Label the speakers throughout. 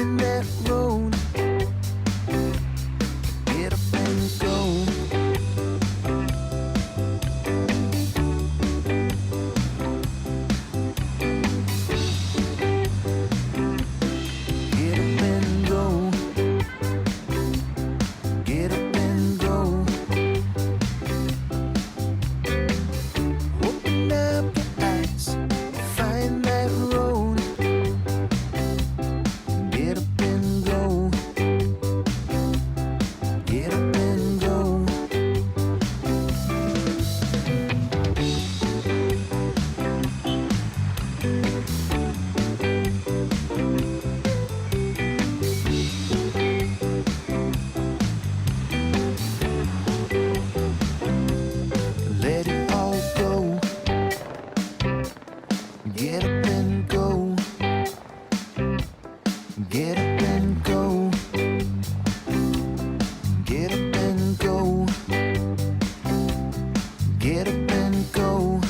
Speaker 1: find that road. Get up and go. Get up and go. Get up and go. Open up your eyes, find that road. Get up and go. Get up and go. Let it all go. Get up and go. Get up and go. Get up and go. Get up and go.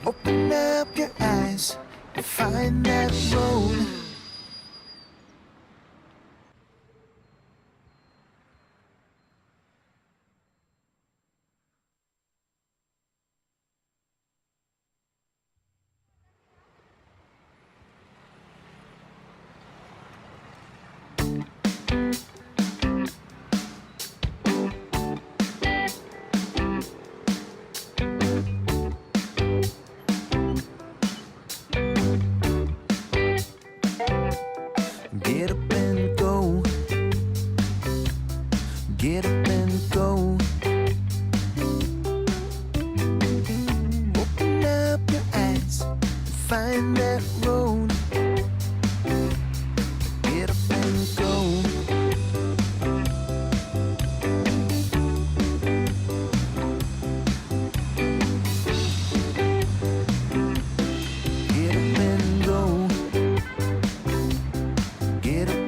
Speaker 1: Open up your eyes and find that road. Get up and go. Get up and go. Open up your eyes and find that road. Get up and go. Get up and go. Get up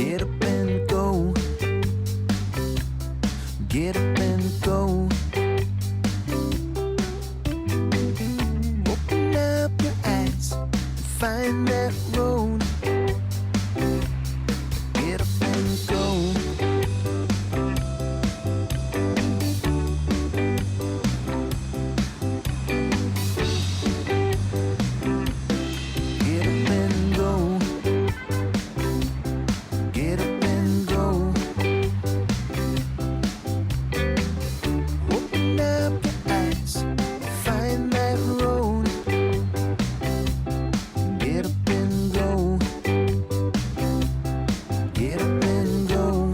Speaker 1: Get up and go. Get up and go. Open up your eyes and find that road. Get up and go. Get up and go. Get up and go. Open up your eyes, find that road. Get up and go. Get up and go.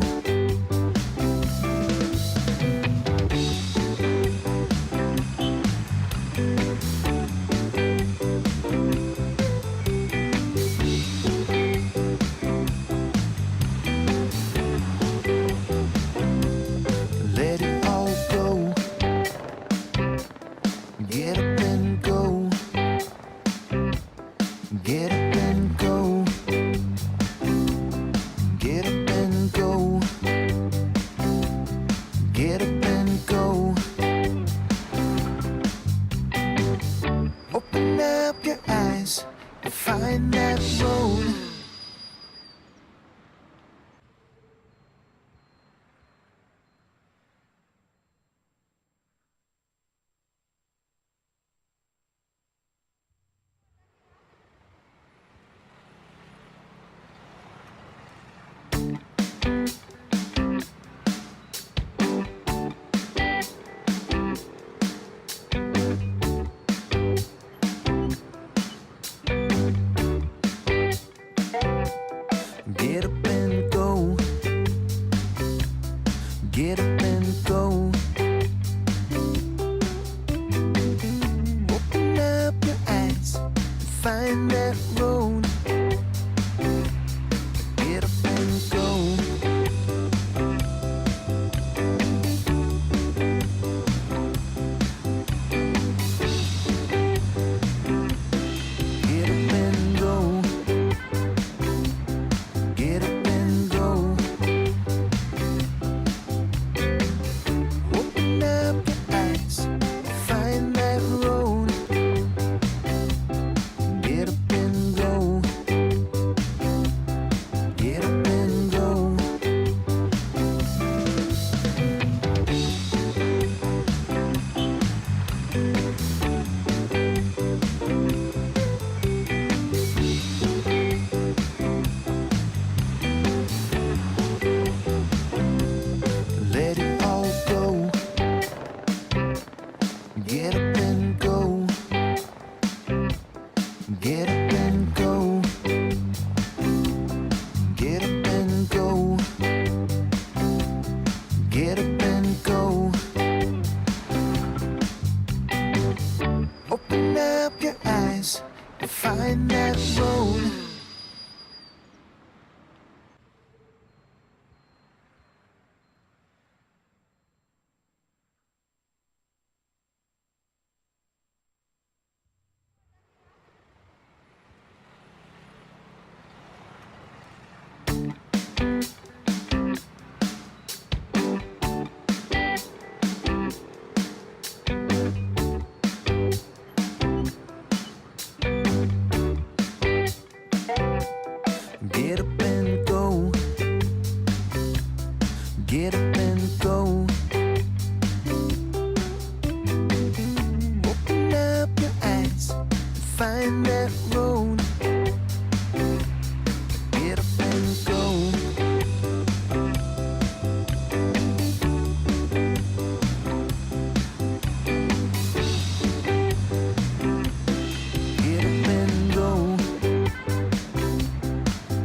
Speaker 1: Let it all go. Get up and go. Get up and go. Get up and go. Get up and go. Open up your eyes, find that road. Get up and go. Get up and go. Open up your eyes, find that road. Get up and go. Get up and go. Get up and go. Open up your eyes, find that road. Get up and go. Get up and go. Let it all go. Get up and go. Get up and go. Get up and go. Get up and go. Open up your eyes, find that road. Get up and go. Get up and go. Open up your eyes, find that road. Get up and go. Get up and go.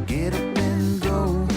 Speaker 1: Get up and go.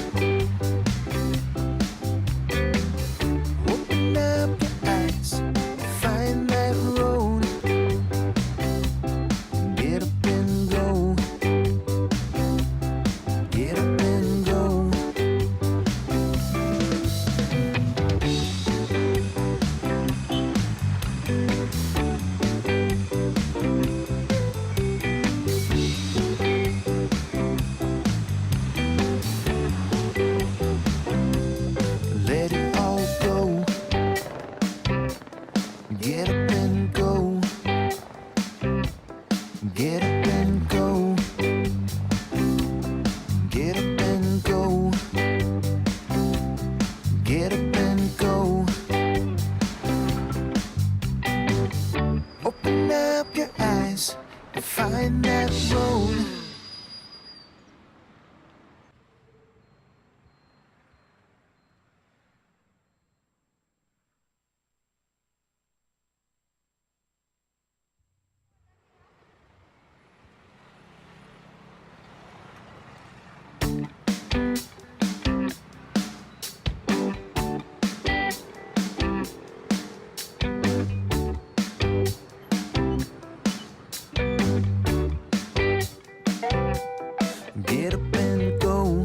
Speaker 1: Get up and go.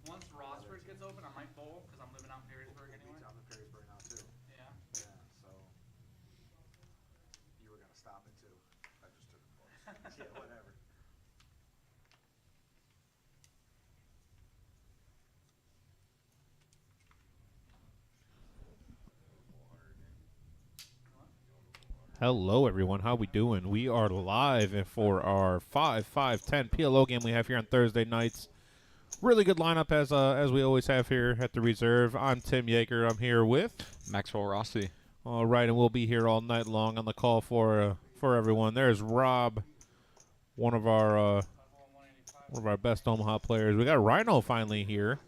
Speaker 2: Once Rossford gets open, I might bowl because I'm living out in Perrysburg anyway.
Speaker 3: I'm in Perrysburg now too.
Speaker 2: Yeah.
Speaker 3: Yeah, so you were gonna stop it too.
Speaker 4: I just took a bus.
Speaker 3: Yeah, whatever.
Speaker 5: Hello, everyone. How we doing? We are live for our 5-5-10 PLO game we have here on Thursday nights. Really good lineup as we always have here at the Reserve. I'm Tim Yeager. I'm here with
Speaker 6: Maxwell Rossi.
Speaker 5: All right, and we'll be here all night long on the call for everyone. There's Rob, one of our best Omaha players. We got Rhino finally here.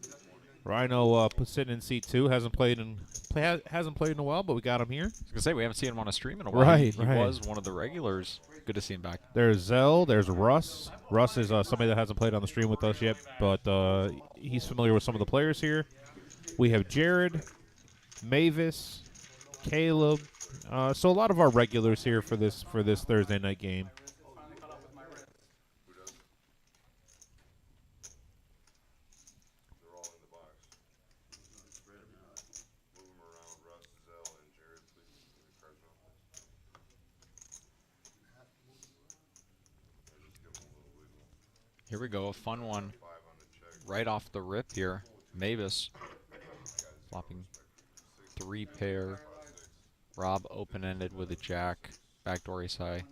Speaker 5: Rhino sitting in seat 2. Hasn't played in a while, but we got him here.
Speaker 6: I was gonna say we haven't seen him on a stream in a while.
Speaker 5: Right,
Speaker 6: he
Speaker 5: right.
Speaker 6: was one of the regulars. Good to see him back.
Speaker 5: There's Zell. There's Russ. Russ is somebody that hasn't played on the stream with us yet, but he's familiar with some of the players here. We have Jared, Mavis, Caleb. So a lot of our regulars here for this Thursday night game.
Speaker 4: They're all in the box. Spread them out. Move them around. Russ, Zell, and Jared, please. The cards off. Just give them a little wiggle.
Speaker 6: Here we go, a fun one
Speaker 4: 5 on the check.
Speaker 6: right off the rip here. Mavis flopping 3 pair. Rob open-ended with a jack. Backdoor ace high.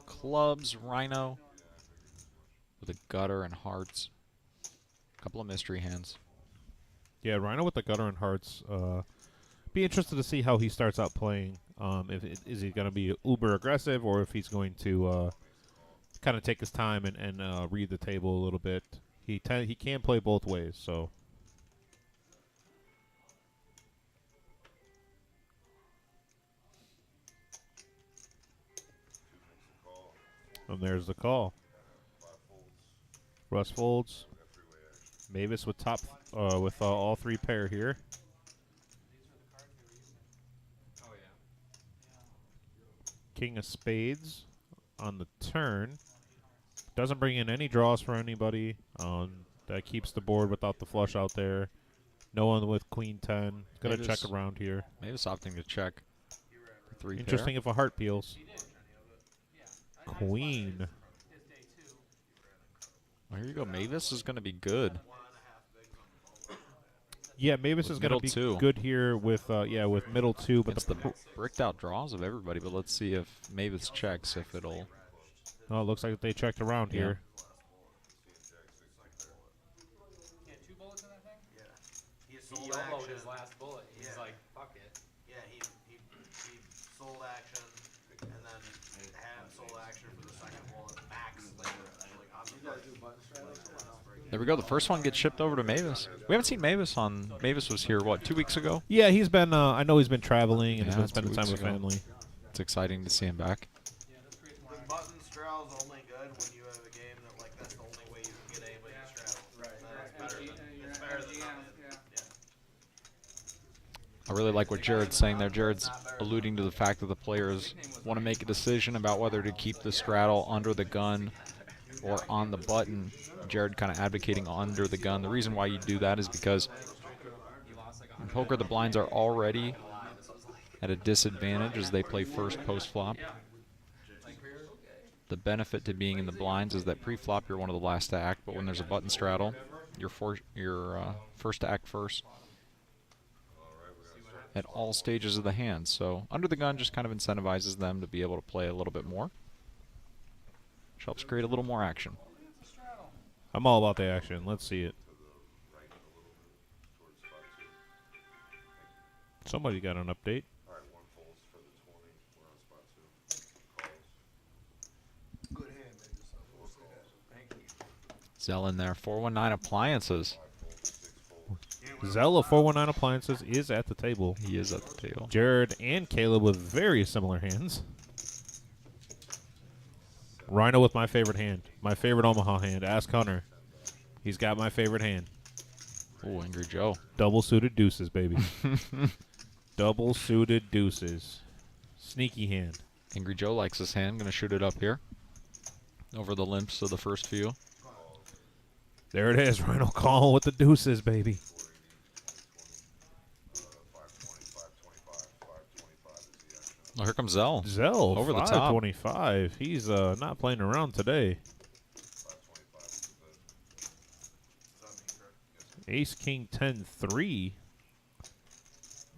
Speaker 6: Clubs, Rhino with a gutter and hearts. Couple of mystery hands.
Speaker 5: Yeah, Rhino with the gutter and hearts. Be interested to see how he starts out playing. Is he going to be uber aggressive, or if he's going to kind of take his time and read the table a little bit. He can play both ways, so. And there's the call. Russ folds. Mavis with all 3 pair here. King of spades on the turn. Doesn't bring in any draws for anybody. That keeps the board without the flush out there. No one with queen 10. Gonna check around here.
Speaker 6: Mavis opting to check. 3
Speaker 5: Interesting
Speaker 6: pair.
Speaker 5: if a heart peels. Queen.
Speaker 6: Well, here you go. Mavis is going to be good.
Speaker 5: Yeah, Mavis
Speaker 6: With
Speaker 5: is going to be
Speaker 6: middle 2.
Speaker 5: good here with with middle 2, but
Speaker 6: It's the bricked out draws of everybody, but let's see if Mavis checks, if it'll...
Speaker 5: Oh, it looks like they checked around here.
Speaker 2: Yeah, 2 bullets in that thing?
Speaker 3: Yeah. He
Speaker 7: He
Speaker 3: sold
Speaker 7: YOLO'd
Speaker 3: action.
Speaker 7: his last bullet. He's
Speaker 3: Yeah.
Speaker 7: like, fuck it.
Speaker 3: Yeah, he sold action and then had sold action for the second bullet. Max.
Speaker 6: There we go. The first one gets shipped over to Mavis. We haven't seen Mavis on... Mavis was here, what, 2 weeks ago?
Speaker 5: Yeah, he's been. I know he's been traveling and he's
Speaker 6: Yeah,
Speaker 5: been spending
Speaker 6: 2
Speaker 5: time
Speaker 6: weeks
Speaker 5: with
Speaker 6: ago.
Speaker 5: family.
Speaker 6: It's exciting to see him back.
Speaker 3: The button straddle's only good when you have a game that like that's the only way you can get anybody to straddle. That's better than nothing. Yeah.
Speaker 6: I really like what Jared's saying there. Jared's alluding to the fact that the players want to make a decision about whether to keep the straddle under the gun or on the button. Jared kind of advocating under the gun. The reason why you do that is because in poker the blinds are already at a disadvantage as they play first post-flop. The benefit to being in the blinds is that pre-flop you're one of the last to act, but when there's a button straddle, you're first to act first at all stages of the hand. So under the gun just kind of incentivizes them to be able to play a little bit more, which helps create a little more action.
Speaker 5: I'm all about the action. Let's see it. Somebody got an update.
Speaker 4: All right, 1 folds for the 20. We're on spot 2. Calls.
Speaker 3: Good hand, maybe. So we'll say that.
Speaker 6: Zell in there. 419 Appliances.
Speaker 5: Zella 419 Appliances is at the table.
Speaker 6: He is at the table.
Speaker 5: Jared and Caleb with very similar hands. Rhino with my favorite hand. My favorite Omaha hand. Ask Hunter. He's got my favorite hand.
Speaker 6: Oh, Angry Joe.
Speaker 5: Double suited deuces, baby. Double suited deuces. Sneaky hand.
Speaker 6: Angry Joe likes his hand. Going to shoot it up here. Over the limps of the first few.
Speaker 5: There it is. Rhino calling with the deuces, baby.
Speaker 4: 520, 525, 525 is the action.
Speaker 6: Oh, here comes Zell.
Speaker 5: Zell
Speaker 6: Over the top.
Speaker 5: 525. He's not playing around today.
Speaker 4: 525 is the
Speaker 5: Ace King 10-3.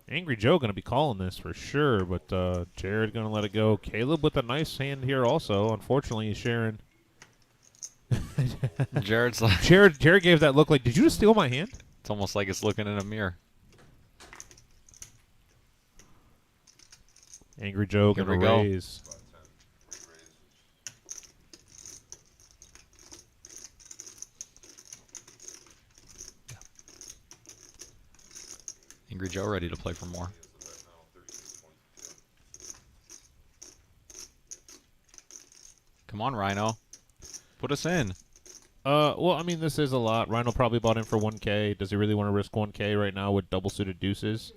Speaker 5: Angry Joe going to be calling this for sure, but Jared going to let it go. Caleb with a nice hand here also. Unfortunately, he's sharing.
Speaker 6: Jared's like,
Speaker 5: Jared gave that look like, did you just steal my hand?
Speaker 6: it's almost like it's looking in a mirror.
Speaker 5: Angry Joe
Speaker 6: Here
Speaker 5: going
Speaker 6: we
Speaker 5: to
Speaker 6: go.
Speaker 5: raise.
Speaker 4: 510.
Speaker 6: Angry Joe ready to play for more.
Speaker 4: He has the bet now, 36.2.
Speaker 6: Come on, Rhino. Put us in.
Speaker 5: Well, I mean, this is a lot. Rhino probably bought in for 1K. Does he really want to risk 1K right now with double suited deuces?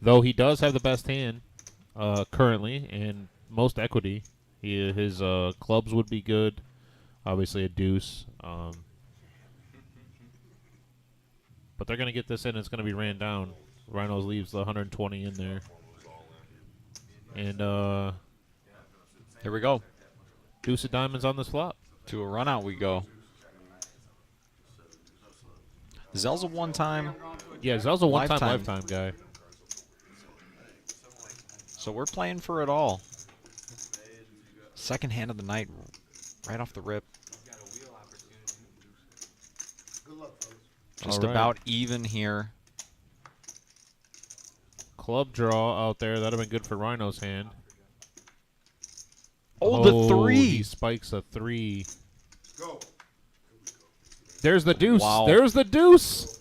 Speaker 5: Though he does have the best hand currently and most equity. His clubs would be good. Obviously a deuce. But they're going to get this in. It's going to be ran down. Rhino leaves the 120 in there. And
Speaker 6: Here we go.
Speaker 5: deuce of diamonds on this flop.
Speaker 6: To a run out we go. Zell's a one-time,
Speaker 5: Yeah, Zell's a one-time
Speaker 6: Lifetime.
Speaker 5: lifetime guy.
Speaker 6: so we're playing for it all. Second hand of the night, right off the rip. Just
Speaker 5: All right.
Speaker 6: about even here.
Speaker 5: Club draw out there. That'd have been good for Rhino's hand.
Speaker 6: Oh, the
Speaker 5: He
Speaker 6: three!
Speaker 5: spikes a 3.
Speaker 4: Go.
Speaker 5: There's the deuce.
Speaker 6: Wow.
Speaker 5: There's the deuce.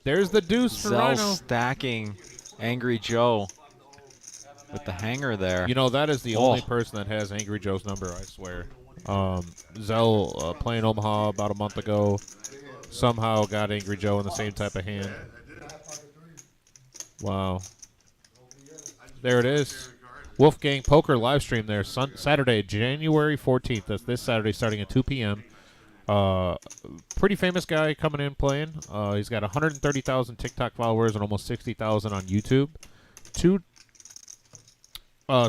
Speaker 5: There's the deuce for
Speaker 6: Zell
Speaker 5: Rhino.
Speaker 6: stacking Angry Joe with the hanger there.
Speaker 5: You know, that is the
Speaker 6: Oh.
Speaker 5: only person that has Angry Joe's number, I swear. Zell, playing Omaha about a month ago, somehow got Angry Joe in the same type of hand. Wow. There it is. Wolfgang Poker live stream there, Saturday, January 14th. That's this Saturday starting at 2 p.m. Pretty famous guy coming in playing. He's got 130,000 TikTok followers and almost 60,000 on YouTube.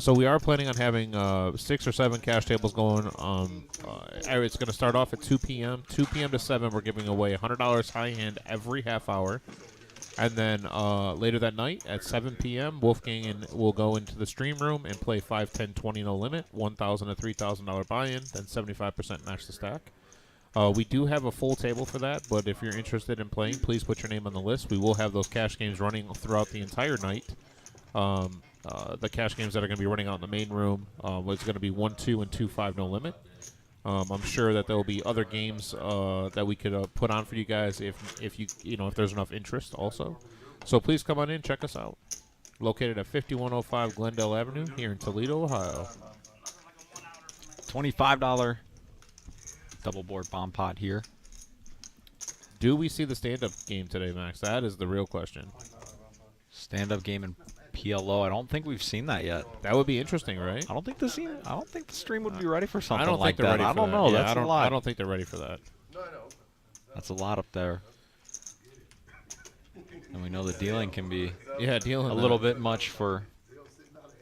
Speaker 5: So we are planning on having 6 or 7 cash tables going. It's going to start off at 2 p.m. 2 p.m. to 7, we're giving away $100 high hand every half hour. And then later that night at 7 p.m., Wolfgang will go into the stream room and play 5, 10, 20 no limit, $1,000 to $3,000 buy-in, then 75% match the stack. We do have a full table for that, but if you're interested in playing, please put your name on the list. We will have those cash games running throughout the entire night. The cash games that are going to be running out in the main room is going to be 1, 2, and 2, 5 no limit. I'm sure that there will be other games that we could put on for you guys if if there's enough interest also. So please come on in, check us out. Located at 5105 Glendale Avenue here in Toledo, Ohio.
Speaker 6: $25 double board bomb pot here.
Speaker 5: Do we see the stand-up game today, Max? That is the real question.
Speaker 6: Stand-up game in PLO. I don't think we've seen that yet.
Speaker 5: That would be interesting, right?
Speaker 6: I don't think the stream would be ready for something
Speaker 5: I don't
Speaker 6: like
Speaker 5: think they're
Speaker 6: that.
Speaker 5: ready
Speaker 6: I
Speaker 5: for
Speaker 6: don't
Speaker 5: that.
Speaker 6: know.
Speaker 5: Yeah,
Speaker 6: That's a lot.
Speaker 5: I don't think they're ready for that.
Speaker 4: No, I know.
Speaker 6: That's a lot up there. And we know the dealing can be
Speaker 5: Yeah, dealing
Speaker 6: a little bit much for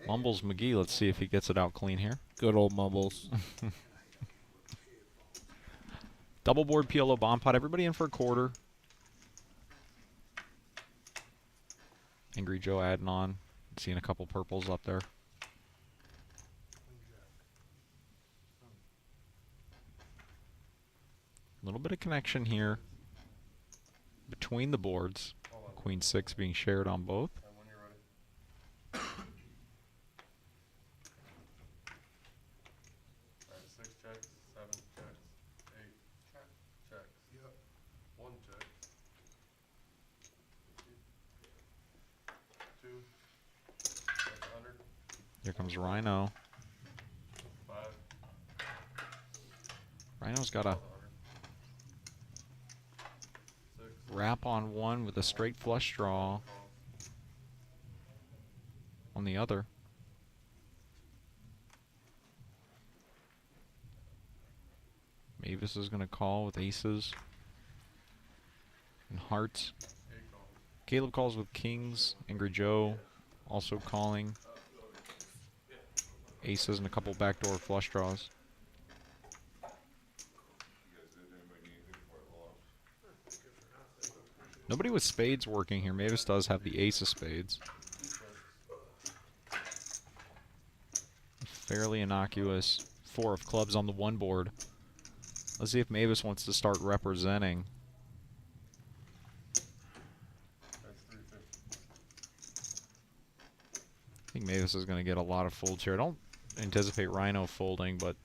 Speaker 6: Mumbles McGee. Let's see if he gets it out clean here.
Speaker 5: Good old Mumbles.
Speaker 6: Double board PLO bomb pot. Everybody in for a quarter. Angry Joe adding on. Seeing a couple purples up there. A little bit of connection here between the boards. Queen 6 being shared on both.
Speaker 4: When you're ready. Alright, 6 checks, 7 checks, 8 checks.
Speaker 6: Here comes Rhino. Rhino's got a wrap on one with a straight flush draw on the other. Mavis is going to call with aces and hearts. Caleb calls with kings. Angry Joe also calling. Aces and a couple backdoor flush draws. Nobody with spades working here. Mavis does have the ace of spades. Fairly innocuous 4 of clubs on the one board. Let's see if Mavis wants to start representing. I think Mavis is going to get a lot of folds here. I don't anticipate Rhino folding, but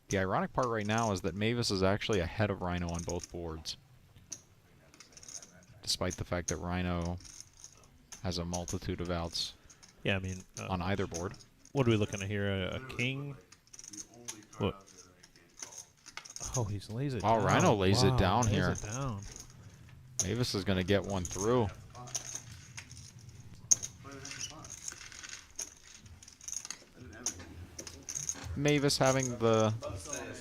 Speaker 6: the ironic part right now is that Mavis is actually ahead of Rhino on both boards, despite the fact that Rhino has a multitude of outs.
Speaker 5: Yeah, I mean,
Speaker 6: on either board.
Speaker 5: What are we looking at here? A king? What? Oh, he lays it down.
Speaker 6: Oh, Rhino lays it down
Speaker 5: lays
Speaker 6: here.
Speaker 5: It down.
Speaker 6: Mavis is going to get one through. Mavis having the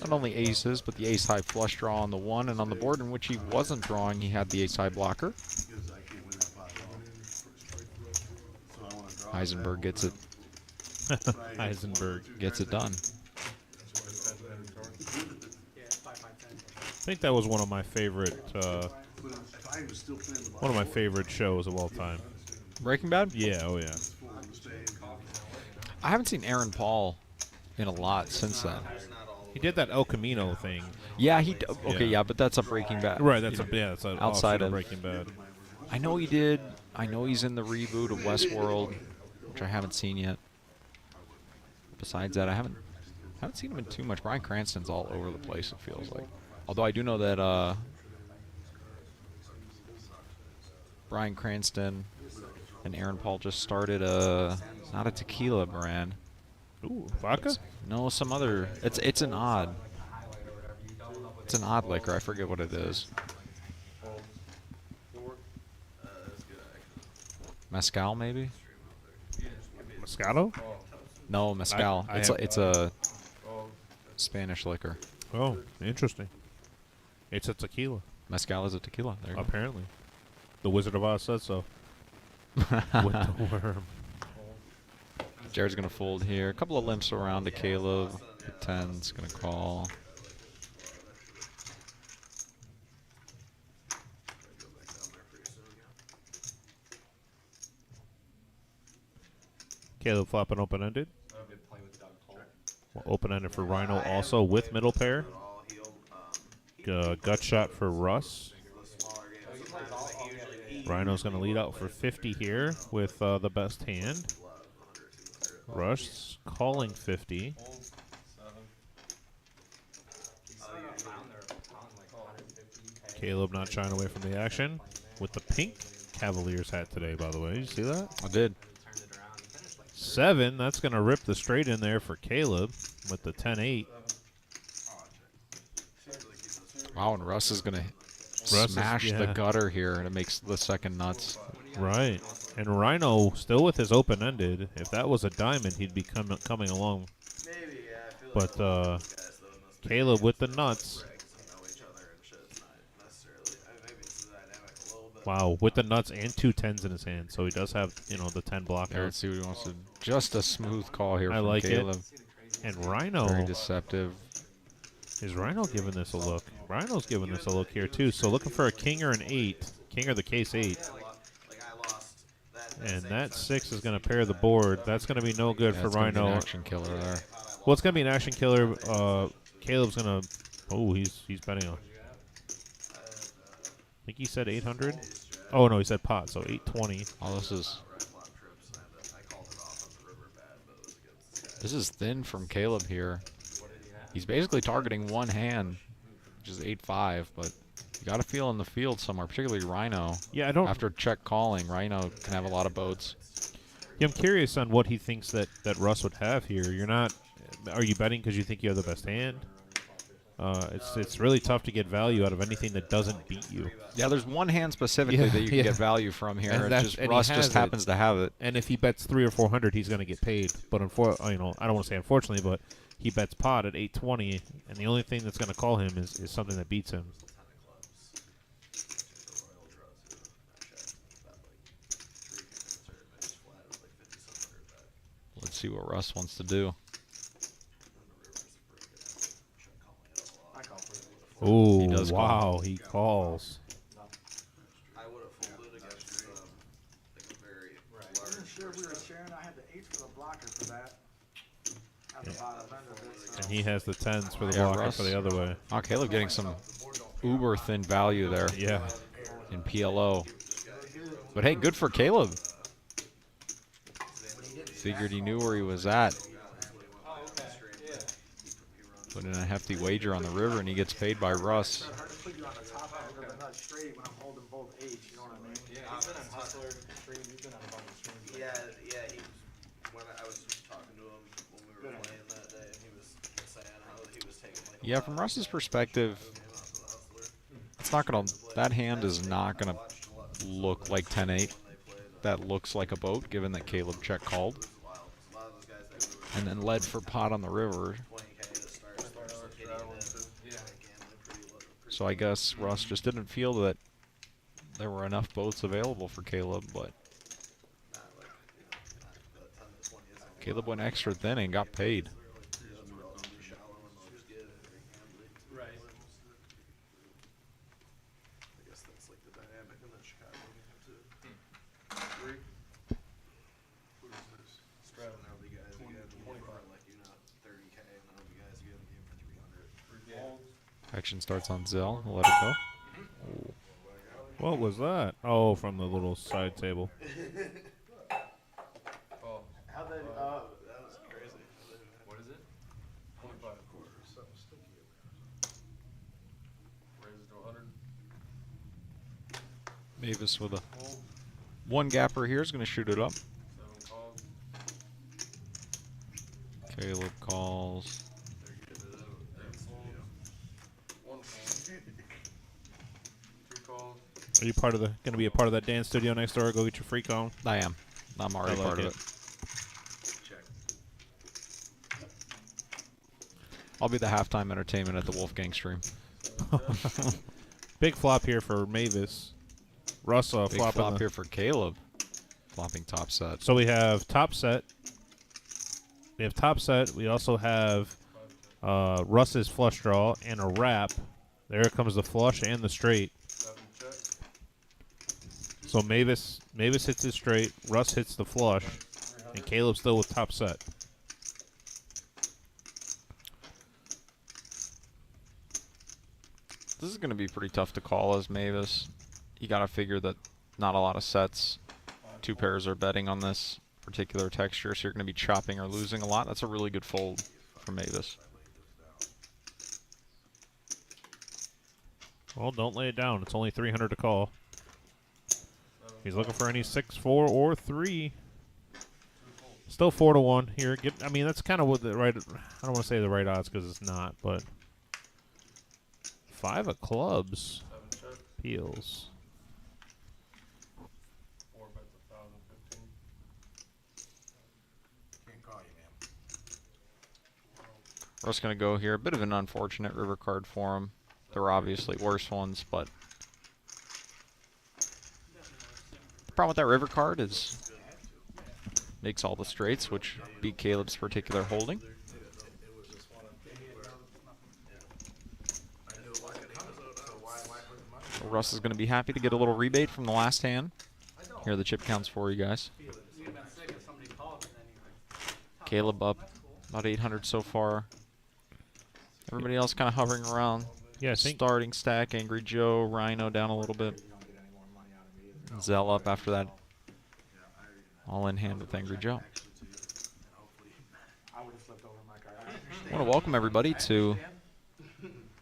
Speaker 6: not only aces, but the ace-high flush draw on the one, and on the board in which he wasn't drawing, he had the ace-high blocker. Heisenberg gets it.
Speaker 5: Heisenberg
Speaker 6: gets it done.
Speaker 5: I think that was one of my favorite shows of all time.
Speaker 6: Breaking Bad?
Speaker 5: Yeah, oh yeah.
Speaker 6: I haven't seen Aaron Paul in a lot since then.
Speaker 5: He did that El Camino thing.
Speaker 6: Yeah, okay, yeah, but that's a Breaking Bad.
Speaker 5: Right, that's that's an
Speaker 6: outside of
Speaker 5: Breaking Bad.
Speaker 6: I know he did. I know he's in the reboot of Westworld, which I haven't seen yet. Besides that, I haven't seen him in too much. Bryan Cranston's all over the place, it feels like. Although I do know that Bryan Cranston and Aaron Paul just started not a tequila brand.
Speaker 5: Ooh, vodka?
Speaker 6: No, some other. It's an odd. It's an odd liquor. I forget what it is. Mezcal, maybe?
Speaker 5: Moscato?
Speaker 6: No, mezcal. It's a Spanish liquor.
Speaker 5: Oh, interesting. It's a tequila.
Speaker 6: Mezcal is a tequila. There you go.
Speaker 5: Apparently. The Wizard of Oz said so. With the worm.
Speaker 6: Jared's going to fold here. A couple of limps around to Caleb. The 10's going to call.
Speaker 5: Caleb flopping open-ended. Well, open-ended for Rhino also with middle pair. Gut shot for Russ. Rhino's going to lead out for 50 here with the best hand. Russ calling 50. Caleb not shying away from the action with the pink Cavaliers hat today, by the way. Did you see that?
Speaker 6: I did.
Speaker 5: 7. That's going to rip the straight in there for Caleb with the 10-8.
Speaker 6: Wow, and Russ is going to smash the gutter here, and it makes the second nuts.
Speaker 5: Right. And Rhino still with his open-ended. If that was a diamond, he'd be coming along. But Caleb with the nuts. Wow, with the nuts and 2 10s in his hand. So he does have, the 10 blocker.
Speaker 6: Yeah, let's see what he wants to. Just a smooth call here from
Speaker 5: like
Speaker 6: Caleb.
Speaker 5: it. And Rhino.
Speaker 6: Very deceptive.
Speaker 5: Is Rhino giving this a look? Rhino's giving this a look here, too. So looking for a king or an 8. King or the case 8. And that 6 is going to pair the board. That's going to be no good for Rhino.
Speaker 6: An action killer there.
Speaker 5: Well, it's going to be an action killer. Caleb's going to... Oh, he's betting on... I think he said 800. Oh, no, he said pot, so 820.
Speaker 6: Oh, this is thin from Caleb here. He's basically targeting one hand, which is 8-5, but you got to feel in the field somewhere, particularly Rhino.
Speaker 5: Yeah, I don't...
Speaker 6: After check calling, Rhino can have a lot of boats.
Speaker 5: Yeah, I'm curious on what he thinks that Russ would have here. You're not. Are you betting because you think you have the best hand? It's really tough to get value out of anything that doesn't beat you.
Speaker 6: Yeah, there's one hand specifically that you can get value from here.
Speaker 5: And
Speaker 6: It's just
Speaker 5: and he
Speaker 6: Russ
Speaker 5: has
Speaker 6: just
Speaker 5: it.
Speaker 6: happens to have it.
Speaker 5: And if he bets 300 or 400, he's going to get paid. But I don't want to say unfortunately, but he bets pot at 820, and the only thing that's going to call him is something that beats him.
Speaker 6: Let's see what Russ wants to do.
Speaker 5: Oh,
Speaker 6: does call.
Speaker 5: wow, he calls.
Speaker 3: I would have folded against like a very large.
Speaker 7: I'm sure we were sharing. I had the 8 for the blocker for that. At the bottom end of it.
Speaker 5: And he has the 10s for the
Speaker 6: Yeah,
Speaker 5: blocker
Speaker 6: Russ.
Speaker 5: for the other way.
Speaker 6: Oh, Caleb getting some uber thin value there
Speaker 5: Yeah.
Speaker 6: in PLO. But hey, good for Caleb. Figured he knew where he was at. Put in a hefty wager on the river, and he gets paid by Russ.
Speaker 7: It's hard to put you on the top end of the nut straight when I'm holding both 8s. You know what I mean?
Speaker 2: Yeah, he's been on Hustler stream. He's been on a bunch of streams.
Speaker 3: Yeah, he was, when I was talking to him when we were playing that day, and he was saying how he was taking like.
Speaker 6: Yeah, from Russ's perspective, it's not gonna. That hand is not gonna look like 10-8. That looks like a boat, given that Caleb check called, and then led for pot on the river. So I guess Russ just didn't feel that there were enough boats available for Caleb, but Caleb went extra thin and got paid.
Speaker 2: Right.
Speaker 3: I guess that's like the dynamic in the Chicago game too. Strapping out the guys again, for like 30K, and then the guys you get in the game for 300.
Speaker 6: Action starts on Zell. We'll let it go.
Speaker 5: What was that? Oh, from the little side table.
Speaker 3: How they? That was crazy.
Speaker 4: What is it? 25 quarters. Something sticky in there. Raise it to 100.
Speaker 6: Mavis with a one gapper here is going to shoot it up.
Speaker 4: 7 calls.
Speaker 6: Caleb calls.
Speaker 4: 1 call. 2 calls.
Speaker 5: Are you going to be a part of that dance studio next door? Go get your freak on.
Speaker 6: I am. I'm already
Speaker 5: I like
Speaker 6: part of
Speaker 5: it.
Speaker 6: it. I'll be the halftime entertainment at the Wolfgang stream.
Speaker 5: Big flop here for Mavis. Russ
Speaker 6: Big
Speaker 5: flopping
Speaker 6: flop
Speaker 5: the-
Speaker 6: here for Caleb. Flopping top set.
Speaker 5: So we have top set. We have top set. We also have Russ's flush draw and a wrap. There comes the flush and the straight.
Speaker 4: 7 check.
Speaker 5: So Mavis hits his straight. Russ hits the flush, and Caleb's still with top set.
Speaker 6: This is going to be pretty tough to call as Mavis. You got to figure that not a lot of sets. 2 pairs are betting on this particular texture, so you're going to be chopping or losing a lot. That's a really good fold for Mavis.
Speaker 5: Well, don't lay it down. It's only 300 to call. He's looking for any 6, 4, or 3. Still 4-1 here. I mean, that's kind of what the right. I don't want to say the right odds because it's not, but 5 of clubs
Speaker 4: 7 check.
Speaker 5: peels.
Speaker 4: 4 bets 1,015.
Speaker 7: Can't call you, man.
Speaker 6: Russ going to go here. A bit of an unfortunate river card for him. There were obviously worse ones, but the problem with that river card is makes all the straights, which beat Caleb's particular holding. So Russ is going to be happy to get a little rebate from the last hand. Here are the chip counts for you guys.
Speaker 2: You'd have been sick if somebody called and then you
Speaker 6: Caleb up about 800 so far. Everybody else kind of hovering around.
Speaker 5: Yeah, I think
Speaker 6: Starting stack, Angry Joe, Rhino down a little bit. Zell up after that. All in hand with Angry Joe.
Speaker 7: I would have flipped over my card.
Speaker 6: I want to welcome everybody to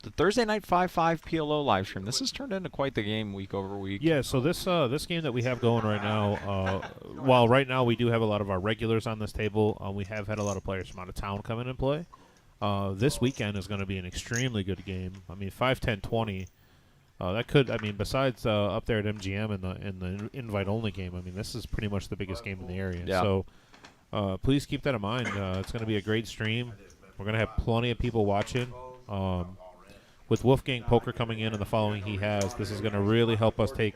Speaker 6: The Thursday night 5-5 PLO live stream. This has turned into quite the game week over week.
Speaker 5: Yeah, so this game that we have going right now, while right now we do have a lot of our regulars on this table, we have had a lot of players from out of town come in and play. This weekend is going to be an extremely good game. I mean, 5-10-20. That could, I mean, besides up there at MGM in the invite-only game, I mean, this is pretty much the biggest game in the area.
Speaker 6: Yeah.
Speaker 5: So please keep that in mind. It's going to be a great stream. We're going to have plenty of people watching. With Wolfgang Poker coming in and the following he has, this is going to really help us take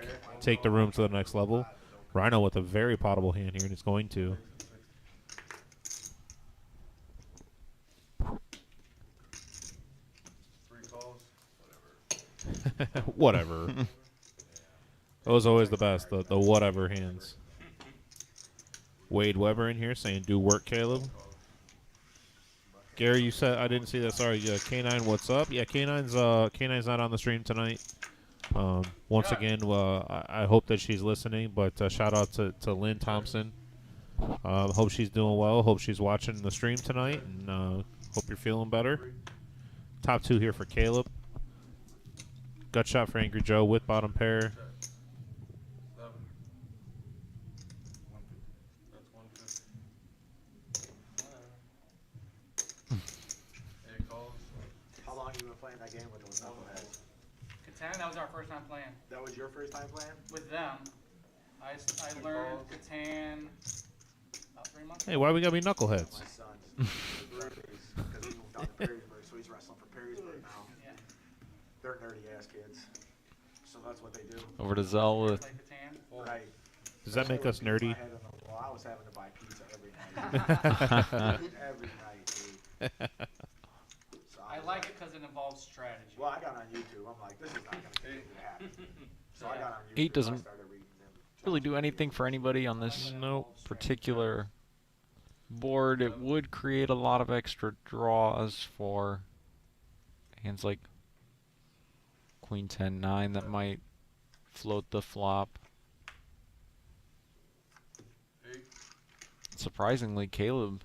Speaker 5: the room to the next level. Rhino with a very potable hand here, and he's going to. Whatever. Those are always the best, the whatever hands. Wade Weber in here saying, do work, Caleb. Gary, you said, I didn't see that, sorry. K9, what's up? Yeah, K9's not on the stream tonight. Once again, I hope that she's listening, but shout out to Lynn Thompson. Hope she's doing well. Hope she's watching the stream tonight, and hope you're feeling better. Top 2 here for Caleb. Gut shot for Angry Joe with bottom pair.
Speaker 7: How long you been playing that game with those knuckleheads?
Speaker 2: Catan, that was our first time playing.
Speaker 7: That was your first time playing?
Speaker 2: With them. I learned Catan about 3 months
Speaker 5: Hey, why we gotta be knuckleheads?
Speaker 7: My son's because he moved down to Perrysburg, so he's wrestling for Perrysburg now.
Speaker 2: Yeah.
Speaker 7: They're nerdy ass kids, so that's what they do.
Speaker 6: Over to Zell with
Speaker 2: Play Catan.
Speaker 7: Right.
Speaker 5: Does that make us nerdy?
Speaker 7: Well, I was having to buy pizza every night. Every night, dude. So
Speaker 2: I
Speaker 7: was
Speaker 2: like it because it involves strategy.
Speaker 7: Well, I got on YouTube. I'm like, this is not going to continue to happen. So I got on YouTube.
Speaker 6: 8 doesn't
Speaker 7: I started reading them.
Speaker 6: really do anything for anybody on this
Speaker 5: Nope.
Speaker 6: particular board. It would create a lot of extra draws for hands like Queen 10-9 that might float the flop. Surprisingly, Caleb,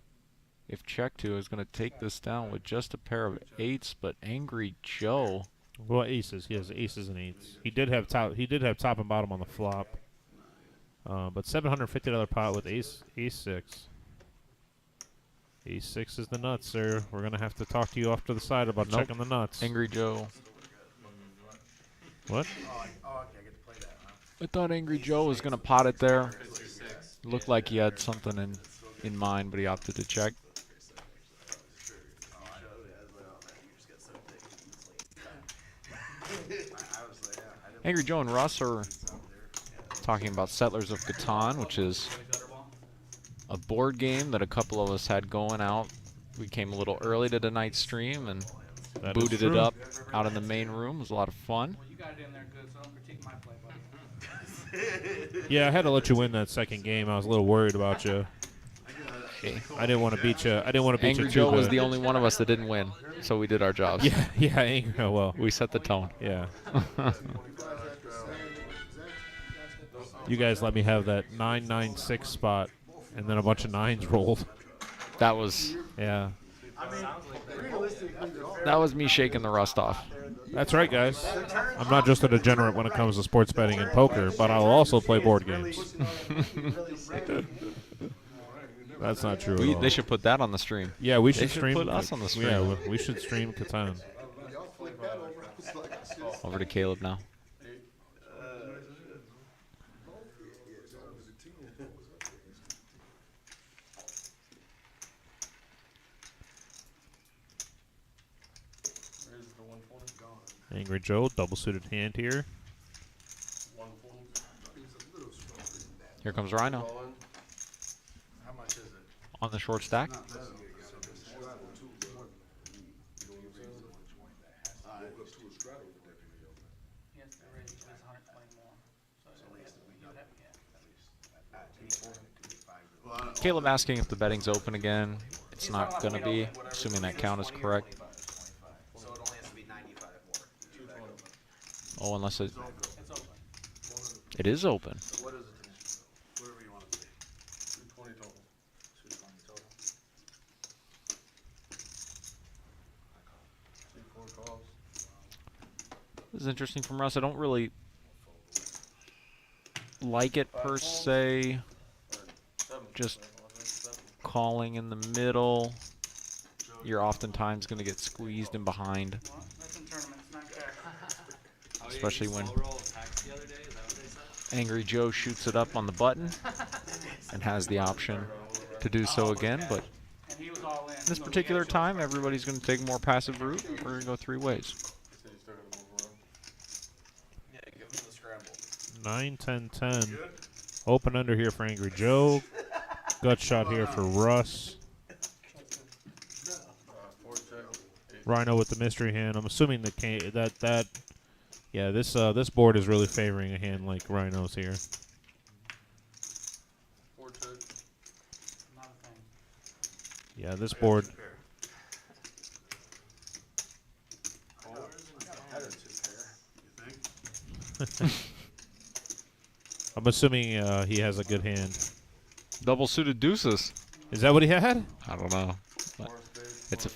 Speaker 6: if check to, is going to take this down with just a pair of 8s, but Angry Joe.
Speaker 5: Well, aces. He has aces and 8s. He did have top and bottom on the flop. But $750 pot with ace 6. Ace 6 is the nuts, sir. We're gonna have to talk to you off to the side about
Speaker 6: Nope.
Speaker 5: checking the nuts.
Speaker 6: Angry Joe.
Speaker 5: What?
Speaker 7: Oh, okay, I get to play that, huh?
Speaker 6: I thought Angry Joe was going to pot it there. Looked like he had something in mind, but he opted to check. Angry Joe and Russ are talking about Settlers of Catan, which is a board game that a couple of us had going out. We came a little early to tonight's stream and
Speaker 5: That is
Speaker 6: booted it
Speaker 5: true.
Speaker 6: up out in the main room. It was a lot of fun.
Speaker 2: Well, you got it in there good, so don't critique my play, buddy.
Speaker 5: Yeah, I had to let you win that second game. I was a little worried about you.
Speaker 6: Okay.
Speaker 5: I didn't want to beat you. I didn't want to beat
Speaker 6: Angry
Speaker 5: you too
Speaker 6: Joe was
Speaker 5: good.
Speaker 6: the only one of us that didn't win, so we did our jobs.
Speaker 5: Yeah, Angry. Oh, well,
Speaker 6: We set the tone.
Speaker 5: yeah. You guys let me have that 9-9-6 spot, and then a bunch of 9s rolled.
Speaker 6: That was
Speaker 5: Yeah.
Speaker 6: me shaking the rust off.
Speaker 5: That's right, guys. I'm not just a degenerate when it comes to sports betting and poker, but I'll also play board games. That's not true at all.
Speaker 6: They should put that on the stream.
Speaker 5: Yeah, we
Speaker 6: they
Speaker 5: should
Speaker 6: should
Speaker 5: stream.
Speaker 6: put us on the stream.
Speaker 5: Yeah, we should stream Catan.
Speaker 6: Over to Caleb now.
Speaker 5: Angry Joe, double suited hand here.
Speaker 6: Here comes Rhino
Speaker 7: How much is it?
Speaker 6: on the short stack.
Speaker 2: Yes, there is. There's 120 more. So at least you would have, yeah.
Speaker 6: Caleb asking if the betting's open again. It's not going to be, assuming that count is correct.
Speaker 3: So it only has to be 95 more.
Speaker 6: Oh, unless it,
Speaker 2: It's open.
Speaker 6: it is open.
Speaker 7: What is it? Whatever you want to say. 220 total. 220 total.
Speaker 4: 4 calls.
Speaker 6: This is interesting from Russ. I don't really like it per se. Just calling in the middle. You're oftentimes going to get squeezed in behind.
Speaker 2: Well, that's in tournaments, not fair.
Speaker 6: Especially when Angry Joe shoots it up on the button and has the option to do so again. But
Speaker 2: And he was all in.
Speaker 6: this particular time, everybody's going to take a more passive route. We're going to go 3 ways.
Speaker 3: Yeah, give him the scramble.
Speaker 5: 9, 10, 10. Open under here for Angry Joe. Gut shot here for Russ. Rhino with the mystery hand. I'm assuming that yeah, this board is really favoring a hand like Rhino's here.
Speaker 2: Not a thing.
Speaker 5: Yeah, this board. I'm assuming he has a good hand.
Speaker 6: Double suited deuces.
Speaker 5: Is that what he had?
Speaker 6: I don't know. It's a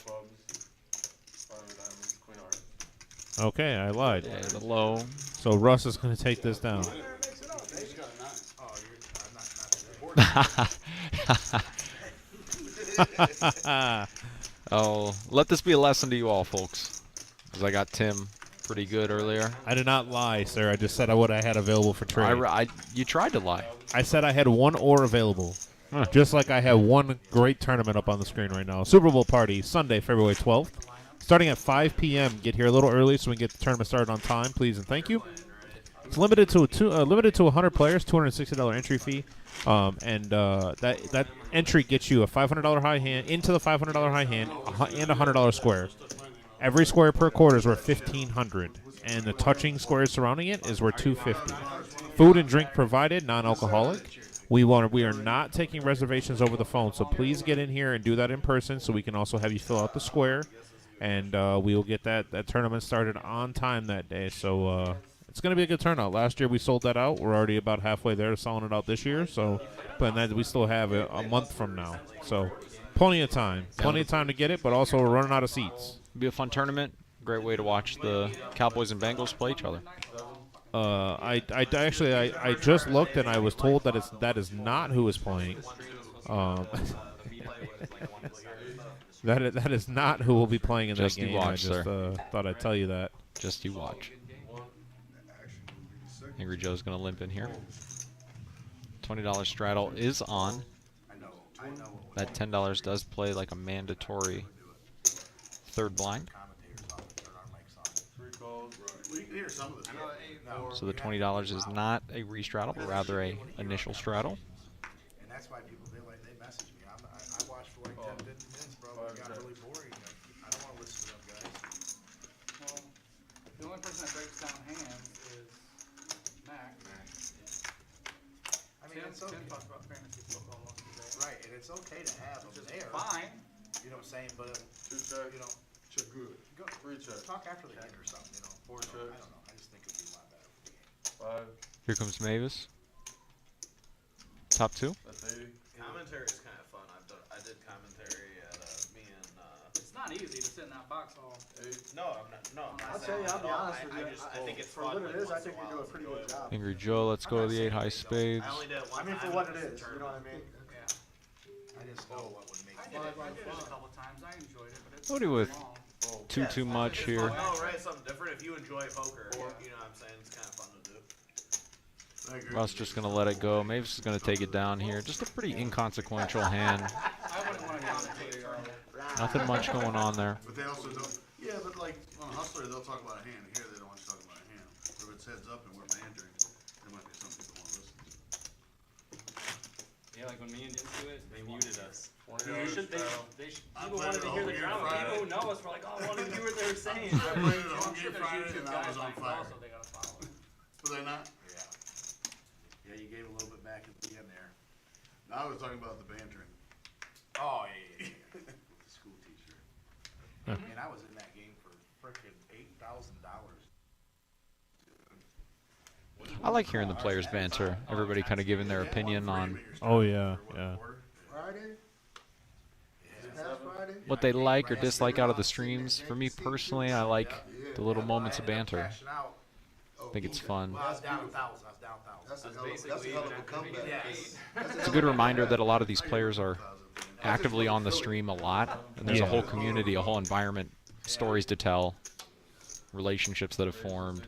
Speaker 5: Okay, I lied.
Speaker 6: yeah, the low.
Speaker 5: So Russ is going to take this down.
Speaker 6: Oh, let this be a lesson to you all, folks. Because I got Tim pretty good earlier.
Speaker 5: I did not lie, sir. I just said what I had available for trade.
Speaker 6: You tried to lie.
Speaker 5: I said I had 1 ore available.
Speaker 6: Huh.
Speaker 5: Just like I have one great tournament up on the screen right now. Super Bowl party, Sunday, February 12th. Starting at 5 p.m. Get here a little early so we can get the tournament started on time, please and thank you. It's limited to 100 players, $260 entry fee, and that entry gets you a $500 high hand into the $500 high hand and a $100 square. Every square per quarter is worth $1,500, and the touching squares surrounding it is worth $250. Food and drink provided, non-alcoholic. We are not taking reservations over the phone, so please get in here and do that in person so we can also have you fill out the square, and we will get that tournament started on time that day. So it's going to be a good turnout. Last year we sold that out. We're already about halfway there to selling it out this year. So, but then we still have a month from now. So plenty of time. Plenty of time to get it, but also we're running out of seats.
Speaker 6: Be a fun tournament. Great way to watch the Cowboys and Bengals play each other.
Speaker 5: I just looked and I was told that is not who is playing. That is not who will be playing in
Speaker 6: Just
Speaker 5: that
Speaker 6: you
Speaker 5: game.
Speaker 6: watch,
Speaker 5: I just
Speaker 6: sir.
Speaker 5: thought I'd tell you that.
Speaker 6: Just you watch. Angry Joe's going to limp in here. $20 straddle is on. That $10 does play like a mandatory third blind. So the $20 is not a restraddle, but rather a initial straddle.
Speaker 7: And that's why people they message me. I watched for like 10 minutes, bro. It got really boring. I don't want to listen to them guys.
Speaker 2: Well, the only person that breaks down hands is Mac.
Speaker 7: I mean, it's okay.
Speaker 2: Tim talks about fantasy football most of the day.
Speaker 7: Right, and it's okay to have them
Speaker 2: Which is
Speaker 7: there.
Speaker 2: fine.
Speaker 7: You know what I'm saying? But you know,
Speaker 4: Good.
Speaker 7: go talk after the game or something. You know, I don't know. I just think it'd be a lot better for the game.
Speaker 4: 5.
Speaker 6: Here comes Mavis. Top 2.
Speaker 4: That's 80.
Speaker 3: Commentary is kind of fun. I did commentary at me and.
Speaker 2: It's not easy to sit in that box all.
Speaker 3: No, I'm not. No, I'm not
Speaker 7: I'll tell
Speaker 3: saying
Speaker 7: you, I'll
Speaker 3: that
Speaker 7: be
Speaker 3: at all.
Speaker 7: honest with you.
Speaker 3: I think it's
Speaker 7: for
Speaker 3: fun.
Speaker 7: what it
Speaker 3: like,
Speaker 7: is, I
Speaker 3: once
Speaker 7: think
Speaker 3: in
Speaker 7: you do
Speaker 3: while
Speaker 7: a pretty good
Speaker 3: it's
Speaker 7: job.
Speaker 6: Angry Joe, let's go to the 8 high spades.
Speaker 3: I only did it one
Speaker 7: I mean, for
Speaker 3: time
Speaker 7: what
Speaker 3: and
Speaker 7: it
Speaker 3: was a
Speaker 7: is, you know what I mean?
Speaker 2: Yeah.
Speaker 7: I just know what would make
Speaker 2: I
Speaker 7: it.
Speaker 2: did it a couple times. I enjoyed it, but it's
Speaker 6: What are you with?
Speaker 2: long.
Speaker 6: Too much here.
Speaker 3: Oh, right, something different. If you enjoy poker, you know what I'm saying? It's kind of fun to do.
Speaker 6: Russ just going to let it go. Mavis is going to take it down here. Just a pretty inconsequential hand.
Speaker 2: I wouldn't want to commentate on it.
Speaker 6: Nothing much going on there.
Speaker 8: But they also don't, yeah, but like on Hustler, they'll talk about a hand. Here, they don't want to talk about a hand. So if it's heads up and we're bantering, there might be some people want to listen to.
Speaker 9: Yeah, like when me and Jim do it, they muted us.
Speaker 4: $20
Speaker 9: They should,
Speaker 4: straddle.
Speaker 8: I
Speaker 9: people
Speaker 8: played
Speaker 9: wanted
Speaker 8: the
Speaker 9: to hear
Speaker 8: whole
Speaker 9: the
Speaker 8: game
Speaker 9: drama.
Speaker 8: Friday.
Speaker 9: People who know us were like, oh, I wanted to hear what they were saying.
Speaker 8: I played it the whole
Speaker 2: I'm sure
Speaker 8: game
Speaker 2: there's
Speaker 8: Friday
Speaker 2: YouTube
Speaker 8: and I was on
Speaker 2: guidelines
Speaker 8: fire.
Speaker 2: also they gotta follow.
Speaker 8: Was I not?
Speaker 7: Yeah. Yeah, you gave a little bit back at the end there.
Speaker 8: No, I was talking about the bantering.
Speaker 7: Oh, yeah. With the school teacher. And I was in that game for frickin' $8,000.
Speaker 6: I like hearing the players banter. Everybody kind of giving their opinion on
Speaker 5: Oh yeah, yeah.
Speaker 8: Friday? Past Friday?
Speaker 6: what they like or dislike out of the streams. For me personally, I like
Speaker 8: Yeah.
Speaker 6: the little moments of
Speaker 7: I ended up
Speaker 6: banter.
Speaker 7: cashing out.
Speaker 6: I think it's fun.
Speaker 7: Well, I was down 1,000. I was down 1,000.
Speaker 8: That's a
Speaker 9: That's
Speaker 8: hell of,
Speaker 9: basically
Speaker 8: that's a hell of
Speaker 9: even
Speaker 8: a
Speaker 9: after the
Speaker 8: comeback.
Speaker 9: beginning.
Speaker 8: That's
Speaker 6: It's a good reminder that a lot of these
Speaker 8: I get
Speaker 6: players are
Speaker 8: 1,000.
Speaker 6: actively on the stream a lot, and there's a whole community, a whole environment, stories to tell, relationships that have formed.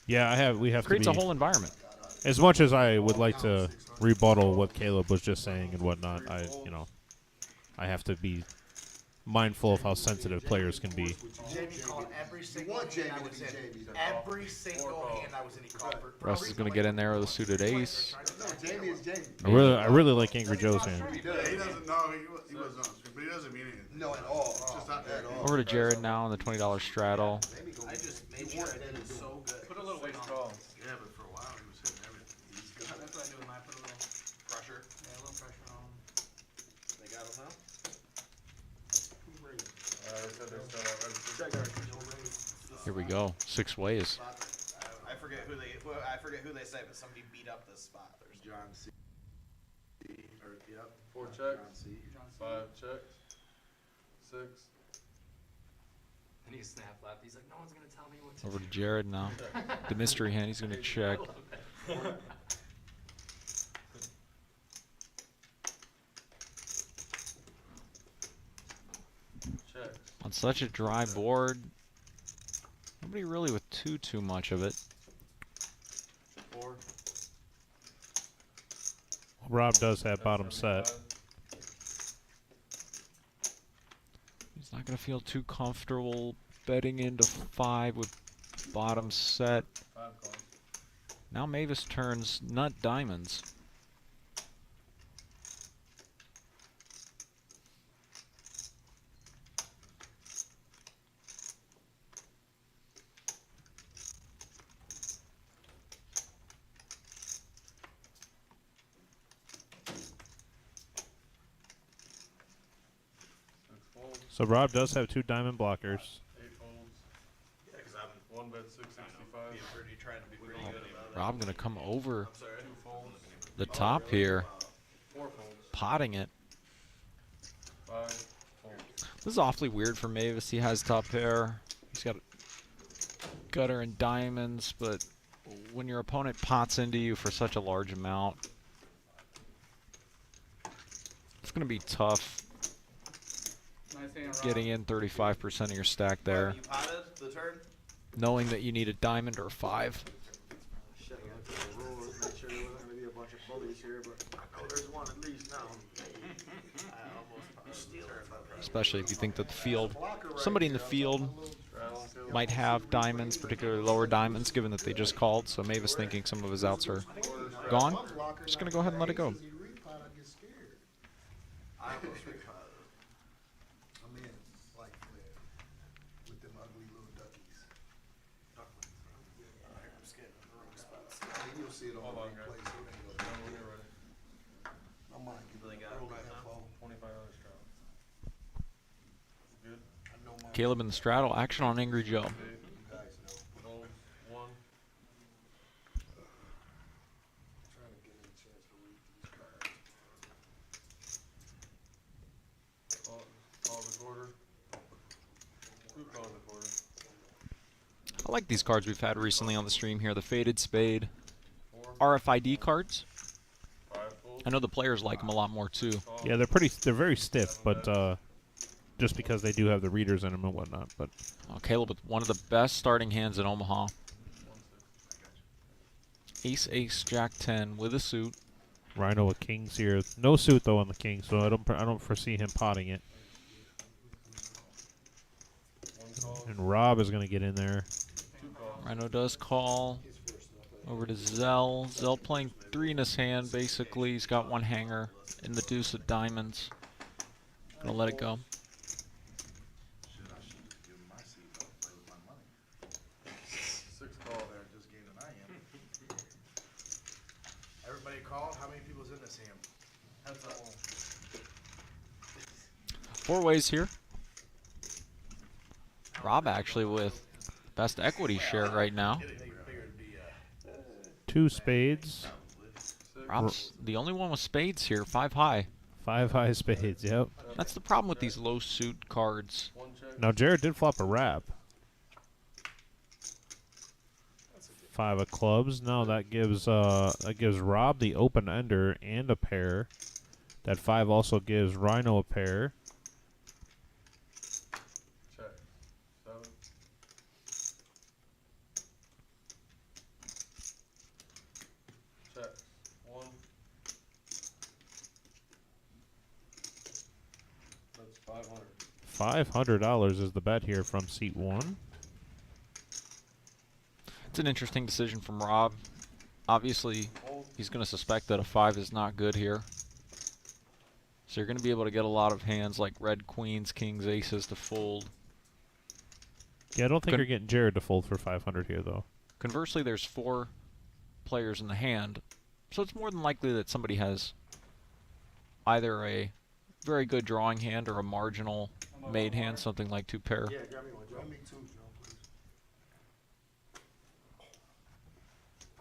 Speaker 5: Yeah, we have
Speaker 6: Creates
Speaker 5: to
Speaker 6: a
Speaker 5: be,
Speaker 6: whole environment.
Speaker 5: as much as I would like to rebuttal what Caleb was just saying and whatnot, I have to be mindful of how sensitive players can be.
Speaker 7: Jamie called every single
Speaker 8: want
Speaker 7: hand
Speaker 8: Jamie
Speaker 7: I
Speaker 8: to
Speaker 7: was
Speaker 8: be
Speaker 7: in.
Speaker 8: Jamie, though.
Speaker 7: Every single hand I was in, he called for.
Speaker 6: Russ is going to get in there with a suited ace.
Speaker 8: No, Jamie is Jamie.
Speaker 5: I really like Angry Joe's hand.
Speaker 8: He does. He doesn't know. He wasn't on stream, but he doesn't mean anything. No, at all. It's just not at all.
Speaker 6: Over to Jared now on the $20 straddle.
Speaker 3: I just made sure I did it so good.
Speaker 2: Put a little weight on it.
Speaker 8: Yeah, but for a while he was hitting everything. He's got
Speaker 2: That's what I do with mine. Put a little,
Speaker 3: Pressure.
Speaker 2: yeah, a little pressure on them.
Speaker 3: They got him now?
Speaker 6: Here we go. 6 ways.
Speaker 3: I forget who they say, but somebody beat up this spot. There's
Speaker 7: John C. Or, yep.
Speaker 4: 4 checks,
Speaker 7: John C.
Speaker 4: 5 checks, 6.
Speaker 9: And he snap laughed. He's like, no one's gonna tell me what to
Speaker 6: Over to Jared now. The mystery hand, he's going to check.
Speaker 4: Check.
Speaker 6: On such a dry board, nobody really with too much of it.
Speaker 4: 4.
Speaker 5: Rob does have bottom set.
Speaker 6: He's not going to feel too comfortable betting into 5 with bottom set.
Speaker 4: 5 calls.
Speaker 6: Now Mavis turns nut diamonds.
Speaker 5: So Rob does have 2 diamond blockers.
Speaker 4: 8 folds.
Speaker 3: Yeah, because I'm
Speaker 4: 1 bet 665.
Speaker 3: trying to be pretty good about it.
Speaker 6: Rob going to come over
Speaker 3: I'm sorry.
Speaker 4: 2 folds.
Speaker 6: the top here,
Speaker 4: 4 folds.
Speaker 6: potting it.
Speaker 4: 5 folds.
Speaker 6: This is awfully weird for Mavis. He has top pair. He's got gutter and diamonds, but when your opponent pots into you for such a large amount, it's going to be tough
Speaker 2: Nice hand, Rob.
Speaker 6: getting in 35% of your stack there,
Speaker 3: You potted the turn?
Speaker 6: knowing that you need a diamond or 5.
Speaker 8: Shit, I looked at the rules, make sure there wasn't gonna be a bunch of bullies here, but I know there's one at least now.
Speaker 3: I almost potted the turn.
Speaker 6: Especially if you think that the field, somebody in the field
Speaker 4: Straddle, kill.
Speaker 6: might have diamonds, particularly lower diamonds, given that they just called. So Mavis thinking some of his outs are gone. Just going to go ahead and let it go.
Speaker 3: I almost repotted.
Speaker 8: I'm in, like, with them ugly little duckies.
Speaker 3: I'm scared of the wrong spots.
Speaker 8: You'll see it all
Speaker 4: Hold on,
Speaker 8: over the
Speaker 4: guys.
Speaker 8: place. It ain't gonna
Speaker 4: Know when you're ready.
Speaker 8: I might give
Speaker 3: Really
Speaker 8: it
Speaker 3: got
Speaker 8: a
Speaker 3: it right
Speaker 8: info.
Speaker 4: $25 straddle. Good.
Speaker 8: I know my
Speaker 6: Caleb in the straddle. Action on Angry Joe.
Speaker 8: you guys know.
Speaker 4: Folds. 1.
Speaker 8: Trying to give them a chance to read these cards.
Speaker 4: Call the quarter. 2 calls a quarter.
Speaker 6: I like these cards we've had recently on the stream here. The Faded Spade.
Speaker 4: 4.
Speaker 6: RFID cards.
Speaker 4: 5 folds.
Speaker 6: I know the players like them a lot more too.
Speaker 4: Call.
Speaker 5: Yeah, they're very stiff, but just because they do have the readers in them and whatnot. But
Speaker 6: Caleb with one of the best starting hands in Omaha.
Speaker 4: 1 6.
Speaker 6: Ace, Jack 10 with a suit.
Speaker 5: Rhino with kings here. No suit though on the king, so I don't foresee him potting it.
Speaker 4: 1 call.
Speaker 5: And Rob is going to get in there.
Speaker 4: 2 calls.
Speaker 6: Rhino does call. Over to Zell. Zell playing 3 in his hand, basically. He's got 1 hanger in the deuce of diamonds. Gonna let it go.
Speaker 8: Shit, I should just give them my seat, but play with my money.
Speaker 4: 6 call.
Speaker 8: Better just game than I am.
Speaker 7: Everybody called? How many people's in this hand?
Speaker 3: Heads up.
Speaker 6: 4 ways here. Rob actually with best equity share right now.
Speaker 7: They figured it'd be,
Speaker 5: 2 spades,
Speaker 4: 6.
Speaker 6: Rob's the only one with spades here, 5 high.
Speaker 5: 5 high spades. Yep.
Speaker 6: That's the problem with these low suit cards.
Speaker 4: 1 check.
Speaker 5: Now Jared did flop a wrap. 5 of clubs. Now that gives Rob the open ender and a pair. That 5 also gives Rhino a pair.
Speaker 4: Check. 7. Check. 1. That's $500.
Speaker 5: $500 is the bet here from seat 1.
Speaker 6: It's an interesting decision from Rob. Obviously, he's going to suspect that a 5 is not good here. So you're going to be able to get a lot of hands like red queens, kings, aces to fold.
Speaker 5: Yeah, I don't think you're getting Jared to fold for 500 here, though.
Speaker 6: Conversely, there's 4 players in the hand, so it's more than likely that somebody has either a very good drawing hand or a marginal made hand, something like 2 pair.
Speaker 7: Yeah, grab me one. Grab me 2, Joe, please.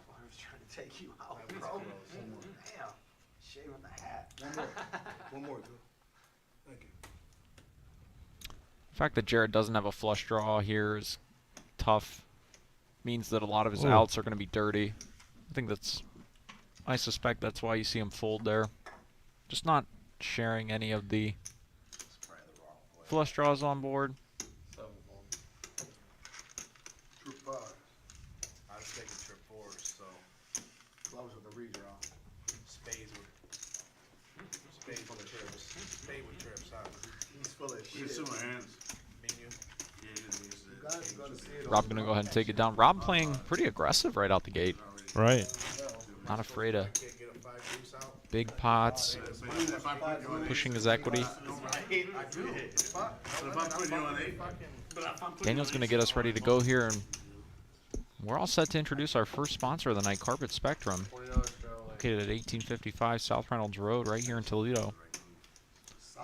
Speaker 7: I was trying to take you out, bro. Damn. Shave with the hat. One more, Joe. Thank you.
Speaker 6: The fact that Jared doesn't have a flush draw here is tough. Means that a lot of his outs are going to be dirty. I suspect that's why you see him fold there. Just not sharing any of the flush draws on board.
Speaker 8: Trip 5.
Speaker 7: I was taking trip 4s, so clubs with a redraw. Spades with trips. Spade with trips, huh? He's full of
Speaker 8: We
Speaker 7: shit.
Speaker 8: get similar hands.
Speaker 7: Me and you.
Speaker 8: Yeah, he didn't use
Speaker 7: You guys are gonna see it
Speaker 6: Rob going to go ahead and take it down. Rob playing pretty aggressive right out the gate.
Speaker 5: Right.
Speaker 6: Not afraid of
Speaker 7: Can't get a 5 deuce out.
Speaker 6: big pots,
Speaker 8: If I put you on 8,
Speaker 6: pushing his equity.
Speaker 7: I do. Fuck.
Speaker 8: but if I'm putting you on 8,
Speaker 6: Daniel's going to get us ready to go here, and we're all set to introduce our first sponsor of the night, Carpet Spectrum, located at 1855 South Reynolds Road, right here in Toledo.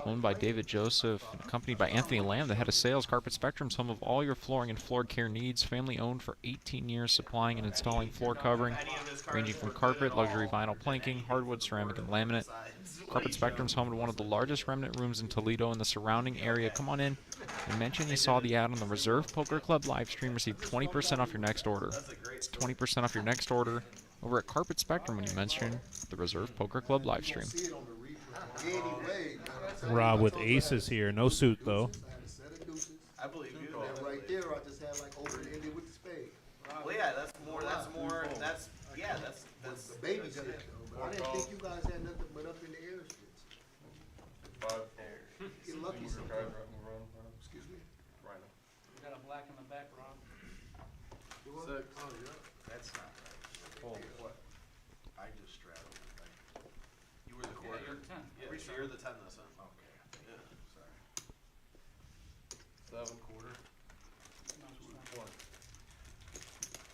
Speaker 6: Owned by David Joseph, accompanied by Anthony Lamb, the head of sales. Carpet Spectrum's home of all your flooring and floor care needs. Family owned for 18 years, supplying and installing floor covering, ranging from carpet, luxury vinyl planking, hardwood, ceramic, and laminate. Carpet Spectrum's home to one of the largest remnant rooms in Toledo and the surrounding area. Come on in and mention you saw the ad on the Reserve Poker Club live stream. Receive 20% off your next order. It's 20% off your next order over at Carpet Spectrum when you mention the Reserve Poker Club live stream.
Speaker 7: See it on the replay. Anyway,
Speaker 5: Rob with aces here. No suit, though.
Speaker 7: I had a set of deuces.
Speaker 3: I believe you.
Speaker 7: And right there, I just had like open-ended with the spade.
Speaker 3: Well, yeah, that's
Speaker 7: The baby shit, though. But I didn't think you guys had nothing but up in the air shit.
Speaker 4: 5.
Speaker 7: Get lucky
Speaker 4: Move your
Speaker 7: sometimes.
Speaker 4: card, move around.
Speaker 7: Excuse me?
Speaker 4: Rhino.
Speaker 2: We got a black in the back, Rob.
Speaker 4: 6.
Speaker 7: Oh, yeah. That's not right.
Speaker 4: Fold.
Speaker 7: What? I just straddled. Like,
Speaker 3: You were the quarter.
Speaker 2: Yeah, you're 10.
Speaker 3: Yeah, so you're the 10 this time.
Speaker 7: okay.
Speaker 3: Yeah.
Speaker 7: Sorry.
Speaker 4: 7 quarter.
Speaker 2: No, it's not.
Speaker 4: 20.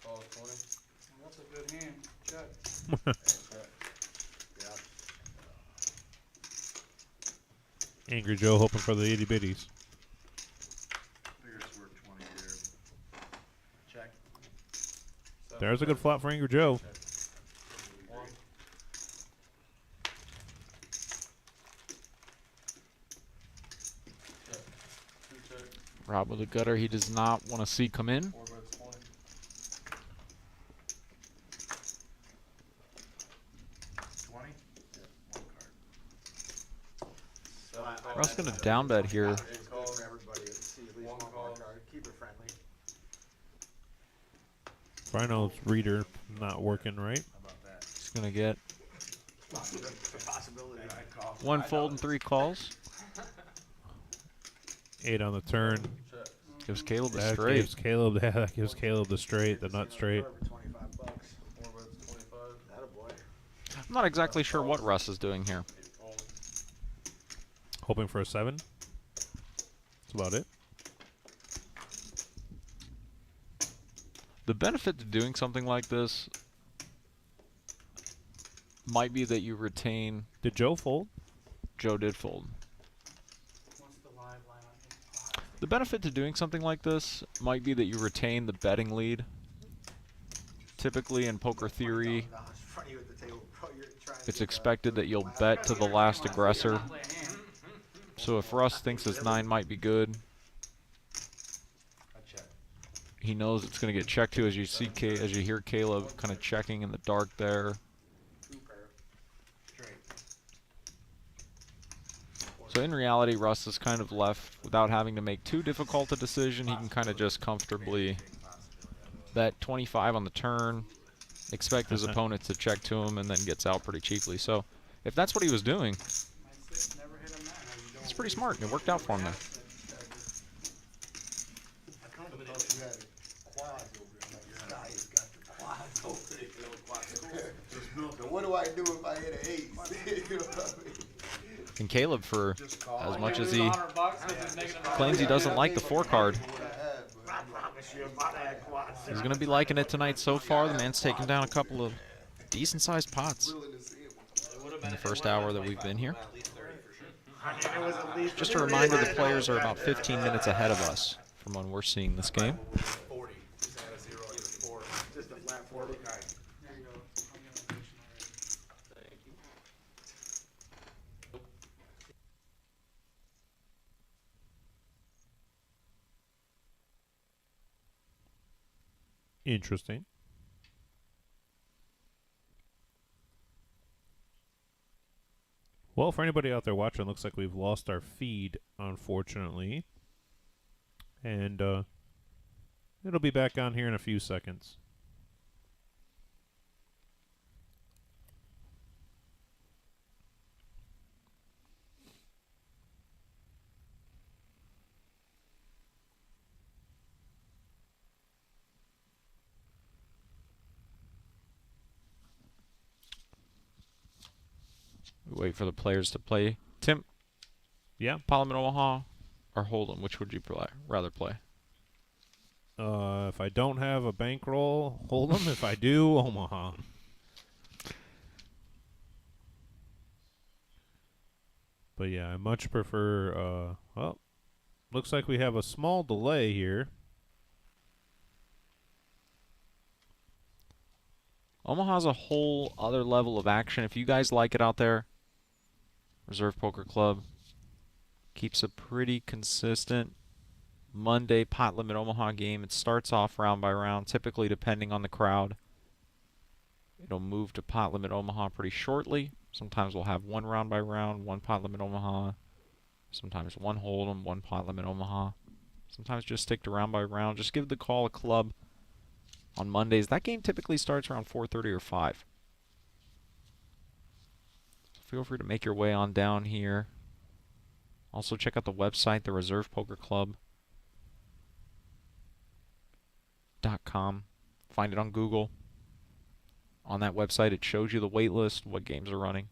Speaker 4: Call it 20.
Speaker 2: Well, that's a good hand. Check.
Speaker 4: Check.
Speaker 7: Yeah.
Speaker 5: Angry Joe hoping for the itty bitties.
Speaker 8: figure it's worth 20 here.
Speaker 7: Check.
Speaker 4: 7.
Speaker 5: There's a good flop for Angry Joe.
Speaker 4: 1. Check. 2 check.
Speaker 6: Rob with a gutter he does not want to see come in.
Speaker 4: 4 bets 20.
Speaker 7: 20? Yeah, one card.
Speaker 4: 7
Speaker 6: We're also going to down bet here.
Speaker 4: 8 call.
Speaker 7: For everybody, let's see at least
Speaker 4: One
Speaker 7: one
Speaker 4: call.
Speaker 7: more card. Keep it friendly.
Speaker 5: Rhino's reader not working right.
Speaker 7: How about that?
Speaker 6: He's going to get
Speaker 7: Possibility. I call.
Speaker 6: 1 fold and 3 calls.
Speaker 5: 8 on the turn.
Speaker 4: Check.
Speaker 6: Gives Caleb the
Speaker 5: That
Speaker 6: straight.
Speaker 5: gives Caleb, that gives Caleb the straight, the nut straight.
Speaker 7: $25.
Speaker 4: 4 bets 25.
Speaker 7: Attaboy.
Speaker 6: I'm not exactly sure what Russ is doing here.
Speaker 4: 8 fold.
Speaker 5: Hoping for a 7. That's about it.
Speaker 6: The benefit to doing something like this might be that you retain.
Speaker 5: Did Joe fold?
Speaker 6: Joe did fold.
Speaker 2: What's the live line on 8?
Speaker 6: The benefit to doing something like this might be that you retain the betting lead. Typically in poker theory, it's expected that you'll bet to the last aggressor. So if Russ thinks his 9 might be good, he knows it's going to get checked to, as you see, as you hear Caleb kind of checking in the dark there. So in reality, Russ is kind of left without having to make too difficult a decision. He can kind of just comfortably bet 25 on the turn, expect his opponent to check to him, and then gets out pretty cheaply. So if that's what he was doing, it's pretty smart, and it worked out for him there.
Speaker 7: So what do I do if I hit an 8? You know what I mean?
Speaker 6: And Caleb, for as much as he claims he doesn't like the 4 card, he's going to be liking it tonight so far. The man's taken down a couple of decent-sized pots in the first hour that we've been here. Just a reminder, the players are about 15 minutes ahead of us from when we're seeing this game.
Speaker 5: Interesting. Well, for anybody out there watching, looks like we've lost our feed, unfortunately. And it'll be back on here in a few seconds.
Speaker 6: We wait for the players to play. Tim?
Speaker 5: Yeah?
Speaker 6: Parliament Omaha or Hold'em? Which would you rather play?
Speaker 5: If I don't have a bankroll, Hold'em. If I do, Omaha. But yeah, I much prefer, well, looks like we have a small delay here.
Speaker 6: Omaha's a whole other level of action. If you guys like it out there, Reserve Poker Club keeps a pretty consistent Monday pot limit Omaha game. It starts off round by round, typically depending on the crowd. It'll move to pot limit Omaha pretty shortly. Sometimes we'll have one round by round, one pot limit Omaha. Sometimes one Hold'em, one pot limit Omaha. Sometimes just stick to round by round. Just give the call a club on Mondays. That game typically starts around 4:30 or 5. So feel free to make your way on down here. Also check out the website, the Reserve Poker Club.com. Find it on Google. On that website, it shows you the wait list, what games are running.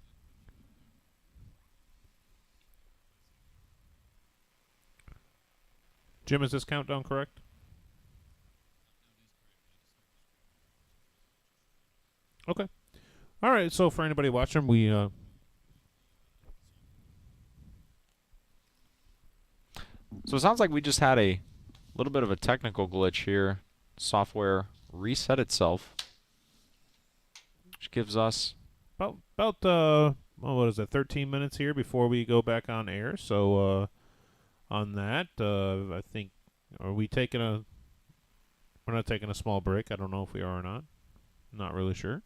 Speaker 5: Jim, is this countdown correct? Okay. All right, so for anybody watching, we
Speaker 6: So it sounds like we just had a little bit of a technical glitch here. Software reset itself, which gives us
Speaker 5: about well, what is it, 13 minutes here before we go back on air. So on that, I think, are we taking a, we're not taking a small break. I don't know if we are or not. Not really sure.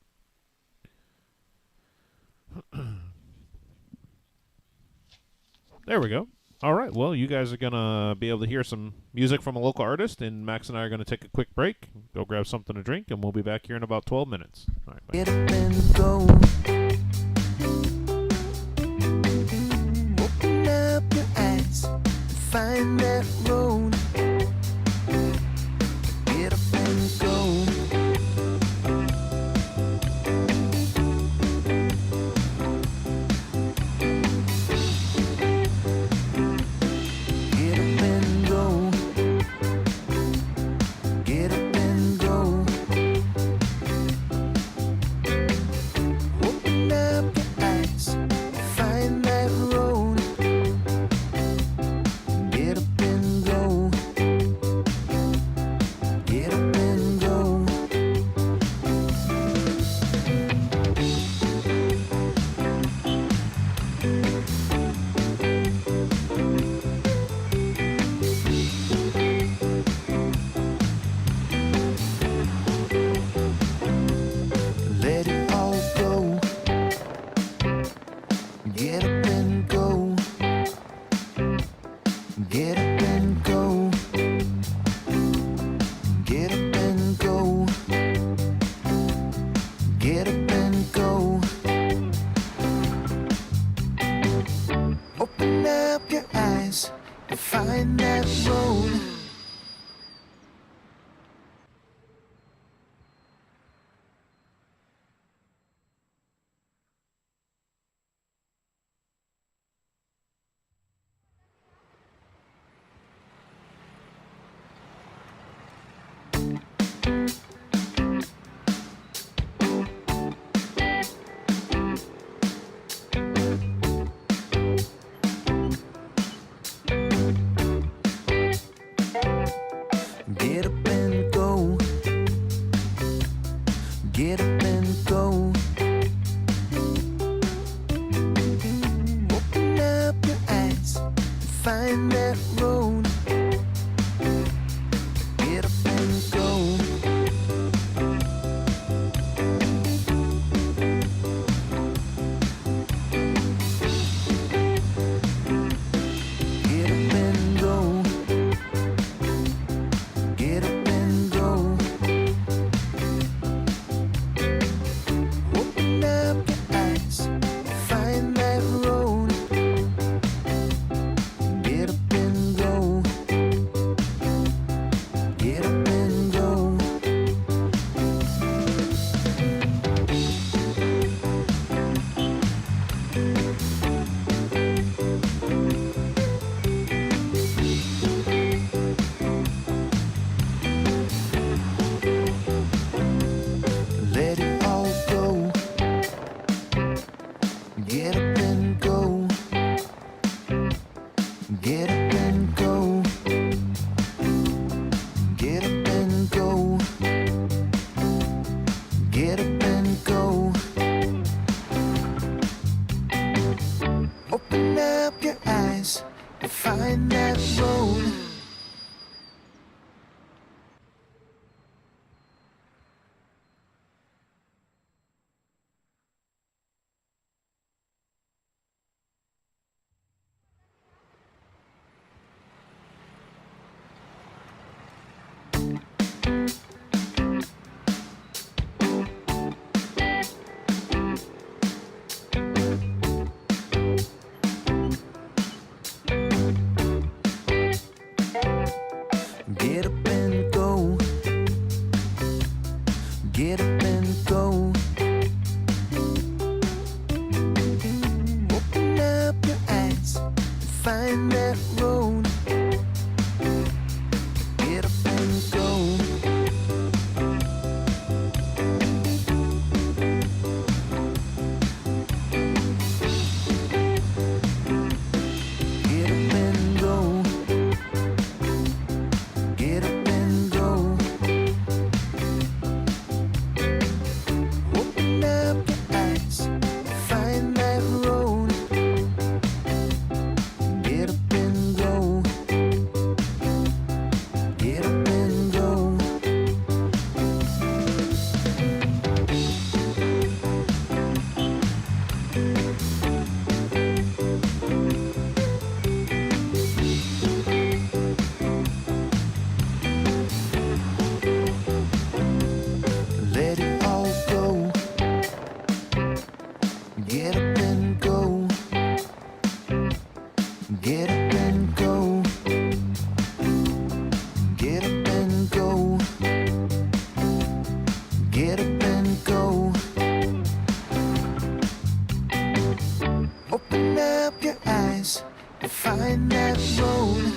Speaker 5: There we go. All right, well, you guys are going to be able to hear some music from a local artist, and Max and I are going to take a quick break, go grab something to drink, and we'll be back here in about 12 minutes. All right, bye.
Speaker 1: Get up and go. Open up your eyes and find that road. Get up and go. Get up and go. Get up and go. Open up your eyes and find that road. Get up and go. Get up and go. Get up and go. Open up your eyes, find that road. Get up and go. Get up and go. Let it all go. Get up and go. Get up and go. Get up and go. Get up and go. Open up your eyes and find that road. Get up and go. Get up and go. Open up your eyes and find that road. Get up and go. Get up and go. Get up and go. Open up your eyes, find that road. Get up and go. Get up and go. Let it all go. Get up and go. Get up and go. Get up and go. Get up and go. Open up your eyes and find that road.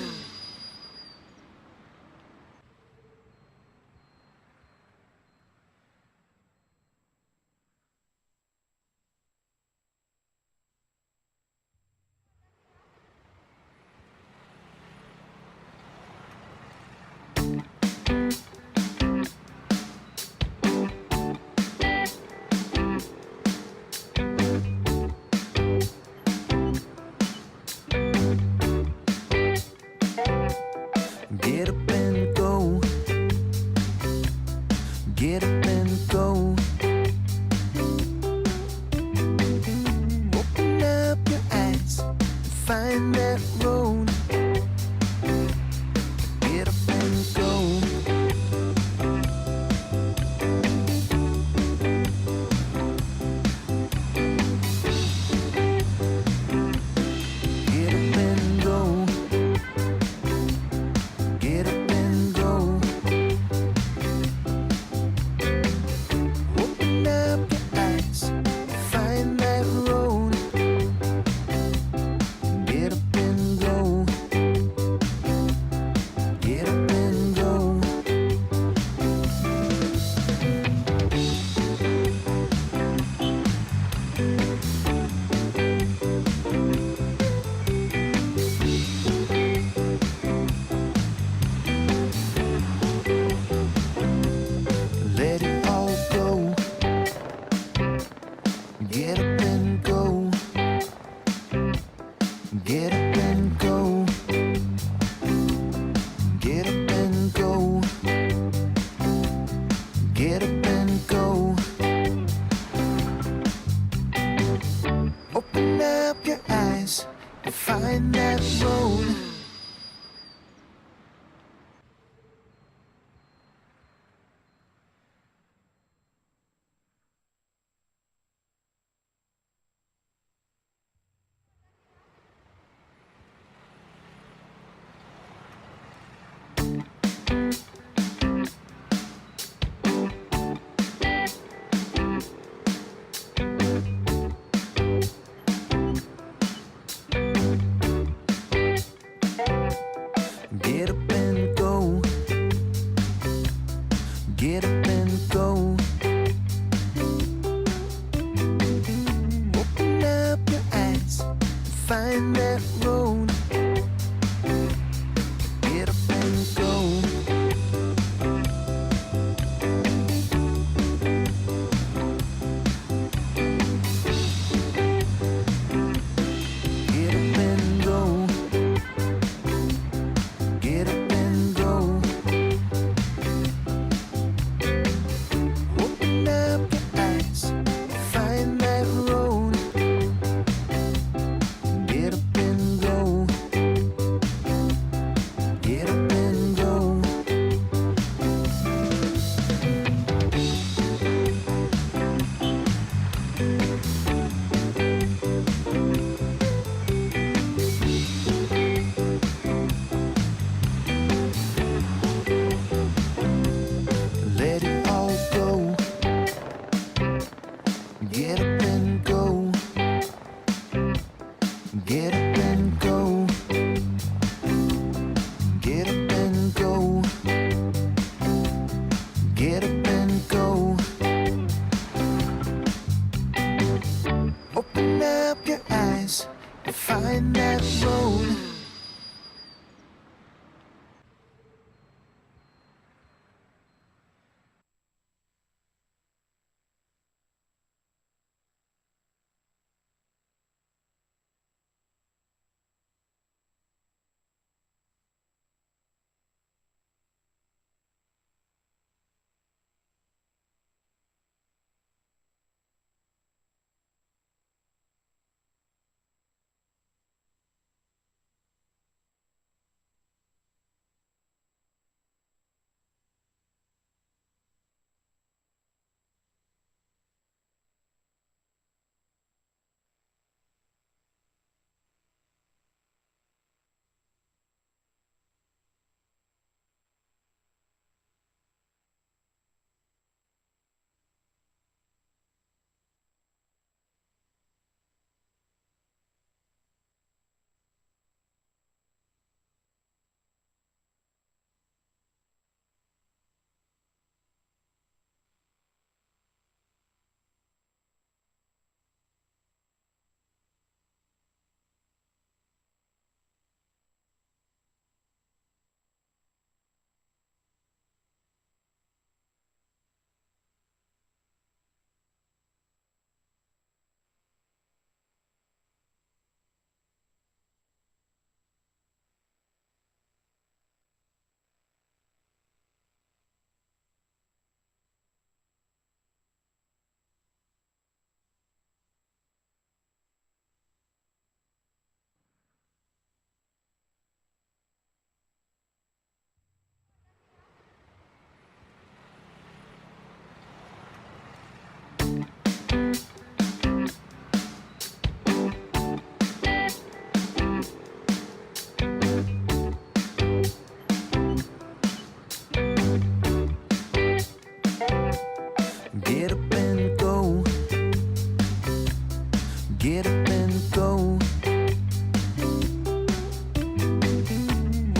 Speaker 1: Get up and go. Open up your eyes and find that road. Get up and go. Get up and go. Get up and go. Open up your eyes, find that road. Get up and go. Get up and go. Let it all go. Get up and go. Get up and go. Get up and go. Get up and go. Open up your eyes and find that road. Get up and go. Get up and go.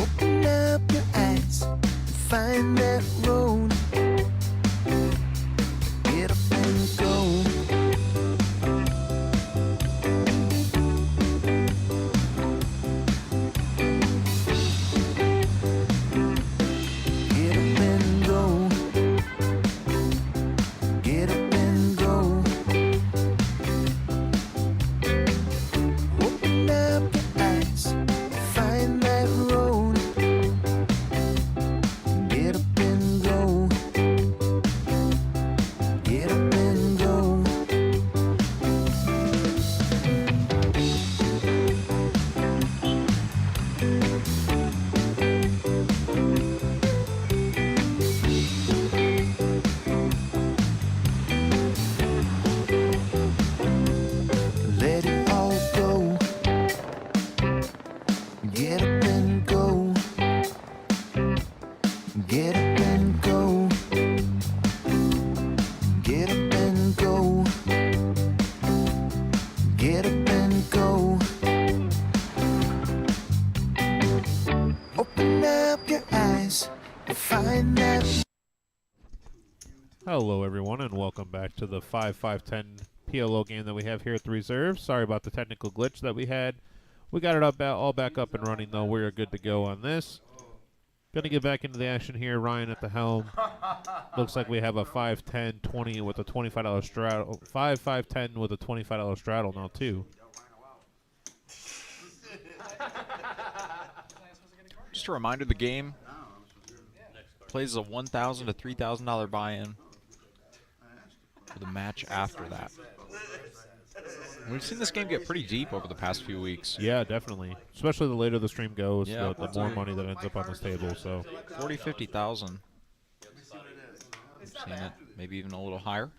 Speaker 1: Open up your eyes and find that road. Get up and go. Get up and go. Get up and go. Open up your eyes, find that road. Get up and go. Get up and go. Let it all go. Get up and go. Get up and go. Get up and go. Get up and go. Open up your eyes and find that.
Speaker 5: Hello, everyone, and welcome back to the 5-5-10 PLO game that we have here at the reserve. Sorry about the technical glitch that we had. We got it all back up and running, though. We're good to go on this. Going to get back into the action here. Ryan at the helm. Looks like we have a 5-10-20 with a $25 straddle. 5-5-10 with a $25 straddle now, too.
Speaker 6: Just a reminder, the game plays a $1,000 to $3,000 buy-in for the match after that. We've seen this game get pretty deep over the past few weeks.
Speaker 5: Yeah, definitely. Especially the later the stream goes,
Speaker 6: Yeah.
Speaker 5: the more money that ends up on this table. So
Speaker 6: 40, 50,000. We've seen it, maybe even a little higher.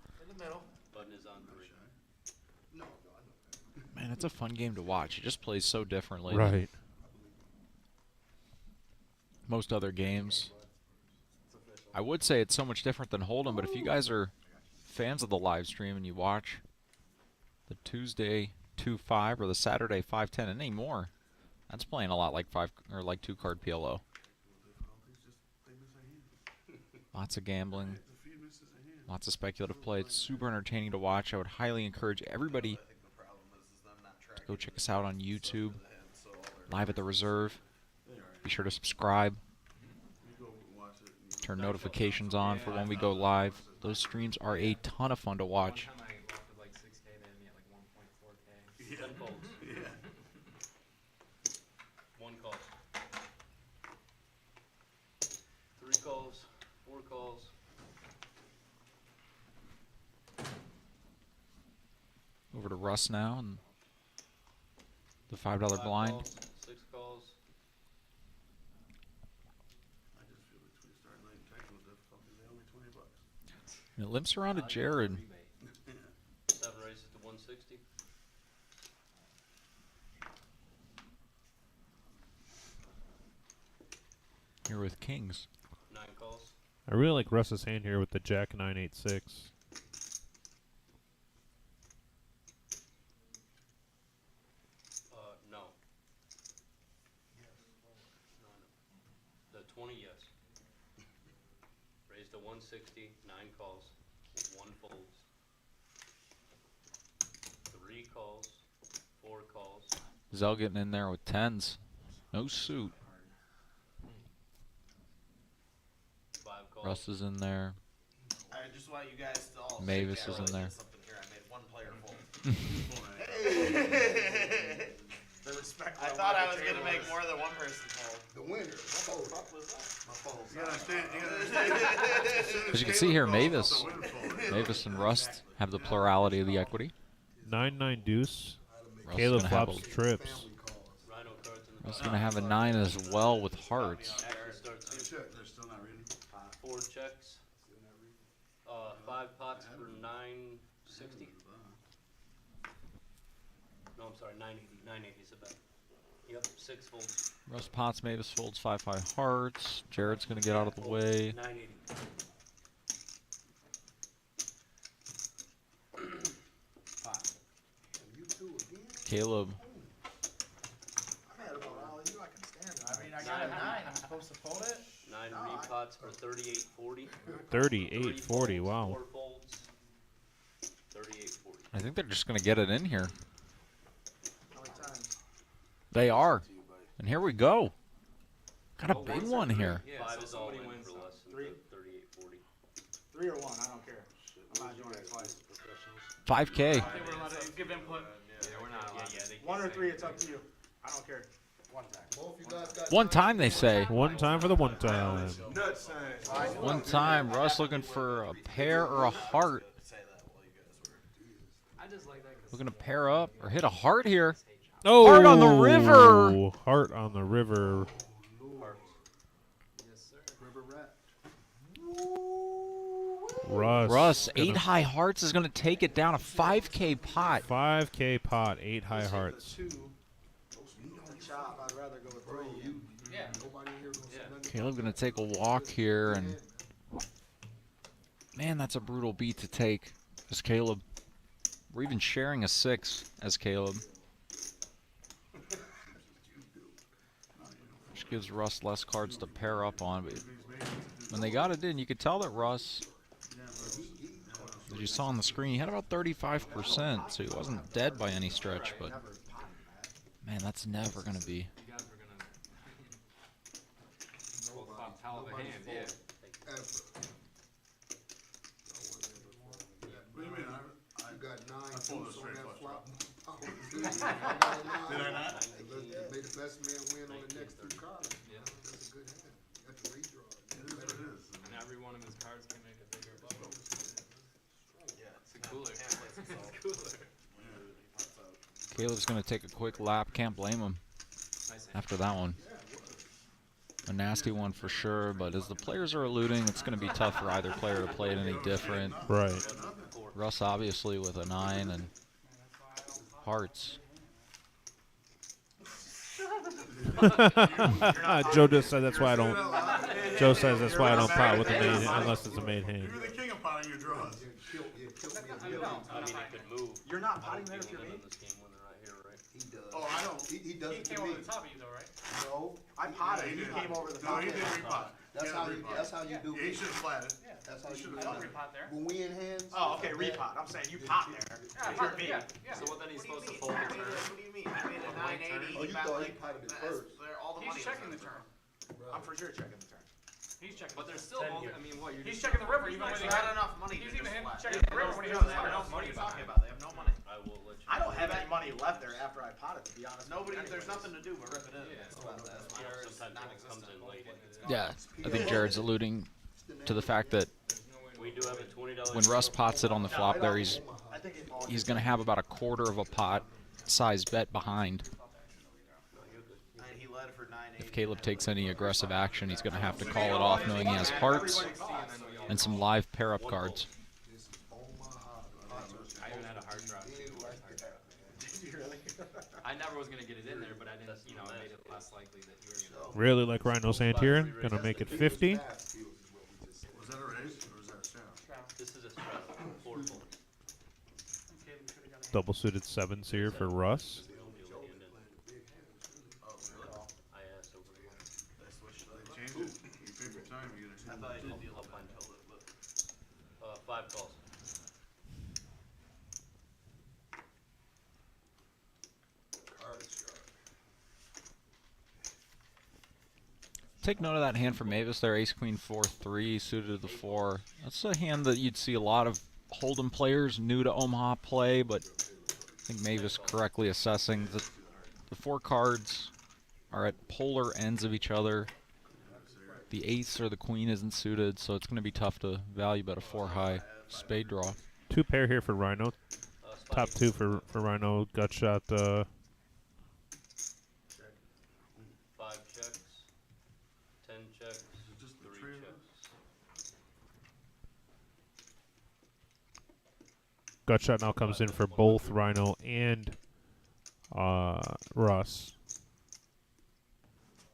Speaker 6: Man, it's a fun game to watch. It just plays so differently than most other games. I would say it's so much different than Hold'em, but if you guys are fans of the live stream and you watch the Tuesday 2-5 or the Saturday 5-10 and any more, that's playing a lot like 2-card PLO. Lots of gambling, lots of speculative play. It's super entertaining to watch. I would highly encourage everybody to go check us out on YouTube, live at the reserve. Be sure to subscribe. Turn notifications on for when we go live. Those streams are a ton of fun to watch.
Speaker 9: Every time I walked with like 6K, they had me at like 1.4K.
Speaker 2: 10 folds.
Speaker 8: Yeah.
Speaker 2: 1 call. 3 calls. 4 calls.
Speaker 6: Over to Russ now and the $5 blind.
Speaker 2: 6 calls.
Speaker 8: I just feel between starting night and technical difficulty, they owe me $20.
Speaker 6: And it limps around to Jared.
Speaker 2: 7 raises to 160.
Speaker 6: Here with Kings.
Speaker 2: 9 calls.
Speaker 5: I really like Russ's hand here with the Jack 9-8-6.
Speaker 2: No. The 20, yes. Raised to 160, 9 calls, 1 folds. 3 calls, 4 calls.
Speaker 6: Zell getting in there with 10s. No suit.
Speaker 2: 5 calls.
Speaker 6: Russ is in there.
Speaker 3: I just want you guys to all
Speaker 6: Mavis
Speaker 3: shake
Speaker 6: is in
Speaker 3: that
Speaker 6: there.
Speaker 3: really something here. I made 1 player full.
Speaker 7: The respect.
Speaker 3: I thought I was gonna make more than 1 person full.
Speaker 8: The winner.
Speaker 3: My full.
Speaker 8: You gotta understand, you gotta understand.
Speaker 6: As you can see here, Mavis and Rust have the plurality of the equity.
Speaker 5: 9-9 deuce.
Speaker 6: Russ
Speaker 5: Caleb
Speaker 6: gonna have
Speaker 5: flops
Speaker 6: a-
Speaker 5: trips.
Speaker 2: Rhino cards in the
Speaker 6: Russ
Speaker 2: back.
Speaker 6: gonna have a 9 as well with hearts.
Speaker 2: Action starts here.
Speaker 8: Check, they're still not reading.
Speaker 2: 4 checks. 5 pots for 960. No, I'm sorry, 980. 980 is a bet. Yep, 6 folds.
Speaker 6: Russ pots, Mavis folds 5-5 hearts. Jared's gonna get out of the way.
Speaker 2: 980.
Speaker 6: Caleb.
Speaker 7: I'm mad about all you. I can stand it.
Speaker 9: I mean, I got a 9. I'm supposed to fold it?
Speaker 2: 9 repots for 3840.
Speaker 5: 38-40, wow.
Speaker 2: 4 folds. 3840.
Speaker 6: I think they're just gonna get it in here.
Speaker 7: How many times?
Speaker 6: They are. And here we go. Got a big one here.
Speaker 2: 5 is all in
Speaker 9: wins
Speaker 2: for less than
Speaker 7: 3.
Speaker 2: 3840.
Speaker 7: 3 or 1, I don't care. I'm not doing it twice.
Speaker 6: 5K.
Speaker 2: I think we're allowed to give input.
Speaker 9: Yeah, we're not allowed.
Speaker 2: Yeah, they
Speaker 7: 1 or 3, it's up to you. I don't care. 1 time.
Speaker 8: Both you guys got
Speaker 6: One time, they say.
Speaker 5: One time for the one time.
Speaker 8: nut signs.
Speaker 6: One time. Russ looking for a pair or a heart.
Speaker 3: Say that while you guys were.
Speaker 9: I just like that because
Speaker 6: Looking to pair up or hit a heart here.
Speaker 5: Oh,
Speaker 6: Heart on the river.
Speaker 5: Heart on the river.
Speaker 9: yes, sir.
Speaker 8: River rat.
Speaker 5: Russ
Speaker 6: 8
Speaker 5: gonna-
Speaker 6: high hearts is going to take it down a 5K pot.
Speaker 5: 5K pot, 8 high hearts.
Speaker 7: 2. Chop. I'd rather go with 3.
Speaker 9: Yeah.
Speaker 8: Nobody here gonna say nothing.
Speaker 6: Caleb going to take a walk here, and man, that's a brutal beat to take as Caleb. We're even sharing a 6 as Caleb. Which gives Russ less cards to pair up on. But when they got it in, you could tell that Russ As you saw on the screen, he had about 35%, so he wasn't dead by any stretch, but man, that's never going to be.
Speaker 9: You guys were gonna both flop hell of a hand, yeah.
Speaker 8: What do you mean?
Speaker 7: You got 9
Speaker 8: I pulled a
Speaker 7: deuce on
Speaker 8: straight
Speaker 7: that
Speaker 8: flush
Speaker 7: flop.
Speaker 8: Did I not?
Speaker 7: May the best man win on the next 2 cards.
Speaker 9: Yeah.
Speaker 7: That's a good hand. That's a redraw.
Speaker 8: It is what it is.
Speaker 9: And every one of his cards can make a bigger bubble.
Speaker 3: Yeah.
Speaker 9: It's a cooler. It's cooler.
Speaker 6: Caleb's going to take a quick lap. Can't blame him
Speaker 9: Nice hand.
Speaker 6: after that one. A nasty one for sure, but as the players are eluding, it's going to be tough for either player to play it any different.
Speaker 5: Right.
Speaker 6: Russ obviously with a 9 and hearts.
Speaker 5: Joe just said that's why I don't. Joe says that's why I don't pot with the main unless it's a main hand.
Speaker 8: You're the king of potting your draws.
Speaker 7: Kill me a million times.
Speaker 3: You're not potting there if you're me?
Speaker 7: He does.
Speaker 8: Oh, I don't.
Speaker 7: He does
Speaker 2: He
Speaker 7: it
Speaker 2: came
Speaker 7: to me.
Speaker 2: over the top of you though, right?
Speaker 7: No.
Speaker 3: I potted.
Speaker 8: he
Speaker 3: He
Speaker 8: did.
Speaker 3: came over the
Speaker 8: No,
Speaker 3: top.
Speaker 8: he did repot.
Speaker 7: That's how you. That's how you do
Speaker 8: He
Speaker 7: it.
Speaker 8: should have flatted.
Speaker 7: That's how you do
Speaker 2: I don't
Speaker 7: it.
Speaker 2: repot there.
Speaker 7: When we in hands.
Speaker 3: Oh, okay, repot. I'm saying you pot there.
Speaker 2: Yeah,
Speaker 3: If you're me.
Speaker 2: yeah.
Speaker 9: So what then he's
Speaker 3: What do you
Speaker 9: supposed to
Speaker 3: mean?
Speaker 9: fold the turn?
Speaker 3: What do you mean? I made a 980.
Speaker 7: Oh, you thought he potted it first.
Speaker 3: All the
Speaker 2: He's
Speaker 3: money
Speaker 2: checking
Speaker 3: was
Speaker 2: the turn.
Speaker 3: I'm for sure checking the turn.
Speaker 2: He's checking.
Speaker 9: But
Speaker 2: the
Speaker 9: there's
Speaker 2: turn.
Speaker 9: still, I mean, what, you're
Speaker 2: He's
Speaker 9: just
Speaker 2: checking the river even when
Speaker 3: They
Speaker 2: he
Speaker 3: got
Speaker 2: had
Speaker 3: enough money
Speaker 2: He's
Speaker 3: to
Speaker 2: even
Speaker 3: just flat.
Speaker 2: checking the river when he
Speaker 3: They
Speaker 2: has
Speaker 3: have
Speaker 2: enough
Speaker 3: enough
Speaker 2: money
Speaker 3: money talking
Speaker 2: behind.
Speaker 3: about. They have no money.
Speaker 4: I will let you.
Speaker 3: I don't have any money left there after I pot it, to be honest. Nobody, there's nothing to do but rip it in.
Speaker 9: Yeah.
Speaker 4: Sometimes it comes in late.
Speaker 6: Yeah, I think Jared's alluding to the fact that
Speaker 4: We do have a $20.
Speaker 6: when Russ pots it on the flop there, he's going to have about a quarter of a pot size bet behind.
Speaker 3: And he led for 980.
Speaker 6: If Caleb takes any aggressive action, he's going to have to call it off knowing he has hearts and some live pair-up cards.
Speaker 9: I even had a hard drop too. I never was gonna get it in there, but I didn't, you know, I made it less likely that you were gonna.
Speaker 5: Really like Rhino's hand here. Gonna make it 50.
Speaker 8: Was that a raise or was that a shot?
Speaker 4: This is a straddle. 4 fold.
Speaker 5: Double suited 7s here for Russ.
Speaker 4: I asked over the line.
Speaker 8: They changed it. You pay for time, you get a
Speaker 3: I
Speaker 8: change.
Speaker 3: thought he did deal
Speaker 4: I'll
Speaker 3: up
Speaker 4: find TOLEDO, but 5 calls.
Speaker 6: Take note of that hand from Mavis there, ace queen 4-3 suited to the 4. That's a hand that you'd see a lot of Hold'em players new to Omaha play, but I think Mavis correctly assessing that the 4 cards are at polar ends of each other. The ace or the queen isn't suited, so it's going to be tough to value bet a 4 high spade draw.
Speaker 5: 2 pair here for Rhino. Top 2 for Rhino. Gut shot.
Speaker 4: 5 checks. 10 checks.
Speaker 8: Just the
Speaker 4: 3
Speaker 8: tree of
Speaker 4: checks.
Speaker 5: Gut shot now comes in for both Rhino and Russ.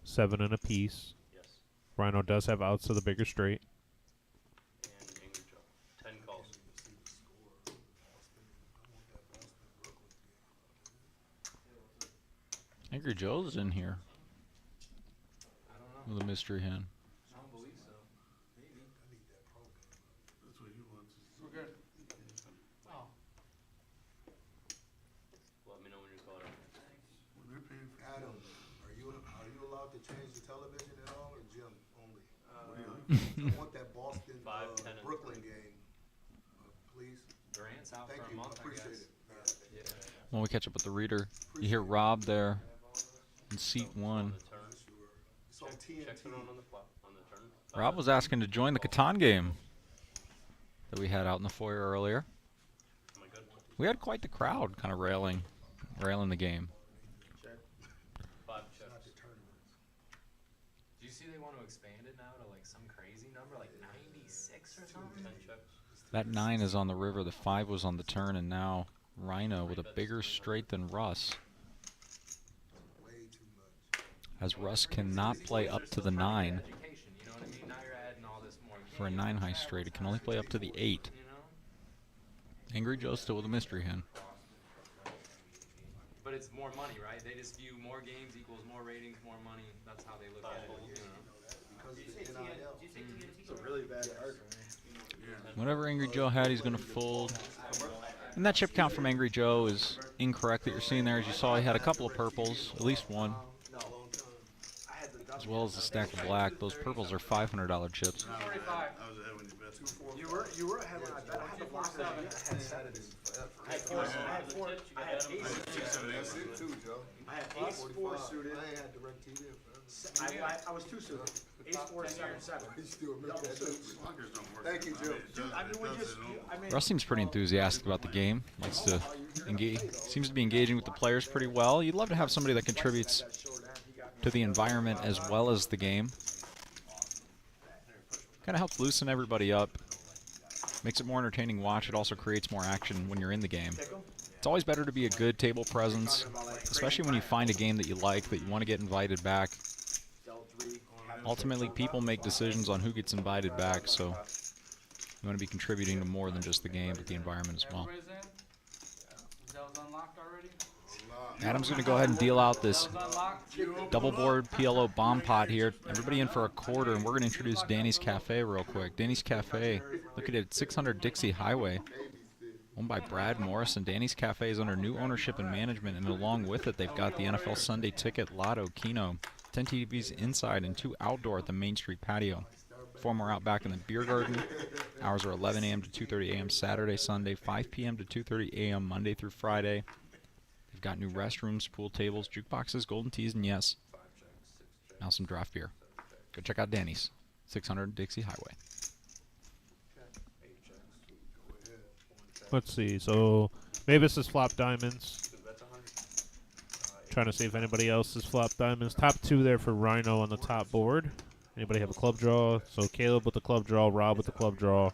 Speaker 5: 7 and a piece.
Speaker 4: Yes.
Speaker 5: Rhino does have outs to the bigger straight.
Speaker 4: And Angry Joe. 10 calls.
Speaker 6: Angry Joe's in here
Speaker 9: I don't know.
Speaker 6: with a mystery hand.
Speaker 9: I don't believe so. Maybe.
Speaker 8: That's what he wants.
Speaker 2: We're good. Oh.
Speaker 4: Let me know when you're caught up.
Speaker 8: When they're paying for
Speaker 7: Adam, are you allowed to change the television at all, or Jim only?
Speaker 8: what do you like?
Speaker 7: I want that Boston
Speaker 4: 5, 10, and
Speaker 7: Brooklyn game, please.
Speaker 9: Durant's out
Speaker 7: Thank
Speaker 9: for a
Speaker 7: you. I
Speaker 9: month, I
Speaker 7: appreciate
Speaker 9: guess.
Speaker 7: it. Yeah.
Speaker 6: When we catch up with the reader, you hear Rob there in seat 1.
Speaker 4: On the turn.
Speaker 7: It's on
Speaker 4: Checks it
Speaker 7: TNT.
Speaker 4: on the flop. On the turn.
Speaker 6: Rob was asking to join the Catan game that we had out in the foyer earlier.
Speaker 4: Am I good?
Speaker 6: We had quite the crowd kind of railing the game.
Speaker 4: 5 checks.
Speaker 9: Do you see they want to expand it now to like some crazy number, like 96 or something?
Speaker 4: 10 checks.
Speaker 6: That 9 is on the river, the 5 was on the turn, and now Rhino with a bigger straight than Russ.
Speaker 7: Way too much.
Speaker 6: As Russ cannot play up to the 9
Speaker 9: Education, you know what I mean? Now you're adding all this more
Speaker 6: for a
Speaker 9: game,
Speaker 6: 9 high straight. It can only play up to the 8.
Speaker 9: you know?
Speaker 6: Angry Joe still with a mystery hand.
Speaker 9: But it's more money, right? They just view more games equals more ratings, more money. That's how they look at it, you know?
Speaker 7: Because of the NIL.
Speaker 3: It's a really bad card for me.
Speaker 6: Whatever Angry Joe had, he's going to fold. And that chip count from Angry Joe is incorrect that you're seeing there. As you saw, he had a couple of purples, at least one, as well as a stack of black. Those purples are $500 chips.
Speaker 2: 45.
Speaker 8: I was ahead when you bet.
Speaker 7: You were ahead when I bet. I had the block that I had set it. I had ace 4 suited. I had direct TV. I was 2 suited. Ace 4, 7, 7. Double suits.
Speaker 8: Blockers don't work.
Speaker 7: Thank you,
Speaker 8: I
Speaker 7: Joe.
Speaker 8: mean, it does-
Speaker 7: I mean,
Speaker 8: it
Speaker 7: we
Speaker 8: does,
Speaker 7: just.
Speaker 8: you know.
Speaker 7: I mean,
Speaker 6: Russ seems pretty enthusiastic about the game. Likes to engage. Seems to be engaging with the players pretty well. You'd love to have somebody that contributes to the environment as well as the game. Kind of helps loosen everybody up. Makes it more entertaining to watch. It also creates more action when you're in the game. It's always better to be a good table presence, especially when you find a game that you like, that you want to get invited back. Ultimately, people make decisions on who gets invited back, so you want to be contributing to more than just the game, but the environment as well.
Speaker 2: Everybody's in? Zell's unlocked already?
Speaker 6: Adam's going to go ahead and deal out this
Speaker 2: Zell's unlocked?
Speaker 6: double board PLO bomb pot here. Everybody in for a quarter, and we're going to introduce Danny's Cafe real quick. Danny's Cafe, look at it, 600 Dixie Highway, owned by Brad Morrison. Danny's Cafe is under new ownership and management, and along with it, they've got the NFL Sunday Ticket, Lotto, Keno, 10 TVs inside and 2 outdoor at the Main Street patio. 4 more out back in the beer garden. Hours are 11 a.m. to 2:30 a.m. Saturday, Sunday, 5 p.m. to 2:30 a.m. Monday through Friday. They've got new restrooms, pool tables, jukeboxes, golden teas, and yes, now some draft beer. Go check out Danny's, 600 Dixie Highway.
Speaker 5: Let's see. So Mavis is flop diamonds. Trying to see if anybody else is flop diamonds. Top 2 there for Rhino on the top board. Anybody have a club draw? So Caleb with the club draw, Rob with the club draw.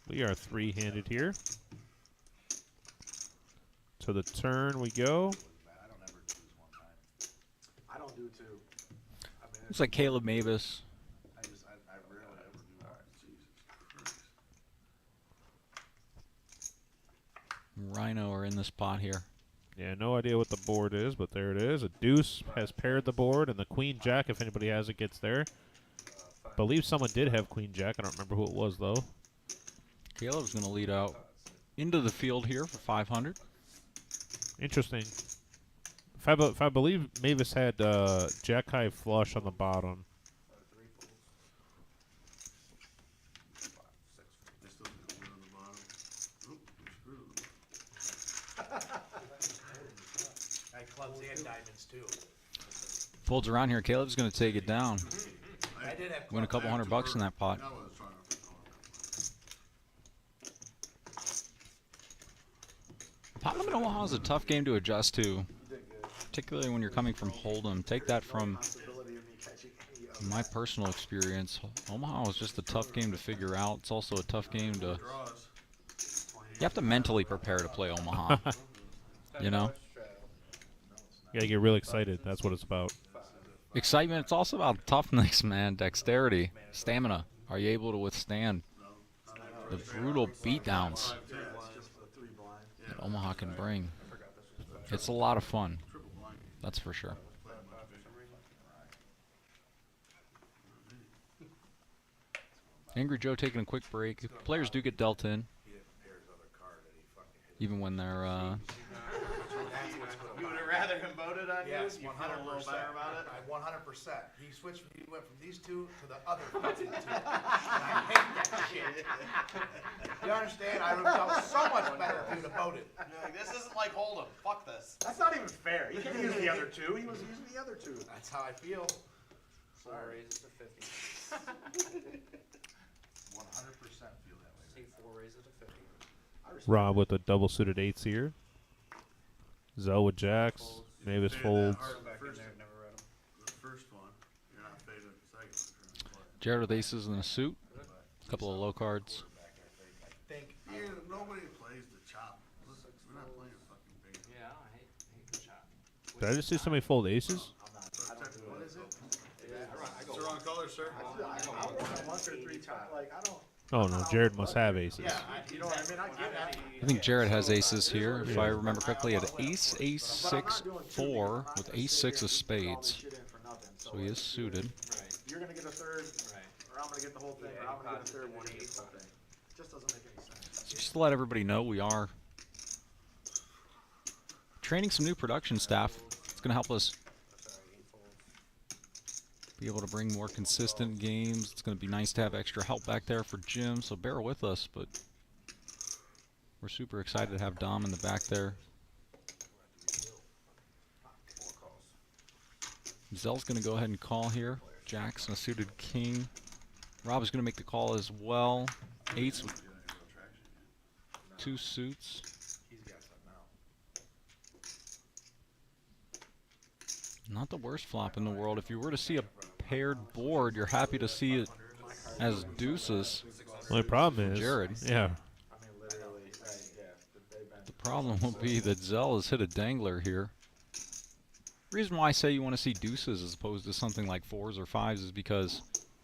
Speaker 5: We are 3-handed here. To the turn we go.
Speaker 7: I don't do 2.
Speaker 6: Looks like Caleb Mavis.
Speaker 8: I rarely ever do. Jesus Christ.
Speaker 6: Rhino are in the spot here.
Speaker 5: Yeah, no idea what the board is, but there it is. A deuce has paired the board, and the queen jack, if anybody has it, gets there. Believe someone did have queen jack. I don't remember who it was, though.
Speaker 6: Caleb's going to lead out into the field here for 500.
Speaker 5: Interesting. If I believe Mavis had jack high flush on the bottom.
Speaker 8: They still got one on the bottom. Oop, we screwed them.
Speaker 7: I had clubs and diamonds too.
Speaker 6: Folds around here. Caleb's going to take it down.
Speaker 7: I did have
Speaker 6: Win a couple $100 in that pot.
Speaker 8: That was trying to.
Speaker 6: Potnam and Omaha is a tough game to adjust to, particularly when you're coming from Hold'em. Take that from my personal experience. Omaha was just a tough game to figure out. It's also a tough game to... You have to mentally prepare to play Omaha, you know?
Speaker 5: You gotta get real excited. That's what it's about.
Speaker 6: Excitement, it's also about toughness, man. Dexterity, stamina. Are you able to withstand the brutal beatdowns that Omaha can bring? It's a lot of fun, that's for sure. Angry Joe taking a quick break. Players do get dealt in, even when they're
Speaker 3: You would have rather him voted on
Speaker 7: Yes,
Speaker 3: you? You feel a little
Speaker 7: 100%.
Speaker 3: better about it?
Speaker 7: 100%. He switched. He went from these 2 to the other fucking 2. And I hate that shit. You understand? I would have felt so much better if he would have voted.
Speaker 3: You're like, this isn't like Hold'em. Fuck this.
Speaker 7: That's not even fair. He didn't use the other 2. He was using the other 2. That's how I feel.
Speaker 9: Sorry, raise it to 50.
Speaker 7: 100% feel that way.
Speaker 9: Take 4, raise it to 50.
Speaker 5: Rob with the double suited 8s here. Zell with jacks. Mavis folds.
Speaker 8: The first one, you're not fading the second one.
Speaker 6: Jared with aces in a suit. A couple of low cards.
Speaker 8: Yeah, nobody plays the chop. We're not playing fucking big.
Speaker 9: Yeah, I hate the chop.
Speaker 5: Did I just see somebody fold aces?
Speaker 7: What is it?
Speaker 8: It's the wrong color, sir.
Speaker 7: Once or 3 times. Like, I don't.
Speaker 5: Oh no, Jared must have aces.
Speaker 7: Yeah, you know what I mean? I get that.
Speaker 6: I think Jared has aces here. If I remember correctly, he had ace, ace, 6, 4 with ace, 6 of spades. So he is suited.
Speaker 9: Right.
Speaker 7: You're gonna get a third,
Speaker 9: Right.
Speaker 7: or I'm gonna get the whole thing, or I'm gonna get a third, one get the whole thing. Just doesn't make any sense.
Speaker 6: So just to let everybody know, we are training some new production staff. It's going to help us be able to bring more consistent games. It's going to be nice to have extra help back there for Jim, so bear with us, but we're super excited to have Dom in the back there. Zell's going to go ahead and call here. Jackson, a suited king. Rob is going to make the call as well. Eights with 2 suits. Not the worst flop in the world. If you were to see a paired board, you're happy to see it as deuces.
Speaker 5: Only problem is,
Speaker 6: Jared.
Speaker 5: Yeah.
Speaker 6: The problem will be that Zell has hit a dangler here. The reason why I say you want to see deuces as opposed to something like 4s or 5s is because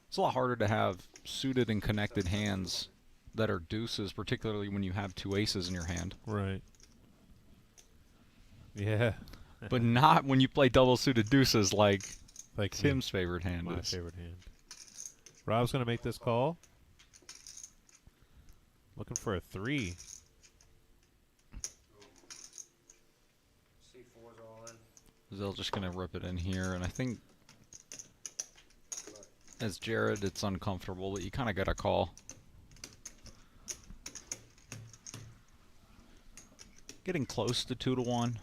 Speaker 6: it's a lot harder to have suited and connected hands that are deuces, particularly when you have 2 aces in your hand.
Speaker 5: Right. Yeah.
Speaker 6: But not when you play double suited deuces like
Speaker 5: Like
Speaker 6: Tim's favorite hand
Speaker 5: my
Speaker 6: is.
Speaker 5: favorite hand. Rob's going to make this call. Looking for a 3.
Speaker 3: C4's all in.
Speaker 6: Zell's just going to rip it in here, and I think as Jared, it's uncomfortable, but you kind of got to call. Getting close to 2-1,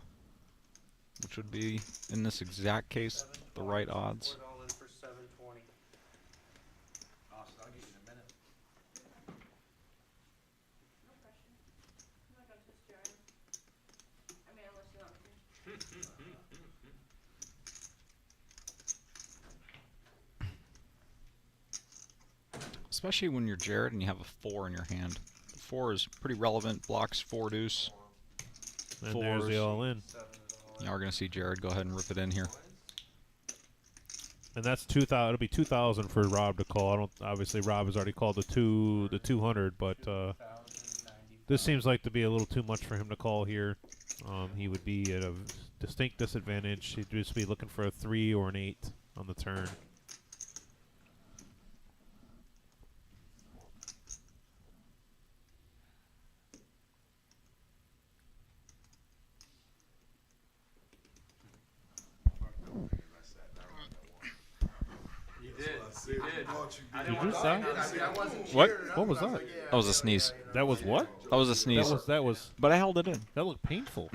Speaker 6: which would be, in this exact case, the right odds.
Speaker 3: All in for 720.
Speaker 7: Austin, I'll get you in a minute.
Speaker 10: No pressure. I'm not gonna twist your arm. I mean, unless you want me to.
Speaker 6: Especially when you're Jared and you have a 4 in your hand. The 4 is pretty relevant, blocks 4 deuce.
Speaker 5: And there's the all-in.
Speaker 6: Yeah, we're going to see Jared go ahead and rip it in here.
Speaker 5: And that's 2,000. It'll be 2,000 for Rob to call. I don't. Obviously, Rob has already called the 200, but this seems like to be a little too much for him to call here. He would be at a distinct disadvantage. He'd just be looking for a 3 or an 8 on the turn. Did you say?
Speaker 6: What?
Speaker 5: What was that?
Speaker 6: That was a sneeze.
Speaker 5: That was what?
Speaker 6: That was a sneeze.
Speaker 5: That was.
Speaker 6: But I held it in.
Speaker 5: That looked painful.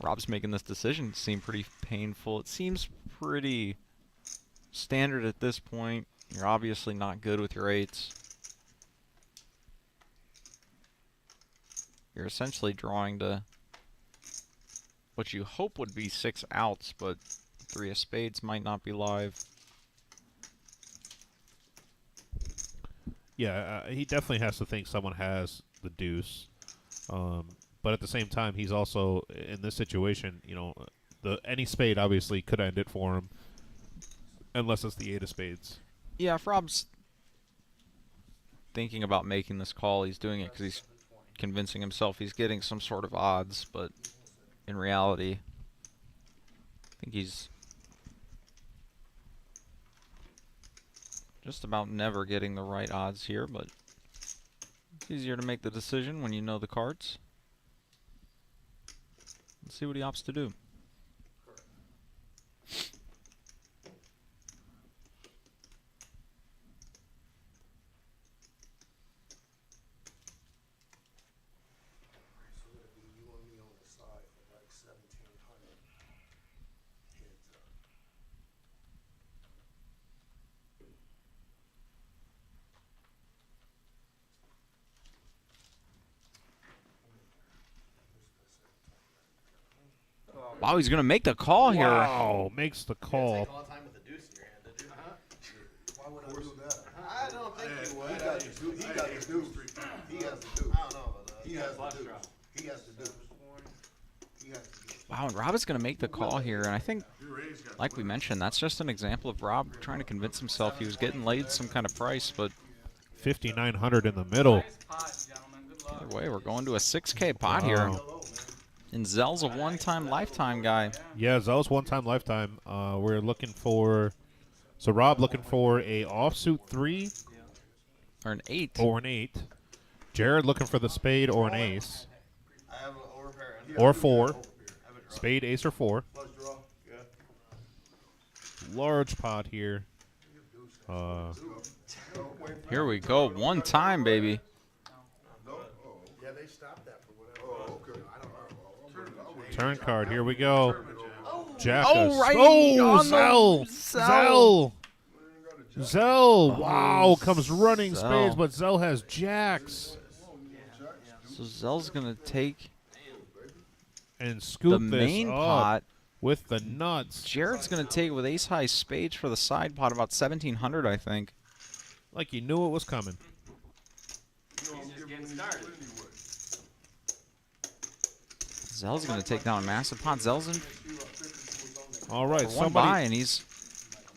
Speaker 6: Rob's making this decision. It seemed pretty painful. It seems pretty standard at this point. You're obviously not good with your 8s. You're essentially drawing to what you hope would be 6 outs, but 3 of spades might not be live.
Speaker 5: Yeah, he definitely has to think someone has the deuce. But at the same time, he's also, in this situation, you know, any spade obviously could end it for him, unless it's the 8 of spades.
Speaker 6: Yeah, if Rob's thinking about making this call, he's doing it because he's convincing himself he's getting some sort of odds, but in reality, I think he's just about never getting the right odds here, but it's easier to make the decision when you know the cards. Let's see what he opts to do. Wow, he's going to make the call here.
Speaker 5: Wow, makes the call.
Speaker 3: All the time with the deuce in your hand, did you?
Speaker 7: Why would I do that?
Speaker 3: I don't think you would.
Speaker 8: He got the deuce. He has the deuce.
Speaker 3: I don't know about that.
Speaker 8: He has
Speaker 9: Flush
Speaker 8: to do.
Speaker 9: draw.
Speaker 8: He has to do. He has to do.
Speaker 6: Wow, and Rob is going to make the call here, and I think,
Speaker 8: Your Rays got
Speaker 6: like we mentioned, that's just an example of Rob trying to convince himself he was getting laid some kind of price, but
Speaker 5: 5,900 in the middle.
Speaker 2: Nice pot, gentlemen. Good luck.
Speaker 6: either way, we're going to a 6K pot here.
Speaker 5: Wow.
Speaker 6: And Zell's a one-time lifetime guy.
Speaker 5: Yeah, Zell's one-time lifetime. We're looking for, so Rob looking for a offsuit 3
Speaker 6: Or an 8.
Speaker 5: or an 8. Jared looking for the spade or an ace
Speaker 3: I have an overpair.
Speaker 5: or 4.
Speaker 3: I have a draw.
Speaker 5: Spade, ace, or 4.
Speaker 8: Flush draw. Yeah.
Speaker 5: Large pot here.
Speaker 6: Here we go. One time, baby.
Speaker 8: No. Oh.
Speaker 7: Yeah, they stopped that for whatever.
Speaker 8: Oh, okay.
Speaker 7: I don't know.
Speaker 5: Turn card. Here we go. Jack.
Speaker 6: Oh, right
Speaker 5: Oh,
Speaker 6: on the
Speaker 5: Zell.
Speaker 6: Zell.
Speaker 5: Zell. Wow, comes running
Speaker 6: Zell.
Speaker 5: spades, but Zell has jacks.
Speaker 6: So Zell's going to take
Speaker 5: And scoop
Speaker 6: the
Speaker 5: this
Speaker 6: main
Speaker 5: up
Speaker 6: pot.
Speaker 5: with the nuts.
Speaker 6: Jared's going to take it with ace-high spades for the side pot, about 1,700, I think.
Speaker 5: Like you knew it was coming.
Speaker 9: He's just getting started.
Speaker 6: Zell's going to take down a massive pot. Zell's in
Speaker 5: All right,
Speaker 6: for one
Speaker 5: somebody.
Speaker 6: buy, and he's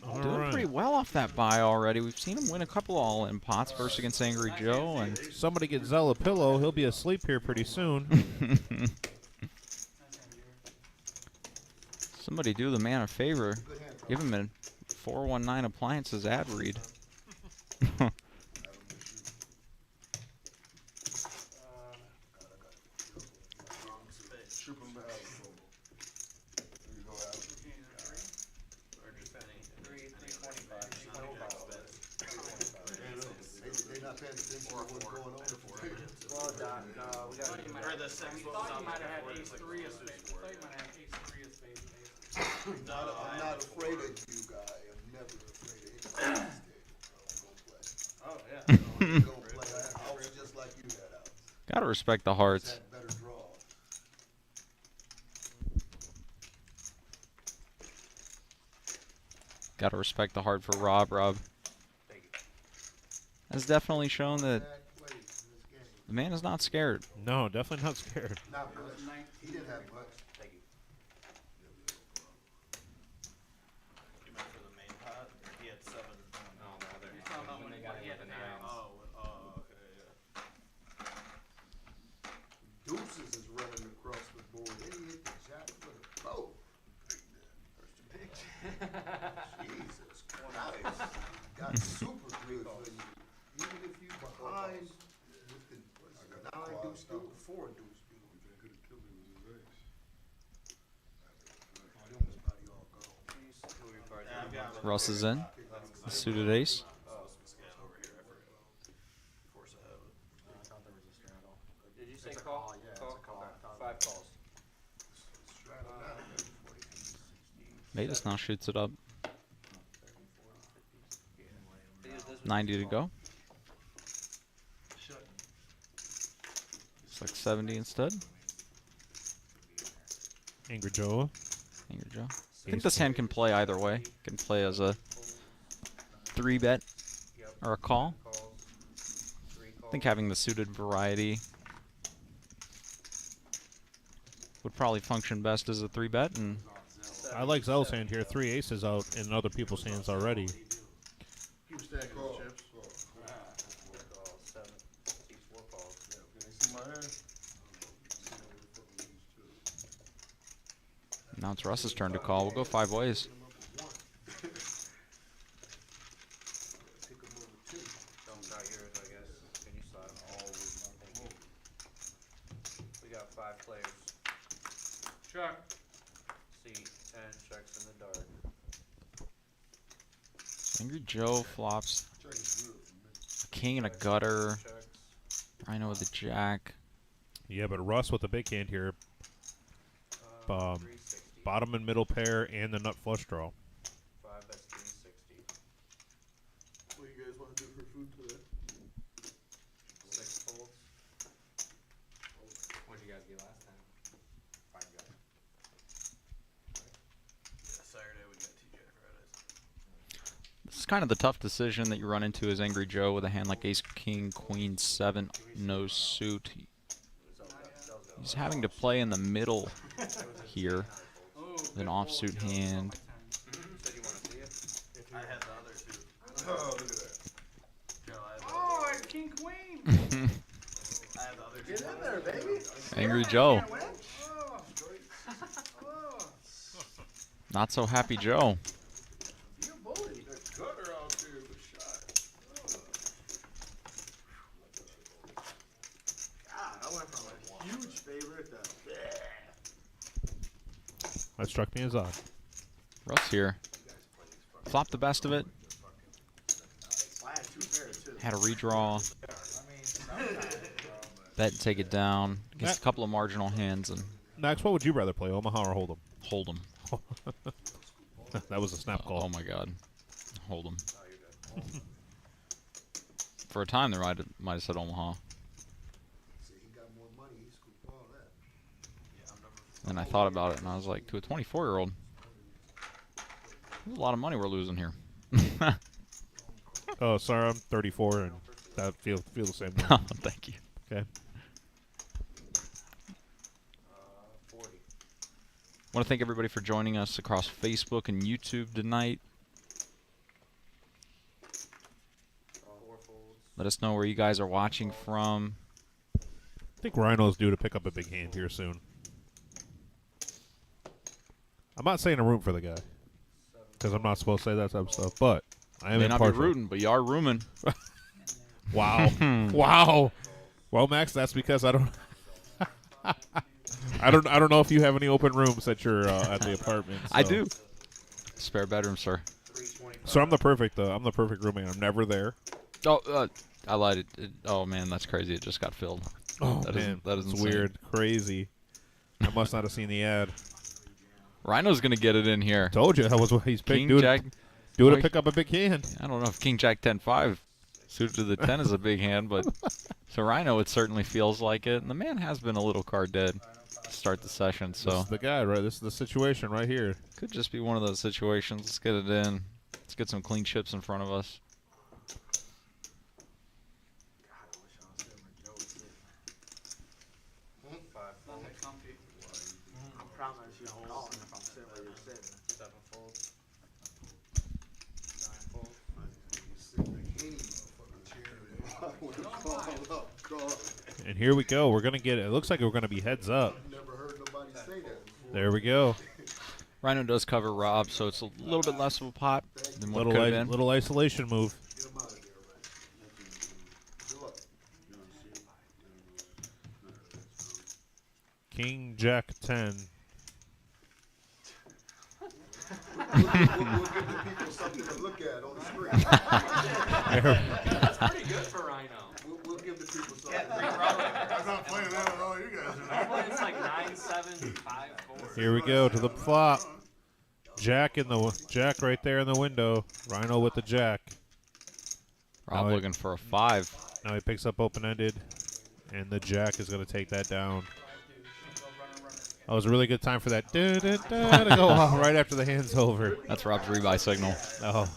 Speaker 5: All
Speaker 6: doing
Speaker 5: right.
Speaker 6: pretty well off that buy already. We've seen him win a couple all-in pots, first against Angry Joe, and
Speaker 5: Somebody get Zell a pillow. He'll be asleep here pretty soon.
Speaker 6: somebody do the man a favor. Give him a 419 Appliances ad read.
Speaker 8: Shoot him out. There you go, Adam. They not paying attention to what's going on.
Speaker 2: Well, Doc, no, we got.
Speaker 3: Or the six
Speaker 2: We
Speaker 3: was
Speaker 2: thought
Speaker 3: on
Speaker 2: you might
Speaker 3: there
Speaker 2: have
Speaker 3: before,
Speaker 2: had
Speaker 3: it's
Speaker 2: ace
Speaker 3: like
Speaker 2: 3 of
Speaker 3: four,
Speaker 2: spades.
Speaker 3: four.
Speaker 2: I thought you might have ace 3 of spades.
Speaker 3: No,
Speaker 8: I'm not afraid of you, guy. I'm never afraid of anybody.
Speaker 3: Oh, yeah.
Speaker 8: Don't play. I was just like you that out.
Speaker 6: Gotta respect the hearts.
Speaker 8: Had better draw.
Speaker 6: Gotta respect the heart for Rob. Rob has definitely shown that
Speaker 8: Bad plays in this game.
Speaker 6: the man is not scared.
Speaker 5: No, definitely not scared.
Speaker 8: Not much. He didn't have much.
Speaker 3: You meant for the main pot? He had 7.
Speaker 9: No, the other.
Speaker 2: You're talking about when
Speaker 9: They got
Speaker 2: he
Speaker 9: it
Speaker 2: had
Speaker 9: with
Speaker 2: the
Speaker 9: the nines.
Speaker 3: Oh, okay, yeah.
Speaker 8: Deuces is running across the board. Then he hit the jack with a bow. Jesus Christ. Got super good for you. Even if you behind with the 9 deuce deuce, 4 deuce deuce.
Speaker 3: Yeah, I've got
Speaker 6: Russ is in. The suited ace.
Speaker 3: scan over here. I forgot. Of course I have it.
Speaker 9: Did you say call? Yeah, call. Okay. 5 calls.
Speaker 6: Matus now shoots it up. 90 to go. Looks like 70 instead.
Speaker 5: Angry Joe.
Speaker 6: Angry Joe. I think this hand can play either way. Can play as a 3-bet or a call. I think having the suited variety would probably function best as a 3-bet, and
Speaker 5: I like Zell's hand here. 3 aces out in other people's hands already.
Speaker 8: Keep stacking the chips. See my hand?
Speaker 6: now it's Russ's turn to call. We'll go 5 ways.
Speaker 9: Thumbs out yours, I guess. Can you slide them all with nothing? We got 5 players.
Speaker 2: Check.
Speaker 9: See 10 checks in the dark.
Speaker 6: Angry Joe flops
Speaker 8: Check is good for me.
Speaker 6: a king and a gutter.
Speaker 9: Checks.
Speaker 6: Rhino with a jack.
Speaker 5: Yeah, but Russ with a big hand here.
Speaker 9: 360.
Speaker 5: Bottom and middle pair and the nut flush draw.
Speaker 9: 5, that's 360.
Speaker 8: What you guys want to do for food today?
Speaker 9: 6 folds. What did you guys get last time? 5 guys.
Speaker 3: Yeah, Saturday we got TJ Fridays.
Speaker 6: This is kind of the tough decision that you run into as Angry Joe with a hand like Ace, King, Queen, 7, no suit. He's having to play in the middle here with an offsuit hand.
Speaker 9: Said you want to see it?
Speaker 3: I had the other two.
Speaker 8: Oh, look at that.
Speaker 3: Joe, I had the
Speaker 2: Oh,
Speaker 3: other
Speaker 2: it's King Queen.
Speaker 3: I had the other two.
Speaker 7: Get in there, baby.
Speaker 6: Angry Joe.
Speaker 7: Can't win.
Speaker 6: Not so happy Joe.
Speaker 7: You bully.
Speaker 8: That gutter out there was shot.
Speaker 7: God, I went from a huge favorite to
Speaker 5: That struck me as odd.
Speaker 6: Russ here. Flop the best of it.
Speaker 7: I had 2 pairs too.
Speaker 6: Had a redraw. Bet and take it down. Against a couple of marginal hands and
Speaker 5: Max, what would you rather play, Omaha or Hold'em?
Speaker 6: hold him.
Speaker 5: That was a snap call.
Speaker 6: Oh my God. Hold him. For a time, there might have said Omaha.
Speaker 8: See, he got more money. He scooped all that.
Speaker 6: And I thought about it, and I was like, to a 24-year-old, there's a lot of money we're losing here.
Speaker 5: Oh, sorry, I'm 34, and that feel the same way.
Speaker 6: Thank you.
Speaker 5: Okay.
Speaker 9: 40.
Speaker 6: I want to thank everybody for joining us across Facebook and YouTube tonight.
Speaker 9: 4 folds.
Speaker 6: Let us know where you guys are watching from.
Speaker 5: I think Rhino's due to pick up a big hand here soon. I'm not saying a root for the guy, because I'm not supposed to say that type of stuff, but I am
Speaker 6: May not be
Speaker 5: impartial.
Speaker 6: rooting, but you are rooming.
Speaker 5: Wow. Wow. Well, Max, that's because I don't I don't know if you have any open rooms at your at the apartment. So.
Speaker 6: I do. Spare bedroom, sir.
Speaker 5: So I'm the perfect roommate. I'm never there.
Speaker 6: Oh, I lied. Oh man, that's crazy. It just got filled.
Speaker 5: Oh
Speaker 6: That
Speaker 5: man,
Speaker 6: is
Speaker 5: it's
Speaker 6: insane.
Speaker 5: weird, crazy. I must not have seen the ad.
Speaker 6: Rhino's gonna get it in here.
Speaker 5: Told you that was what he's picked.
Speaker 6: King
Speaker 5: Do
Speaker 6: Jack.
Speaker 5: to pick up a big hand.
Speaker 6: I don't know if King Jack 10-5 suited to the 10 is a big hand, but so Rhino, it certainly feels like it. And the man has been a little card dead to start the session,
Speaker 5: This
Speaker 6: so
Speaker 5: is the guy, right? This is the situation right here.
Speaker 6: could just be one of those situations. Let's get it in. Let's get some clean chips in front of us.
Speaker 2: Nothing comfy.
Speaker 7: I promise you hold on if I'm sitting where you're sitting.
Speaker 9: 7 folds. 9 folds.
Speaker 5: And here we go. We're gonna get it. It looks like we're gonna be heads up.
Speaker 8: Never heard nobody say that before.
Speaker 5: There we go.
Speaker 6: Rhino does cover Rob, so it's a little bit less of a pot than what it
Speaker 5: Little
Speaker 6: could have been.
Speaker 5: little isolation move.
Speaker 8: Get him out of there, right? Good luck.
Speaker 5: King Jack 10.
Speaker 8: We'll give the people something to look at on the screen.
Speaker 2: That's pretty good for Rhino.
Speaker 8: We'll give the people something.
Speaker 7: I'm not playing that at all, you guys.
Speaker 2: Normally it's like 9, 7, 5, 4.
Speaker 5: Here we go to the flop. Jack right there in the window. Rhino with the jack.
Speaker 6: Rob
Speaker 5: Now
Speaker 6: looking for a 5.
Speaker 5: Now he picks up open-ended, and the jack is going to take that down. That was a really good time for that to go off right after the hand's over.
Speaker 6: That's Rob's rebuy signal.
Speaker 5: Oh,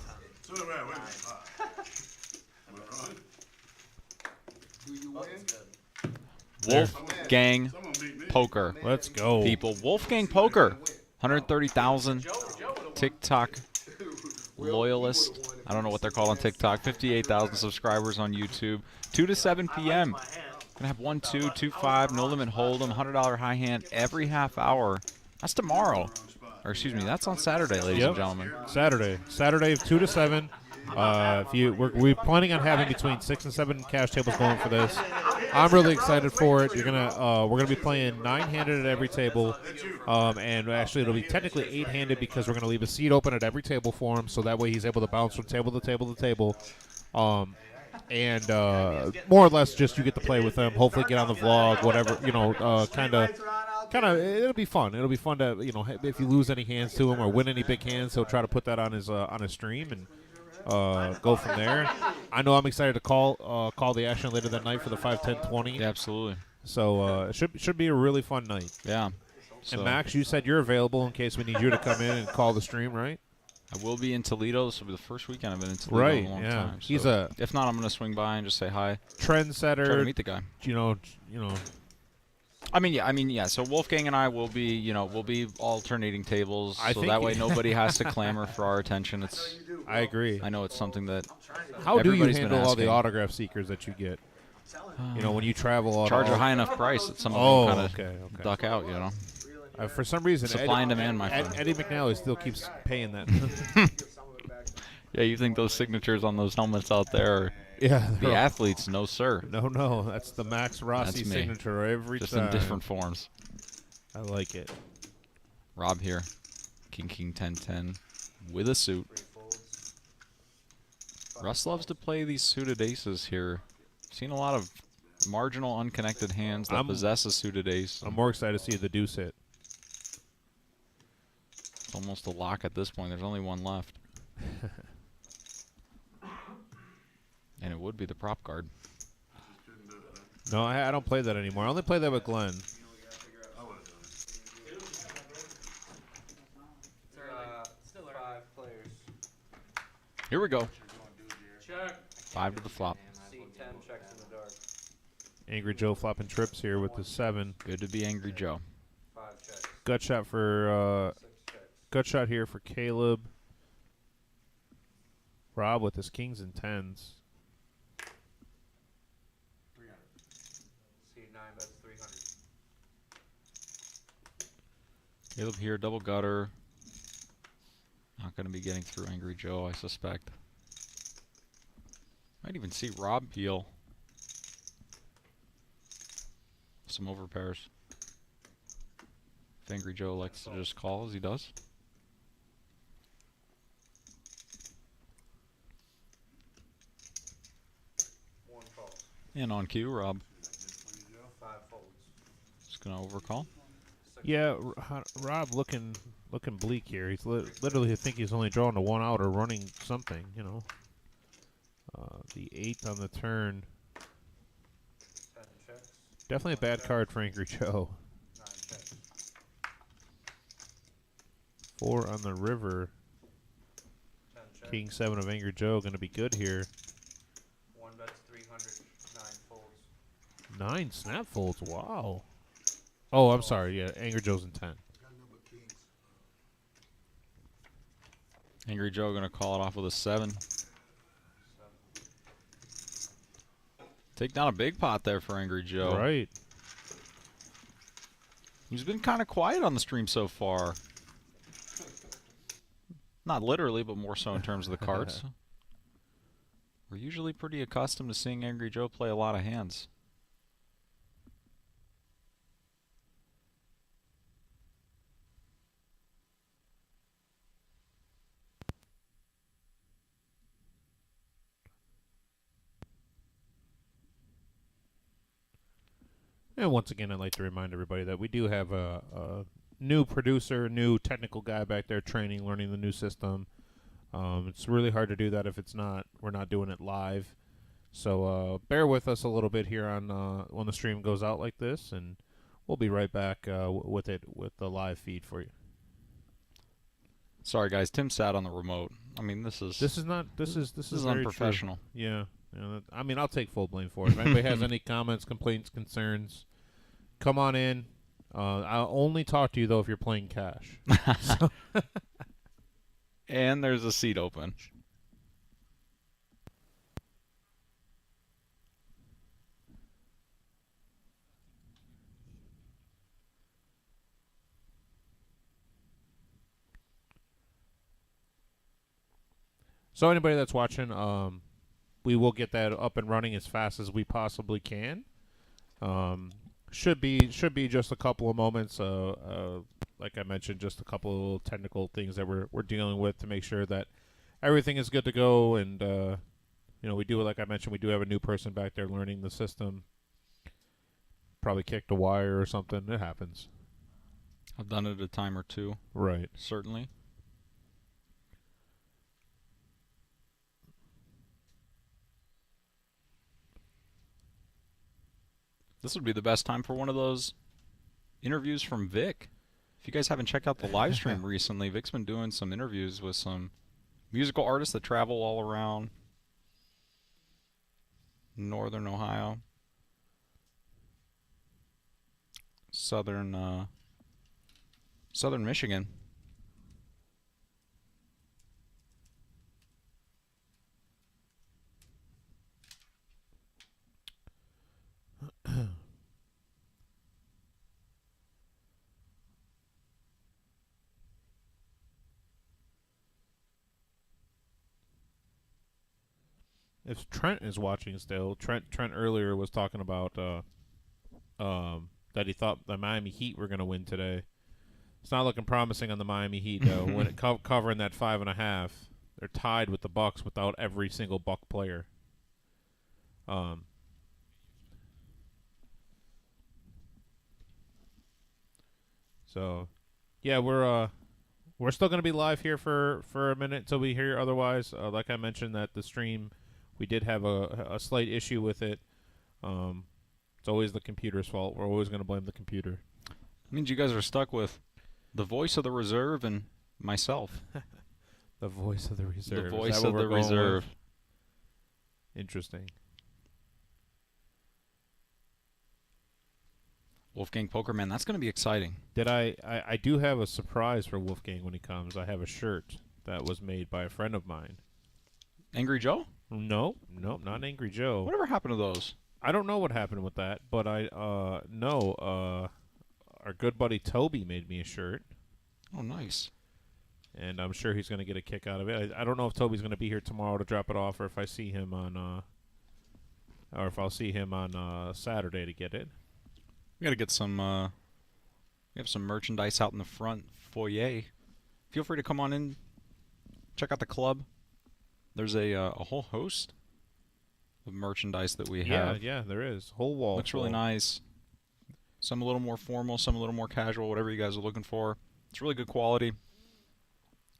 Speaker 8: Do you win?
Speaker 6: Wolfgang Poker.
Speaker 5: let's go.
Speaker 6: People, Wolfgang Poker. 130,000 TikTok loyalist. I don't know what they're called on TikTok. 58,000 subscribers on YouTube. 2 to 7 p.m. Gonna have 1, 2, 2, 5, no limit hold'em, $100 high hand every half hour. That's tomorrow, or excuse me, that's on Saturday, ladies and gentlemen.
Speaker 5: Saturday 2 to 7. We're planning on having between 6 and 7 cash tables going for this. I'm really excited for it. We're gonna be playing 9-handed at every table, and actually it'll be technically 8-handed because we're gonna leave a seat open at every table for him, so that way he's able to bounce from table to table to table. And more or less just you get to play with them, hopefully get on the vlog, whatever, kind of it'll be fun. It'll be fun to, if you lose any hands to him or win any big hands, he'll try to put that on his stream and go from there. I know I'm excited to call the action later that night for the 5, 10, 20.
Speaker 6: Yeah, absolutely.
Speaker 5: So it should be a really fun night.
Speaker 6: Yeah. So
Speaker 5: And Max, you said you're available in case we need you to come in and call the stream, right?
Speaker 6: I will be in Toledo. This will be the first weekend I've been in Toledo
Speaker 5: Right,
Speaker 6: in a long
Speaker 5: yeah.
Speaker 6: time.
Speaker 5: He's
Speaker 6: so
Speaker 5: a
Speaker 6: if not, I'm gonna swing by and just say hi. Try to
Speaker 5: trendsetter.
Speaker 6: meet the guy. I mean, yeah. So Wolfgang and I will be, we'll be alternating tables,
Speaker 5: I
Speaker 6: so
Speaker 5: think
Speaker 6: that way nobody has to clamor for our attention. It's,
Speaker 5: I agree.
Speaker 6: I know it's something that
Speaker 5: How do you
Speaker 6: everybody's been
Speaker 5: handle all the
Speaker 6: asking.
Speaker 5: autograph seekers that you get? When you travel all
Speaker 6: Charge a
Speaker 5: all-
Speaker 6: high enough price that some of
Speaker 5: Oh,
Speaker 6: them kind of
Speaker 5: okay.
Speaker 6: duck out,
Speaker 5: For some reason,
Speaker 6: Supply and demand, my friend.
Speaker 5: Eddie McNally still keeps paying that.
Speaker 6: Yeah, you think those signatures on those helmets out there are
Speaker 5: Yeah,
Speaker 6: the athletes? No, sir.
Speaker 5: No, that's the Max Rossi
Speaker 6: That's me.
Speaker 5: signature every
Speaker 6: Just
Speaker 5: time.
Speaker 6: in different forms.
Speaker 5: I like it.
Speaker 6: Rob here. King 10-10 with a suit. Russ loves to play these suited aces here. Seen a lot of marginal unconnected hands that possess a suited ace.
Speaker 5: I'm more excited to see the deuce hit.
Speaker 6: It's almost a lock at this point. There's only one left. And it would be the prop card.
Speaker 5: No, I don't play that anymore. I only play that with Glenn.
Speaker 9: Still 5 players.
Speaker 6: Here we go.
Speaker 2: Check.
Speaker 6: 5 to the flop.
Speaker 9: C10 checks in the dark.
Speaker 5: Angry Joe flopping trips here with the 7.
Speaker 6: Good to be Angry Joe.
Speaker 9: 5 checks.
Speaker 5: Gut shot for
Speaker 9: 6 checks.
Speaker 5: gut shot here for Caleb. Rob with his kings and 10s.
Speaker 9: C9 bets 300.
Speaker 6: Caleb here, double gutter. Not going to be getting through Angry Joe, I suspect. Might even see Rob peel. Some overpairs. If Angry Joe likes to just call as he does.
Speaker 9: One calls.
Speaker 6: And on cue, Rob
Speaker 9: 5 folds.
Speaker 6: just going to overcall.
Speaker 9: 6
Speaker 5: Yeah, Rob looking bleak here. He's literally, I think he's only drawing to 1 out or running something, The 8 on the turn.
Speaker 9: 10 checks.
Speaker 5: Definitely a bad card for Angry Joe.
Speaker 9: 9 checks.
Speaker 5: 4 on the river.
Speaker 9: 10 checks.
Speaker 5: King 7 of Angry Joe going to be good here.
Speaker 9: 1 bets 300. 9 folds.
Speaker 5: 9 snap folds. Wow. Oh, I'm sorry. Yeah, Angry Joe's in 10.
Speaker 6: Angry Joe going to call it off with a 7.
Speaker 9: 7.
Speaker 6: Take down a big pot there for Angry Joe.
Speaker 5: Right.
Speaker 6: Who's been kind of quiet on the stream so far. Not literally, but more so in terms of the cards. We're usually pretty accustomed to seeing Angry Joe play a lot of hands.
Speaker 5: And once again, I'd like to remind everybody that we do have a new producer, new technical guy back there training, learning the new system. It's really hard to do that if we're not doing it live. So bear with us a little bit here on when the stream goes out like this, and we'll be right back with the live feed for you.
Speaker 6: Sorry, guys. Tim sat on the remote. I mean, this is very
Speaker 5: True.
Speaker 6: unprofessional.
Speaker 5: Yeah. I mean, I'll take full blame for it. If anybody has any comments, complaints, concerns, come on in. I'll only talk to you, though, if you're playing cash.
Speaker 6: And there's a seat open.
Speaker 5: So anybody that's watching, we will get that up and running as fast as we possibly can. Should be just a couple of moments. Like I mentioned, just a couple of technical things that we're dealing with to make sure that everything is good to go. And we do, like I mentioned, we do have a new person back there learning the system. Probably kicked a wire or something. It happens.
Speaker 6: I've done it a time or two.
Speaker 5: Right.
Speaker 6: Certainly. This would be the best time for one of those interviews from Vic. If you guys haven't checked out the live stream recently, Vic's been doing some interviews with some musical artists that travel all around Northern Ohio. Southern Michigan.
Speaker 5: If Trent is watching still, Trent earlier was talking about that he thought the Miami Heat were going to win today. It's not looking promising on the Miami Heat though. When it covering that 5.5, they're tied with the Bucks without every single Buck player. So, yeah, we're still going to be live here for a minute until we hear otherwise. Like I mentioned, that the stream, we did have a slight issue with it. It's always the computer's fault. We're always going to blame the computer.
Speaker 6: That means you guys are stuck with the voice of the reserve and myself.
Speaker 5: The voice of the reserve.
Speaker 6: The voice of the reserve.
Speaker 5: Interesting.
Speaker 6: Wolfgang Pokerman, that's going to be exciting.
Speaker 5: I do have a surprise for Wolfgang when he comes. I have a shirt that was made by a friend of mine.
Speaker 6: Angry Joe?
Speaker 5: No, not Angry Joe.
Speaker 6: Whatever happened to those?
Speaker 5: I don't know what happened with that, but our good buddy Toby made me a shirt.
Speaker 6: Oh, nice.
Speaker 5: And I'm sure he's going to get a kick out of it. I don't know if Toby's going to be here tomorrow to drop it off, or if I see him on, or if I'll see him on Saturday to get it.
Speaker 6: We got to get some. We have some merchandise out in the front foyer. Feel free to come on in, check out the club. There's a whole host of merchandise that we have.
Speaker 5: Yeah, there is. Whole wall.
Speaker 6: Looks really nice. Some a little more formal, some a little more casual, whatever you guys are looking for. It's really good quality.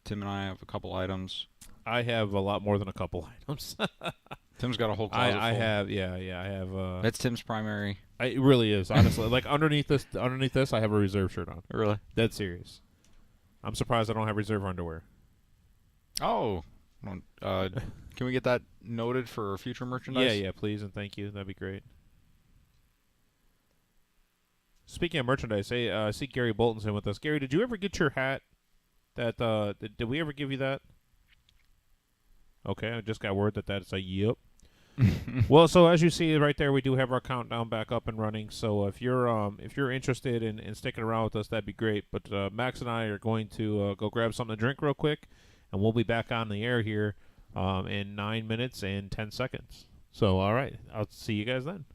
Speaker 6: Tim and I have a couple items.
Speaker 5: I have a lot more than a couple items.
Speaker 6: Tim's got a whole closet full.
Speaker 5: I have, I have.
Speaker 6: That's Tim's primary.
Speaker 5: It really is, honestly. Like underneath this, I have a reserve shirt on.
Speaker 6: Really?
Speaker 5: Dead serious. I'm surprised I don't have reserve underwear.
Speaker 6: Oh, can we get that noted for future merchandise?
Speaker 5: Yeah, please and thank you. That'd be great. Speaking of merchandise, hey, I see Gary Bolton's in with us. Gary, did you ever get your hat? Did we ever give you that? Okay, I just got word that's a yep. Well, so as you see right there, we do have our countdown back up and running. So if you're interested in sticking around with us, that'd be great. But Max and I are going to go grab something to drink real quick, and we'll be back on the air here in 9 minutes and 10 seconds. So all right, I'll see you guys then.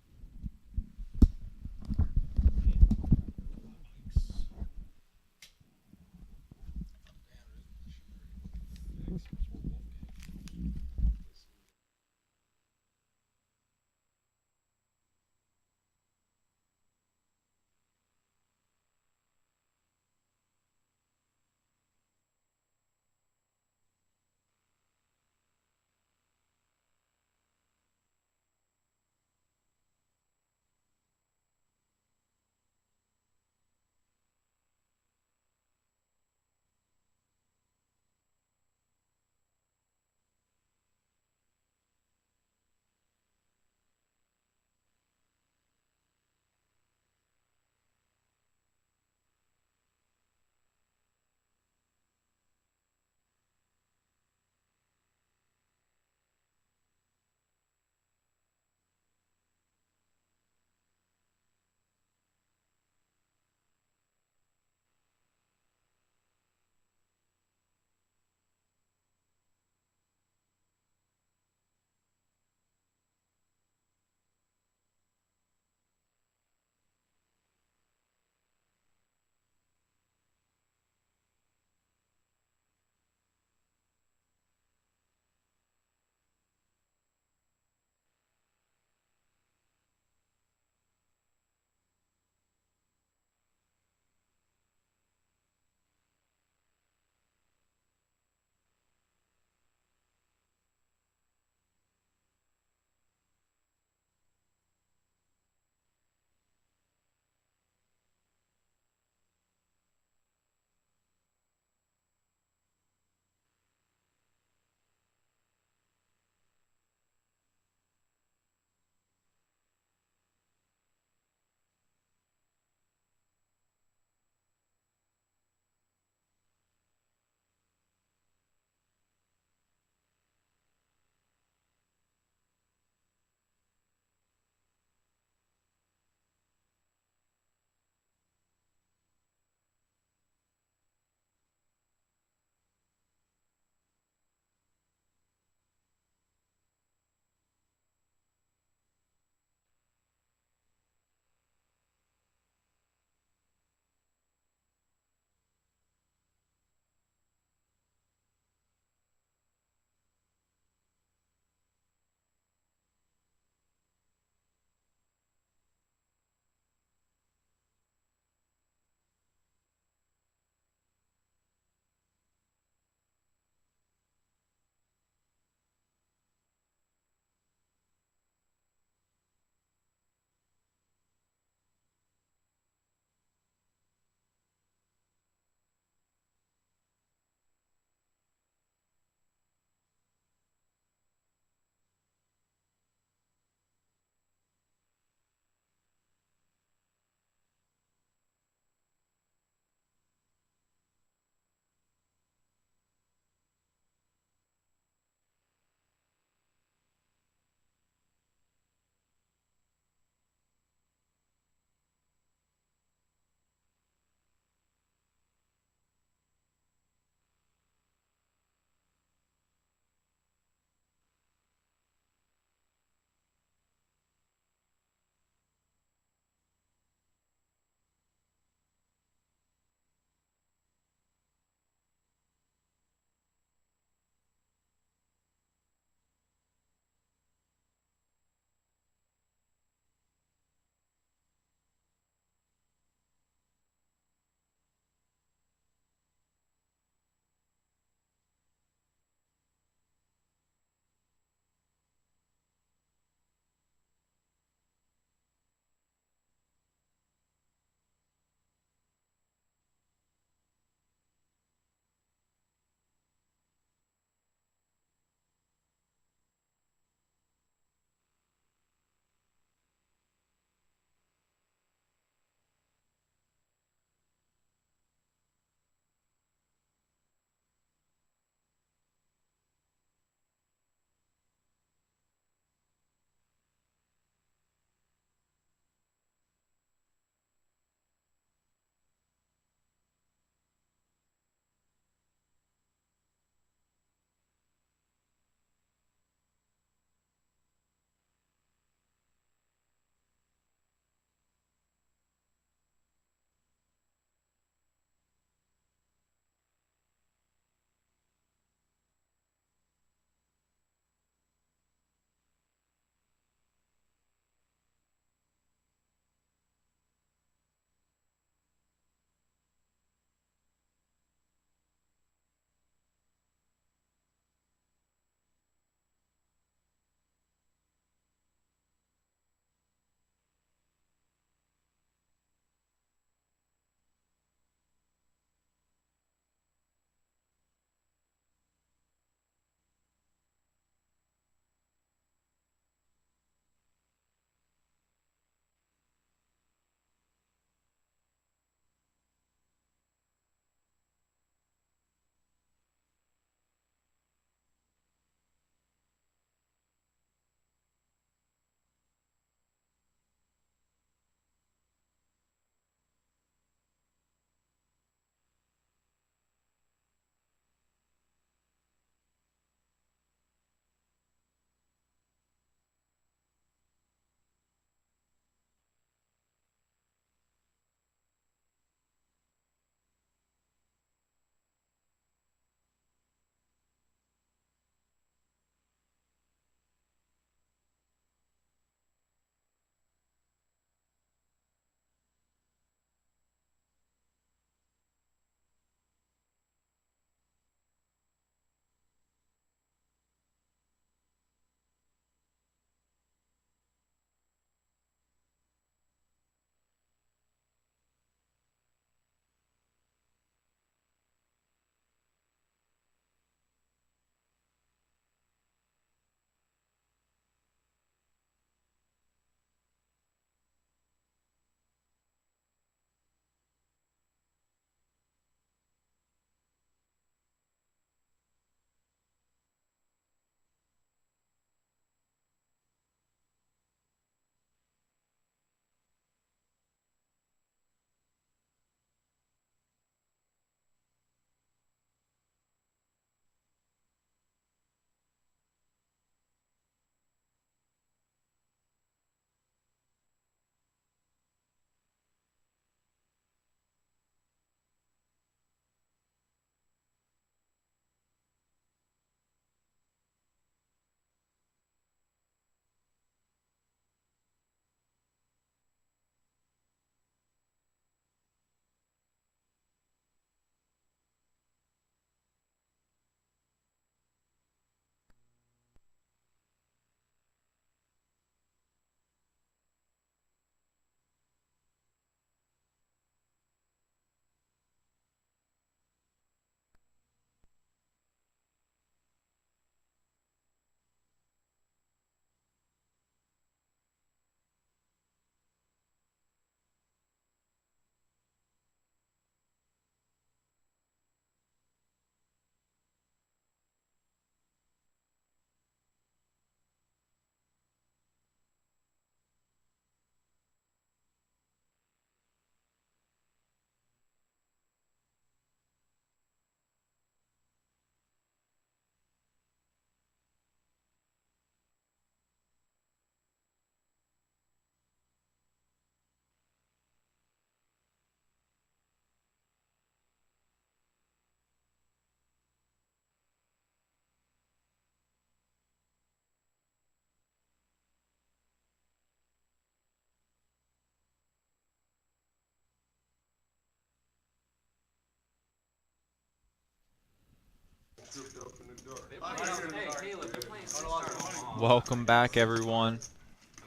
Speaker 6: Welcome back, everyone.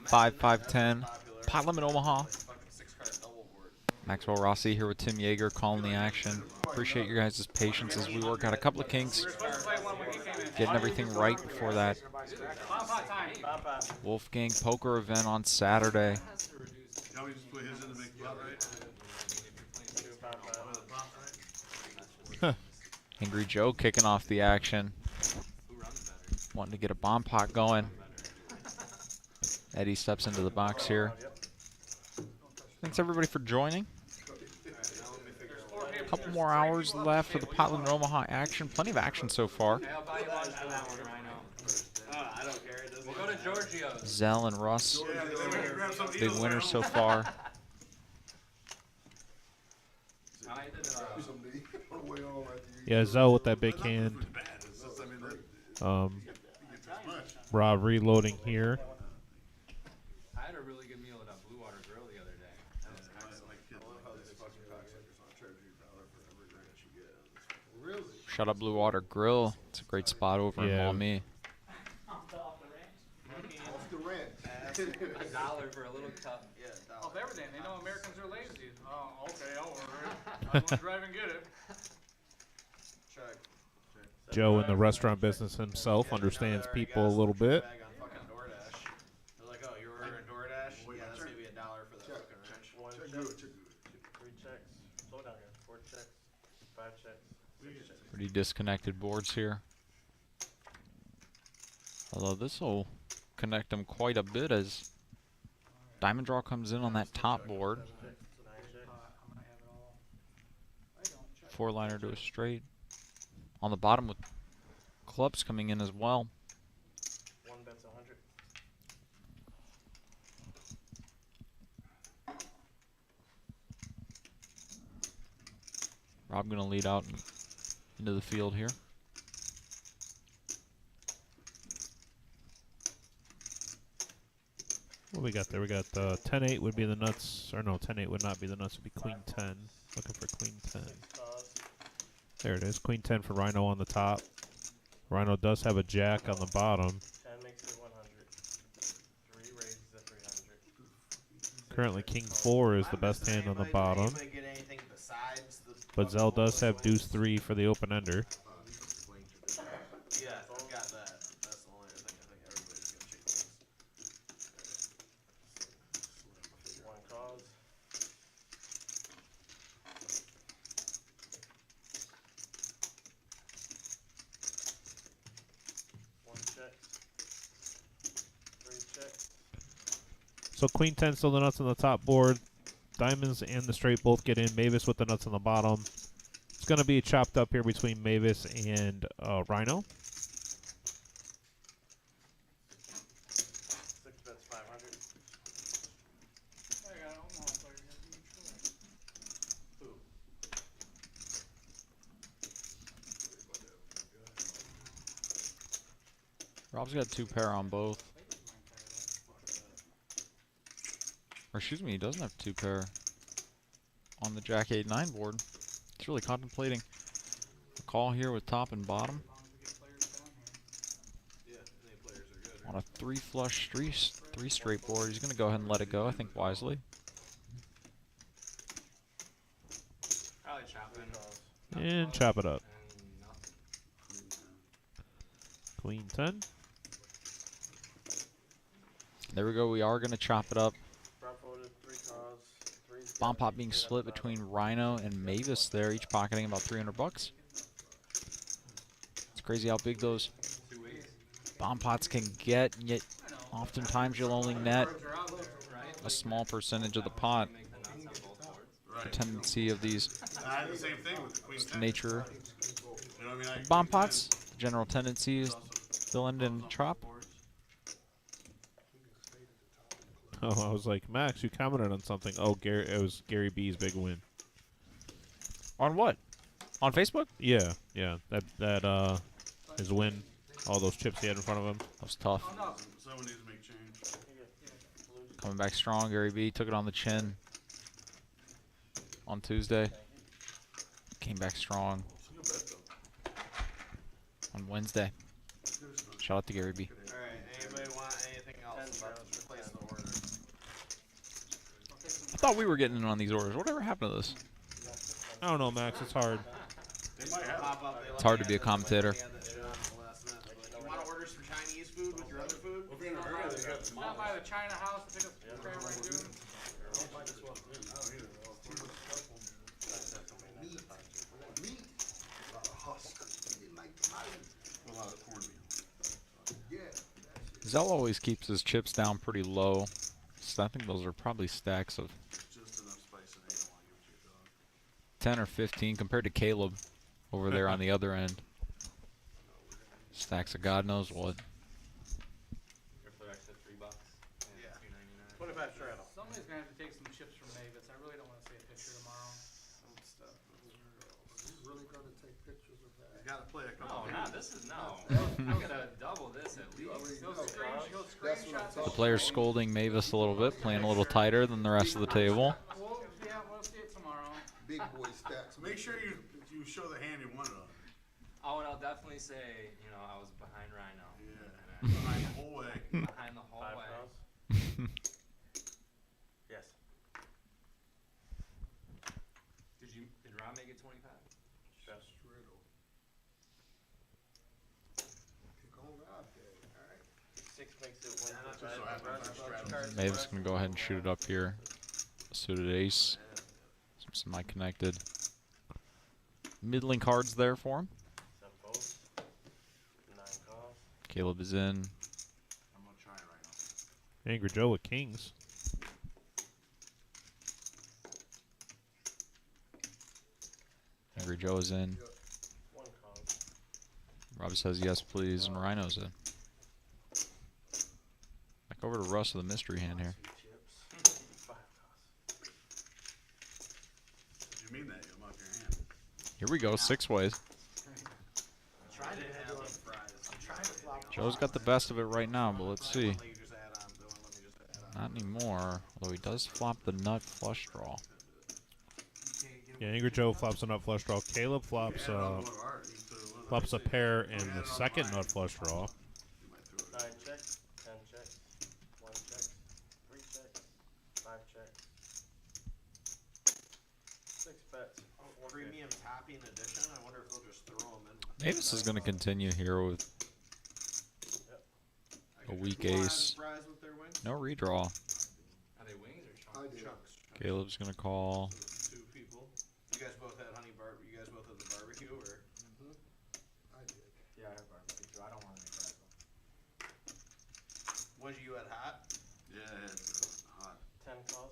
Speaker 6: 5-5-10. Pot Limit Omaha. Maxwell Rossi here with Tim Yeager calling the action. Appreciate your guys' patience as we work out a couple of kinks. Getting everything right before that Wolfgang poker event on Saturday. Angry Joe kicking off the action. Wanting to get a bomb pot going. Eddie steps into the box here. Thanks everybody for joining. A couple more hours left for the Pot Limit Omaha action. Plenty of action so far. Zell and Russ, big winners so far.
Speaker 5: Yeah, Zell with that big hand. Rob reloading here.
Speaker 2: I had a really good meal at a Blue Water Grill the other day.
Speaker 6: Shout out Blue Water Grill. It's a great spot over in Maumee.
Speaker 2: Off the ranch?
Speaker 8: Off the ranch.
Speaker 2: $1 for a little cup. Yeah, $1. Of everything. They know Americans are lazy. Oh, okay, I'll order it. I'm gonna drive and get it.
Speaker 3: Check.
Speaker 5: Joe in the restaurant business himself understands people a little bit.
Speaker 3: They're like, oh, you're ordering DoorDash? Yeah, that's gonna be $1 for the fucking ranch.
Speaker 8: Check.
Speaker 9: 3 checks. Slow down here. 4 checks. 5 checks. 6 checks.
Speaker 6: Pretty disconnected boards here. Although this will connect them quite a bit as Diamond Draw comes in on that top board. 4-liner to a straight. On the bottom with clubs coming in as well.
Speaker 9: 1 bet's 100.
Speaker 6: Rob gonna lead out into the field here.
Speaker 5: What we got there? We got 10-8 would be the nuts. Or no, 10-8 would not be the nuts. It would be queen 10. Looking for queen 10. There it is. Queen 10 for Rhino on the top. Rhino does have a jack on the bottom.
Speaker 9: 10 makes it 100. 3 raises it 300.
Speaker 5: Currently king 4 is the best hand on the bottom. But Zell does have deuce 3 for the open ender.
Speaker 3: Yeah, I've got that. That's the only thing I think everybody's gonna check this.
Speaker 9: 1 calls. 1 check. 3 checks.
Speaker 5: So queen 10 still the nuts on the top board. Diamonds and the straight both get in. Mavis with the nuts on the bottom. It's going to be chopped up here between Mavis and Rhino.
Speaker 9: 6 bets 500. Who?
Speaker 6: Rob's got 2 pair on both. Or excuse me, he doesn't have 2 pair on the Jack 8-9 board. He's really contemplating a call here with top and bottom. On a 3 flush, 3 straight board, he's going to go ahead and let it go, I think wisely.
Speaker 2: Probably chop in.
Speaker 5: And chop it up. Queen 10.
Speaker 6: There we go, we are going to chop it up.
Speaker 9: Front folded, 3 calls. 3
Speaker 6: Bomb pot being split between Rhino and Mavis there, each pocketing about $300. It's crazy how big those bomb pots can get, and yet oftentimes you'll only net a small percentage of the pot. The tendency of these nature bomb pots, the general tendency is they'll end in chop.
Speaker 5: Oh, I was like, Max, you commented on something. Oh, Gary, it was Gary B's big win.
Speaker 6: On what? On Facebook?
Speaker 5: Yeah. That his win. All those chips he had in front of him.
Speaker 6: That was tough.
Speaker 4: Someone needs to make change.
Speaker 6: Coming back strong, Gary B took it on the chin on Tuesday. Came back strong. on Wednesday. Shout out to Gary B.
Speaker 3: Alright, anybody want anything else about to place the order?
Speaker 6: I thought we were getting in on these orders. Whatever happened to this?
Speaker 5: I don't know, Max. It's hard.
Speaker 6: It's hard to be a commentator.
Speaker 3: You want to order some Chinese food with your other food?
Speaker 2: Stop by the China house and pick up some cranberry juice.
Speaker 8: Meat. A lot of husk. He didn't like tomatoes.
Speaker 4: A lot of cornmeal.
Speaker 8: Yeah.
Speaker 6: Zell always keeps his chips down pretty low. So I think those are probably stacks of
Speaker 4: Just enough spice and you don't want to give it to your dog.
Speaker 6: 10 or 15 compared to Caleb over there on the other end. Stacks of God knows what.
Speaker 9: For extra $3 and
Speaker 3: Yeah.
Speaker 9: $2.99.
Speaker 3: 25 straddle.
Speaker 2: Somebody's gonna have to take some chips from Mavis. I really don't want to see a picture tomorrow.
Speaker 8: He's really gonna take pictures of that.
Speaker 4: You gotta play a couple
Speaker 9: No,
Speaker 4: games.
Speaker 9: this is no. I'm gonna double this at least.
Speaker 2: He'll screenshot
Speaker 6: The players scolding Mavis a little bit, playing a little tighter than the rest of the table.
Speaker 2: We'll see it tomorrow.
Speaker 8: Big boy stacks.
Speaker 4: Make sure you show the hand you want it on.
Speaker 9: Oh, and I'll definitely say, you know, I was behind Rhino.
Speaker 4: Yeah. Behind the whole way.
Speaker 9: Behind the whole way. Yes. Did Ron make it 25? Yes.
Speaker 8: Kick on out there. All right.
Speaker 9: 6 makes it
Speaker 4: So I have my straddle.
Speaker 6: Mavis gonna go ahead and shoot it up here. Suited ace. Some semi-connected. Middling cards there for him.
Speaker 9: 7 folds. 9 calls.
Speaker 6: Caleb is in.
Speaker 4: I'm gonna try it right now.
Speaker 5: Angry Joe with kings.
Speaker 6: Angry Joe is in.
Speaker 9: 1 call.
Speaker 6: Rob says yes, please, and Rhino's in. Back over to Russ with a mystery hand here.
Speaker 9: 2 chips. 5 calls.
Speaker 4: Did you mean that? You'll knock your hand.
Speaker 6: Here we go, 6 ways.
Speaker 3: Trying to have some fries. I'm trying to flop.
Speaker 6: Joe's got the best of it right now, but let's see.
Speaker 3: Let me just add on. Let me just add on.
Speaker 6: Not anymore, although he does flop the nut flush draw.
Speaker 5: Yeah, Angry Joe flops a nut flush draw. Caleb flops a pair in the second nut flush draw.
Speaker 9: 9 checks. 10 checks. 1 check. 3 checks. 5 checks. 6 bets.
Speaker 3: Premium topping edition. I wonder if they'll just throw them in.
Speaker 6: Mavis is going to continue here with a weak ace.
Speaker 3: Fries with their wings?
Speaker 6: No redraw.
Speaker 9: Are they wings or
Speaker 8: I
Speaker 9: chunks?
Speaker 8: did.
Speaker 3: Chunks.
Speaker 6: Caleb's going to call.
Speaker 3: 2 people. You guys both had You guys both had the barbecue, or?
Speaker 8: I did.
Speaker 9: Yeah, I have barbecue too. I don't want any fries though.
Speaker 3: Was you at hot?
Speaker 4: Yeah, it's hot.
Speaker 9: 10 calls.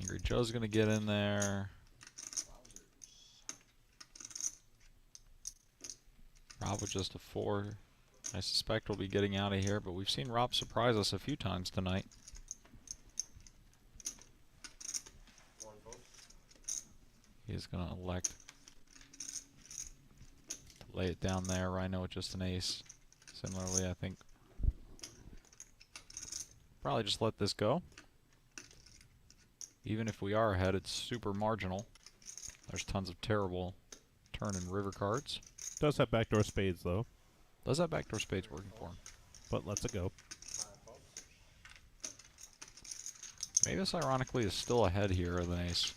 Speaker 6: Angry Joe's going to get in there. Rob with just a 4. I suspect we'll be getting out of here, but we've seen Rob surprise us a few times tonight.
Speaker 9: 1 vote.
Speaker 6: He is going to elect to lay it down there. Rhino with just an ace. Similarly, I think probably just let this go. Even if we are ahead, it's super marginal. There's tons of terrible turn and river cards.
Speaker 5: Does have backdoor spades, though,
Speaker 6: Does that backdoor spades working for him?
Speaker 5: but lets it go.
Speaker 9: 5 votes.
Speaker 6: Mavis, ironically, is still ahead here with an ace.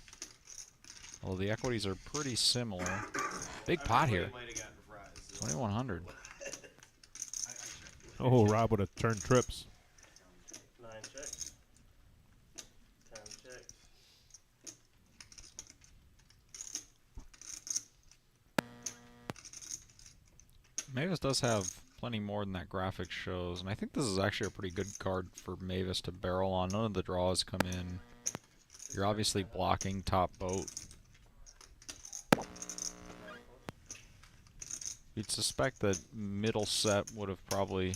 Speaker 6: Although the equities are pretty similar. Big pot here. 2,100.
Speaker 5: Oh, Rob would have turned trips.
Speaker 9: 9 checks. 10 checks.
Speaker 6: Mavis does have plenty more than that graphic shows, and I think this is actually a pretty good card for Mavis to barrel on. None of the draws come in. You're obviously blocking top boat. You'd suspect that middle set would have probably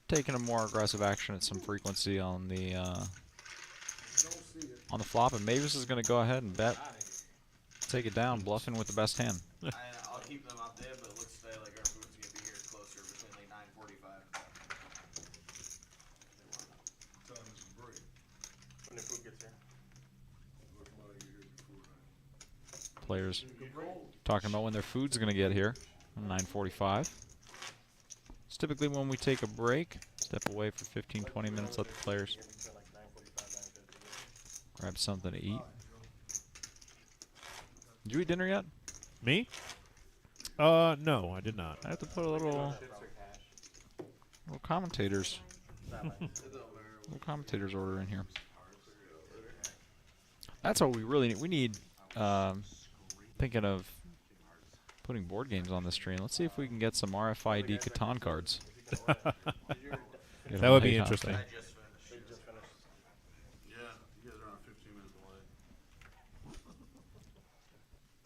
Speaker 6: taken a more aggressive action at some frequency on the flop, and Mavis is going to go ahead and bet, take it down, bluffing with the best hand.
Speaker 3: I'll keep them up there, but it looks today like our food's gonna be here closer between like 9:45.
Speaker 8: Time is a break.
Speaker 9: When the food gets here.
Speaker 8: Look, I'm out of here before that.
Speaker 6: Players
Speaker 8: Good roll.
Speaker 6: talking about when their food's going to get here. 9:45. It's typically when we take a break. Step away for 15, 20 minutes. Let the players grab something to eat. Did you eat dinner yet?
Speaker 5: Me? No, I did not.
Speaker 6: I have to put a little commentators. Little commentators order in here. That's what we really need. We need, thinking of putting board games on the stream. Let's see if we can get some RFID Catan cards.
Speaker 5: That would be interesting.
Speaker 3: I just finished.
Speaker 4: Yeah, you guys are on 15 minutes away.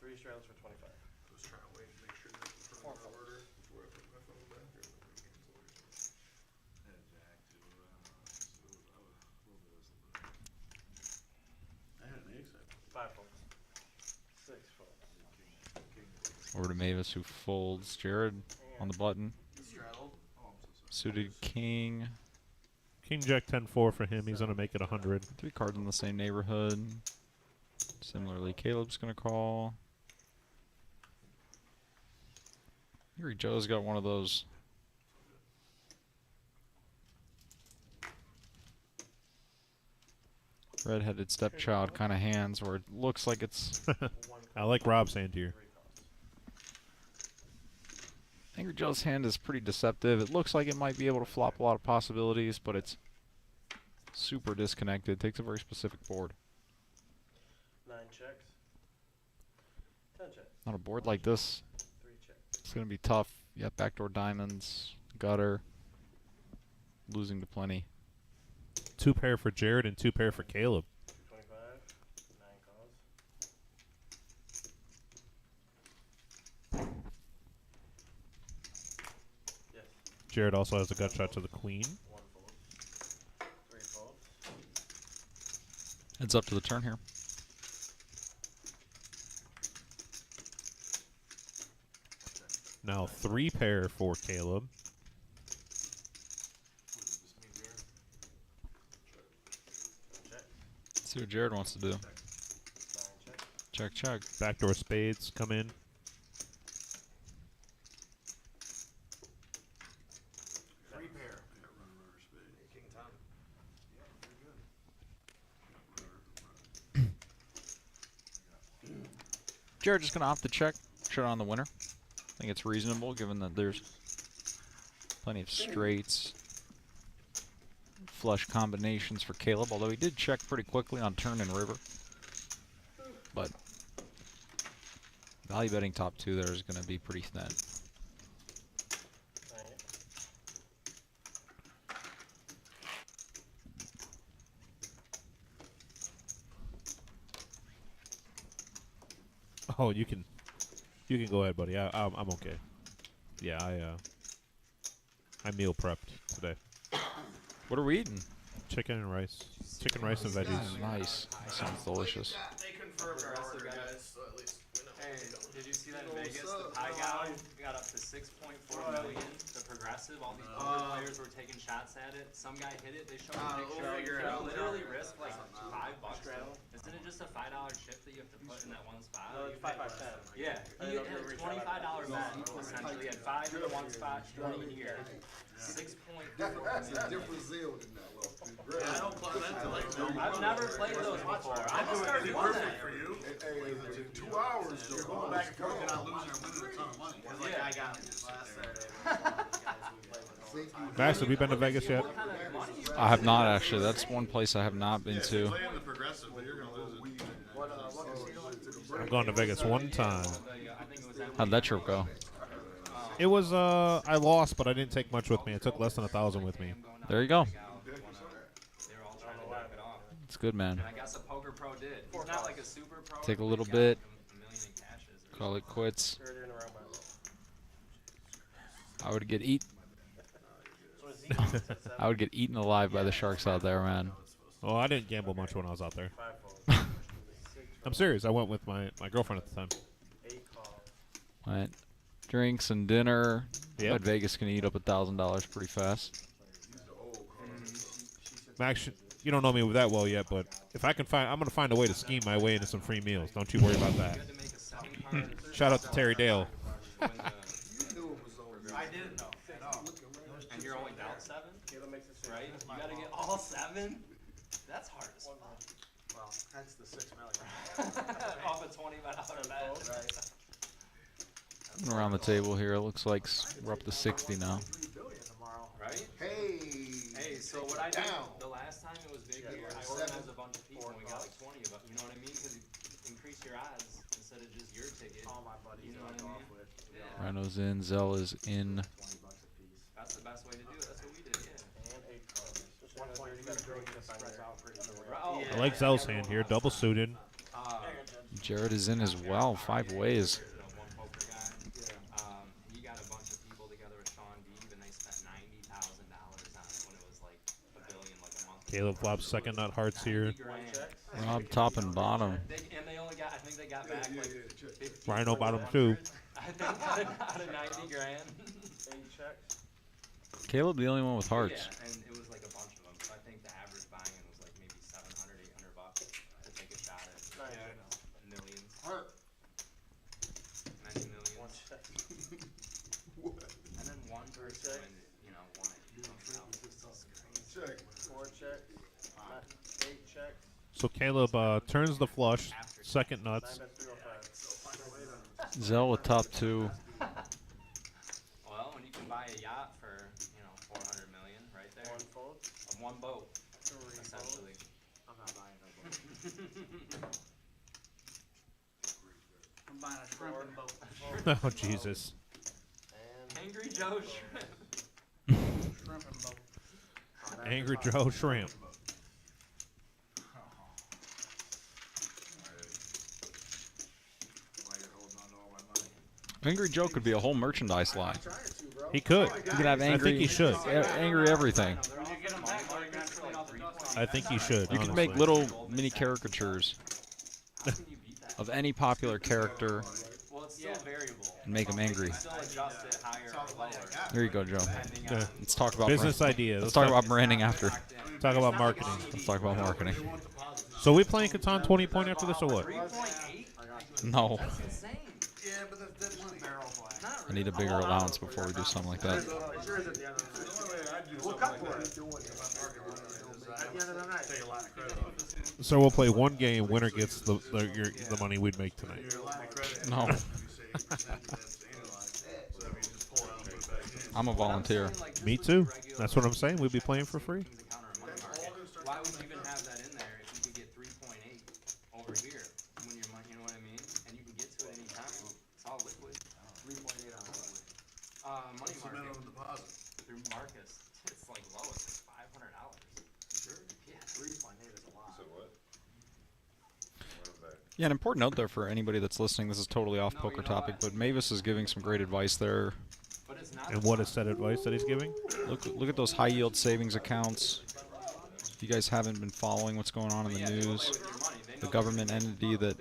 Speaker 9: 3 straddles for 25.
Speaker 8: I was trying to wait to make sure that it's in order before I put my phone back there.
Speaker 4: I had an ace.
Speaker 9: 5 folds. 6 folds.
Speaker 6: Over to Mavis, who folds. Jared on the button.
Speaker 3: Straddled.
Speaker 6: Suited king.
Speaker 5: King Jack 10-4 for him. He's going to make it 100.
Speaker 6: 3 cards in the same neighborhood. Similarly, Caleb's going to call. Here, Joe's got one of those. Red-headed stepchild kind of hands where it looks like it's...
Speaker 5: I like Rob's hand here.
Speaker 6: Angry Joe's hand is pretty deceptive. It looks like it might be able to flop a lot of possibilities, but it's super disconnected. Takes a very specific board.
Speaker 9: 9 checks. 10 checks.
Speaker 6: On a board like this,
Speaker 9: 3 checks.
Speaker 6: it's going to be tough. You have backdoor diamonds, gutter, losing to plenty.
Speaker 5: 2 pair for Jared and 2 pair for Caleb.
Speaker 9: 25. 9 calls. Yes.
Speaker 5: Jared also has a gut shot to the queen.
Speaker 9: 1 fold. 3 folds.
Speaker 6: Heads up to the turn here.
Speaker 5: Now 3 pair for Caleb.
Speaker 9: Check.
Speaker 6: See what Jared wants to do.
Speaker 9: 9 checks.
Speaker 6: Check, check.
Speaker 5: Backdoor spades come in.
Speaker 3: Free pair. King Tom.
Speaker 6: Jared just going to opt to check. Shut on the winner. I think it's reasonable given that there's plenty of straights, flush combinations for Caleb, although he did check pretty quickly on turn and river. But value betting top 2 there is going to be pretty thin.
Speaker 5: Oh, you can go ahead, buddy. I'm okay. Yeah, I meal prepped today.
Speaker 6: What are we eating?
Speaker 5: Chicken and rice. Chicken, rice, and veggies.
Speaker 6: Nice. That sounds delicious.
Speaker 3: They confirmed our order, guys, so at least we know.
Speaker 11: Hey, did you see that in Vegas? The pie gal got up to 6.4 million. The progressive, all these poker players were taking shots at it. Some guy hit it. They showed a picture.
Speaker 3: We'll figure it out.
Speaker 11: Literally risk like $5. Isn't it just a $5 chip that you have to put in that one spot?
Speaker 9: No, it's 5, 5, 10.
Speaker 11: Yeah, he had a $25 bet essentially. He had 5 in the one spot, 20 here. 6.4
Speaker 8: That's a
Speaker 11: million.
Speaker 8: different zeal than that.
Speaker 3: I don't play that till like
Speaker 11: I've never played those before. I just started doing that.
Speaker 8: Hey, 2 hours though.
Speaker 3: going back and forth, you're not losing or winning a ton of money. Cause like I got this last Saturday. with one of the guys we played with.
Speaker 5: Max, have you been to Vegas yet?
Speaker 6: I have not actually. That's one place I have not been to.
Speaker 4: Playing the progressive, but you're going to lose it.
Speaker 5: I've gone to Vegas 1 time.
Speaker 6: How'd that trip go?
Speaker 5: It was I lost, but I didn't take much with me. I took less than 1,000 with me.
Speaker 6: There you go.
Speaker 11: They were all trying to knock it off.
Speaker 6: It's good, man.
Speaker 11: And I guess a poker pro did. He's not like a super pro.
Speaker 6: Take a
Speaker 11: but
Speaker 6: little
Speaker 11: he's got
Speaker 6: bit.
Speaker 11: like a million in cashes.
Speaker 6: Call it quits.
Speaker 9: Third in a row, man.
Speaker 6: I would get eat.
Speaker 9: So is he at 7?
Speaker 6: I would get eaten alive by the sharks out there, man.
Speaker 5: Oh, I didn't gamble much when I was out there.
Speaker 9: 5 folds. 6
Speaker 5: I'm serious. I went with my girlfriend at the time.
Speaker 9: 8 calls.
Speaker 6: Right. Drinks and dinner.
Speaker 5: Yep.
Speaker 6: But Vegas can eat up $1,000 pretty fast.
Speaker 5: Max, you don't know me that well yet, but if I can find, I'm gonna find a way to scheme my way into some free meals. Don't you worry about that.
Speaker 11: You had to make a
Speaker 5: Shout out to Terry Dale.
Speaker 8: You knew it was over.
Speaker 3: I didn't know at all.
Speaker 11: And you're only down 7, right? You gotta get all 7. That's hard as fuck.
Speaker 3: Well, hence the $6 million.
Speaker 11: Off a $25 bet.
Speaker 3: Right.
Speaker 6: Around the table here, it looks like we're up to 60 now.
Speaker 3: $3 billion tomorrow.
Speaker 11: Right?
Speaker 8: Hey.
Speaker 11: Hey, so what I did
Speaker 8: Down.
Speaker 11: the last time it was big here, I organized a bunch of people and we got like 20 of them. You know what I mean? Because you increase your odds instead of just your ticket.
Speaker 3: All my buddies
Speaker 11: You know
Speaker 3: I
Speaker 11: what I
Speaker 3: golf
Speaker 11: mean?
Speaker 3: with.
Speaker 11: Yeah.
Speaker 6: Rhino's in, Zell is in.
Speaker 3: $20 a piece.
Speaker 11: That's the best way to do it. That's what we did, yeah.
Speaker 3: And 8 cards. Just 1 point. You got to go get spreads out pretty good.
Speaker 11: Oh,
Speaker 5: I like Zell's hand here, double suited.
Speaker 6: Jared is in as well, 5 ways.
Speaker 11: One poker guy. He got a bunch of people together with Sean Deeb and they spent $90,000 on it when it was like $1 billion like a month.
Speaker 5: Caleb flops second nut hearts here.
Speaker 6: Rob top and bottom.
Speaker 11: And they only got, I think they got back like 50,
Speaker 5: Rhino bottom 2.
Speaker 11: I think out of 90 grand.
Speaker 3: 8 checks.
Speaker 6: Caleb, the only one with hearts.
Speaker 11: Yeah, and it was like a bunch of them. So I think the average buy-in was like maybe $700, $800 to take a shot at millions. Many millions.
Speaker 3: 1 check.
Speaker 11: And then one person, won it.
Speaker 8: Check.
Speaker 3: 4 checks. 8 checks.
Speaker 5: So Caleb turns the flush, second nuts.
Speaker 3: 9 bet 305.
Speaker 6: Zell with top 2.
Speaker 11: Well, when you can buy a yacht for, 400 million right there.
Speaker 3: 1 fold.
Speaker 11: One boat,
Speaker 3: 3
Speaker 11: essentially.
Speaker 3: I'm not buying no boat.
Speaker 2: I'm buying a shrimp and boat.
Speaker 5: Oh, Jesus.
Speaker 3: And
Speaker 11: Angry Joe Shrimp.
Speaker 2: Shrimp and boat.
Speaker 5: Angry Joe Shrimp.
Speaker 3: why you're holding on to all my money.
Speaker 6: Angry Joe could be a whole merchandise line.
Speaker 3: Trying to, bro.
Speaker 5: He could.
Speaker 6: You could have angry.
Speaker 5: I think he should.
Speaker 6: Angry everything.
Speaker 2: When you get them back, all you're gonna have to clean out the dust.
Speaker 5: I think he should.
Speaker 6: You could
Speaker 5: honestly.
Speaker 6: make little mini caricatures
Speaker 11: How can you beat that?
Speaker 6: of any popular character
Speaker 11: Well, it's still variable.
Speaker 6: and make them angry.
Speaker 11: Still adjust it higher or lower.
Speaker 6: There you go, Joe.
Speaker 11: Depending on
Speaker 5: Yeah.
Speaker 6: Let's talk about
Speaker 5: Business idea.
Speaker 6: Let's talk about branding after.
Speaker 5: Talk about marketing.
Speaker 6: Let's talk about marketing.
Speaker 5: So we playing Catan 20 point after this or what?
Speaker 11: 3.8?
Speaker 6: No,
Speaker 11: That's insane.
Speaker 3: Yeah, but that's money. Barrel black.
Speaker 11: Not
Speaker 6: I need a bigger allowance before we do something like that.
Speaker 3: Sure is at the end of the day. We'll cut for it. At the end of the night. Take a lot of credit.
Speaker 5: So we'll play one game. Winner gets the money we'd make tonight.
Speaker 6: No, I'm a volunteer.
Speaker 5: Me too. That's what I'm saying. We'd be playing for free.
Speaker 11: Why would you even have that in there if you could get 3.8 over here when you're money, you know what I mean? And you can get to it anytime. It's all liquid.
Speaker 3: 3.8 on liquid.
Speaker 11: Money
Speaker 8: What's the
Speaker 11: market
Speaker 8: minimum deposit?
Speaker 11: through Marcus. It's like low. It's like $500.
Speaker 3: Sure.
Speaker 11: Yeah.
Speaker 3: 3.8 is a lot.
Speaker 4: So what?
Speaker 6: Yeah, an important note there for anybody that's listening. This is totally off poker topic, but Mavis is giving some great advice there.
Speaker 11: But it's not.
Speaker 5: And what is that advice that he's giving?
Speaker 6: Look at those high yield savings accounts. If you guys haven't been following what's going on in the news, the government entity that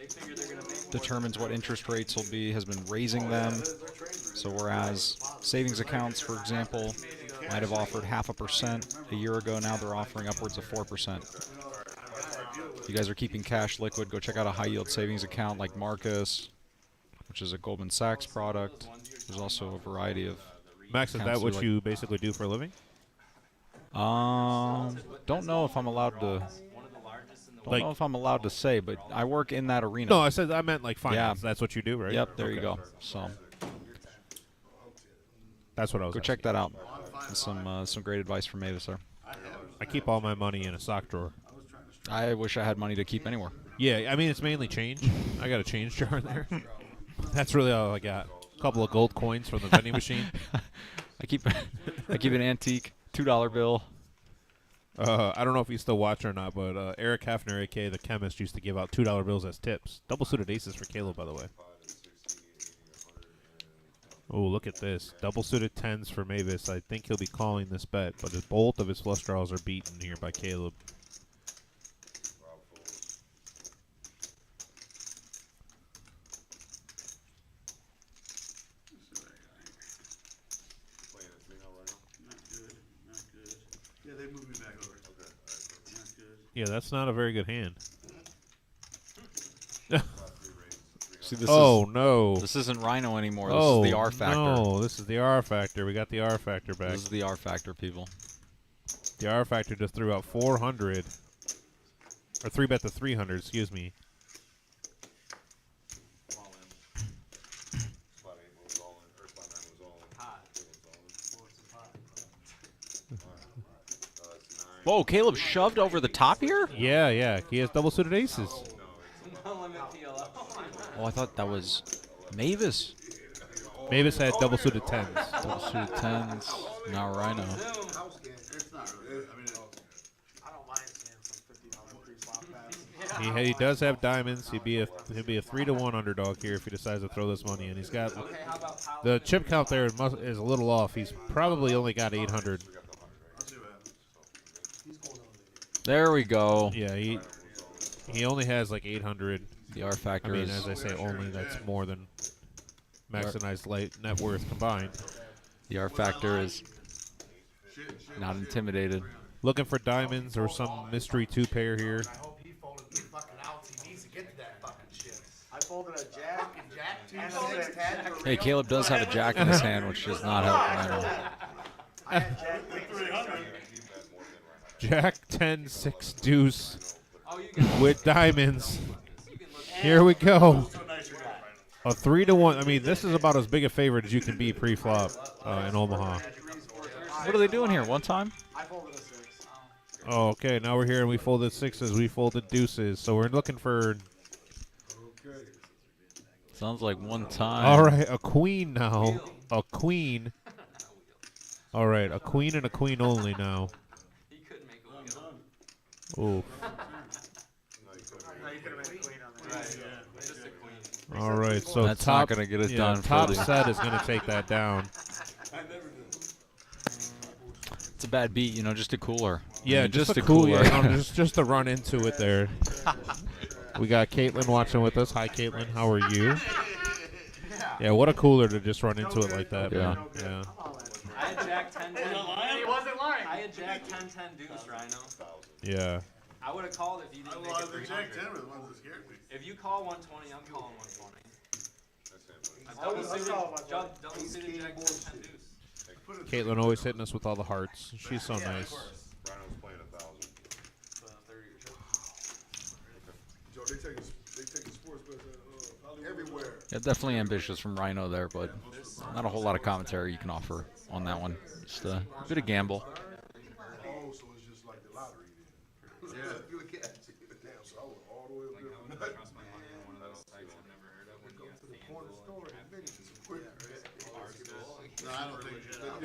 Speaker 6: determines what interest rates will be has been raising them. So whereas savings accounts, for example, might have offered 0.5% a year ago, now they're offering upwards of 4%. If you guys are keeping cash liquid, go check out a high yield savings account like Marcus, which is a Goldman Sachs product. There's also a variety of
Speaker 5: Max, is that
Speaker 6: accounts
Speaker 5: what
Speaker 6: like-
Speaker 5: you basically do for a living?
Speaker 6: Don't know if I'm allowed to. Don't know if I'm allowed to say, but I work in that arena.
Speaker 5: No, I meant like finance.
Speaker 6: Yeah.
Speaker 5: That's what you do, right?
Speaker 6: Yep, there you
Speaker 5: Okay.
Speaker 6: go. So
Speaker 5: That's what I was.
Speaker 6: go check that out. Some great advice from Mavis there.
Speaker 5: I keep all my money in a sock drawer.
Speaker 6: I wish I had money to keep anywhere.
Speaker 5: Yeah, I mean it's mainly change. I got a change jar in there. That's really all I got. A couple of gold coins from the vending machine.
Speaker 6: I keep an antique $2 bill.
Speaker 5: I don't know if you still watch or not, but Eric Hefner, aka the chemist, used to give out $2 bills as tips. Double suited aces for Caleb, by the way. Oh, look at this. Double suited 10s for Mavis. I think he'll be calling this bet, but both of his flush draws are beaten here by Caleb.
Speaker 4: Playing at 3 now, right now?
Speaker 8: Not good. Not good. Yeah, they moved me back over.
Speaker 4: Okay, alright,
Speaker 8: Not good.
Speaker 5: Yeah, that's not a very good hand.
Speaker 6: See, this
Speaker 5: no.
Speaker 6: This isn't Rhino anymore.
Speaker 5: Oh,
Speaker 6: This is the R factor.
Speaker 5: No, this is the R factor. We got the R factor back.
Speaker 6: This is the R factor, people.
Speaker 5: The R factor just threw out 400. Or 3-bet to 300, excuse me.
Speaker 4: Spot 8 moves all in, or spot 9 moves all in. That's 9.
Speaker 6: Whoa, Caleb shoved over the top here?
Speaker 5: Yeah. He has double suited aces.
Speaker 11: No limit PLO.
Speaker 6: Oh, I thought that was Mavis.
Speaker 5: Mavis had double suited 10s.
Speaker 6: Double suited 10s. Now Rhino.
Speaker 8: It's not really, I mean,
Speaker 7: I don't mind seeing some $50 pre-flop bets.
Speaker 5: He does have diamonds. He'd be a 3-to-1 underdog here if he decides to throw this money in. He's got the chip count there is a little off. He's probably only got 800.
Speaker 6: There we go.
Speaker 5: Yeah, he only has like 800.
Speaker 6: The R factor
Speaker 5: I mean,
Speaker 6: is
Speaker 5: as I say, only that's more than maximized net worth combined.
Speaker 6: the R factor is not intimidated.
Speaker 5: Looking for diamonds or some mystery 2-pair here.
Speaker 7: I hope he folded the fucking outs. He needs to get to that fucking shit. I folded a jack and jack 2, 6, 10 for
Speaker 6: Hey,
Speaker 7: real.
Speaker 6: Caleb does have a jack in his hand, which does not help Rhino.
Speaker 7: I had jack 300.
Speaker 5: Jack 10, 6 deuce with diamonds. Here we go. A 3-to-1. I mean, this is about as big a favorite as you can be pre-flop in Omaha.
Speaker 6: What are they doing here? One time?
Speaker 7: I folded a 6.
Speaker 5: Oh, okay. Now we're here and we folded 6s. We folded deuces. So we're looking for.
Speaker 6: Sounds like one time.
Speaker 5: All right, a queen now. A queen. All right, a queen and a queen only now. Ooh. All right, so
Speaker 6: That's
Speaker 5: top,
Speaker 6: not gonna get it
Speaker 5: yeah,
Speaker 6: done.
Speaker 5: Top
Speaker 6: for the-
Speaker 5: set is going to take that down.
Speaker 6: It's a bad beat, just a cooler.
Speaker 5: Yeah,
Speaker 6: I mean,
Speaker 5: just a
Speaker 6: cooler.
Speaker 5: Yeah, no, just to run into it there. We got Caitlin watching with us. Hi, Caitlin. How are you? Yeah, what a cooler to just run into it like that.
Speaker 6: Yeah.
Speaker 5: Man. Yeah.
Speaker 11: I had Jack 10 10.
Speaker 2: He wasn't lying.
Speaker 11: I had Jack 10 10 deuce, Rhino.
Speaker 5: Yeah.
Speaker 11: I would have called if you didn't make it
Speaker 8: the Jack 10
Speaker 11: 300.
Speaker 8: were the ones that scared me.
Speaker 11: If you call 120, I'm calling 120.
Speaker 8: Let's
Speaker 11: Double suited Jack 10 deuce.
Speaker 5: Caitlin always hitting us with all the hearts. She's so nice.
Speaker 4: Rhino's playing 1,000.
Speaker 8: Joe, they taking sports bets everywhere.
Speaker 6: Yeah, definitely ambitious from Rhino there, but not a whole lot of commentary you can offer on that one. Just a bit of gamble.
Speaker 8: Oh, so it's just like the lottery then. Yeah. Damn, so I was all the way up there from nothing.
Speaker 11: Trust my money on one of those sites I've never heard of when you got
Speaker 8: Corner
Speaker 11: FanDuel
Speaker 8: store
Speaker 11: and
Speaker 8: and minutes is quick. No, I don't think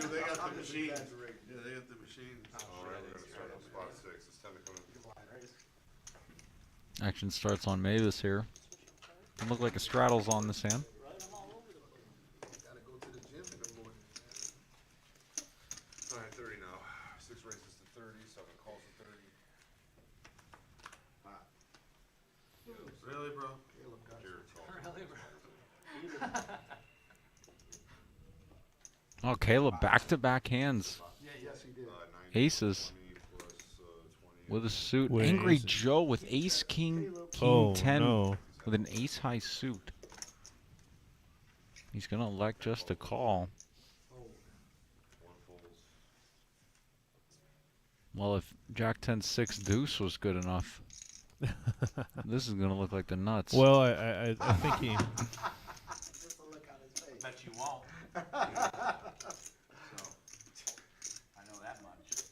Speaker 8: they got the machines. Yeah, they got the machines.
Speaker 4: All right, we're going to start on spot 6. It's time to come in.
Speaker 6: Action starts on Mavis here. Doesn't look like a straddle's on this hand.
Speaker 8: Gotta go to the gym in the morning.
Speaker 4: All right, 30 now. 6 races to 30, 7 calls to 30.
Speaker 8: Really, bro?
Speaker 4: Jared calls.
Speaker 11: Really, bro?
Speaker 6: Oh, Caleb, back-to-back hands.
Speaker 8: Yeah, yes, he did.
Speaker 6: Aces
Speaker 4: 20 plus 20.
Speaker 6: with a suit.
Speaker 5: With
Speaker 6: Angry
Speaker 5: aces.
Speaker 6: Joe with ace, king,
Speaker 5: Oh,
Speaker 6: 10
Speaker 5: no.
Speaker 6: with an ace-high suit. He's going to elect just to call.
Speaker 4: One folds.
Speaker 6: Well, if Jack 10 6 deuce was good enough, this is going to look like the nuts.
Speaker 5: Well, I think he.
Speaker 7: Just a look on his face.
Speaker 3: Bet you won't.
Speaker 7: I know that much.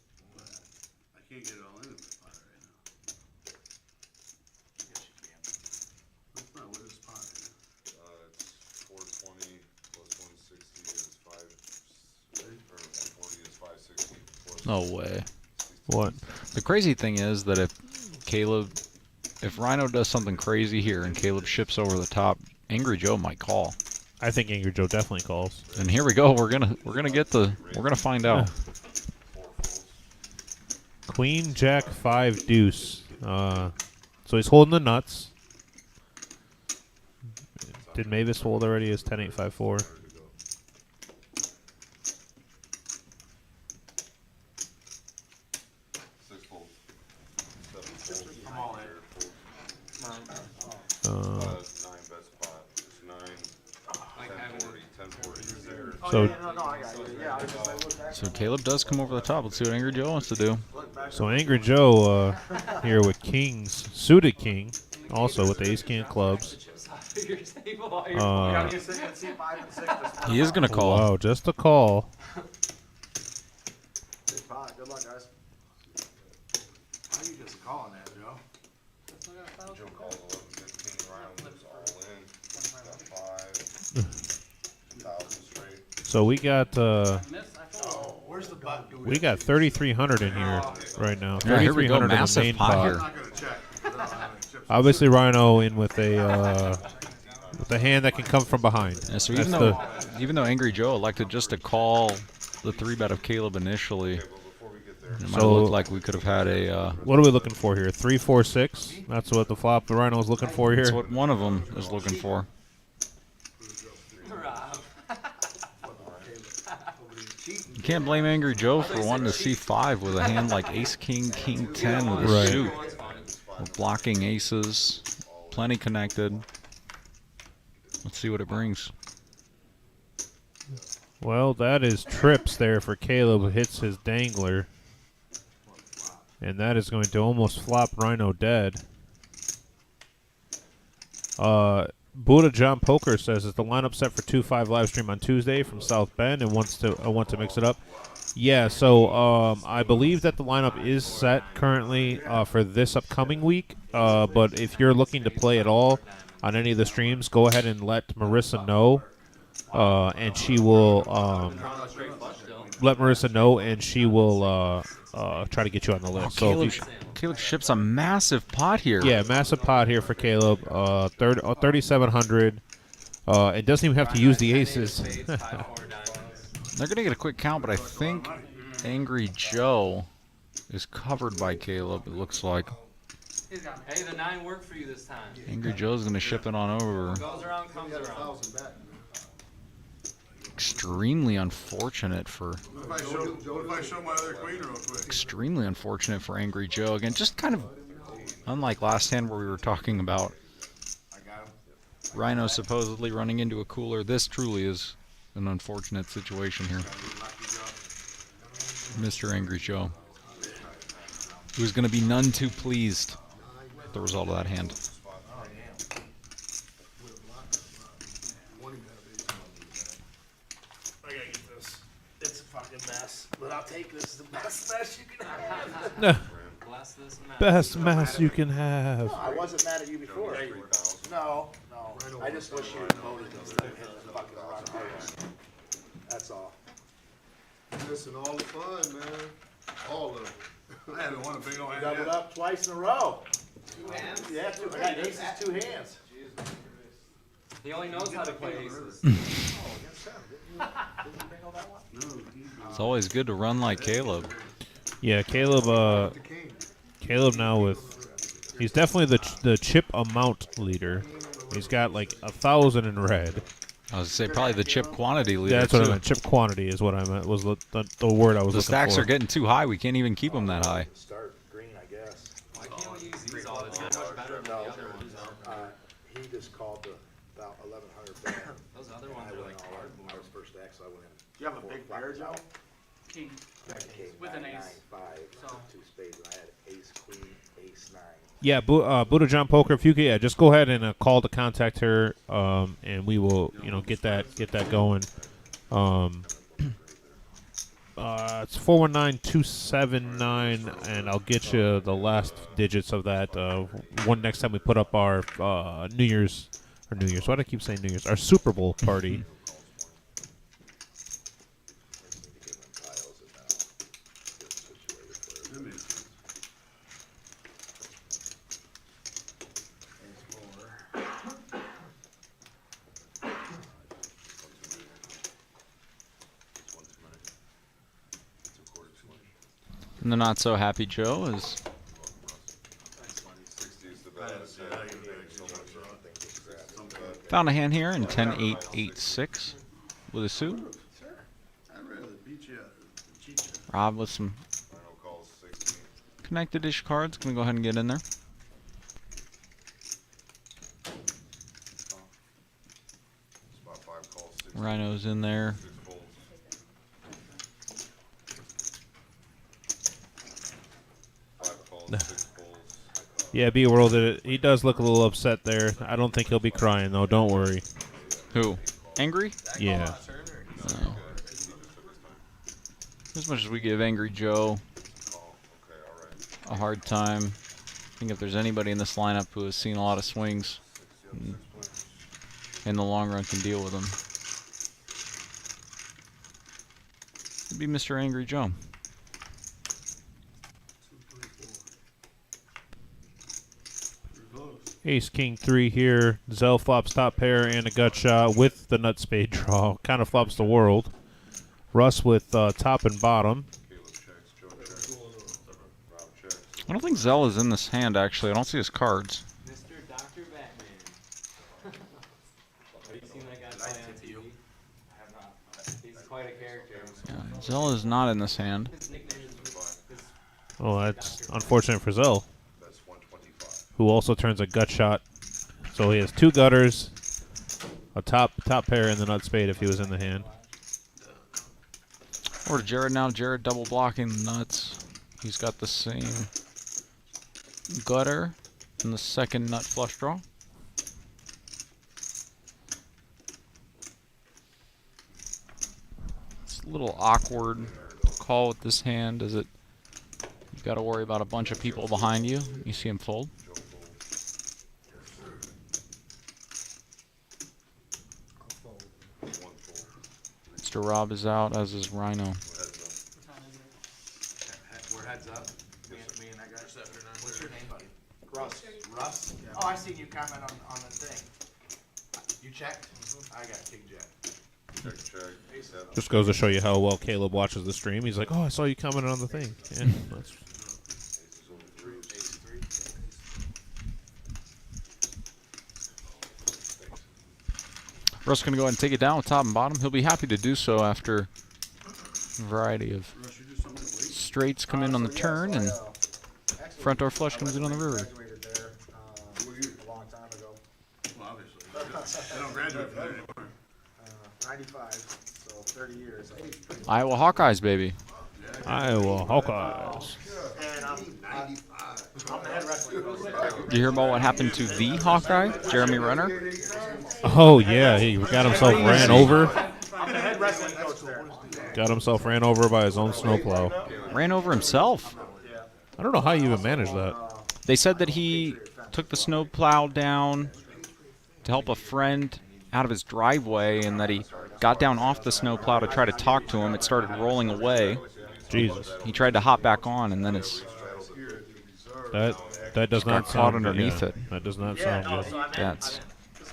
Speaker 8: I can't get it all in this pot right now.
Speaker 7: Yes, you can.
Speaker 8: That's not what this pot is.
Speaker 4: It's 420 plus 160 is 5, or 140 is 560. Plus
Speaker 6: No way.
Speaker 5: What?
Speaker 6: The crazy thing is that if Rhino does something crazy here and Caleb ships over the top, Angry Joe might call.
Speaker 5: I think Angry Joe definitely calls.
Speaker 6: And here we go. We're gonna find out.
Speaker 5: Queen, Jack, 5, deuce. So he's holding the nuts. Did Mavis hold already his 10, 8, 5, 4?
Speaker 4: 6 folds. 7 folds.
Speaker 3: I'm all in.
Speaker 4: Jared folds. 9
Speaker 5: Uh,
Speaker 4: bet spot.
Speaker 5: So,
Speaker 6: So Caleb does come over the top. Let's see what Angry Joe wants to do.
Speaker 5: so Angry Joe here with kings, suited king, also with ace king of clubs.
Speaker 6: He is going to call.
Speaker 5: Wow, just a call.
Speaker 7: Good luck, guys. How you just calling that, Joe?
Speaker 4: Joe calls 11, 16, Ryan was all in. Got 5,000 straight.
Speaker 5: So we got
Speaker 7: Where's the button?
Speaker 5: we got 3,300 in here right now.
Speaker 6: Yeah, here we go.
Speaker 5: 3,300 in the
Speaker 6: Massive
Speaker 5: main
Speaker 6: pot here.
Speaker 7: I'm not gonna check. I don't have any chips.
Speaker 5: Obviously, Rhino in with a hand that can come from behind.
Speaker 6: Yeah, so
Speaker 5: That's
Speaker 6: even though Angry Joe elected just to call the 3-bet of Caleb initially, it might
Speaker 5: So-
Speaker 6: look like we could have had a.
Speaker 5: What are we looking for here? 3, 4, 6. That's what the flop the Rhino is looking for
Speaker 6: That's
Speaker 5: here.
Speaker 6: what one of them is looking for. You can't blame Angry Joe for wanting to see 5 with a hand like Ace King, King 10 with a
Speaker 5: Right.
Speaker 6: suit. With blocking aces, plenty connected. Let's see what it brings.
Speaker 5: Well, that is trips there for Caleb, who hits his dangler. And that is going to almost flop Rhino dead. Buddha John Poker says, is the lineup set for 2-5 live stream on Tuesday from South Bend and want to mix it up? Yeah, so I believe that the lineup is set currently for this upcoming week. But if you're looking to play at all on any of the streams, go ahead and let Marissa know. And she will let Marissa know, and she will try to get you on the list. So if you,
Speaker 6: Caleb ships a massive pot here.
Speaker 5: yeah, massive pot here for Caleb. 3,700. It doesn't even have to use the aces.
Speaker 6: They're going to get a quick count, but I think Angry Joe is covered by Caleb, it looks like.
Speaker 11: Hey, the 9 worked for you this time.
Speaker 6: Angry Joe's going to ship it on over.
Speaker 11: Goes around, comes around.
Speaker 6: Extremely unfortunate for
Speaker 4: What if I show my other queen real quick?
Speaker 6: extremely unfortunate for Angry Joe. Again, just kind of unlike last hand where we were talking about Rhino supposedly running into a cooler. This truly is an unfortunate situation here. Mr. Angry Joe, who's going to be none too pleased with the result of that hand.
Speaker 7: I gotta get this. It's a fucking mess, but I'll take this. It's the best mess you can have.
Speaker 11: Bless this mess.
Speaker 5: Best mess you can have.
Speaker 7: I wasn't mad at you before. No. I just wish you had voted instead of hitting the fucking run hard. That's all.
Speaker 8: Missing all the fun, man. All of it.
Speaker 4: I haven't won a big old hand
Speaker 7: Doubled
Speaker 4: yet.
Speaker 7: up twice in a row. 2 hands? Yeah, I got aces, 2 hands.
Speaker 11: He only knows how to play aces.
Speaker 6: It's always good to run like Caleb.
Speaker 5: Yeah, Caleb. Caleb now with, he's definitely the chip amount leader. He's got like 1,000 in red.
Speaker 6: I was going to say probably the chip quantity leader.
Speaker 5: Yeah, that's what I
Speaker 6: too.
Speaker 5: meant. Chip quantity is what I meant. Was the word I was
Speaker 6: The
Speaker 5: looking
Speaker 6: stacks
Speaker 5: for.
Speaker 6: are getting too high. We can't even keep them that high.
Speaker 7: Start green, I guess.
Speaker 11: Why can't we use these all the time? Much better than the other ones.
Speaker 7: He just called the about 1,100 band.
Speaker 11: Those other
Speaker 7: I
Speaker 11: ones are
Speaker 7: went
Speaker 11: like
Speaker 7: all
Speaker 11: hard.
Speaker 7: I was first stack, so I went in.
Speaker 3: Do you have a big pair, Joe?
Speaker 2: King.
Speaker 7: King,
Speaker 2: With an
Speaker 7: 9,
Speaker 2: ace.
Speaker 7: 9, 5,
Speaker 2: So-
Speaker 7: 2 spades, and I had ace, queen, ace, 9.
Speaker 5: Yeah, Buddha John Poker. If you could, just go ahead and call to contact her, and we will, get that going. It's 419-279, and I'll get you the last digits of that. One next time we put up our New Year's. Why do I keep saying New Year's? Our Super Bowl party.
Speaker 6: And the not so happy Joe is
Speaker 4: 60 is the best.
Speaker 6: found a hand here in 10-8-8-6 with a suit.
Speaker 8: I'd rather beat you out than cheat you.
Speaker 6: Rob with some
Speaker 4: Rhino calls 16.
Speaker 6: connected-ish cards. Gonna go ahead and get in there.
Speaker 4: Spot 5 calls 16.
Speaker 6: Rhino's in there.
Speaker 4: 6 folds.
Speaker 5: Yeah, B-World did it. He does look a little upset there. I don't think he'll be crying, though. Don't worry.
Speaker 6: Who? Angry?
Speaker 5: Yeah.
Speaker 6: No. As much as we give Angry Joe a hard time, I think if there's anybody in this lineup who has seen a lot of swings and in the long run can deal with them, it'd be Mr. Angry Joe.
Speaker 5: Ace King 3 here. Zell flops top pair and a gut shot with the nut spade draw. Kind of flops the world. Russ with top and bottom.
Speaker 6: I don't think Zell is in this hand, actually. I don't see his cards.
Speaker 11: Mr. Dr. Batman. Have you seen that guy play on TV? I have not. He's quite a character.
Speaker 6: Yeah, Zell is not in this hand.
Speaker 11: His nickname is
Speaker 5: Oh, that's unfortunate for Zell, who also turns a gut shot. So he has two gutters, a top pair, and the nut spade if he was in the hand.
Speaker 6: Over to Jared now. Jared double blocking the nuts. He's got the same gutter and the second nut flush draw. It's a little awkward call with this hand, as it you've got to worry about a bunch of people behind you. You see him fold. Mr. Rob is out, as is Rhino.
Speaker 7: We're heads up. Me and that guy. What's your name, buddy? Russ. Russ? Oh, I seen you comment on the thing. You checked? I got King Jack.
Speaker 4: Check.
Speaker 5: Just goes to show you how well Caleb watches the stream. He's like, oh, I saw you commenting on the thing. Yeah, that's
Speaker 6: Russ going to go ahead and take it down with top and bottom. He'll be happy to do so after a variety of straights come in on the turn and front door flush comes in on the river.
Speaker 7: Graduated there a long time ago.
Speaker 2: Well, obviously. They don't graduate from there anymore.
Speaker 7: 95, so 30 years.
Speaker 6: Iowa Hawkeyes, baby.
Speaker 5: Iowa Hawkeyes.
Speaker 7: And I'm the head wrestling coach.
Speaker 6: Did you hear about what happened to the Hawkeye, Jeremy Renner?
Speaker 5: Oh, yeah, he got himself ran over.
Speaker 7: I'm the head wrestling coach there.
Speaker 5: Got himself ran over by his own snowplow.
Speaker 6: Ran over himself.
Speaker 5: I don't know how you even managed that.
Speaker 6: They said that he took the snowplow down to help a friend out of his driveway, and that he got down off the snowplow to try to talk to him. It started rolling away.
Speaker 5: Jesus.
Speaker 6: He tried to hop back on, and then it's
Speaker 5: that does not
Speaker 6: caught
Speaker 5: sound
Speaker 6: underneath
Speaker 5: good.
Speaker 6: it.
Speaker 5: That does not sound good.
Speaker 6: That's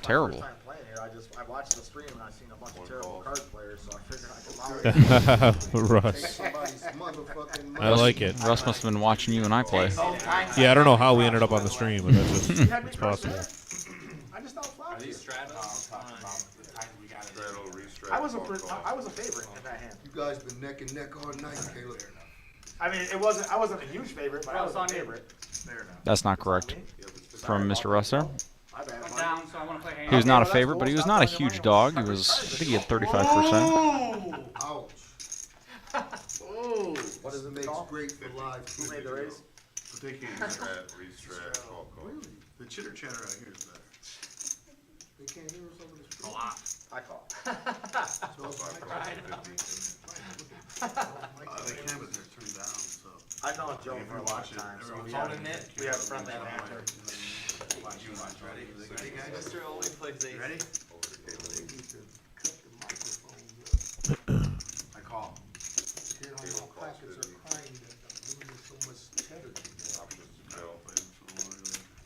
Speaker 6: terrible.
Speaker 7: I watched the stream and I seen a bunch of terrible card players, so I figured I could
Speaker 5: Russ. I like it.
Speaker 6: Russ must have been watching you and I play.
Speaker 5: Yeah, I don't know how we ended up on the stream, but that's just it's possible.
Speaker 7: I just outflopped you.
Speaker 4: I
Speaker 7: I was a favorite in that hand.
Speaker 8: You guys been neck and neck all night, Caleb.
Speaker 7: I mean, I wasn't a huge favorite, but I was a favorite.
Speaker 6: That's not correct. From Mr. Russ there.
Speaker 7: My bad.
Speaker 2: I'm down, so I want to play hand.
Speaker 6: He was not a favorite, but he was not a huge dog. He was, I think he had 35%.
Speaker 8: Ouch.
Speaker 7: What does it
Speaker 8: Makes
Speaker 7: call?
Speaker 8: great for live
Speaker 7: Who made the
Speaker 8: TV.
Speaker 7: raise?
Speaker 2: But they can't.
Speaker 4: Restrat, call.
Speaker 2: The chitter chatter out here is better.
Speaker 8: They can't hear us over the street.
Speaker 2: A lot.
Speaker 7: I call.
Speaker 2: They can, but they're turned down, so.
Speaker 7: I've known Joe for a long time, so we have a friendly banter.
Speaker 2: Watch you watch, ready?
Speaker 11: Mr. only plays ace.
Speaker 2: Ready? I call.
Speaker 8: Hear how my crackers are crying that I'm losing so much cheddar.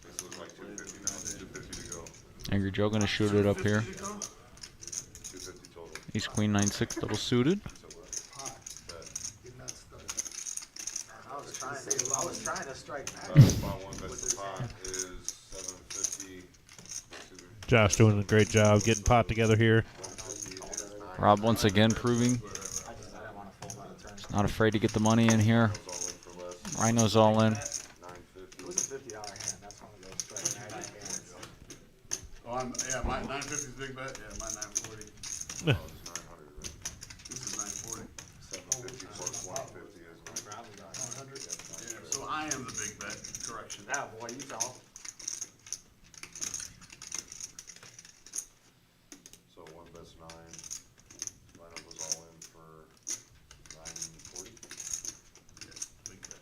Speaker 4: This looks like 250 now. 250 to go.
Speaker 6: Angry Joe going to shoot it up here.
Speaker 4: 250 total.
Speaker 6: Ace Queen 9-6 double suited.
Speaker 8: You're not stuck.
Speaker 7: I was trying to strike back.
Speaker 4: Spot one best of pot is 750.
Speaker 5: Josh doing a great job getting pot together here.
Speaker 6: Rob once again proving he's not afraid to get the money in here. Rhino's all in.
Speaker 7: It was a $50 hand. That's one of those strike back hands.
Speaker 2: Oh, yeah, my 950 is big bet. Yeah, my 940. This is 940.
Speaker 4: 750 plus 150 is
Speaker 2: Yeah, so I am the big bet. Correct.
Speaker 7: instruction. Now, boy, you tell.
Speaker 4: So one bets 9. Lineup was all in for 940.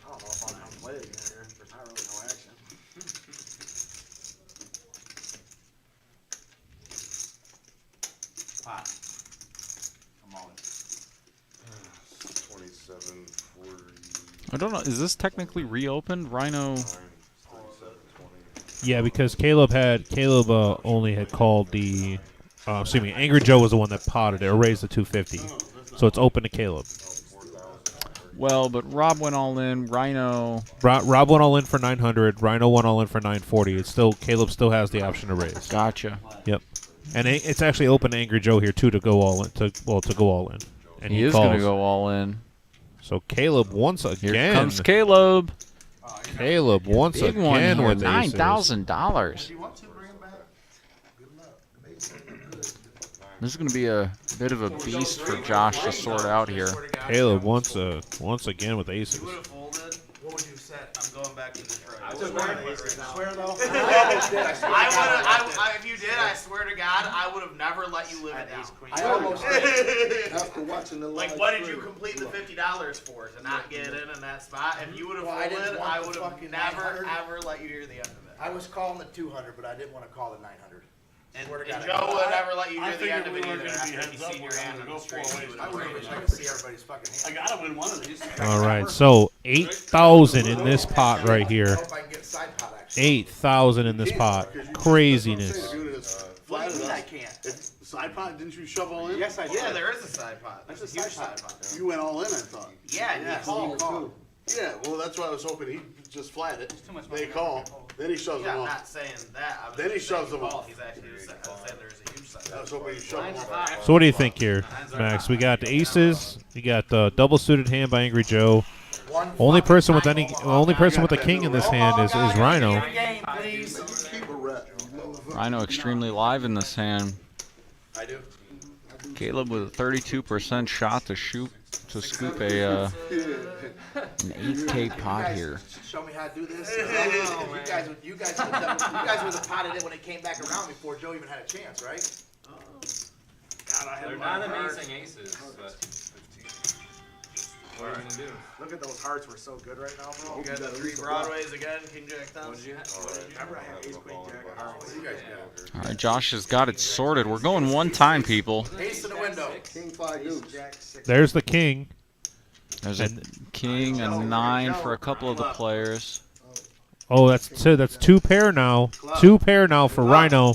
Speaker 7: I don't know if I'm gonna play it again here. There's not really no action. Pot. I'm all in.
Speaker 4: 2740.
Speaker 6: I don't know. Is this technically reopened? Rhino.
Speaker 4: 3720.
Speaker 5: Yeah, because Caleb only had called the. Excuse me, Angry Joe was the one that potted it or raised the 250, so it's open to Caleb.
Speaker 6: Well, but Rob went all in. Rhino.
Speaker 5: Rob went all in for 900. Rhino went all in for 940. It's still Caleb still has the option to raise.
Speaker 6: Gotcha.
Speaker 5: Yep, and it's actually open to Angry Joe here too to go all in. To go all in, and
Speaker 6: He is
Speaker 5: calls.
Speaker 6: going to go all in.
Speaker 5: So Caleb once again.
Speaker 6: Here comes Caleb.
Speaker 5: Caleb once
Speaker 6: Big one
Speaker 5: again
Speaker 6: here,
Speaker 5: with aces.
Speaker 6: $9,000. This is going to be a bit of a beast for Josh to sort out here.
Speaker 5: Caleb once again with aces.
Speaker 3: You would have folded. What would you have said? I'm going back to Detroit.
Speaker 7: I was wearing aces now. Swear though.
Speaker 3: If you did, I swear to God, I would have never let you live it down.
Speaker 7: I almost did.
Speaker 8: After watching the live
Speaker 3: Like, what did you
Speaker 8: stream.
Speaker 3: complete the $50 for to not get in that spot? If you would have
Speaker 7: Well, I didn't
Speaker 3: folded,
Speaker 7: want
Speaker 3: I
Speaker 7: the
Speaker 3: would have
Speaker 7: fucking
Speaker 3: never
Speaker 7: 900.
Speaker 3: ever let you hear the end of it.
Speaker 7: I was calling the 200, but I didn't want to call the 900.
Speaker 3: And,
Speaker 7: Swear to
Speaker 3: and
Speaker 7: God,
Speaker 3: Joe would never let you
Speaker 2: I
Speaker 3: hear the end of
Speaker 2: figured
Speaker 3: it
Speaker 2: we were
Speaker 3: either.
Speaker 2: gonna be
Speaker 3: After he
Speaker 2: heads up,
Speaker 3: seen your
Speaker 2: we're
Speaker 3: hand
Speaker 2: gonna
Speaker 3: on
Speaker 2: go
Speaker 3: the street,
Speaker 2: four
Speaker 3: he
Speaker 2: ways.
Speaker 3: would
Speaker 7: I
Speaker 3: have
Speaker 7: wish
Speaker 3: raised
Speaker 7: I
Speaker 3: it.
Speaker 7: could see everybody's fucking hand.
Speaker 2: I gotta win one of these.
Speaker 5: All right, so 8,000 in this pot right
Speaker 7: I
Speaker 5: here.
Speaker 7: hope I can get side pot action.
Speaker 5: 8,000 in this pot. Craziness.
Speaker 7: What do you mean I can't?
Speaker 8: Side pot, didn't you shove all in?
Speaker 7: Yes, I did.
Speaker 3: Yeah, there is a side pot. There's a huge side pot.
Speaker 8: You went all in, I thought.
Speaker 3: Yeah, and he called.
Speaker 8: Yeah, well, that's why I was hoping he just flat it.
Speaker 2: too much money.
Speaker 8: They call, then he shoves
Speaker 3: Yeah,
Speaker 8: them
Speaker 3: I'm
Speaker 8: off.
Speaker 3: not saying that. I was
Speaker 8: Then he
Speaker 3: just saying
Speaker 8: shoves them
Speaker 3: called.
Speaker 8: off.
Speaker 3: He's actually just saying there's a huge side
Speaker 8: I was
Speaker 3: pot.
Speaker 8: hoping he shoved them off.
Speaker 5: So what do you think here, Max? We got the aces. You got the double suited hand by Angry Joe. Only person with a king in this hand is Rhino.
Speaker 7: Game, please.
Speaker 8: Keep a rep.
Speaker 6: Rhino extremely live in this hand.
Speaker 7: I do.
Speaker 6: Caleb with a 32% shot to scoop a an 8K pot here.
Speaker 7: Show me how to do this. You guys would have potted it when it came back around before Joe even had a chance, right?
Speaker 11: They're not amazing aces, but what are you gonna do?
Speaker 7: Look at those hearts. We're so good right now, bro.
Speaker 3: You got the 3 Broadways again, King Jack 10.
Speaker 11: What did you have?
Speaker 7: Remember I had ace, queen, jack, heart. What do you guys got?
Speaker 6: All right, Josh has got it sorted. We're going one time, people.
Speaker 7: Ace in the window.
Speaker 8: King 5 deuce.
Speaker 5: There's the king.
Speaker 6: There's a king, a 9 for a couple of the players.
Speaker 5: Oh, that's 2 pair now. 2 pair now for Rhino.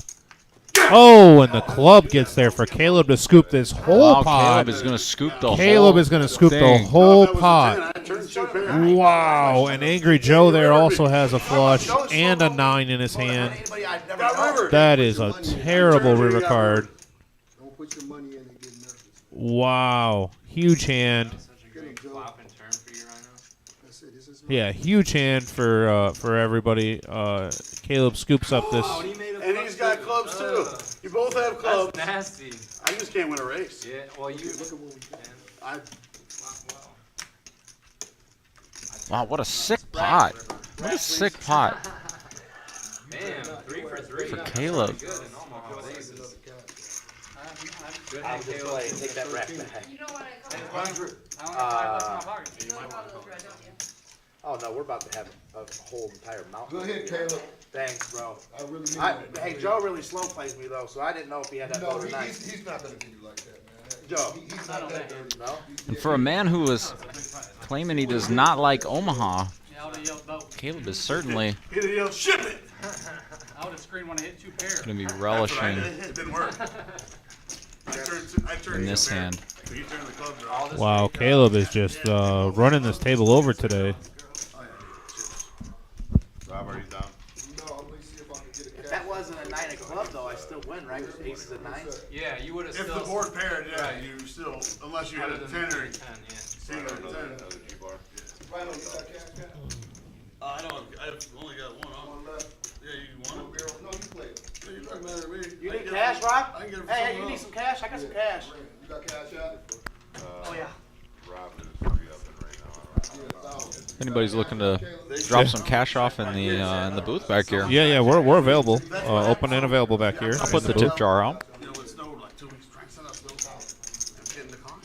Speaker 5: Oh, and the club gets there for Caleb to scoop this whole
Speaker 6: Wow,
Speaker 5: pot.
Speaker 6: Caleb is going to scoop the whole
Speaker 5: Caleb is going to scoop the
Speaker 6: thing.
Speaker 5: whole pot.
Speaker 8: I turned 2 pair.
Speaker 5: Wow, and Angry Joe there also has a flush and a 9 in his hand.
Speaker 7: Anybody I've never known.
Speaker 5: That is a terrible river card.
Speaker 8: Don't put your money in and get nervous.
Speaker 5: Wow, huge hand.
Speaker 11: Such a great flop and turn for you, Rhino.
Speaker 8: That's it. This is
Speaker 5: Yeah, huge hand for everybody. Caleb scoops up this.
Speaker 8: And he's got clubs too. You both have clubs.
Speaker 11: That's nasty.
Speaker 8: I just can't win a race.
Speaker 11: Yeah, well, you.
Speaker 8: I
Speaker 6: Wow, what a sick pot. What a sick pot.
Speaker 11: Man, 3 for 3.
Speaker 6: For Caleb.
Speaker 11: Good in Omaha with aces. Good
Speaker 7: I'll
Speaker 11: hand,
Speaker 7: just
Speaker 11: Caleb.
Speaker 7: play and take that rack back.
Speaker 10: You don't want to come.
Speaker 2: I only have 5 left in my pocket.
Speaker 10: You don't call those red, don't you?
Speaker 7: Oh no, we're about to have a whole entire mountain.
Speaker 8: Go ahead, Caleb.
Speaker 7: Thanks, bro.
Speaker 8: I really mean
Speaker 7: Hey, Joe really slow plays me though, so I didn't know if he had that
Speaker 8: No,
Speaker 7: vote or not.
Speaker 8: he's not gonna do you like that, man.
Speaker 7: Joe.
Speaker 8: He's not that dirty.
Speaker 7: No?
Speaker 6: And for a man who was claiming he does not like Omaha,
Speaker 2: Yeah, I would have yelled vote.
Speaker 6: Caleb is certainly
Speaker 8: He didn't yell, ship it!
Speaker 2: I would have screamed when I hit 2 pairs.
Speaker 6: going to be
Speaker 8: That's what I
Speaker 6: relishing
Speaker 8: did. It didn't work. I turned
Speaker 6: in this
Speaker 8: two pair.
Speaker 6: hand.
Speaker 8: So you turned the club draw.
Speaker 5: Wow, Caleb is just running this table over today.
Speaker 4: Rob, are you down?
Speaker 8: No, let me see if I can get a
Speaker 7: If that wasn't a 9 of club though, I still win, right? Because aces and 9s.
Speaker 11: Yeah, you would have
Speaker 8: If
Speaker 11: still.
Speaker 8: the board paired, yeah,
Speaker 11: Right.
Speaker 8: you still, unless you had a
Speaker 11: Other
Speaker 8: 10
Speaker 11: than
Speaker 8: or
Speaker 11: 10, yeah.
Speaker 8: single or 10.
Speaker 4: Another G-bar.
Speaker 8: Rhino, you got cash, Cat?
Speaker 12: I don't. I've only got one on.
Speaker 8: One left.
Speaker 12: Yeah, you
Speaker 8: No,
Speaker 12: want it?
Speaker 8: barrel. No, you play it.
Speaker 12: Yeah, you doesn't matter to me.
Speaker 7: You
Speaker 12: I
Speaker 7: need
Speaker 12: can
Speaker 7: cash,
Speaker 12: get it-
Speaker 7: Rob?
Speaker 12: I can get it for
Speaker 7: Hey,
Speaker 12: someone
Speaker 7: you need
Speaker 12: else.
Speaker 7: some cash? I got some cash.
Speaker 8: You got cash out?
Speaker 7: Oh yeah.
Speaker 4: Rob is re-upping right now. I don't know.
Speaker 6: anybody's looking to drop some cash off in the booth back here.
Speaker 5: Yeah, we're available. Open and available back here.
Speaker 6: I'll put the tip jar out.
Speaker 12: You know, it snowed like 2 weeks. Try and send us no call. I'm getting the car.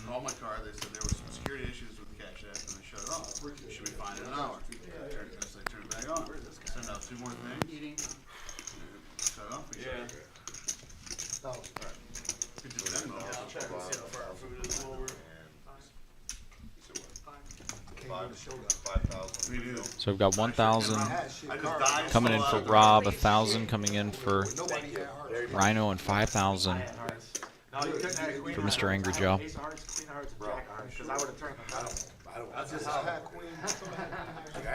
Speaker 12: Call my car. They said there were some security issues with the cash app, and they shut it off. You should be fine in an hour. They turn it back on. Send out 2 more things. Shut it off. We shut it. Could do that, though.
Speaker 6: So we've got 1,000 coming in for Rob, 1,000 coming in for Rhino, and 5,000 for Mr. Angry Joe.
Speaker 7: I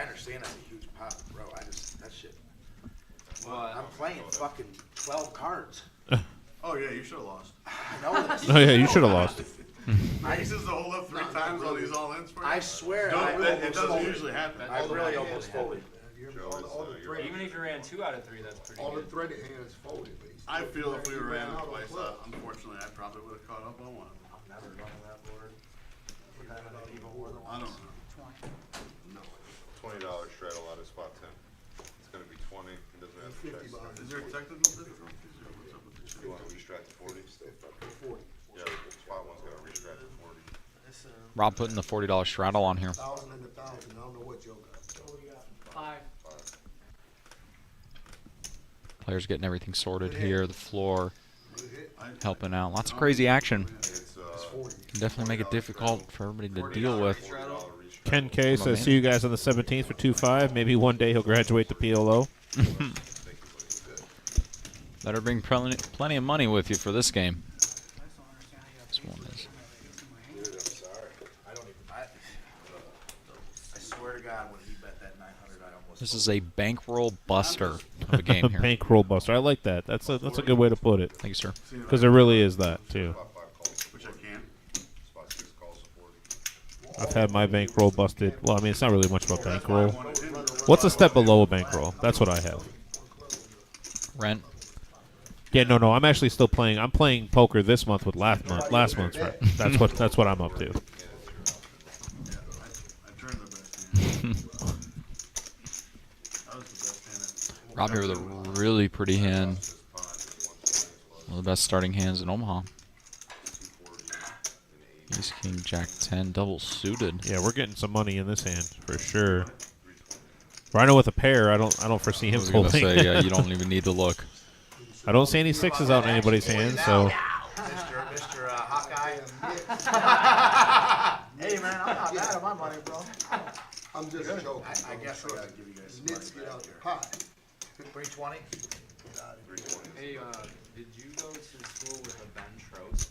Speaker 7: understand that's a huge pop, bro. That shit. I'm playing fucking 12 cards.
Speaker 12: Oh yeah, you should have lost.
Speaker 7: I know this.
Speaker 5: Oh yeah, you should have lost.
Speaker 12: This is to hold up 3 times on these all-ins for you.
Speaker 7: I swear.
Speaker 12: It doesn't usually happen.
Speaker 7: I really almost folded.
Speaker 11: Even if you ran 2 out of 3, that's pretty
Speaker 8: All the
Speaker 11: good.
Speaker 8: threaded hands folded, but he's
Speaker 12: I feel if we
Speaker 8: still
Speaker 12: ran
Speaker 8: out
Speaker 12: it twice,
Speaker 8: on
Speaker 12: unfortunately, I probably would have caught up on one.
Speaker 9: I'm never running that board. Even more than
Speaker 12: I
Speaker 9: once.
Speaker 12: don't know.
Speaker 4: $20 straddle out of spot 10. It's gonna be 20. It doesn't have to check.
Speaker 12: Is there technical difficulties or what's up with the
Speaker 4: You want to restrat to 40?
Speaker 8: 40.
Speaker 4: Yeah, spot one's gonna restrat to 40.
Speaker 6: Rob putting the $40 straddle on here.
Speaker 8: 1,000 and 1,000. I don't know what Joe got.
Speaker 2: 5.
Speaker 6: Players getting everything sorted here. The floor helping out. Lots of crazy action. Can definitely make it difficult for everybody to deal with.
Speaker 5: Ken K says, see you guys on the 17th for 2-5. Maybe one day he'll graduate to PLO.
Speaker 6: Better bring plenty of money with you for this game. This one is.
Speaker 7: Dude, I'm sorry. I swear to God, when he bet that 900, I almost.
Speaker 6: This is a bankroll buster of a game here.
Speaker 5: Bankroll buster. I like that. That's a good way to put it.
Speaker 6: Thank you, sir.
Speaker 5: Because there really is that too.
Speaker 12: Which I can.
Speaker 4: Spot 6 calls to 40.
Speaker 5: I've had my bankroll busted. Well, I mean, it's not really much about bankroll. What's a step below a bankroll? That's what I have.
Speaker 6: Rent.
Speaker 5: Yeah, no. I'm actually still playing. I'm playing poker this month with last month's rent. That's what I'm up to.
Speaker 12: I turned the best hand. That was the best hand.
Speaker 6: Rob here with a really pretty hand. One of the best starting hands in Omaha. Ace, King, Jack 10, double suited.
Speaker 5: Yeah, we're getting some money in this hand for sure. Rhino with a pair. I don't foresee him
Speaker 6: I was gonna
Speaker 5: folding.
Speaker 6: say, yeah, you don't even need to look.
Speaker 5: I don't see any 6s out in anybody's hand, so.
Speaker 7: Mr. Hawkeye. Hey man, I'm not mad at my money, bro.
Speaker 8: I'm just joking.
Speaker 7: I guess I gotta give you guys some
Speaker 8: Nits
Speaker 7: money
Speaker 8: get
Speaker 7: back
Speaker 8: out the
Speaker 7: here.
Speaker 8: pot.
Speaker 7: 320.
Speaker 11: Hey, did you go to school with a Ben Trost?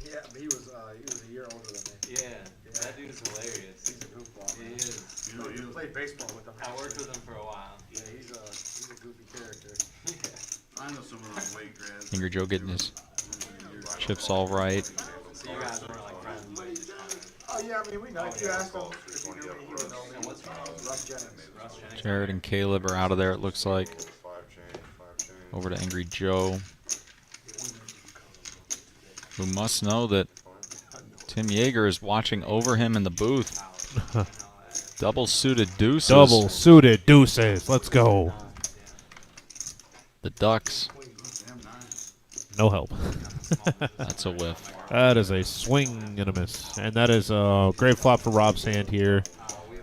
Speaker 9: Yeah, but he was a year older than me.
Speaker 11: Yeah, that dude's hilarious.
Speaker 9: He's a goofball.
Speaker 11: He is.
Speaker 9: You played baseball with him.
Speaker 11: I worked with him for a while.
Speaker 9: Yeah, he's a goofy character.
Speaker 11: Yeah.
Speaker 12: I know some of those weight grads.
Speaker 6: Angry Joe getting his chips all right.
Speaker 11: So you guys weren't like friends, but you just kind of.
Speaker 9: Oh yeah, I mean we know. If you ask him, if you knew me, he would know me.
Speaker 11: And what's wrong?
Speaker 9: Russ Jennings.
Speaker 11: Russ Jennings.
Speaker 6: Jared and Caleb are out of there, it looks like.
Speaker 4: 5 change, 5 change.
Speaker 6: Over to Angry Joe, who must know that Tim Yeager is watching over him in the booth. Double suited deuces.
Speaker 5: Double suited deuces. Let's go.
Speaker 6: The Ducks.
Speaker 5: No help.
Speaker 6: That's a whiff.
Speaker 5: That is a swing and a miss. And that is a great flop for Rob's hand here.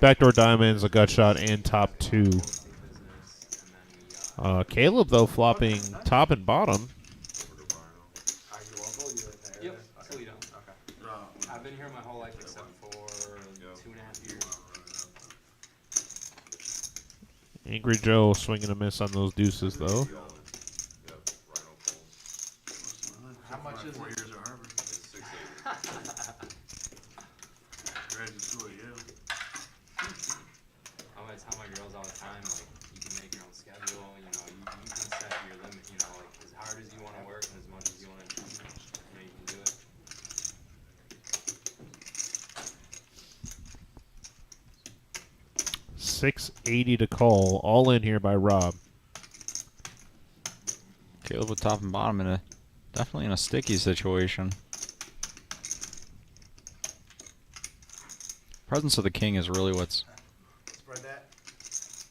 Speaker 5: Backdoor diamonds, a gut shot, and top 2. Caleb, though, flopping top and bottom.
Speaker 11: Yep, Toledo. Okay. I've been here my whole life except for 2.5 years.
Speaker 5: Angry Joe swinging a miss on those deuces, though.
Speaker 7: How much is
Speaker 12: 4
Speaker 7: it?
Speaker 12: years at Harvard. Graduate school at Yale.
Speaker 11: I always tell my girls all the time, like, you can make your own schedule, you know, you can set your limit, you know, like, as hard as you want to work and as much as you want to achieve, you know, you can do it.
Speaker 5: 680 to call. All in here by Rob.
Speaker 6: Caleb with top and bottom in a definitely in a sticky situation. Presence of the king is really what's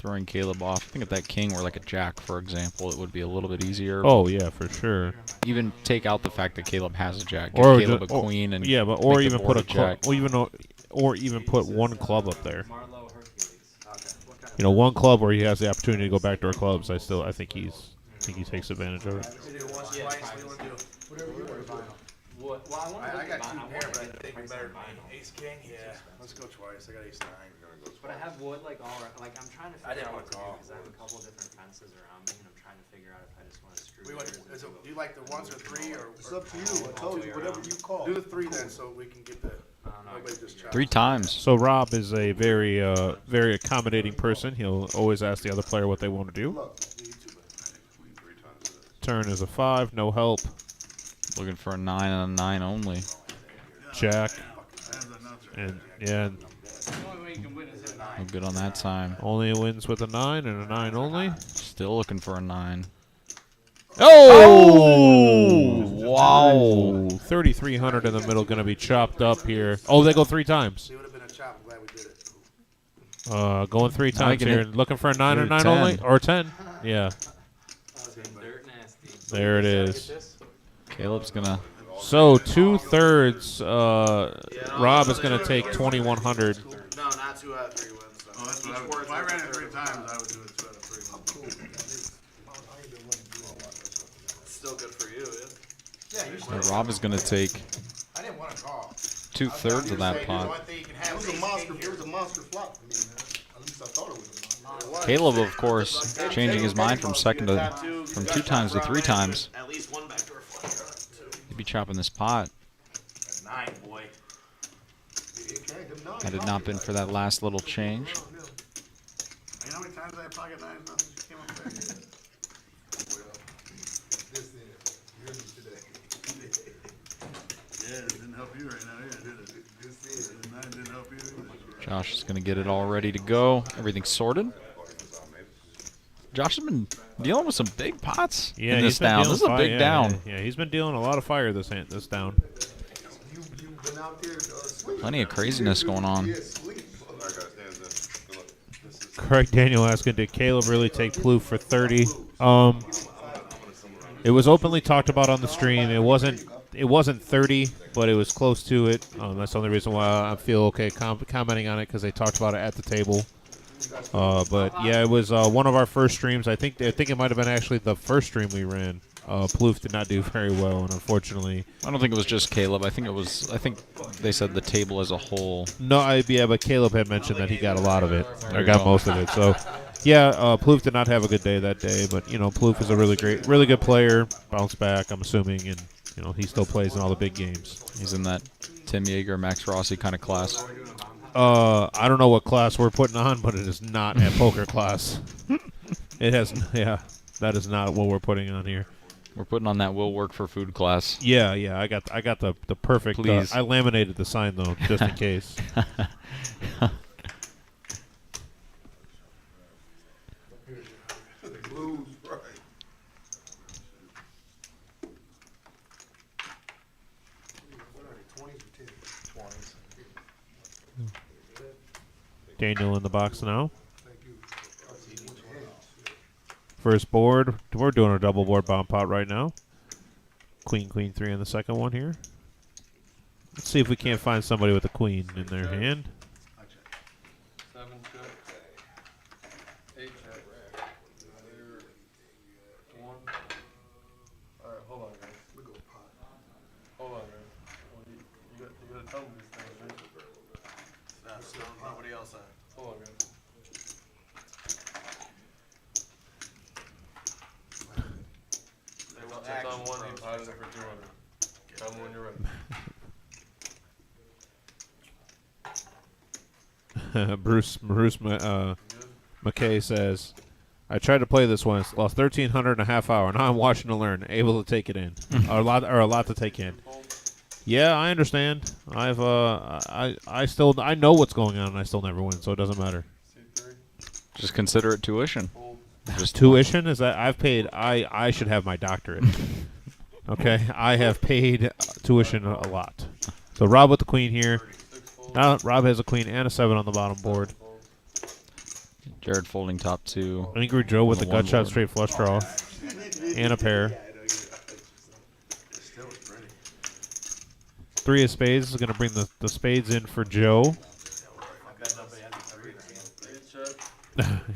Speaker 6: throwing Caleb off. I think if that king were like a jack, for example, it would be a little bit easier.
Speaker 5: Oh yeah, for sure.
Speaker 6: Even take out the fact that Caleb has a jack.
Speaker 5: Or
Speaker 6: Give Caleb a queen and
Speaker 5: yeah, but or
Speaker 6: make the
Speaker 5: even
Speaker 6: board
Speaker 5: put a
Speaker 6: jack.
Speaker 5: or even put one club up there. You know, one club where he has the opportunity to go backdoor clubs. I think he takes advantage of it.
Speaker 7: I got 2 pair, but I think better ace king. Yeah, let's go twice. I got ace 9.
Speaker 11: But I have wood like all right. Like I'm trying to
Speaker 7: I
Speaker 11: figure
Speaker 7: didn't
Speaker 11: out what
Speaker 7: want
Speaker 11: to
Speaker 7: to
Speaker 11: do
Speaker 7: call.
Speaker 11: because I have a couple different fences around me, and I'm trying to figure out if I just want to screw.
Speaker 7: Do you like the 1s or 3 or?
Speaker 8: It's up to you. I told you, whatever you call.
Speaker 7: Do the 3 then, so we can get the. Nobody just
Speaker 6: 3 times.
Speaker 5: So Rob is a very accommodating person. He'll always ask the other player what they want to do. Turn is a 5, no help.
Speaker 6: Looking for a 9 and a 9 only.
Speaker 5: Jack. And yeah,
Speaker 6: No good on that time.
Speaker 5: only wins with a 9 and a 9 only.
Speaker 6: Still looking for a 9.
Speaker 5: Oh!
Speaker 6: Wow.
Speaker 5: 3,300 in the middle, going to be chopped up here. Oh, they go 3 times.
Speaker 7: It would have been a chop. I'm glad we did it.
Speaker 5: Going 3 times
Speaker 6: can
Speaker 5: here.
Speaker 6: hit-
Speaker 5: Looking for a 9 or
Speaker 6: hit
Speaker 5: 9
Speaker 6: 10.
Speaker 5: only? Or 10. Yeah.
Speaker 11: Dirt nasty.
Speaker 5: There it is.
Speaker 6: Caleb's gonna.
Speaker 5: So 2/3. Rob is going to take 2,100.
Speaker 3: No, not 2 out of 3 wins. So.
Speaker 12: Oh, that's what I would, if I ran it 3 times, I would do it 2 out of 3.
Speaker 3: Still good for you, yeah.
Speaker 7: Yeah, you
Speaker 6: Rob is gonna take
Speaker 7: I didn't want to call.
Speaker 6: 2/3 of that pot.
Speaker 8: It was a monster. It was a monster flop for me, man. At least I thought it was a monster.
Speaker 6: Caleb, of course, changing his mind from 2 times to 3 times.
Speaker 3: At least 1 backdoor flush.
Speaker 6: He'd be chopping this pot.
Speaker 3: 9, boy.
Speaker 6: Had it not been for that last little change.
Speaker 12: You know how many times I had pocket 9s, nothing just came up there? Yeah, it didn't help you right now, either, did it? The 9 didn't help you either.
Speaker 6: Josh is going to get it all ready to go. Everything's sorted. Josh has been dealing with some big pots in this down. This is a big down.
Speaker 5: Yeah, he's been dealing a lot of fire this down.
Speaker 6: Plenty of craziness going on.
Speaker 5: Craig Daniel asking, did Caleb really take Plouffe for 30? It was openly talked about on the stream. It wasn't 30, but it was close to it. That's the only reason why I feel okay commenting on it, because they talked about it at the table. But yeah, it was one of our first streams. I think it might have been actually the first stream we ran. Plouffe did not do very well, and unfortunately,
Speaker 6: I don't think it was just Caleb. I think they said the table as a whole.
Speaker 5: no, but Caleb had mentioned that he got a lot of it, or got most of it. So yeah, Plouffe did not have a good day that day, but you know, Plouffe is a really good player. Bounced back, I'm assuming, and you know, he still plays in all the big games.
Speaker 6: He's in that Tim Yeager, Max Rossi kind of class.
Speaker 5: I don't know what class we're putting on, but it is not a poker class. It has, yeah, that is not what we're putting on here.
Speaker 6: We're putting on that will work for food class.
Speaker 5: Yeah, I got the perfect.
Speaker 6: Please.
Speaker 5: I laminated the sign though, just in case. Daniel in the box now. First board. We're doing a double board bomb pot right now. Queen, queen, 3 on the second one here. Let's see if we can't find somebody with a queen in their hand.
Speaker 2: 7 check. 8 check. 1. Alright, hold on, guys. Hold on, guys. Well, you gotta tell me these things, right?
Speaker 3: Nobody else had.
Speaker 2: Hold on, guys. Check on 1, I'm potting it for 200. Tell me when you're ready.
Speaker 5: Bruce McKay says, I tried to play this once, lost 1,300 in a half hour. Now I'm watching to learn, able to take it in, or a lot to take in. Yeah, I understand. I know what's going on, and I still never win, so it doesn't matter.
Speaker 6: Just consider it tuition.
Speaker 5: Just tuition is that I've paid. I should have my doctorate. Okay, I have paid tuition a lot. So Rob with the queen here. Now Rob has a queen and a 7 on the bottom board.
Speaker 6: Jared folding top 2.
Speaker 5: Angry Joe with
Speaker 6: on
Speaker 5: the
Speaker 6: one
Speaker 5: gut shot
Speaker 6: board.
Speaker 5: straight flush draw. And a pair.
Speaker 12: Still it's pretty.
Speaker 5: 3 of spades is going to bring the spades in for Joe.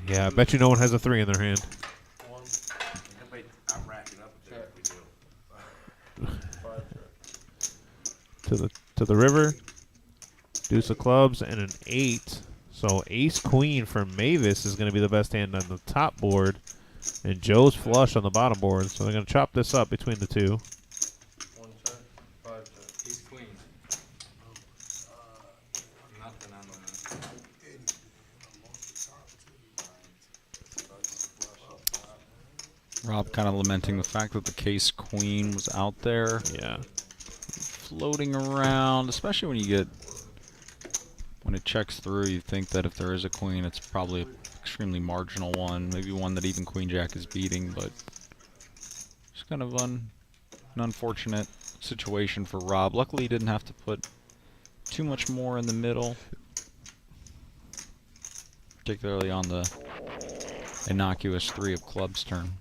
Speaker 5: Yeah, I bet you no one has a 3 in their hand.
Speaker 12: I'm racking up a check.
Speaker 5: To the river. Deuce of clubs and an 8. So ace queen for Mavis is going to be the best hand on the top board. And Joe's flush on the bottom board. So they're going to chop this up between the two.
Speaker 2: One check, 5 check.
Speaker 11: He's queen. Nothing on the.
Speaker 6: Rob kind of lamenting the fact that the case queen was out there.
Speaker 5: Yeah.
Speaker 6: Floating around, especially when it checks through, you think that if there is a queen, it's probably an extremely marginal one, maybe one that even queen jack is beating, but it's kind of an unfortunate situation for Rob. Luckily, he didn't have to put too much more in the middle, particularly on the innocuous 3 of clubs turn.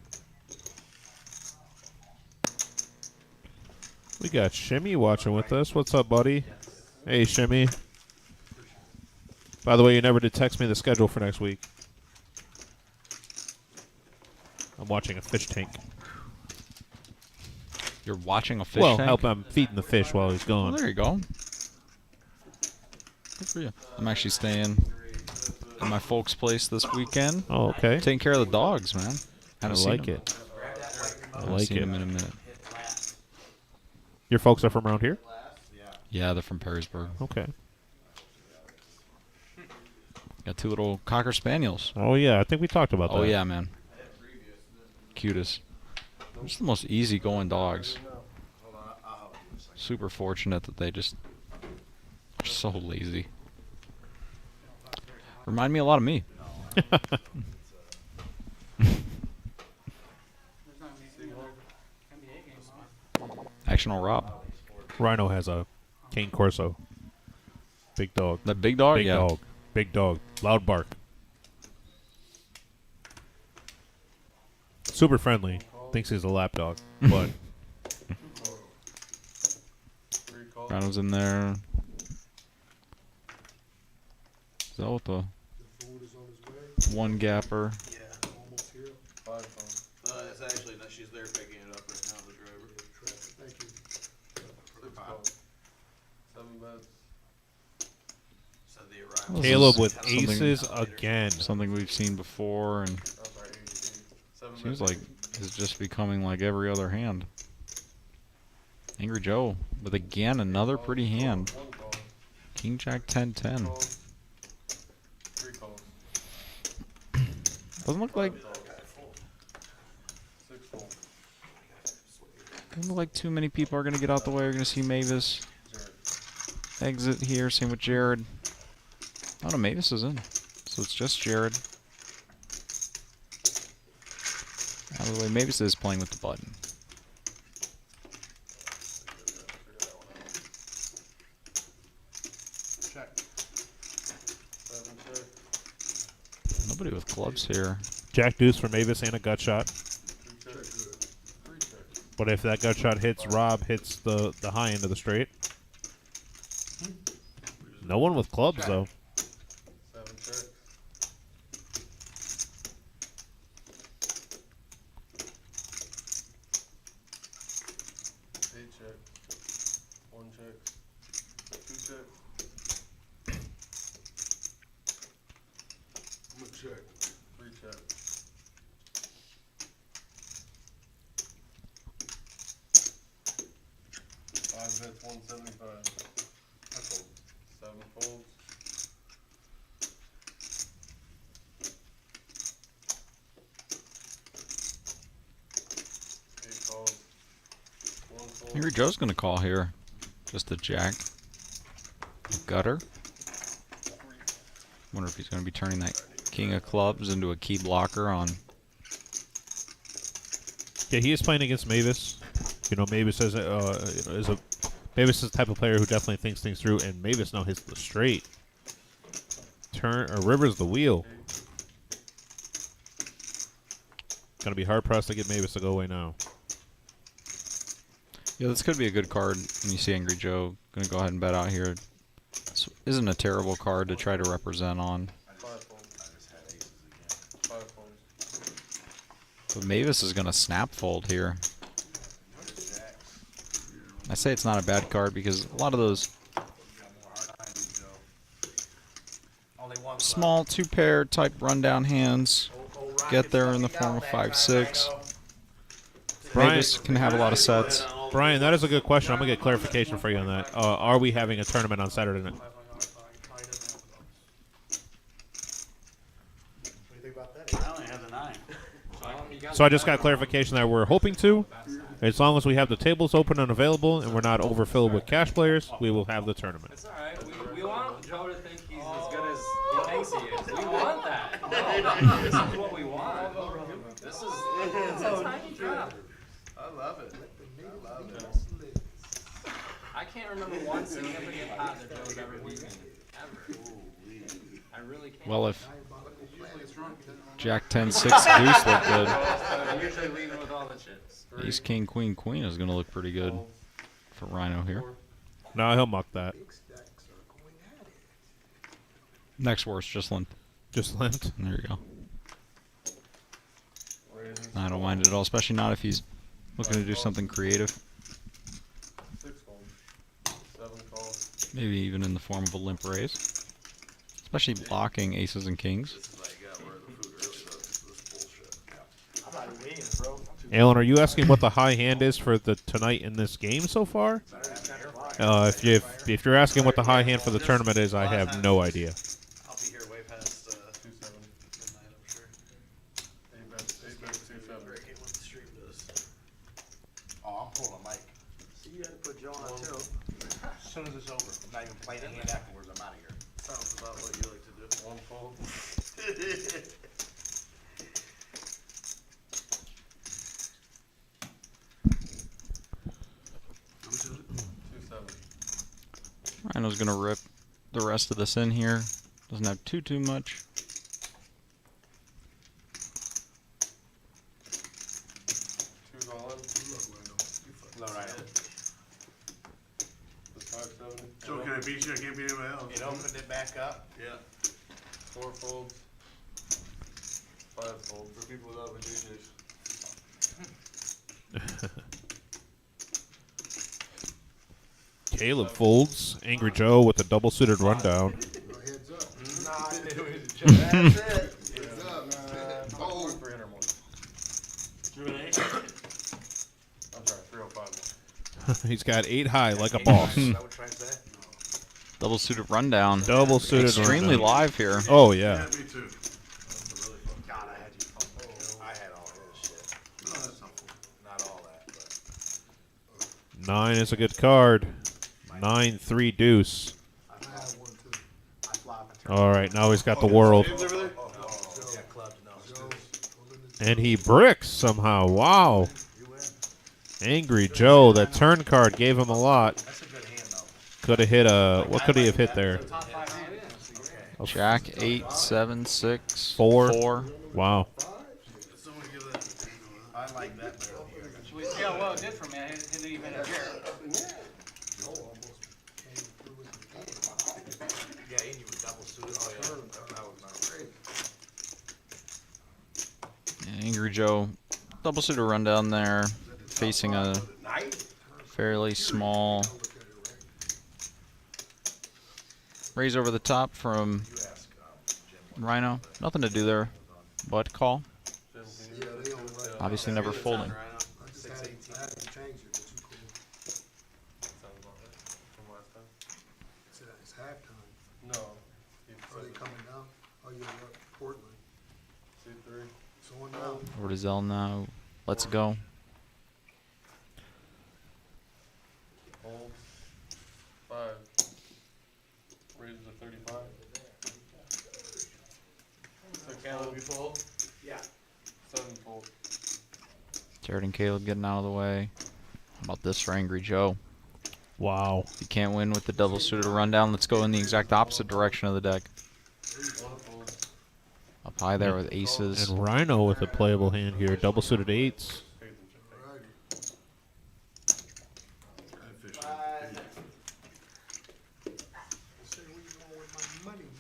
Speaker 5: We got Shimmy watching with us. What's up, buddy? Hey, Shimmy. By the way, you never did text me the schedule for next week. I'm watching a fish tank.
Speaker 6: You're watching a fish
Speaker 5: well,
Speaker 6: tank?
Speaker 5: help him feeding the fish while he's gone.
Speaker 6: Well, there you go. Good for you. I'm actually staying at my folks' place this weekend.
Speaker 5: Oh, okay.
Speaker 6: Taking care of the dogs, man.
Speaker 5: I like it. I
Speaker 6: Haven't
Speaker 5: like
Speaker 6: seen
Speaker 5: it.
Speaker 6: them in a minute.
Speaker 5: Your folks are from around here?
Speaker 6: Yeah, they're from Perrysburg.
Speaker 5: Okay.
Speaker 6: Got 2 little Cocker Spaniels.
Speaker 5: Oh, yeah. I think we talked about that.
Speaker 6: Oh, yeah, man. Cutest. Just the most easygoing dogs. Super fortunate that they just are so lazy. Remind me a lot of me. Actional Rob.
Speaker 5: Rhino has a Cane Corso. Big dog.
Speaker 6: The big dog?
Speaker 5: Big
Speaker 6: Yeah.
Speaker 5: dog. Big dog. Loud bark. Super friendly. Thinks he's a lap dog. But
Speaker 6: Rhino's in there. Is that what the one gapper?
Speaker 3: Yeah.
Speaker 8: Almost here.
Speaker 2: 5 phone.
Speaker 3: It's actually, no, she's there picking it up right now, the driver.
Speaker 8: Thank you.
Speaker 2: 6 calls. 7 bets.
Speaker 3: Said the arrival.
Speaker 5: Caleb with
Speaker 6: Something-
Speaker 5: aces again.
Speaker 6: Something we've seen before, and
Speaker 2: Oh, sorry, 8. 7
Speaker 6: seems
Speaker 2: bets.
Speaker 6: like it's just becoming like every other hand. Angry Joe with again another pretty hand.
Speaker 2: 1 call.
Speaker 6: King Jack 10-10.
Speaker 2: Calls. 3 calls.
Speaker 6: Doesn't look like
Speaker 2: 6 full.
Speaker 6: doesn't look like too many people are gonna get out the way. You're gonna see Mavis exit here. Same with Jared. Oh no, Mavis is in, so it's just Jared. Out of the way, Mavis is playing with the button.
Speaker 12: Check.
Speaker 2: 7 check.
Speaker 6: Nobody with clubs here.
Speaker 5: Jack deuce for Mavis and a gut shot.
Speaker 2: 3 check. 3 check.
Speaker 5: But if that gut shot hits, Rob hits the high end of the straight. No one with clubs, though.
Speaker 2: 7 checks. 8 check. 1 check. 2 check.
Speaker 8: I'm gonna check.
Speaker 2: 3 check. 5 bets, 175.
Speaker 12: That's all.
Speaker 2: 7 folds. 8 calls. 1 fold.
Speaker 6: Angry Joe's gonna call here. Just a jack. Gutter. Wonder if he's gonna be turning that king of clubs into a key blocker on.
Speaker 5: Yeah, he is playing against Mavis. You know, Mavis is Mavis is the type of player who definitely thinks things through, and Mavis now hits the straight. River's the wheel. Gonna be hard pressed to get Mavis to go away now.
Speaker 6: Yeah, this could be a good card when you see Angry Joe. Gonna go ahead and bet out here. This isn't a terrible card to try to represent on. But Mavis is gonna snap fold here. I say it's not a bad card because a lot of those small 2-pair type rundown hands get there in the form of 5-6. Mavis can have a lot of sets.
Speaker 5: Brian, that is a good question. I'm going to get clarification for you on that. Are we having a tournament on Saturday night?
Speaker 12: What do you think about that? I only have the 9.
Speaker 5: So I just got clarification that we're hoping to. As long as we have the tables open and available and we're not overfilled with cash players, we will have the tournament.
Speaker 11: It's alright. We want Joe to think he's as good as he thinks he is. We want that. This is what we want. This is it's a tiny drop.
Speaker 3: I love it. I love it.
Speaker 11: I can't remember one significant pot that Joe's ever beaten. Ever. I really can't.
Speaker 6: Well, if Jack 10, 6 deuce look good,
Speaker 11: I'm usually leaving with all the chips.
Speaker 6: Ace, King, Queen, Queen is going to look pretty good for Rhino here.
Speaker 5: No, he'll muck that.
Speaker 6: Next worst, just limp.
Speaker 5: Just limp.
Speaker 6: There you go. I don't mind it at all, especially not if he's looking to do something creative.
Speaker 2: 6 fold. 7 call.
Speaker 6: Maybe even in the form of a limp raise. Especially blocking aces and kings.
Speaker 5: Alan, are you asking what the high hand is for the tonight in this game so far? If you're asking what the high hand for the tournament is, I have no idea.
Speaker 3: I'll be here way past 2-7 midnight, I'm sure.
Speaker 2: 8-7.
Speaker 3: Break it when the stream does.
Speaker 7: Oh, I'm pulling a mic.
Speaker 8: See, you had to put Joe on too.
Speaker 7: As soon as it's over, I'm not even playing a hand afterwards. I'm out of here.
Speaker 3: Sounds about what you like to do.
Speaker 2: 1 fold.
Speaker 6: Rhino's going to rip the rest of this in here. Doesn't have too much.
Speaker 12: Joe, can I beat you? I can't beat anybody else.
Speaker 7: It opened it back up.
Speaker 12: Yeah.
Speaker 2: 4 folds. 5 folds. For people without vajayjays.
Speaker 5: Caleb folds. Angry Joe with a double suited rundown.
Speaker 8: Heads up.
Speaker 7: Nah, I knew it was just that's it.
Speaker 8: Heads up. Oh.
Speaker 2: 300 more. Drew an 8? I'm sorry, 305 more.
Speaker 5: He's got 8 high like a boss.
Speaker 7: Is that what you're trying to say?
Speaker 6: Double suited rundown.
Speaker 5: Double suited
Speaker 6: Extremely
Speaker 5: rundown.
Speaker 6: live here.
Speaker 5: Oh, yeah.
Speaker 12: Me too.
Speaker 7: God, I had you. I had all his shit.
Speaker 12: No, that's helpful.
Speaker 7: Not all that, but
Speaker 5: 9 is a good card. 9, 3 deuce.
Speaker 8: I have one too.
Speaker 7: I flop and turn.
Speaker 5: All right, now he's got the world.
Speaker 12: James over there?
Speaker 7: Oh, yeah, clubs, no.
Speaker 8: Joe, holding the
Speaker 5: And he bricks somehow. Wow.
Speaker 7: You win.
Speaker 5: Angry Joe, that turn card gave him a lot.
Speaker 7: That's a good hand, though.
Speaker 5: Could have hit a. What could he have hit there?
Speaker 11: Top 5 hand.
Speaker 7: Okay.
Speaker 6: Jack 8, 7, 6,
Speaker 5: 4.
Speaker 6: 4.
Speaker 5: Wow.
Speaker 12: Someone give that.
Speaker 7: I like that better than yours.
Speaker 11: Should we see how well it did for me? I hit even a Jared.
Speaker 8: Joe almost came through with the game.
Speaker 7: Yeah, and you were double suited. Oh, yeah. That was great.
Speaker 6: Yeah, Angry Joe. Double suited rundown there. Facing a fairly small raise over the top from Rhino. Nothing to do there but call.
Speaker 8: Yeah, they on right.
Speaker 6: Obviously never folding.
Speaker 8: I just had to change it, but you cool.
Speaker 2: Sounds about right from last time.
Speaker 8: It's halftime.
Speaker 2: No.
Speaker 8: Are they coming down? Oh, you're up Portland.
Speaker 2: 2-3.
Speaker 8: It's on now.
Speaker 6: Over to Zell now. Let's go.
Speaker 2: Folds. 5. Raises to 35. 6
Speaker 3: Caleb, you fold?
Speaker 7: Yeah.
Speaker 2: 7 fold.
Speaker 6: Jared and Caleb getting out of the way. How about this for Angry Joe?
Speaker 5: Wow.
Speaker 6: If you can't win with the double suited rundown, let's go in the exact opposite direction of the deck.
Speaker 2: 1 fold.
Speaker 6: Up Pie there with aces.
Speaker 5: And Rhino with a playable hand here. Double suited eights.
Speaker 8: Say where you going with my money, man?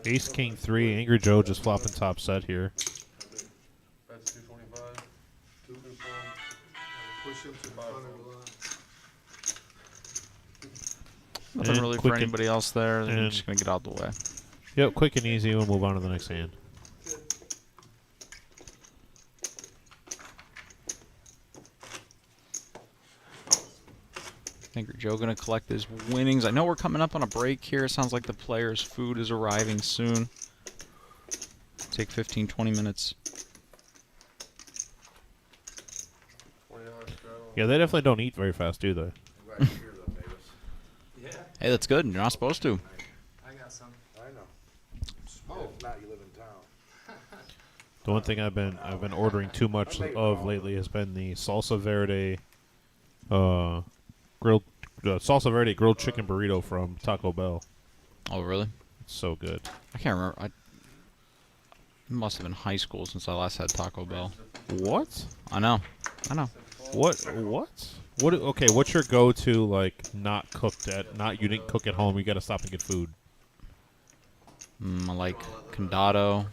Speaker 5: Ace King 3. Angry Joe just flopping top set here.
Speaker 2: That's 225. 224.
Speaker 8: Push him to the front of the line.
Speaker 6: Nothing
Speaker 5: And
Speaker 6: really
Speaker 5: quick
Speaker 6: for
Speaker 5: and-
Speaker 6: anybody else there. I'm
Speaker 5: and-
Speaker 6: just going to get out the way.
Speaker 5: Yep, quick and easy. We'll move on to the next hand.
Speaker 6: Angry Joe going to collect his winnings. I know we're coming up on a break here. Sounds like the players' food is arriving soon. Take 15, 20 minutes.
Speaker 5: Yeah, they definitely don't eat very fast, do they?
Speaker 11: Yeah.
Speaker 6: Hey, that's good. You're not supposed to.
Speaker 11: I got some.
Speaker 7: I know. If not, you live in town.
Speaker 5: The one thing I've been ordering too much of lately has been the salsa verde grilled chicken burrito from Taco Bell.
Speaker 6: Oh, really?
Speaker 5: It's so good.
Speaker 6: I can't remember. It must have been high school since I last had Taco Bell.
Speaker 5: What?
Speaker 6: I know.
Speaker 5: What? Okay, what's your go-to, like, you didn't cook at home, you gotta stop and get food?
Speaker 6: I like Condado.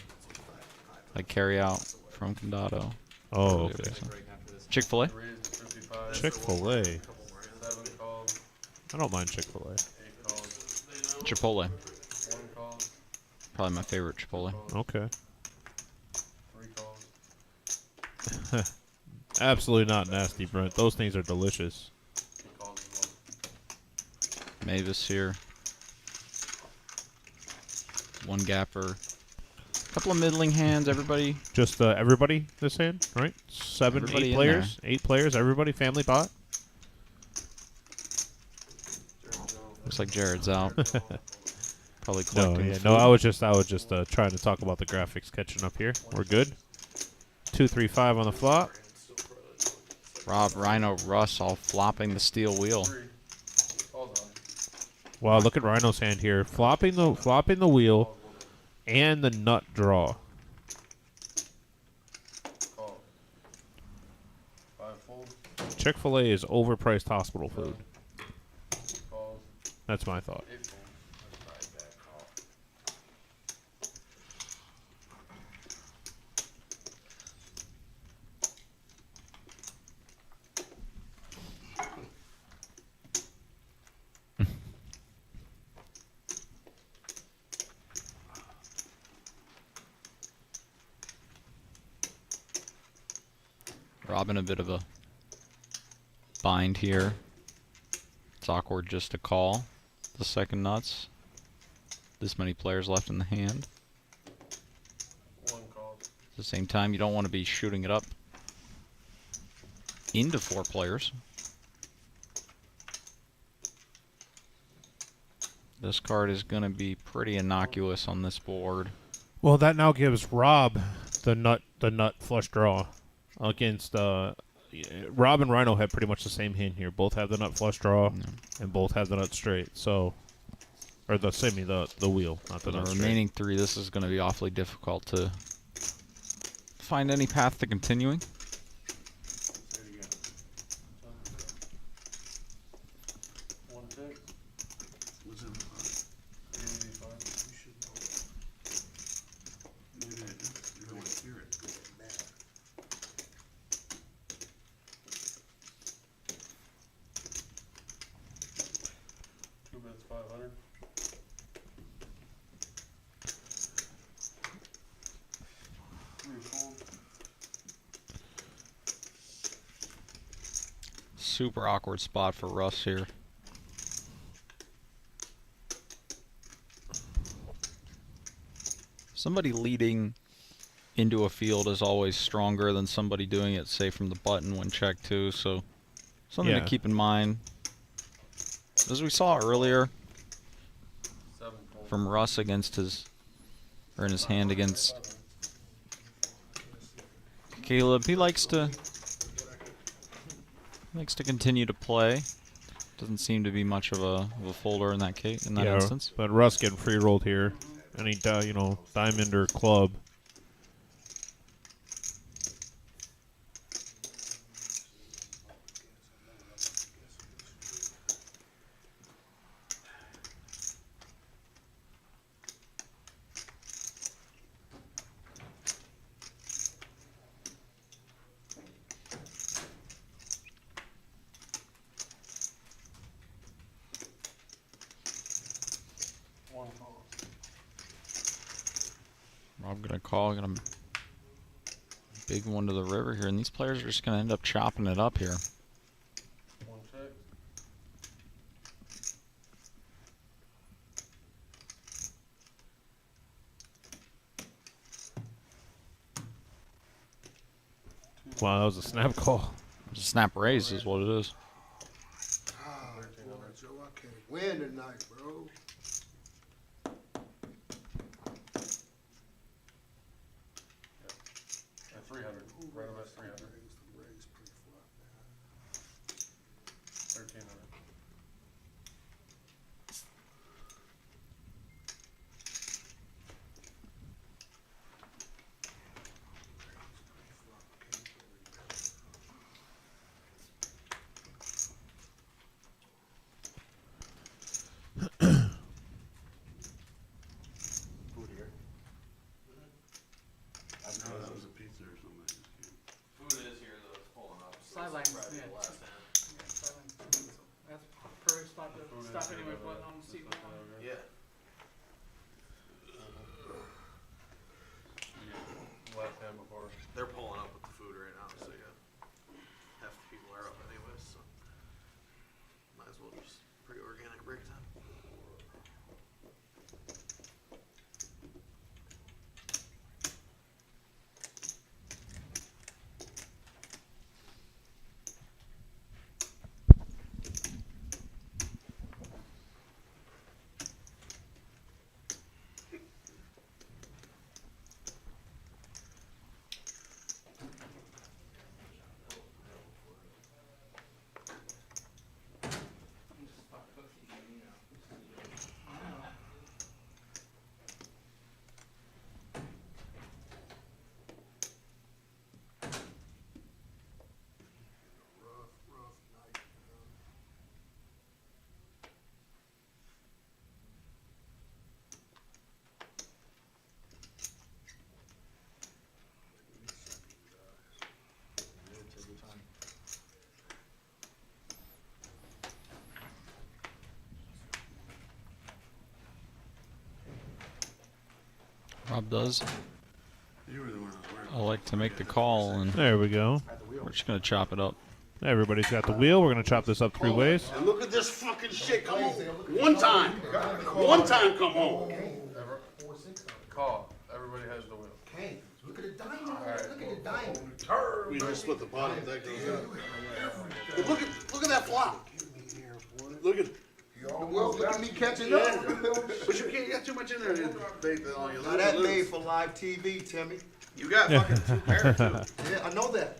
Speaker 6: Like carry out from Condado.
Speaker 5: Oh, okay.
Speaker 6: Chick-fil-A?
Speaker 5: Chick-fil-A. I don't mind Chick-fil-A.
Speaker 6: Chipotle. Probably my favorite Chipotle.
Speaker 5: Okay. Absolutely not nasty, Brent. Those things are delicious.
Speaker 6: Mavis here. One gapper. Couple of middling hands, everybody.
Speaker 5: Just everybody this hand, right? 7,
Speaker 6: Everybody
Speaker 5: 8
Speaker 6: in
Speaker 5: players? 8 players, everybody, family pot?
Speaker 6: Looks like Jared's out. Probably
Speaker 5: No,
Speaker 6: collecting
Speaker 5: yeah,
Speaker 6: food.
Speaker 5: no, I was just trying to talk about the graphics catching up here. We're good. 2, 3, 5 on the flop.
Speaker 6: Rob, Rhino, Russ all flopping the steel wheel.
Speaker 5: Wow, look at Rhino's hand here. Flopping the wheel and the nut draw. Chick-fil-A is overpriced hospital food. That's my thought.
Speaker 6: Robin a bit of a bind here. It's awkward just to call the second nuts. This many players left in the hand. At the same time, you don't want to be shooting it up into 4 players. This card is going to be pretty innocuous on this board.
Speaker 5: Well, that now gives Rob the nut flush draw against Rob and Rhino have pretty much the same hand here. Both have the nut flush draw and both have the nut straight. So, or the wheel, not the nut straight.
Speaker 6: Remaining 3, this is going to be awfully difficult to find any path to continuing. Super awkward spot for Russ here. Somebody leading into a field is always stronger than somebody doing it, say, from the button when checked too, so something to keep in mind. As we saw earlier from Russ against his, or in his hand against Caleb, he likes to Likes to continue to play. Doesn't seem to be much of a folder in that case, in that instance.
Speaker 5: But Russ getting free rolled here. Any diamond or club.
Speaker 6: Rob gonna call, gonna big one to the river here, and these players are just gonna end up chopping it up here.
Speaker 2: One check.
Speaker 5: Wow, that was a snap call.
Speaker 6: It's a snap raise is what it is.
Speaker 8: Ah, boy, Joe, I can't win tonight, bro.
Speaker 2: At 300. Right about 300. 1300.
Speaker 12: Food here. I know that was a pizza or something.
Speaker 9: Food is here though, it's pulling up. So
Speaker 3: Sideline,
Speaker 9: it's probably
Speaker 3: yeah.
Speaker 9: the last hand.
Speaker 3: That's perfect spot to stop anyone putting on the seat.
Speaker 9: Yeah.
Speaker 2: Last hand before.
Speaker 3: They're pulling up with the food right now, so yeah. Half the people are up anyways, so might as well just pretty organic break time.
Speaker 8: Rough night, man.
Speaker 6: Rob does.
Speaker 12: You were the one that was wearing.
Speaker 6: I like to make the call, and
Speaker 5: There we go.
Speaker 6: we're just gonna chop it up.
Speaker 5: Everybody's got the wheel. We're going to chop this up 3 ways.
Speaker 12: And look at this fucking shit. Come on. One time. One time, come on.
Speaker 2: Call. Everybody has the wheel.
Speaker 8: Kane, look at the diamond. Look at the diamond.
Speaker 12: We just split the bottom. That goes up. Look at that flop. Look at.
Speaker 8: Well, look at me catching up.
Speaker 12: But you can't get too much in there. You bake that on your
Speaker 8: Now that made for live TV, Timmy.
Speaker 3: You got fucking 2 pairs too.
Speaker 8: Yeah, I know that.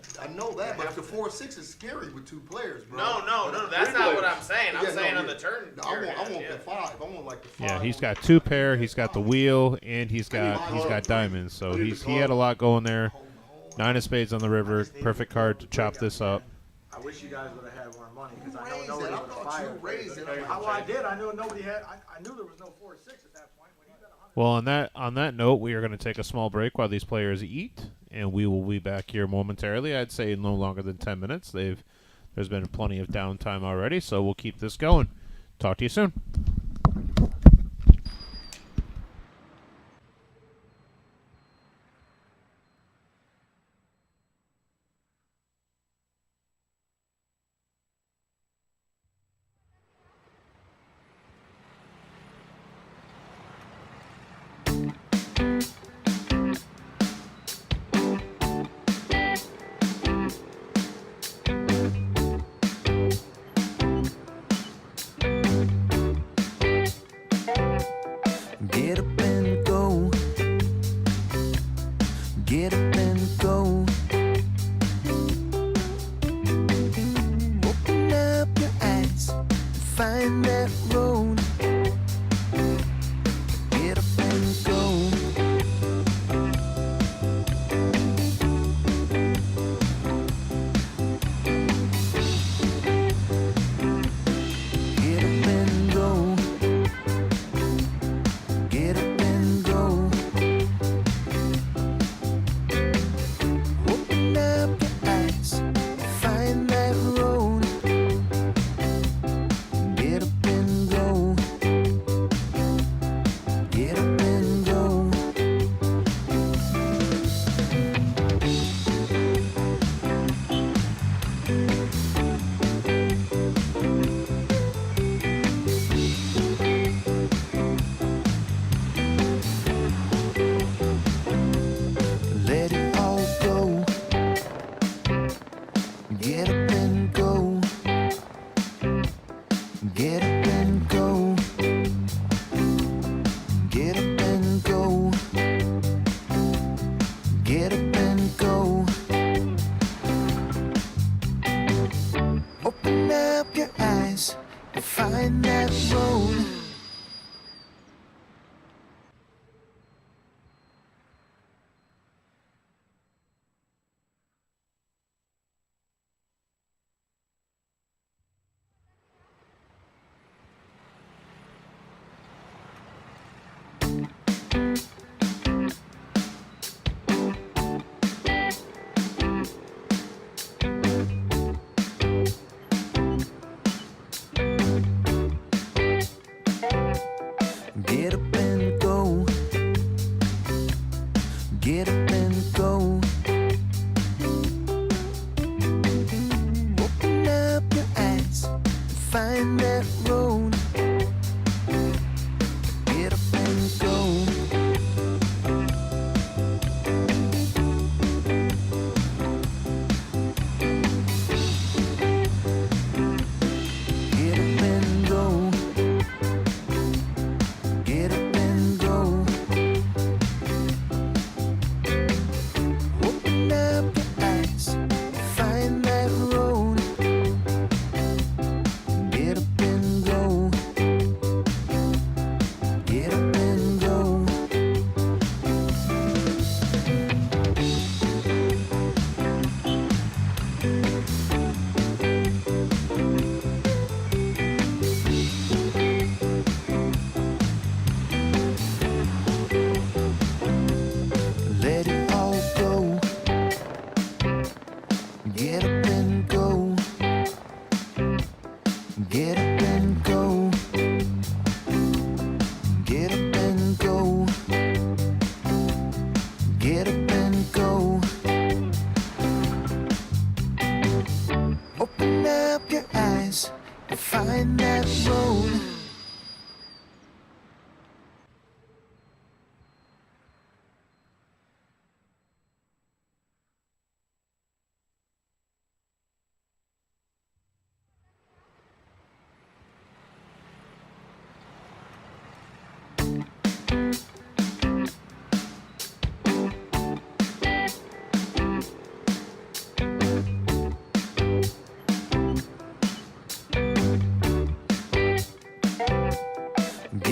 Speaker 8: But the 4-6 is scary with 2 players, bro.
Speaker 3: No, that's not what I'm saying. I'm
Speaker 8: Yeah,
Speaker 3: saying
Speaker 8: no,
Speaker 3: on
Speaker 8: yeah.
Speaker 3: the turn.
Speaker 8: No, I want the 5. I want like the 5.
Speaker 5: Yeah, he's got 2 pair. He's got the wheel, and he's got diamonds. So he had a lot going there. 9 of spades on the river. Perfect card to chop this up.
Speaker 7: I wish you guys would have had more money because I
Speaker 8: Raise
Speaker 7: know
Speaker 8: it.
Speaker 7: nobody
Speaker 8: I
Speaker 7: would have
Speaker 8: thought you
Speaker 7: fired.
Speaker 8: raised it.
Speaker 7: Well, I did. I knew nobody had. I knew there was no 4-6 at that point. When he bet 100.
Speaker 5: Well, on that note, we are going to take a small break while these players eat, and we will be back here momentarily. I'd say no longer than 10 minutes. There's been plenty of downtime already, so we'll keep this going. Talk to you soon.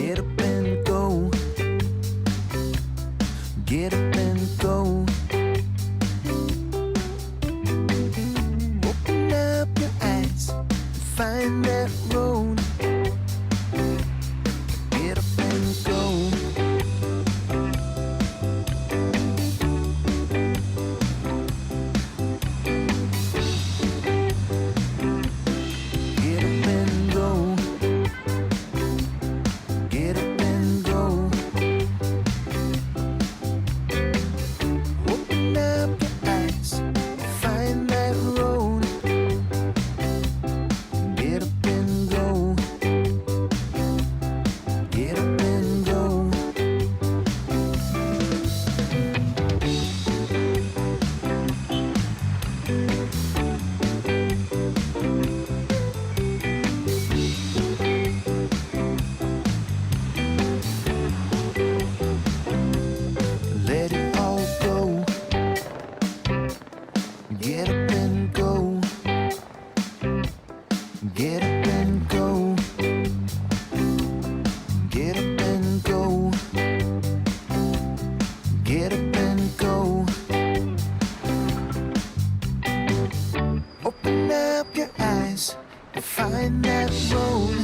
Speaker 1: Get up and go. Get up and go. Open up your eyes and find that road. Get up and go. Get up and go. Get up and go. Open up your eyes, find that road. Get up and go. Get up and go. Let it all go. Get up and go. Get up and go. Get up and go. Get up and go. Open up your eyes and find that road.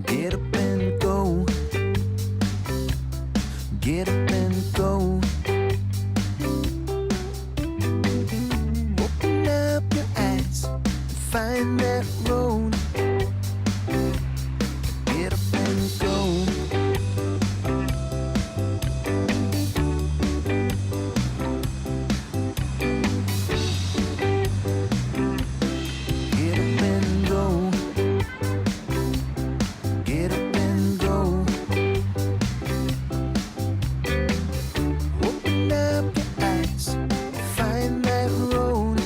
Speaker 1: Get up and go. Get up and go. Open up your eyes and find that road. Get up and go. Get up and go. Get up and go. Open up your eyes, find that road.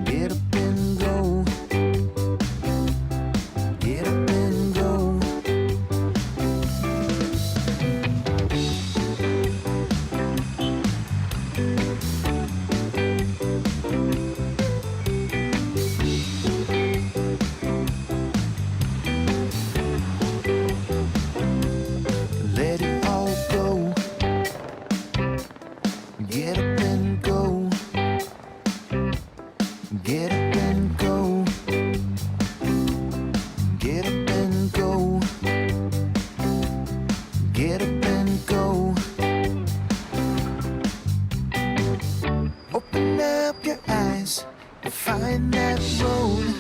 Speaker 1: Get up and go. Get up and go. Let it all go. Get up and go. Get up and go. Get up and go. Get up and go. Open up your eyes and find that road.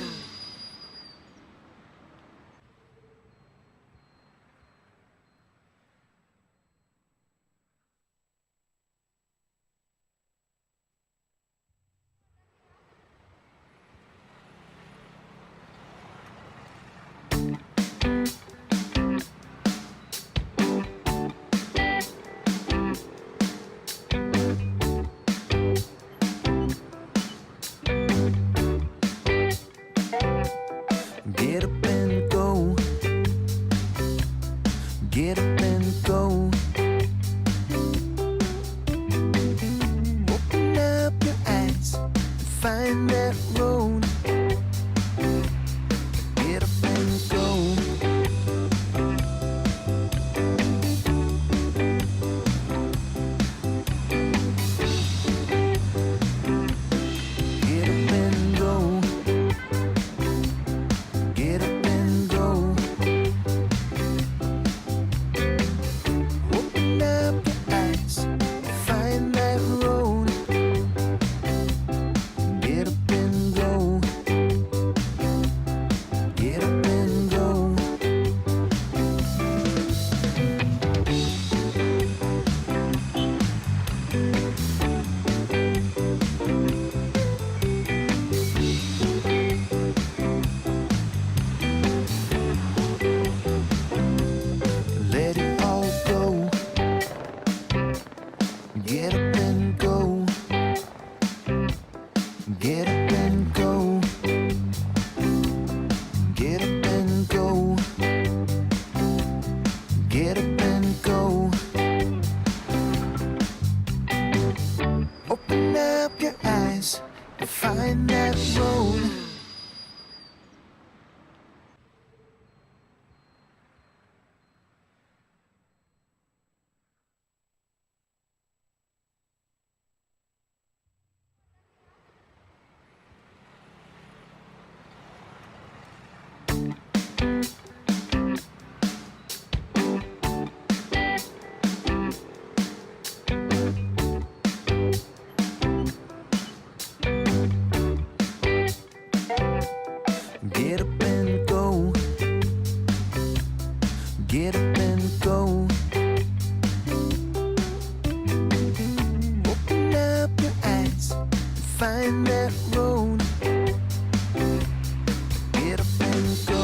Speaker 1: Get up and go. Get up and go. Open up your eyes and find that road. Get up and go. Get up and go. Get up and go. find that road. Get up and go. Get up and go. Open up your eyes and find that road. Get up and go.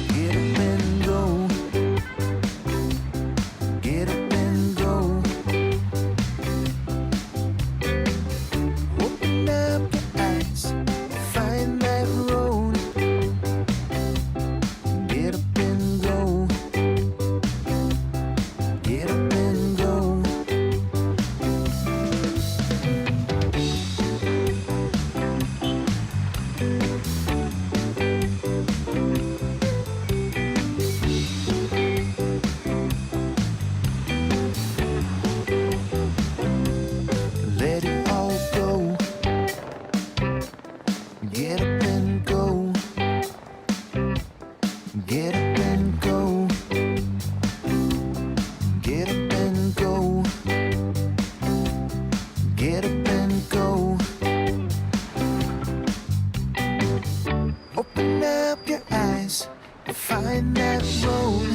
Speaker 1: Get up and go. Get up and go. Open up your eyes, find that road. Get up and go. Get up and go. Let it all go. Get up and go. Get up and go. Get up and go. Get up and go. Open up your eyes, find that road.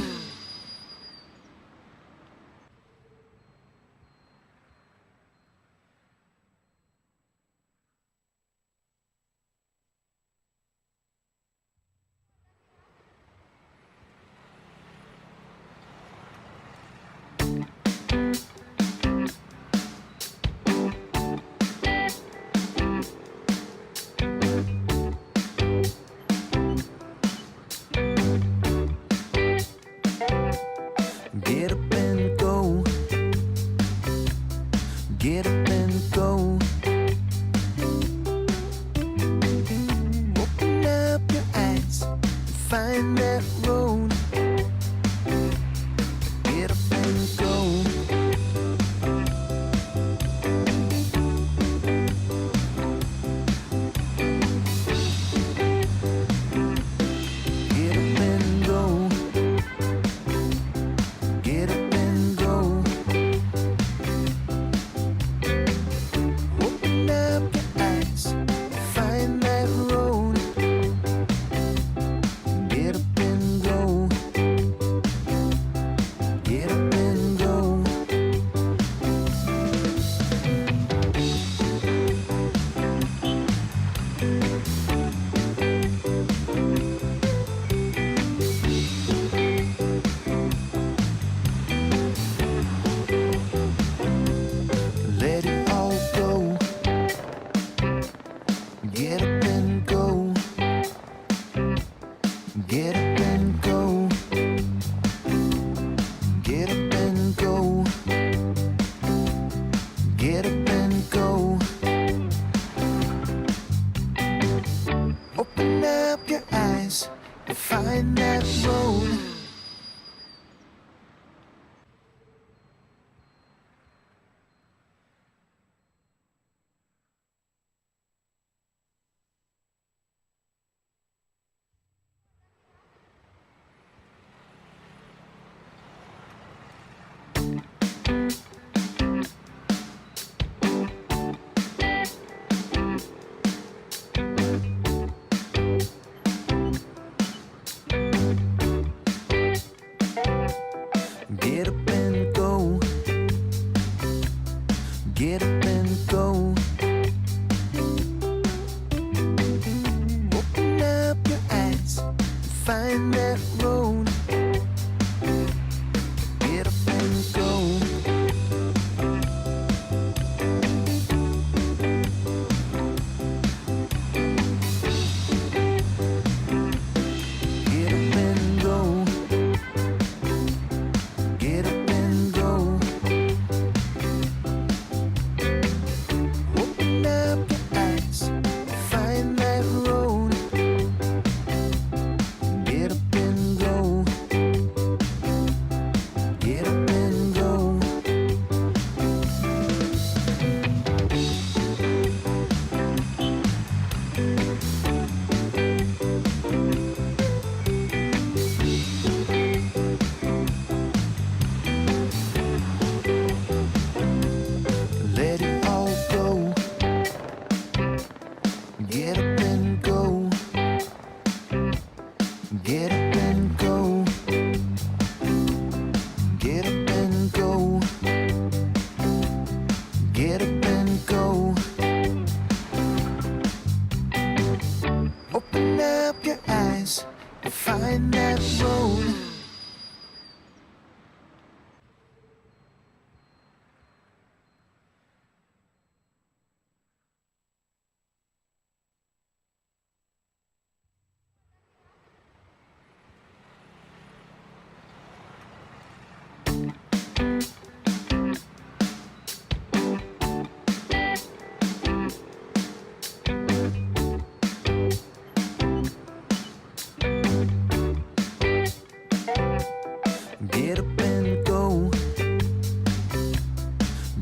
Speaker 1: Get up and go. Get up and go. Open up your eyes, find that road. Get up and go. Get up and go. Get up and go. Open up your eyes, find that road. Get up and go. Get up and go. Let it all go. Get up and go. Get up and go. Get up and go. Get up and go. Open up your eyes, find that road. Get up and go. Get up and go. Open up your eyes, find that road. Get up and go. Get up and go.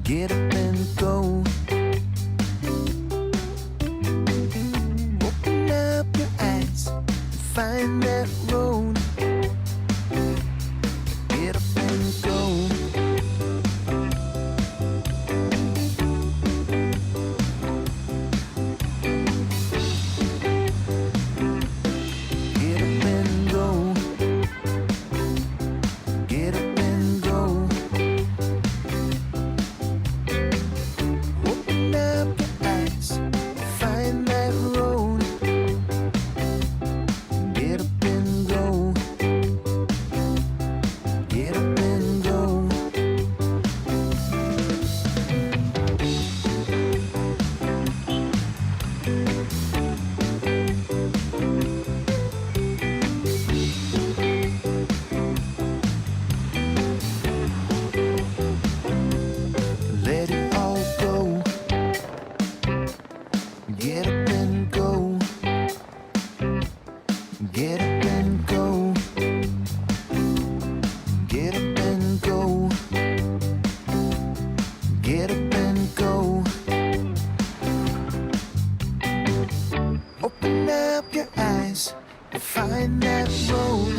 Speaker 1: Get up and go. Open up your eyes and find that road. Get up and go. Get up and go. Get up and go. Open up your eyes, find that road. Get up and go. Get up and go. Let it all go. Get up and go. Get up and go. Get up and go. Get up and go. Open up your eyes and find that road.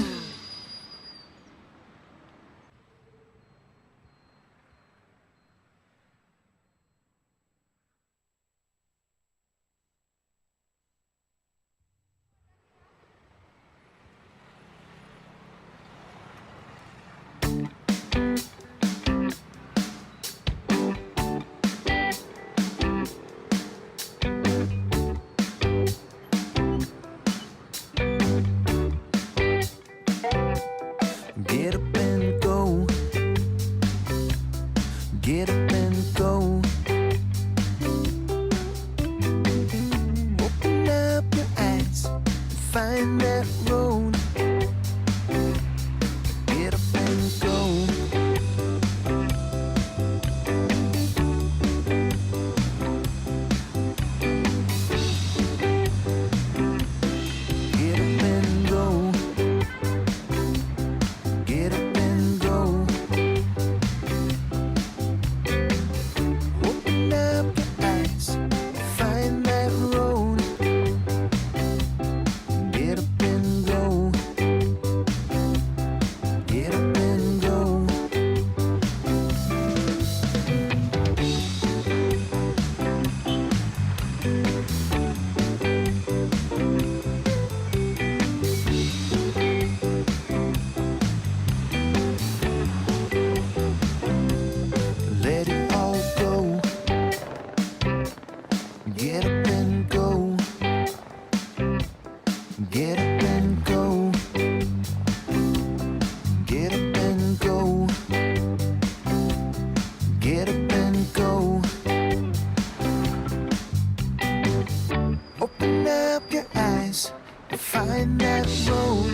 Speaker 1: Get up and go. Get up and go. Open up your eyes and find that road. Get up and go. Get up and go. Get up and go. Open up your eyes, find that road. Get up and go. Get up and go. Let it all go. Get up and go. Get up and go. Get up and go. Get up and go. Open up your eyes and find that road.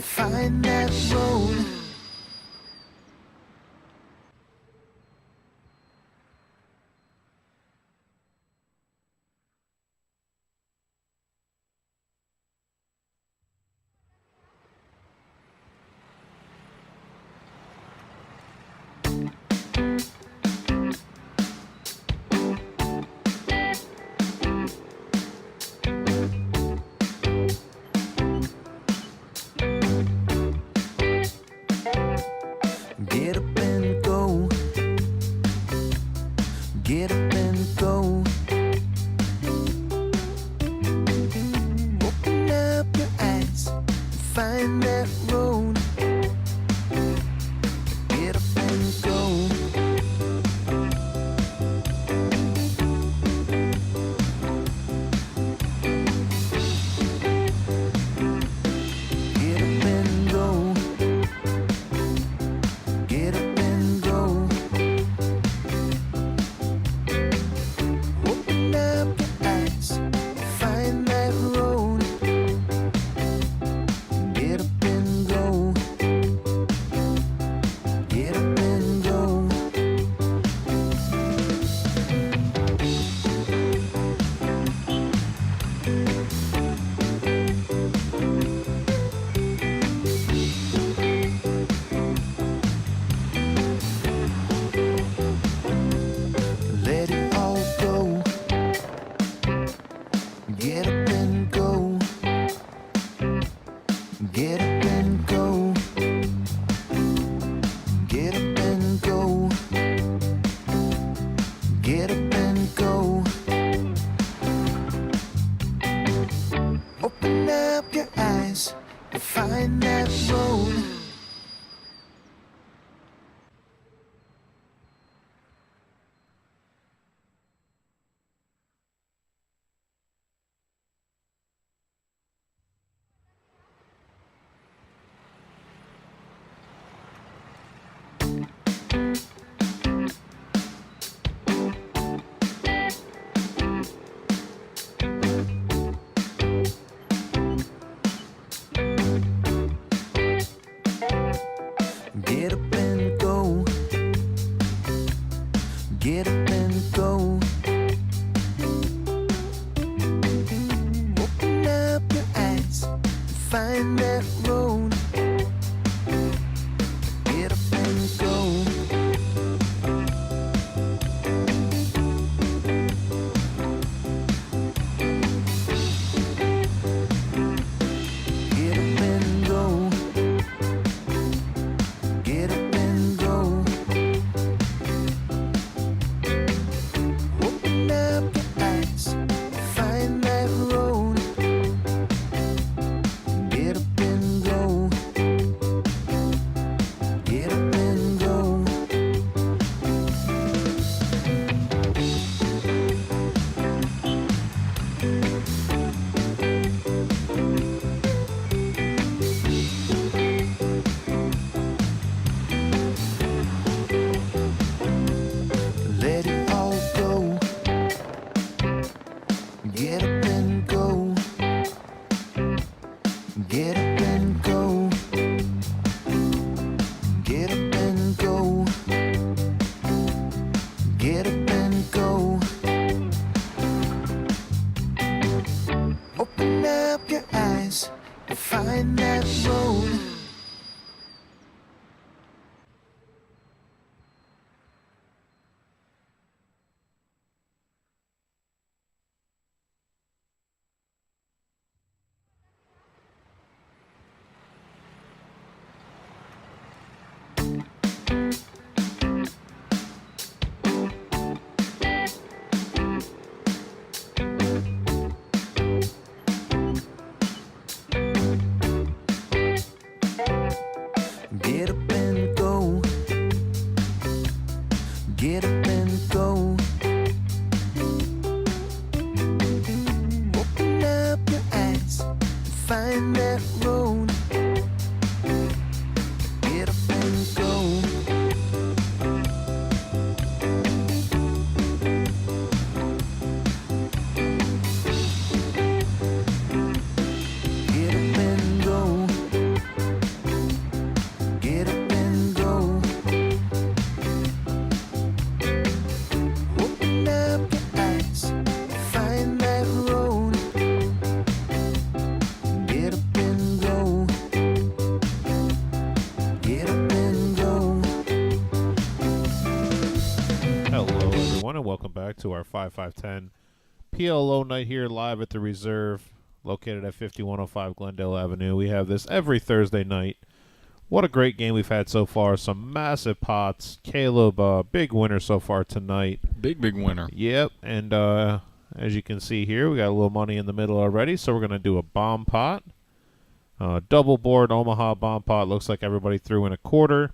Speaker 1: find that road. Get up and go. Get up and go. Open up your eyes and find that road. Get up and go. Get up and go. Get up and go. Open up your eyes, find that road. Get up and go. Get up and go. Let it all go. Get up and go. Get up and go. Get up and go. Get up and go. Open up your eyes and find that road. Get up and go. Get up and go. Open up your eyes, find that road. Get up and go. Get up and go. Get up and go. Open up your eyes, find that road. Get up and go. Get up and go. Let it all go. Get up and go. Get up and go. Get up and go. Get up and go. Open up your eyes and find that road. Get up and go. Get up and go. Open up your eyes, find that road. Get up and go. Get up and go.
Speaker 5: back to our 5-5-10 PLO night here live at the Reserve, located at 5105 Glendale Avenue. We have this every Thursday night. What a great game we've had so far. Some massive pots. Caleb, big winner so far tonight.
Speaker 6: Big winner.
Speaker 5: Yep, and as you can see here, we got a little money in the middle already, so we're going to do a bomb pot. Double board Omaha bomb pot. Looks like everybody threw in a quarter.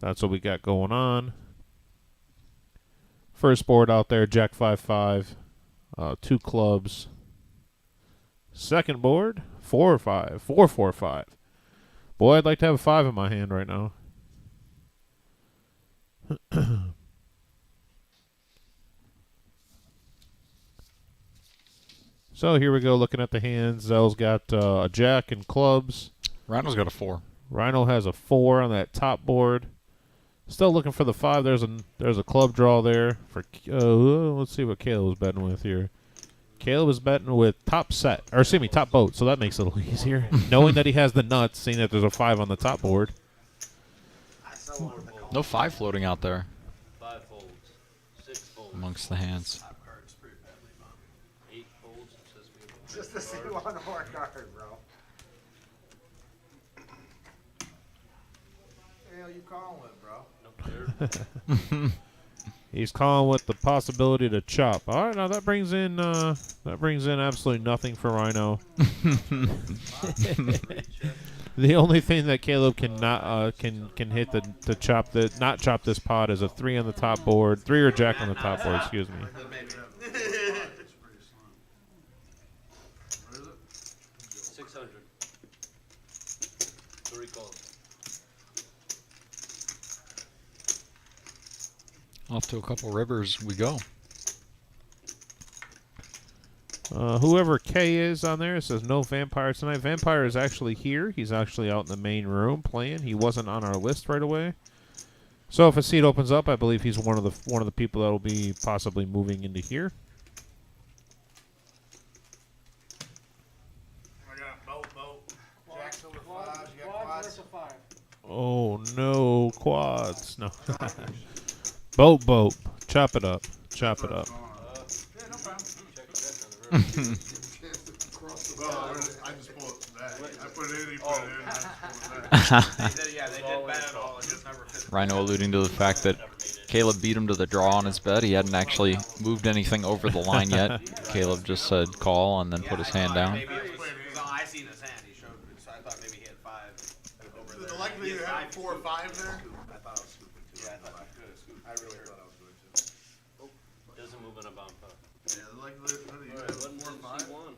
Speaker 5: That's what we got going on. First board out there, Jack 5-5. 2 clubs. Second board, 4-5. 4-4-5. Boy, I'd like to have a 5 in my hand right now. So here we go, looking at the hands. Zell's got a jack and clubs.
Speaker 6: Rhino's got a 4.
Speaker 5: Rhino has a 4 on that top board. Still looking for the 5. There's a club draw there. For let's see what Caleb was betting with here. Caleb is betting with top set, or excuse me, top boat. So that makes it a little easier, knowing that he has the nuts, seeing that there's a 5 on the top board.
Speaker 6: No 5 floating out there
Speaker 11: 5 folds, 6 folds,
Speaker 6: amongst the hands.
Speaker 11: 8 folds. It says we have
Speaker 7: Just to see one more card, bro. What the hell you calling with, bro?
Speaker 11: no clear.
Speaker 5: He's calling with the possibility to chop. All right, now that brings in absolutely nothing for Rhino. The only thing that Caleb cannot can hit to chop not chop this pot is a 3 on the top board, 3 or jack on the top board. Excuse me.
Speaker 11: 600. 3 calls.
Speaker 6: Off to a couple rivers we go.
Speaker 5: Whoever K is on there, it says no Vampire tonight. Vampire is actually here. He's actually out in the main room playing. He wasn't on our list right away. So if a seat opens up, I believe he's one of the people that will be possibly moving into here.
Speaker 12: I got boat. Jacks over 5. You got quads?
Speaker 5: Oh no, quads. No. Boat. Chop it up.
Speaker 12: Yeah, no problem.
Speaker 11: Check on the river.
Speaker 12: Well, I just pulled it back. I put it in, he put it in, I just pulled it back.
Speaker 3: They did bet it all. It just never fit.
Speaker 6: Rhino alluding to the fact that Caleb beat him to the draw on his bet. He hadn't actually moved anything over the line yet. Caleb just said call and then put his hand down.
Speaker 3: Maybe it was, I seen his hand. He showed me, so I thought maybe he had 5 over there.
Speaker 12: The likelihood of having 4 or 5 there?
Speaker 7: I thought I was scooping too.
Speaker 3: Yeah, I thought you could scoop.
Speaker 7: I really thought I was going to.
Speaker 11: Doesn't move in a bomb pot.
Speaker 12: Yeah, the likelihood of you
Speaker 11: Alright,
Speaker 12: having 4 or 5?
Speaker 11: C1.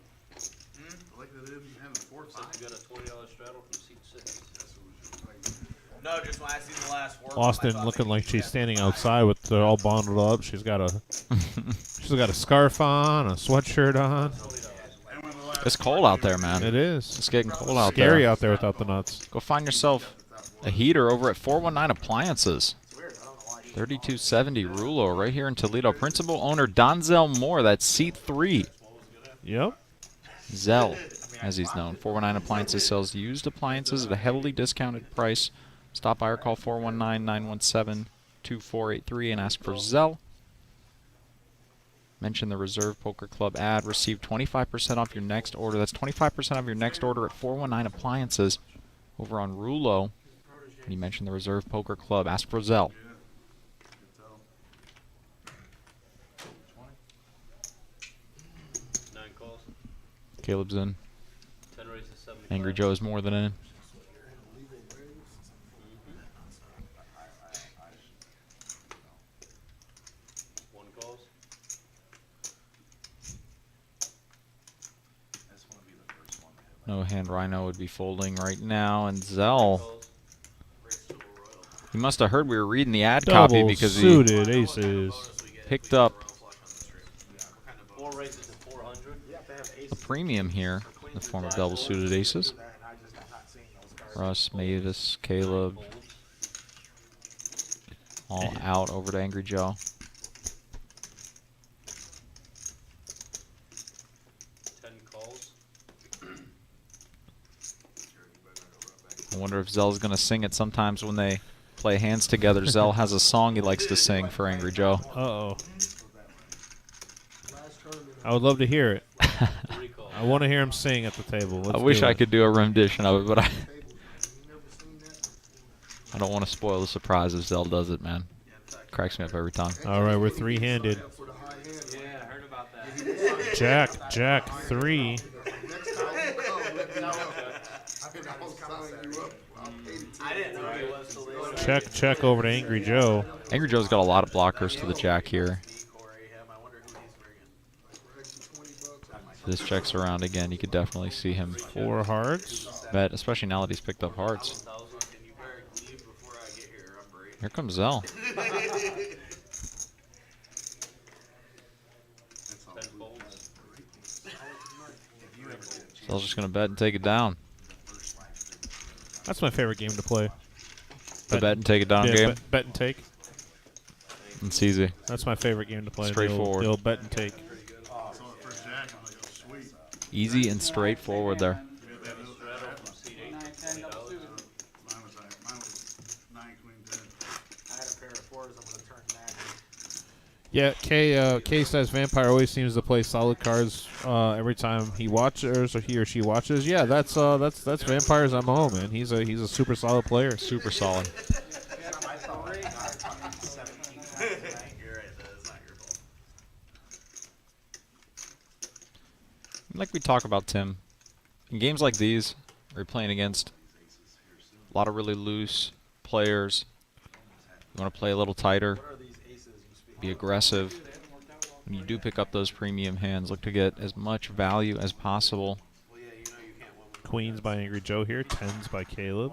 Speaker 12: The likelihood of you having 4 or 5?
Speaker 11: Looks like you got a $20 straddle from seat 6.
Speaker 3: No, just when I seen the last 4.
Speaker 5: Austin looking like she's standing outside with all bundled up. She's got a scarf on, a sweatshirt on.
Speaker 6: It's cold out there, man.
Speaker 5: It is.
Speaker 6: It's getting cold out there.
Speaker 5: Scary out there without the nuts.
Speaker 6: Go find yourself a heater over at 419 Appliances. 3270 Rulo right here in Toledo. Principal owner Donzel Moore. That's seat 3.
Speaker 5: Yep.
Speaker 6: Zell, as he's known. 419 Appliances sells used appliances at a heavily discounted price. Stop by or call 419-917-2483 and ask for Zell. Mention the Reserve Poker Club ad. Receive 25% off your next order. That's 25% off your next order at 419 Appliances over on Rulo. When you mention the Reserve Poker Club, ask for Zell. Caleb's in.
Speaker 11: 10 raises 75.
Speaker 6: Angry Joe's more than in.
Speaker 11: One calls.
Speaker 6: No hand Rhino would be folding right now, and Zell. He must have heard we were reading the ad copy
Speaker 5: Double
Speaker 6: because
Speaker 5: suited aces.
Speaker 6: he picked up
Speaker 11: 4 raises to 400.
Speaker 6: a premium here in the form of double suited aces. Russ, Mavis, Caleb, all out over to Angry Joe.
Speaker 11: 10 calls.
Speaker 6: I wonder if Zell's going to sing it sometimes when they play hands together. Zell has a song he likes to sing for Angry Joe.
Speaker 5: Uh-oh. I would love to hear it.
Speaker 11: Three calls.
Speaker 5: I want to hear him sing at the table. Let's
Speaker 6: I wish
Speaker 5: do
Speaker 6: I
Speaker 5: it.
Speaker 6: could do a rendition of it, but I don't want to spoil the surprise if Zell does it, man. Cracks me up every time.
Speaker 5: All right, we're three-handed.
Speaker 11: Yeah, I heard about that.
Speaker 5: Jack, 3.
Speaker 3: I didn't know he was till they
Speaker 5: Check over to Angry Joe.
Speaker 6: Angry Joe's got a lot of blockers to the jack here. If this checks around again, you could definitely see him
Speaker 5: 4 hearts.
Speaker 6: bet, especially now that he's picked up hearts. Here comes Zell. Zell's just going to bet and take it down.
Speaker 5: That's my favorite game to play.
Speaker 6: The bet and take it down
Speaker 5: Yeah,
Speaker 6: game.
Speaker 5: bet and take.
Speaker 6: It's easy.
Speaker 5: That's my favorite game to play.
Speaker 6: Straightforward.
Speaker 5: The old bet and take.
Speaker 6: Easy and straightforward there.
Speaker 5: Yeah, K says Vampire always seems to play solid cards every time he watches or he or she watches. Yeah, that's Vampire's MO, man. He's a super solid player.
Speaker 6: Super solid. Like we talk about, Tim, in games like these, where you're playing against a lot of really loose players, you want to play a little tighter, be aggressive. When you do pick up those premium hands, look to get as much value as possible.
Speaker 5: Queens by Angry Joe here, 10s by Caleb.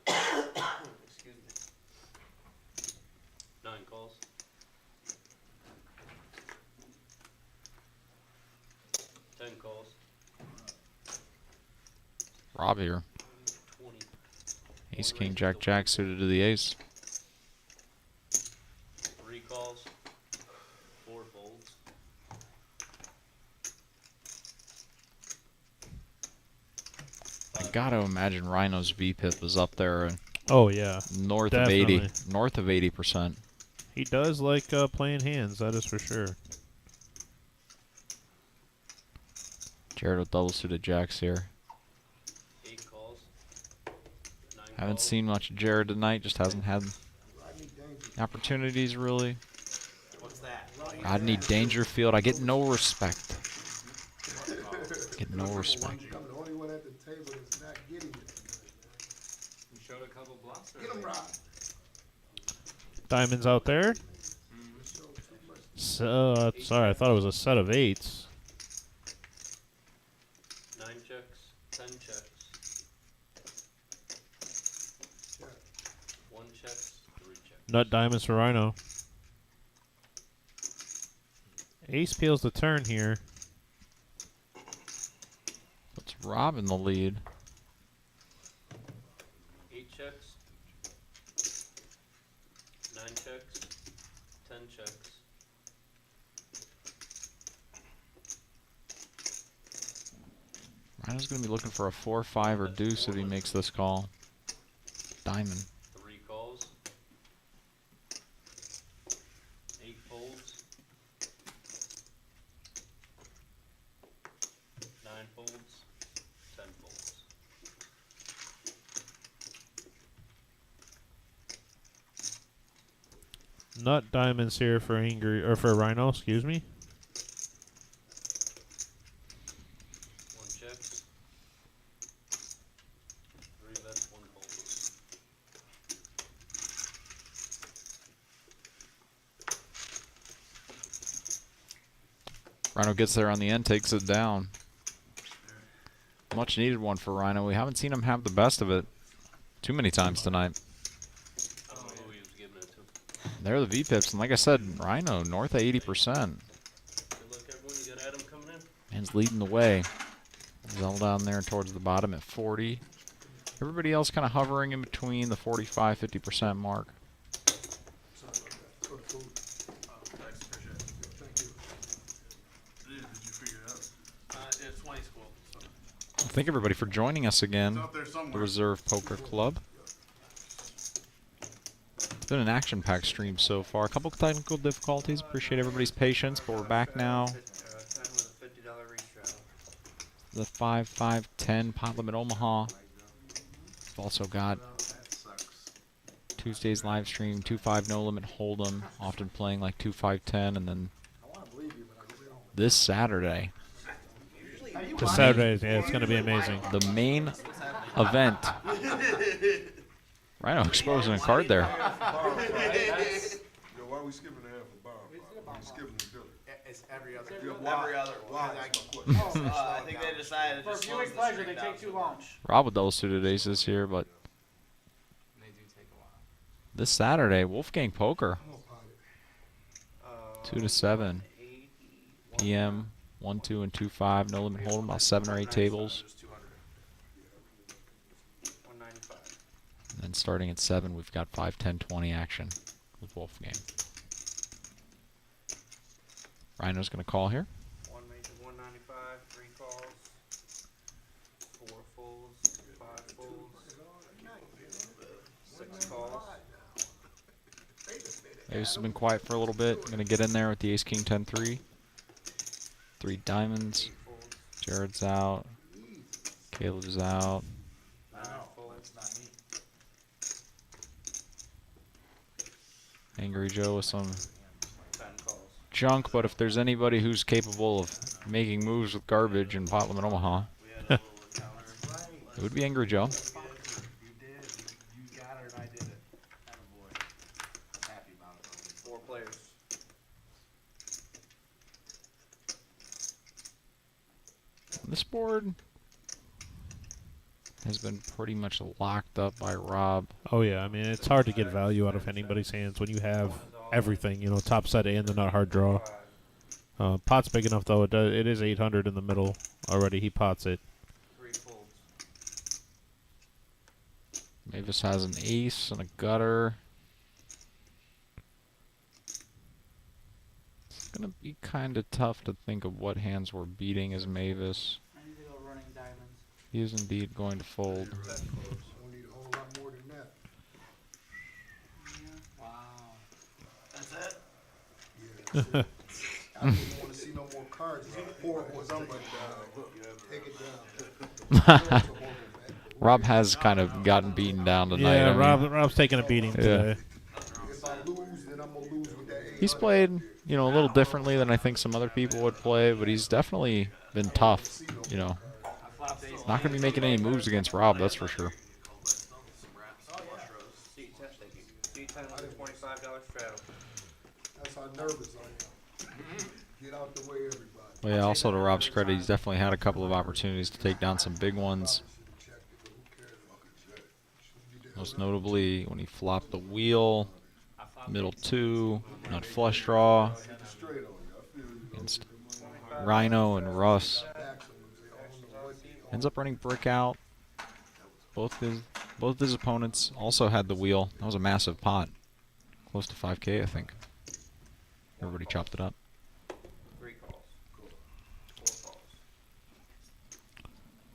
Speaker 11: Excuse me. 9 calls. 10 calls.
Speaker 6: Rob here.
Speaker 11: 20.
Speaker 6: Ace, king, jack, jack suited to the ace.
Speaker 11: 3 calls. 4 folds.
Speaker 6: I gotta imagine Rhino's VPIP is up there,
Speaker 5: Oh yeah,
Speaker 6: north
Speaker 5: definitely.
Speaker 6: of 80, north of 80%.
Speaker 5: He does like playing hands, that is for sure.
Speaker 6: Jared with double suited jacks here.
Speaker 11: 8 calls. 9
Speaker 6: Haven't
Speaker 11: calls.
Speaker 6: seen much of Jared tonight, just hasn't had opportunities really.
Speaker 3: What's that?
Speaker 6: Rodney Dangerfield, I get no respect. Get no respect.
Speaker 8: I'm the only one at the table that's not getting it.
Speaker 11: You showed a couple blocks.
Speaker 8: Get him, Rob.
Speaker 5: Diamonds out there. So, sorry, I thought it was a set of 8s.
Speaker 11: 9 checks. 10 checks. 1 checks. 3 checks.
Speaker 5: Nut diamonds for Rhino. Ace peels the turn here.
Speaker 6: Puts Rob in the lead.
Speaker 11: 8 checks. 9 checks. 10 checks.
Speaker 6: Rhino's gonna be looking for a 4-5 or deuce if he makes this call. Diamond.
Speaker 11: 3 calls. 8 folds. 9 folds. 10 folds.
Speaker 5: Nut diamonds here for for Rhino, excuse me.
Speaker 11: 1 checks. 3 bets, 1 folds.
Speaker 6: Rhino gets there on the end, takes it down. Much needed one for Rhino. We haven't seen him have the best of it too many times tonight.
Speaker 11: I don't know who he was giving it to.
Speaker 6: There are the VPIPs, and like I said, Rhino north of 80%.
Speaker 11: Good luck, everyone. You got Adam coming in.
Speaker 6: Man's leading the way. Zell down there towards the bottom at 40. Everybody else kind of hovering in between the 45, 50% mark.
Speaker 12: Did you figure it out?
Speaker 3: It's 20 school. So.
Speaker 6: Thank everybody for joining us again.
Speaker 12: It's out there
Speaker 6: The
Speaker 12: somewhere.
Speaker 6: Reserve Poker Club. It's been an action-packed stream so far. A couple technical difficulties. Appreciate everybody's patience, but we're back now. The 5-5-10 pot limit Omaha. We've also got Tuesday's live stream 2-5 no limit Hold'em, often playing like 2-5-10, and then this Saturday.
Speaker 5: This Saturday, yeah, it's going to be amazing.
Speaker 6: The main event. Rhino exposing a card there.
Speaker 4: Yo, why are we skipping the half a bomb? We skipping the Billy.
Speaker 7: It's every other.
Speaker 3: Every other. I think they decided
Speaker 7: For
Speaker 3: just
Speaker 7: viewing pleasure, they take too long.
Speaker 6: Rob with double suited aces here, but this Saturday, Wolfgang Poker. 2 to 7 p.m. 1, 2, and 2-5. No limit hold'em, about 7 or 8 tables. And then starting at 7, we've got 5, 10, 20 action with Wolfgang. Rhino's going to call here.
Speaker 11: 1 major, 195, 3 calls, 4 fulls, 5 fulls, 6 calls.
Speaker 6: Ace has been quiet for a little bit. Going to get in there with the ace, king, 10, 3. 3 diamonds. Jared's out. Caleb's out. Angry Joe with some junk, but if there's anybody who's capable of making moves with garbage in pot limit Omaha, it would be Angry Joe.
Speaker 7: You did. You got it, and I did it. Attaboy. I'm happy about it.
Speaker 11: 4 players.
Speaker 6: This board has been pretty much locked up by Rob.
Speaker 5: Oh, yeah. I mean, it's hard to get value out of anybody's hands when you have everything, you know, top set and the not hard draw. Pot's big enough, though. It is 800 in the middle already. He pots it.
Speaker 11: 3 folds.
Speaker 6: Mavis has an ace and a gutter. It's going to be kind of tough to think of what hands we're beating as Mavis.
Speaker 7: I need to go running diamonds.
Speaker 6: He is indeed going to fold.
Speaker 8: We need a whole lot more than that.
Speaker 7: Wow.
Speaker 3: That's it?
Speaker 8: Yeah, that's it. I didn't want to see no more cards. Pour it somebody down. Take it down.
Speaker 6: Rob has kind of gotten beaten down tonight.
Speaker 5: Yeah,
Speaker 6: I mean,
Speaker 5: Rob's taking a beating today.
Speaker 8: If I lose, then I'm going to lose with that 800.
Speaker 6: he's played, you know, a little differently than I think some other people would play, but he's definitely been tough, you know. Not going to be making any moves against Rob, that's for sure.
Speaker 11: D10 $25 straddle.
Speaker 8: That's how nervous I am. Get out the way, everybody.
Speaker 6: But yeah, also to Rob's credit, he's definitely had a couple of opportunities to take down some big ones. Most notably when he flopped the wheel, middle 2, nut flush draw, against Rhino and Russ. Ends up running brick out. Both his opponents also had the wheel. That was a massive pot. Close to 5K, I think. Everybody chopped it up.
Speaker 11: 3 calls. 4 calls.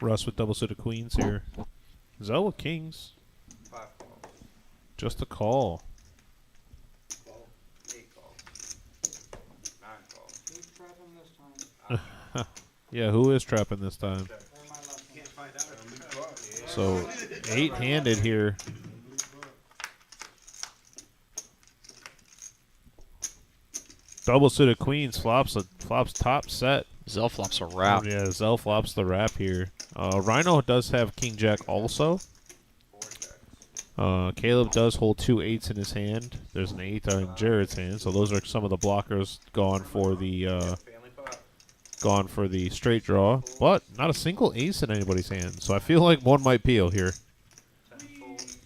Speaker 5: Russ with double suited queens here. Zell with kings.
Speaker 11: 5 calls.
Speaker 5: Just a call.
Speaker 11: 8 calls. 9 calls.
Speaker 7: Who's trapping this time?
Speaker 5: Yeah, who is trapping this time?
Speaker 7: Or my left hand?
Speaker 5: So 8-handed here. Double suited queens flops top set.
Speaker 6: Zell flops a wrap.
Speaker 5: Yeah, Zell flops the wrap here. Rhino does have king jack also.
Speaker 11: 4 checks.
Speaker 5: Caleb does hold 2 8s in his hand. There's an 8 in Jared's hand, so those are some of the blockers gone for the
Speaker 11: Family pot.
Speaker 5: straight draw, but not a single ace in anybody's hand. So I feel like one might peel here.
Speaker 11: 10 folds.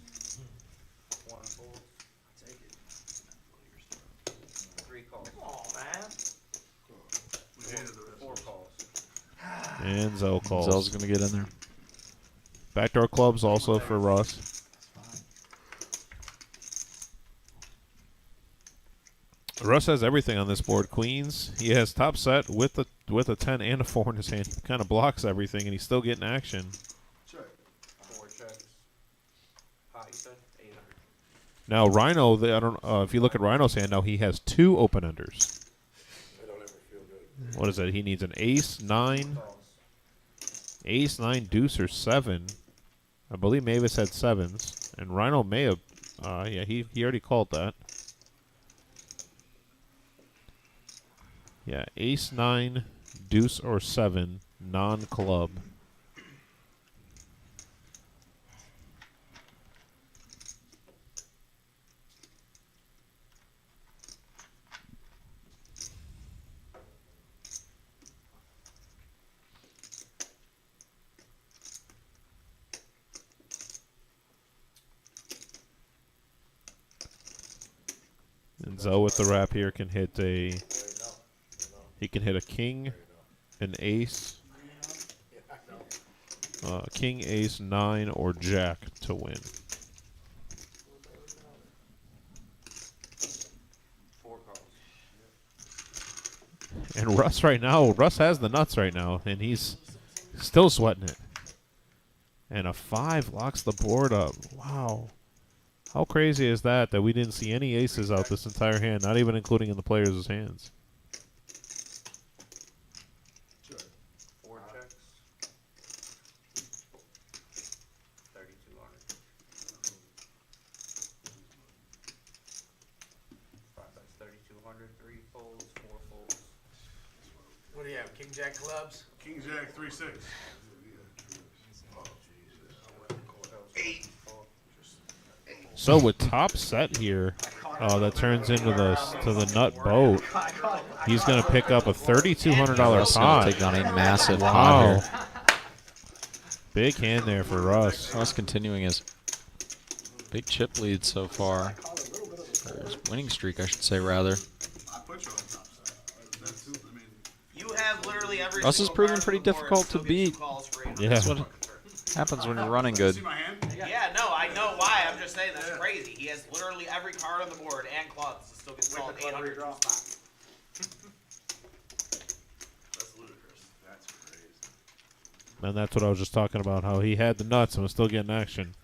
Speaker 11: 1 fold. 3 calls.
Speaker 3: Oh, man.
Speaker 11: 4 calls.
Speaker 5: And Zell calls.
Speaker 6: Zell's going to get in there.
Speaker 5: Backdoor clubs also for Russ. Russ has everything on this board. Queens. He has top set with a 10 and a 4 in his hand. Kind of blocks everything, and he's still getting action.
Speaker 8: Check.
Speaker 11: 4 checks. Pot, you said? 800.
Speaker 5: Now Rhino, I don't. If you look at Rhino's hand now, he has 2 open-enders.
Speaker 2: I don't ever feel good.
Speaker 5: What is it? He needs an ace, 9, ace, 9, deuce, or 7. I believe Mavis had 7s, and Rhino may have. Yeah, he already called that. Yeah, ace, 9, deuce, or 7, non-club. And Zoe with the wrap here can hit a. He can hit a king, an ace, king, ace, 9, or jack to win.
Speaker 11: 4 calls.
Speaker 5: And Russ right now, Russ has the nuts right now, and he's still sweating it. And a 5 locks the board up. Wow. How crazy is that we didn't see any aces out this entire hand, not even including in the players' hands?
Speaker 11: 4 checks. 3,200. 5 bets 3,200. 3 folds. 4 folds.
Speaker 7: What do you have? King Jack clubs?
Speaker 12: King Jack 3-6.
Speaker 5: So with top set here, that turns into the nut boat. He's going to pick up a $3,200
Speaker 6: Russ
Speaker 5: pot.
Speaker 6: gonna take on a massive pot
Speaker 5: Wow.
Speaker 6: here.
Speaker 5: Big hand there for Russ.
Speaker 6: Russ continuing his big chip lead so far. Or his winning streak, I should say, rather.
Speaker 12: I put you on top side. That's, I mean,
Speaker 3: You have literally every
Speaker 6: Russ has
Speaker 3: single
Speaker 6: proven
Speaker 3: card
Speaker 6: pretty
Speaker 3: on the board,
Speaker 6: difficult
Speaker 3: still
Speaker 6: to
Speaker 3: get 2
Speaker 6: beat.
Speaker 3: calls for 800.
Speaker 5: Yeah.
Speaker 6: That's what happens when you're running good.
Speaker 12: see my hand?
Speaker 3: Yeah, no, I know why. I'm just saying that's crazy. He has literally every card on the board and clubs to still get called 800 spots.
Speaker 12: That's ludicrous. That's crazy.
Speaker 5: And that's what I was just talking about, how he had the nuts and was still getting action.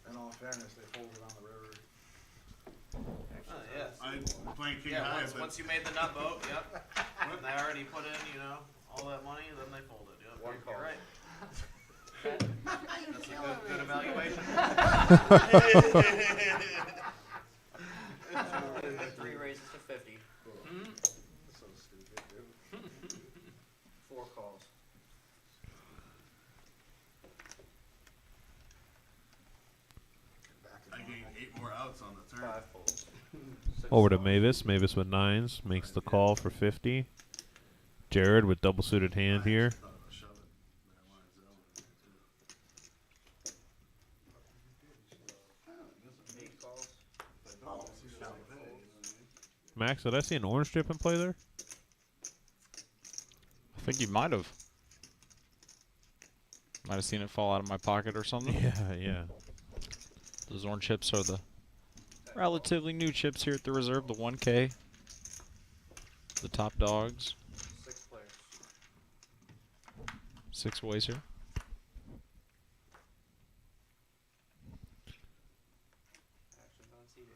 Speaker 8: In all fairness, they folded on the river.
Speaker 3: Oh, yes.
Speaker 12: I'm playing King
Speaker 3: Yeah,
Speaker 12: High.
Speaker 3: once you made the nut boat, yep. And they already put in, all that money, then they folded. Yep,
Speaker 11: One
Speaker 3: you're
Speaker 11: call.
Speaker 3: right. That's a good evaluation.
Speaker 11: 3 raises to 50.
Speaker 8: So stupid, dude.
Speaker 11: 4 calls.
Speaker 12: I gained 8 more outs on the turn.
Speaker 11: 5 folds.
Speaker 5: Over to Mavis. Mavis with 9s makes the call for 50. Jared with double suited hand here.
Speaker 12: Thought about shoving, but I wanted Zell in there too.
Speaker 11: 8 calls.
Speaker 5: Max, did I see an orange chip in play there?
Speaker 6: I think you might have. Might have seen it fall out of my pocket or something.
Speaker 5: Yeah, yeah.
Speaker 6: Those orange chips are the relatively new chips here at the reserve, the 1K. The top dogs.
Speaker 11: 6 players.
Speaker 6: 6 ways here.
Speaker 11: Actions on CD.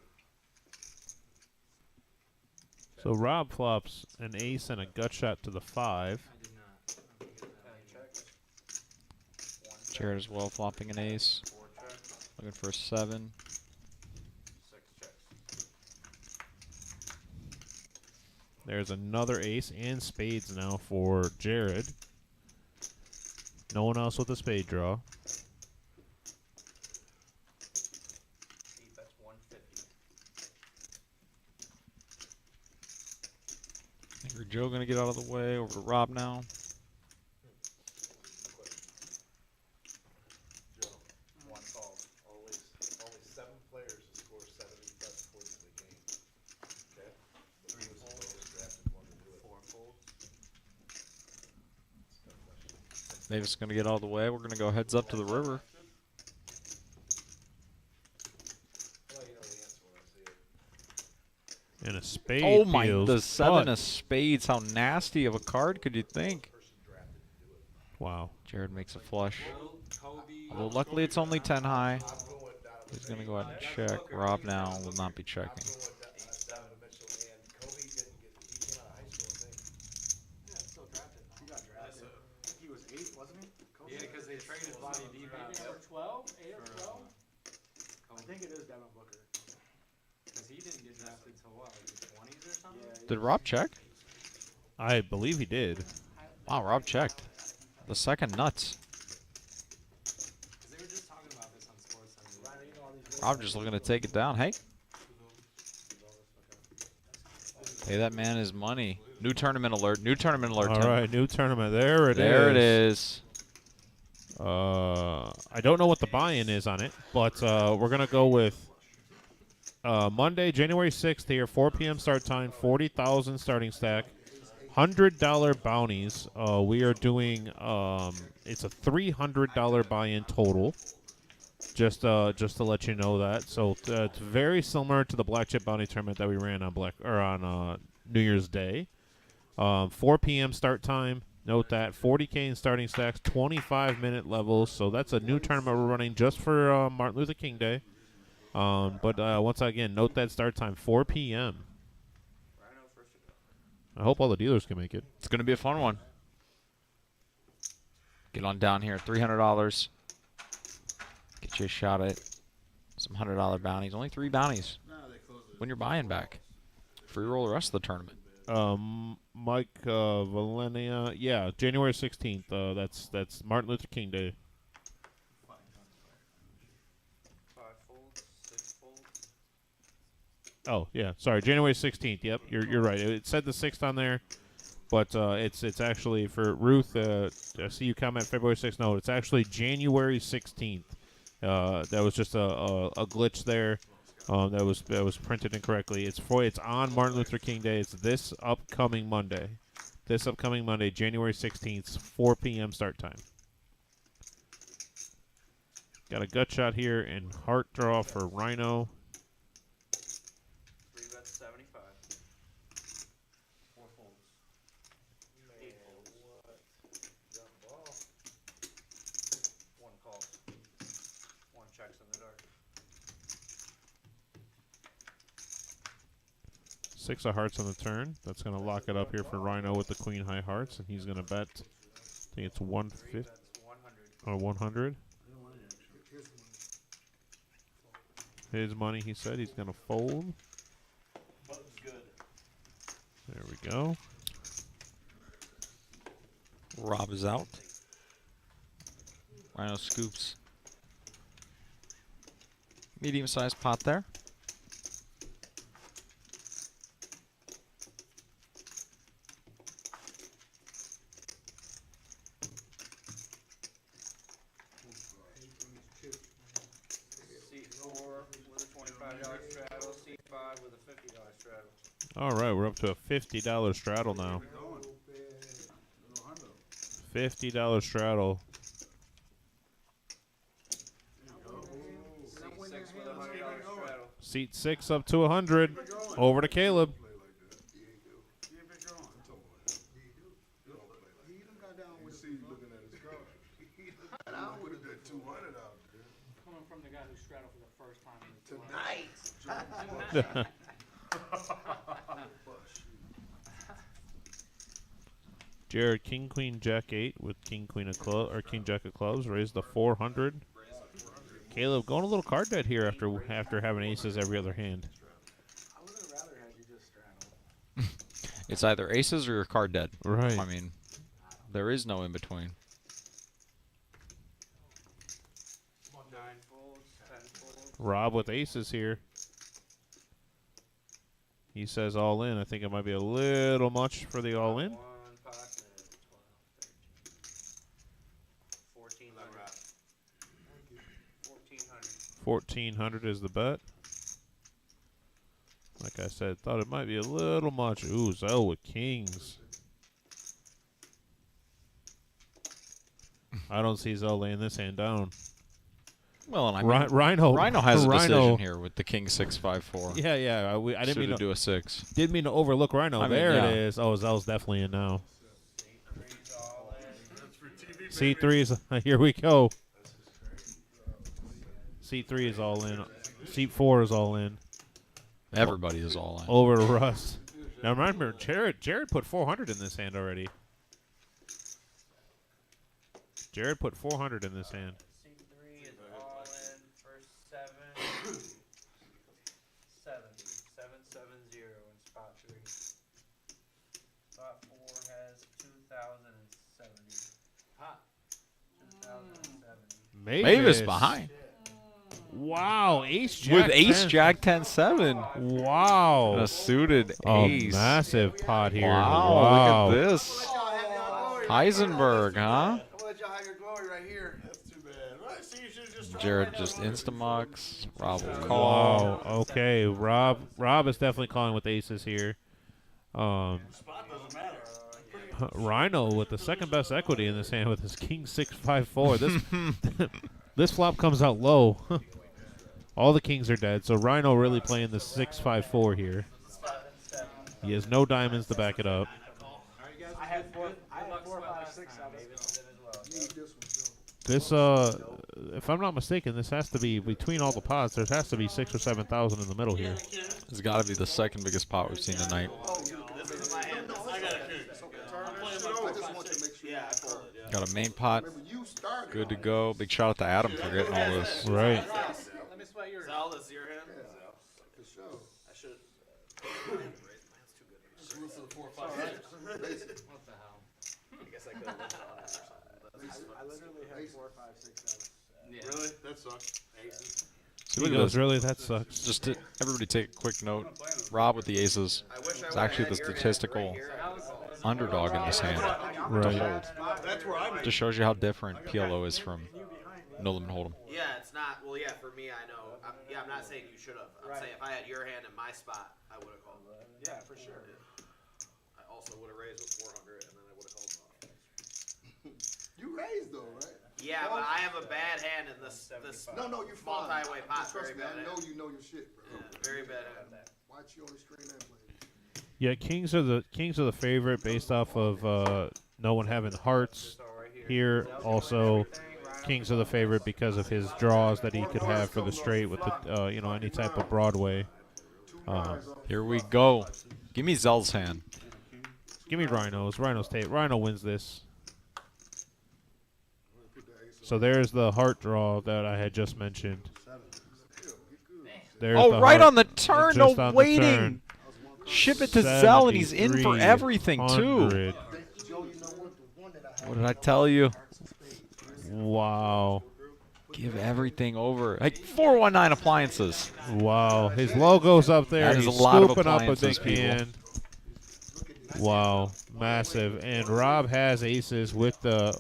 Speaker 5: So Rob flops an ace and a gut shot to the 5.
Speaker 11: I did not. 10 checks. 1 check.
Speaker 6: Jared as well, flopping an ace.
Speaker 11: 4 checks.
Speaker 6: Looking for a 7.
Speaker 11: 6 checks.
Speaker 5: There's another ace and spades now for Jared. No one else with a spade draw.
Speaker 11: He bets 150.
Speaker 6: Angry Joe gonna get out of the way. Over to Rob now.
Speaker 7: Joe,
Speaker 11: 1 call.
Speaker 7: only 7 players to score 70 plus points in the game. Okay?
Speaker 11: 3
Speaker 7: Who was the
Speaker 11: folds.
Speaker 7: lowest drafted one to do it?
Speaker 11: 4 folds.
Speaker 7: That's a tough question.
Speaker 6: Davis gonna get out of the way. We're gonna go heads up to the river.
Speaker 7: Well, you know the answer when I see it.
Speaker 5: And a spade.
Speaker 6: Oh my,
Speaker 5: feels
Speaker 6: the 7
Speaker 5: butt.
Speaker 6: of spades. How nasty of a card could you think?
Speaker 7: Person drafted to do it.
Speaker 5: Wow.
Speaker 6: Jared makes a flush.
Speaker 11: Kobe.
Speaker 6: Although luckily it's only 10 high.
Speaker 7: I'm going
Speaker 6: He's going to go ahead and check. Rob now will not be checking.
Speaker 7: Yeah, still drafted. He got drafted. He was 8, wasn't he?
Speaker 11: Yeah, because they traded Bonnie D back.
Speaker 10: Number 12? 8 or 12?
Speaker 7: I think it is Devin Booker.
Speaker 11: Because he didn't get drafted till what, like the 20s or something?
Speaker 7: Yeah.
Speaker 6: Did Rob check?
Speaker 5: I believe he did.
Speaker 6: Wow, Rob checked. The second nuts.
Speaker 11: Because they were just talking about this on SportsCenter.
Speaker 6: Rob just looking to take it down. Hey. Pay that man his money. New tournament alert. New tournament alert.
Speaker 5: All
Speaker 6: Tim.
Speaker 5: right, new tournament. There it is.
Speaker 6: There it is.
Speaker 5: I don't know what the buy-in is on it, but we're going to go with Monday, January 6th here, 4 p.m. start time, 40,000 starting stack, $100 bounties. We are doing it's a $300 buy-in total. Just to let you know that. So it's very similar to the Black Chip Bounty tournament that we ran on New Year's Day. 4 p.m. start time. Note that 40K in starting stacks, 25-minute levels. So that's a new tournament we're running just for Martin Luther King Day. But once again, note that start time, 4 p.m. I hope all the dealers can make it.
Speaker 6: It's going to be a fun one. Get on down here, $300. Get you a shot at some $100 bounties. Only 3 bounties. When you're buying back. Free roll the rest of the tournament.
Speaker 5: Mike Valenia, yeah, January 16th. That's Martin Luther King Day.
Speaker 9: 5 folds, 6 folds.
Speaker 5: Oh yeah, sorry, January 16th. Yep, you're right. It said the 6th on there, but it's actually for Ruth. I see you comment February 6th. No, it's actually January 16th. That was just a glitch there. That was printed incorrectly. It's on Martin Luther King Day. It's this upcoming Monday. This upcoming Monday, January 16th, 4 p.m. start time. Got a gut shot here and heart draw for Rhino.
Speaker 9: 3 bets 75. 4 folds. 8 folds. 1 calls. 1 checks in the dark.
Speaker 5: 6 of hearts on the turn. That's going to lock it up here for Rhino with the queen high hearts, and he's going to bet. I think it's 150 or 100. His money, he said he's going to fold.
Speaker 3: Button's good.
Speaker 5: There we go.
Speaker 6: Rob is out. Rhino scoops. Medium-sized pot there.
Speaker 9: C4 with a $25 straddle. C5 with a $50 straddle.
Speaker 5: All right, we're up to a $50 straddle now. $50 straddle.
Speaker 9: C6 with a $100 straddle.
Speaker 5: Seat 6 up to 100. Over to Caleb.
Speaker 10: Coming from the guy who straddled for the first time in
Speaker 8: Tonight.
Speaker 5: Jared, King, Queen, Jack 8 with King, Queen of clubs, or King, Jack of clubs, raised to 400. Caleb going a little card dead here after having aces every other hand.
Speaker 7: I would have rather had you just straddle.
Speaker 6: It's either aces or your card dead.
Speaker 5: Right.
Speaker 6: I mean, there is no in between.
Speaker 9: 9 folds, 10 folds.
Speaker 5: Rob with aces here. He says all in. I think it might be a little much for the all in.
Speaker 9: 1 pocket, 12, 13. 1400.
Speaker 5: 1400 is the bet. Like I said, thought it might be a little much. Ooh, Zell with kings. I don't see Zell laying this hand down.
Speaker 6: Well, and I mean,
Speaker 5: Rhino
Speaker 6: has a decision here with the King 654.
Speaker 5: Yeah. I didn't mean to
Speaker 6: do a 6.
Speaker 5: Didn't mean to overlook Rhino.
Speaker 6: I mean,
Speaker 5: there
Speaker 6: yeah.
Speaker 5: it is. Oh, Zell's definitely in now. C3's here we go. Seat 3 is all in. Seat 4 is all in.
Speaker 6: Everybody is all in.
Speaker 5: Over to Russ. Now remember, Jared put 400 in this hand already. Jared put 400 in this hand.
Speaker 11: C3 is all in for 770 in spot 3. Spot 4 has 2,070. Hot. 2,070.
Speaker 6: Mavis behind.
Speaker 5: Wow, ace jack
Speaker 6: with ace
Speaker 5: 10.
Speaker 6: jack 10-7.
Speaker 5: Wow.
Speaker 6: A suited ace.
Speaker 5: Massive pot here.
Speaker 6: Wow, look at this. Heisenberg, huh?
Speaker 12: I'm gonna let y'all have your glory right here. That's too bad. Right, see, you should've just
Speaker 6: Jared just instamucks. Rob will call.
Speaker 5: Wow. Okay, Rob is definitely calling with aces here.
Speaker 12: spot doesn't matter.
Speaker 5: Rhino with the second best equity in this hand with his king 6-5-4. This this flop comes out low. All the kings are dead, so Rhino really playing the 6-5-4 here. He has no diamonds to back it up.
Speaker 11: I had 4, 5, 6, 7.
Speaker 5: This if I'm not mistaken, this has to be between all the pots. There has to be 6,000 or 7,000 in the middle here.
Speaker 6: It's got to be the second biggest pot we've seen tonight. Got a main pot. Good to go. Big shout out to Adam for getting all this.
Speaker 5: Right.
Speaker 3: Let me sweat yours. Zal, this is your hand? I should.
Speaker 12: What the hell?
Speaker 3: I guess I could have lived on it or something.
Speaker 7: I literally had 4, 5, 6, 7.
Speaker 3: Yeah.
Speaker 12: Really? That sucks.
Speaker 3: Aces.
Speaker 6: So
Speaker 5: He
Speaker 6: look at
Speaker 5: goes,
Speaker 6: this.
Speaker 5: really? That sucks.
Speaker 6: Just to everybody take a quick note. Rob with the aces. It's actually the statistical underdog in this hand to
Speaker 5: Right.
Speaker 6: hold.
Speaker 12: That's where I'm.
Speaker 6: Just shows you how different PLO is from No Limit Hold'em.
Speaker 3: Yeah, it's not. Well, yeah, for me, I know. I'm not saying you should have. I'm saying if I had your hand in my spot, I would have called.
Speaker 7: Yeah, for sure.
Speaker 3: I also would have raised with 400, and then I would have called off.
Speaker 8: You raised though, right?
Speaker 3: Yeah, but I have a bad hand in this
Speaker 8: No, you're fine.
Speaker 3: multi-way pot.
Speaker 8: Trust
Speaker 3: Very
Speaker 8: me,
Speaker 3: bad
Speaker 8: I know
Speaker 3: hand.
Speaker 8: you know your shit, bro.
Speaker 3: Yeah, very bad hand.
Speaker 8: Watch you on the screen and play.
Speaker 5: Yeah, kings are the favorite based off of no one having hearts here. Also, kings are the favorite because of his draws that he could have for the straight with the any type of Broadway.
Speaker 6: Here we go. Give me Zell's hand.
Speaker 5: Give me Rhino's. Rhino's tape. Rhino wins this. So there's the heart draw that I had just mentioned. There's
Speaker 6: Oh,
Speaker 5: the
Speaker 6: right
Speaker 5: heart
Speaker 6: on the turn. No
Speaker 5: just on the
Speaker 6: waiting.
Speaker 5: turn.
Speaker 6: Ship it to Zell, and he's in for
Speaker 5: 73,
Speaker 6: everything, too.
Speaker 5: 100.
Speaker 6: What did I tell you?
Speaker 5: Wow.
Speaker 6: Give everything over. Like 419 appliances.
Speaker 5: Wow. His logo's up there.
Speaker 6: That is
Speaker 5: He's
Speaker 6: a lot of
Speaker 5: scooping up a
Speaker 6: appliances,
Speaker 5: big
Speaker 6: people.
Speaker 5: hand. Wow. Massive. And Rob has aces with the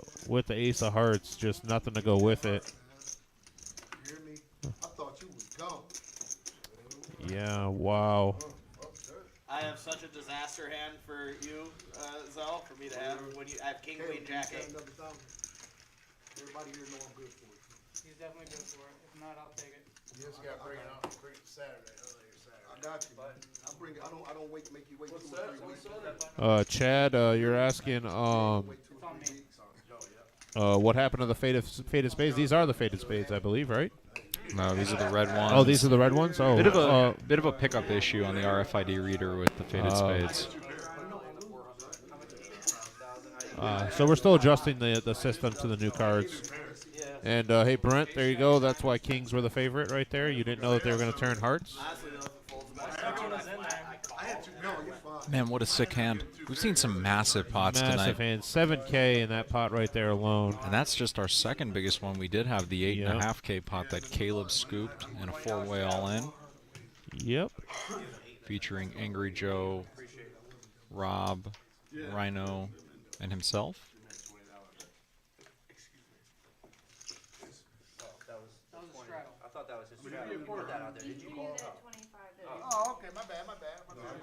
Speaker 5: ace of hearts. Just nothing to go with it.
Speaker 8: You hear me? I thought you was gone.
Speaker 5: Yeah. Wow.
Speaker 3: I have such a disaster hand for you, Zell, for me to have when I have king, queen, jack, eight.
Speaker 8: Everybody here know I'm good for it.
Speaker 7: He's definitely good for it. If not, I'll take it.
Speaker 12: You just gotta bring it out. Bring it Saturday. Earlier Saturday.
Speaker 8: I got you. I bring it. I don't wait. Make you wait 2 or 3 weeks.
Speaker 5: Chad, you're asking
Speaker 8: Wait 2 or 3 weeks.
Speaker 5: what happened to the faded spades? These are the faded spades, I believe, right?
Speaker 6: No, these are the red ones.
Speaker 5: Oh, these are the red ones. Oh,
Speaker 6: Bit of a pickup issue on the RFID reader with the faded spades.
Speaker 5: So we're still adjusting the system to the new cards. And hey, Brent, there you go. That's why kings were the favorite right there. You didn't know that they were going to turn hearts.
Speaker 6: Man, what a sick hand. We've seen some massive pots
Speaker 5: Massive
Speaker 6: tonight.
Speaker 5: hand, 7K in that pot right there alone.
Speaker 6: And that's just our second biggest one. We did have the 8.5K pot that Caleb scooped in a 4-way all-in.
Speaker 5: Yep.
Speaker 6: Featuring Angry Joe, Rob, Rhino, and himself.
Speaker 11: I thought that was his strategy. You put that out there. Did you call it out?
Speaker 12: Oh, okay. My bad.
Speaker 8: I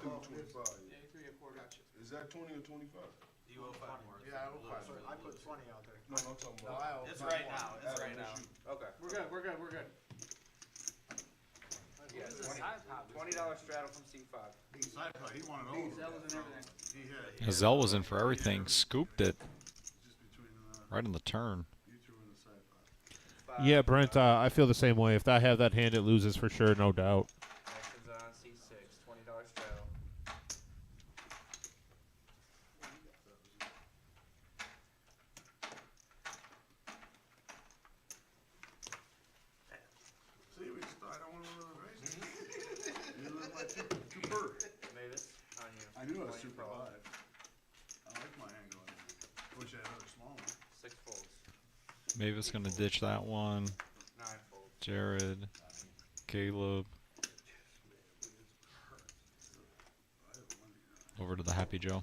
Speaker 8: do 25.
Speaker 7: Yeah, 3 or 4. Gotcha.
Speaker 8: Is that 20 or 25?
Speaker 3: You owe 5 more.
Speaker 12: Yeah, I owe 5 more.
Speaker 7: I put 20 out there.
Speaker 8: No, I'm talking
Speaker 12: No,
Speaker 8: about.
Speaker 12: I owe
Speaker 3: It's
Speaker 12: 5
Speaker 3: right
Speaker 12: more.
Speaker 3: now. It's right now.
Speaker 11: Okay.
Speaker 7: We're good. We're good. We're good.
Speaker 11: Yeah, $20 straddle from C5.
Speaker 12: He wanted all of
Speaker 7: That
Speaker 12: it.
Speaker 7: was in everything.
Speaker 12: He had
Speaker 6: Zell was in for everything, scooped it
Speaker 12: just between
Speaker 6: right on the turn.
Speaker 12: you two and the side pot.
Speaker 5: Yeah, Brent, I feel the same way. If I have that hand, it loses for sure, no doubt.
Speaker 11: Actions on C6, $20 straddle.
Speaker 12: See, we just thought I don't want to raise it. You live like two per.
Speaker 11: Mavis, on you.
Speaker 12: I knew I was
Speaker 11: 20
Speaker 12: super
Speaker 11: calls.
Speaker 12: live. I like my hand going in. Wish I had another small one.
Speaker 11: 6 folds.
Speaker 6: Mavis gonna ditch that one.
Speaker 11: 9 folds.
Speaker 6: Jared, Caleb. Over to the Happy Joe.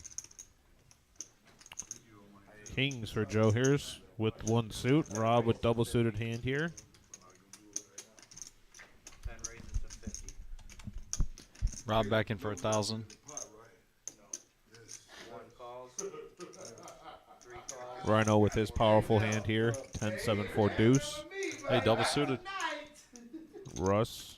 Speaker 5: Kings for Joe here's with one suit. Rob with double suited hand here.
Speaker 11: 10 raises to 50.
Speaker 6: Rob back in for 1,000.
Speaker 11: 1 calls. 3 calls.
Speaker 5: Rhino with his powerful hand here. 10-7-4 deuce.
Speaker 6: Hey, double suited.
Speaker 5: Russ.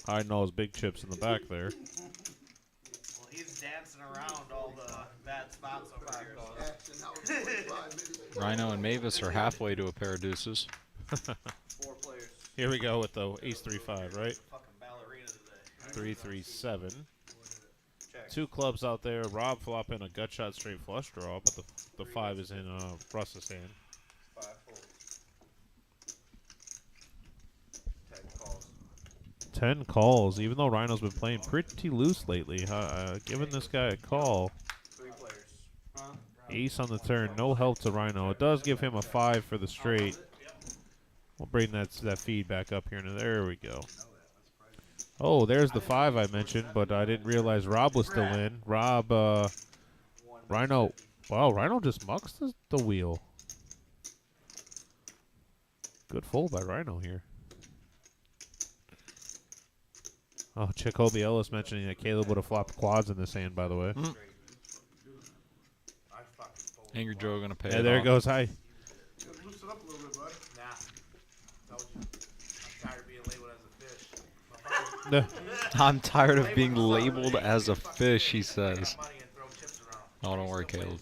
Speaker 5: Hiding all his big chips in the back there.
Speaker 3: Well, he's dancing around all the bad spots over here.
Speaker 6: Rhino and Mavis are halfway to a pair of deuces.
Speaker 11: 4 players.
Speaker 5: Here we go with the ace-3-5, right?
Speaker 3: Fucking ballerina today.
Speaker 5: 3-3-7.
Speaker 11: Check.
Speaker 5: 2 clubs out there. Rob flopping a gut shot straight flush draw, but the 5 is in Russ's hand.
Speaker 11: 5 folds. 10 calls.
Speaker 5: 10 calls, even though Rhino's been playing pretty loose lately. Giving this guy a call.
Speaker 11: 3 players.
Speaker 5: Ace on the turn, no help to Rhino. It does give him a 5 for the straight. We'll bring that feed back up here. There we go. Oh, there's the 5 I mentioned, but I didn't realize Rob was still in. Rob, Rhino. Wow, Rhino just mucks the wheel. Good fold by Rhino here. Oh, Jacoby Ellis mentioning that Caleb would have flopped quads in this hand, by the way.
Speaker 6: Angry Joe gonna pay
Speaker 5: Yeah,
Speaker 6: it
Speaker 5: there
Speaker 6: off.
Speaker 5: goes high.
Speaker 12: Loosen up a little bit, bud.
Speaker 7: Nah. Told you. I'm tired of being labeled as a fish.
Speaker 6: I'm tired of being labeled as a fish, he says.
Speaker 7: Money and throw chips around.
Speaker 6: Oh, don't worry, Caleb.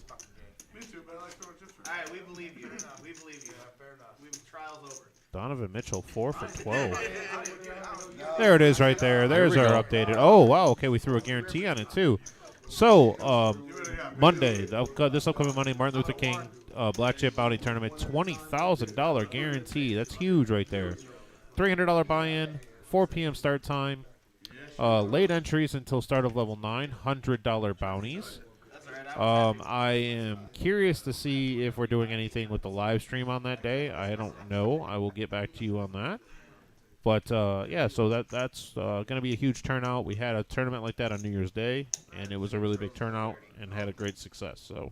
Speaker 12: Me too, but I like throwing chips around.
Speaker 3: Alright, we believe you. We believe you.
Speaker 7: Fair enough.
Speaker 3: Trial's over.
Speaker 5: Donovan Mitchell, 4 for 12. There it is right there. There's
Speaker 6: we
Speaker 5: our
Speaker 6: go.
Speaker 5: updated. Oh, wow. Okay, we threw a guarantee on it, too. So, Monday, this upcoming Monday, Martin Luther King Black Chip Bounty Tournament, $20,000 guarantee. That's huge right there. $300 buy-in, 4 p.m. start time. Late entries until start of level 9, $100 bounties. I am curious to see if we're doing anything with the live stream on that day. I don't know. I will get back to you on that. But, yeah, so that's going to be a huge turnout. We had a tournament like that on New Year's Day, and it was a really big turnout and had a great success. So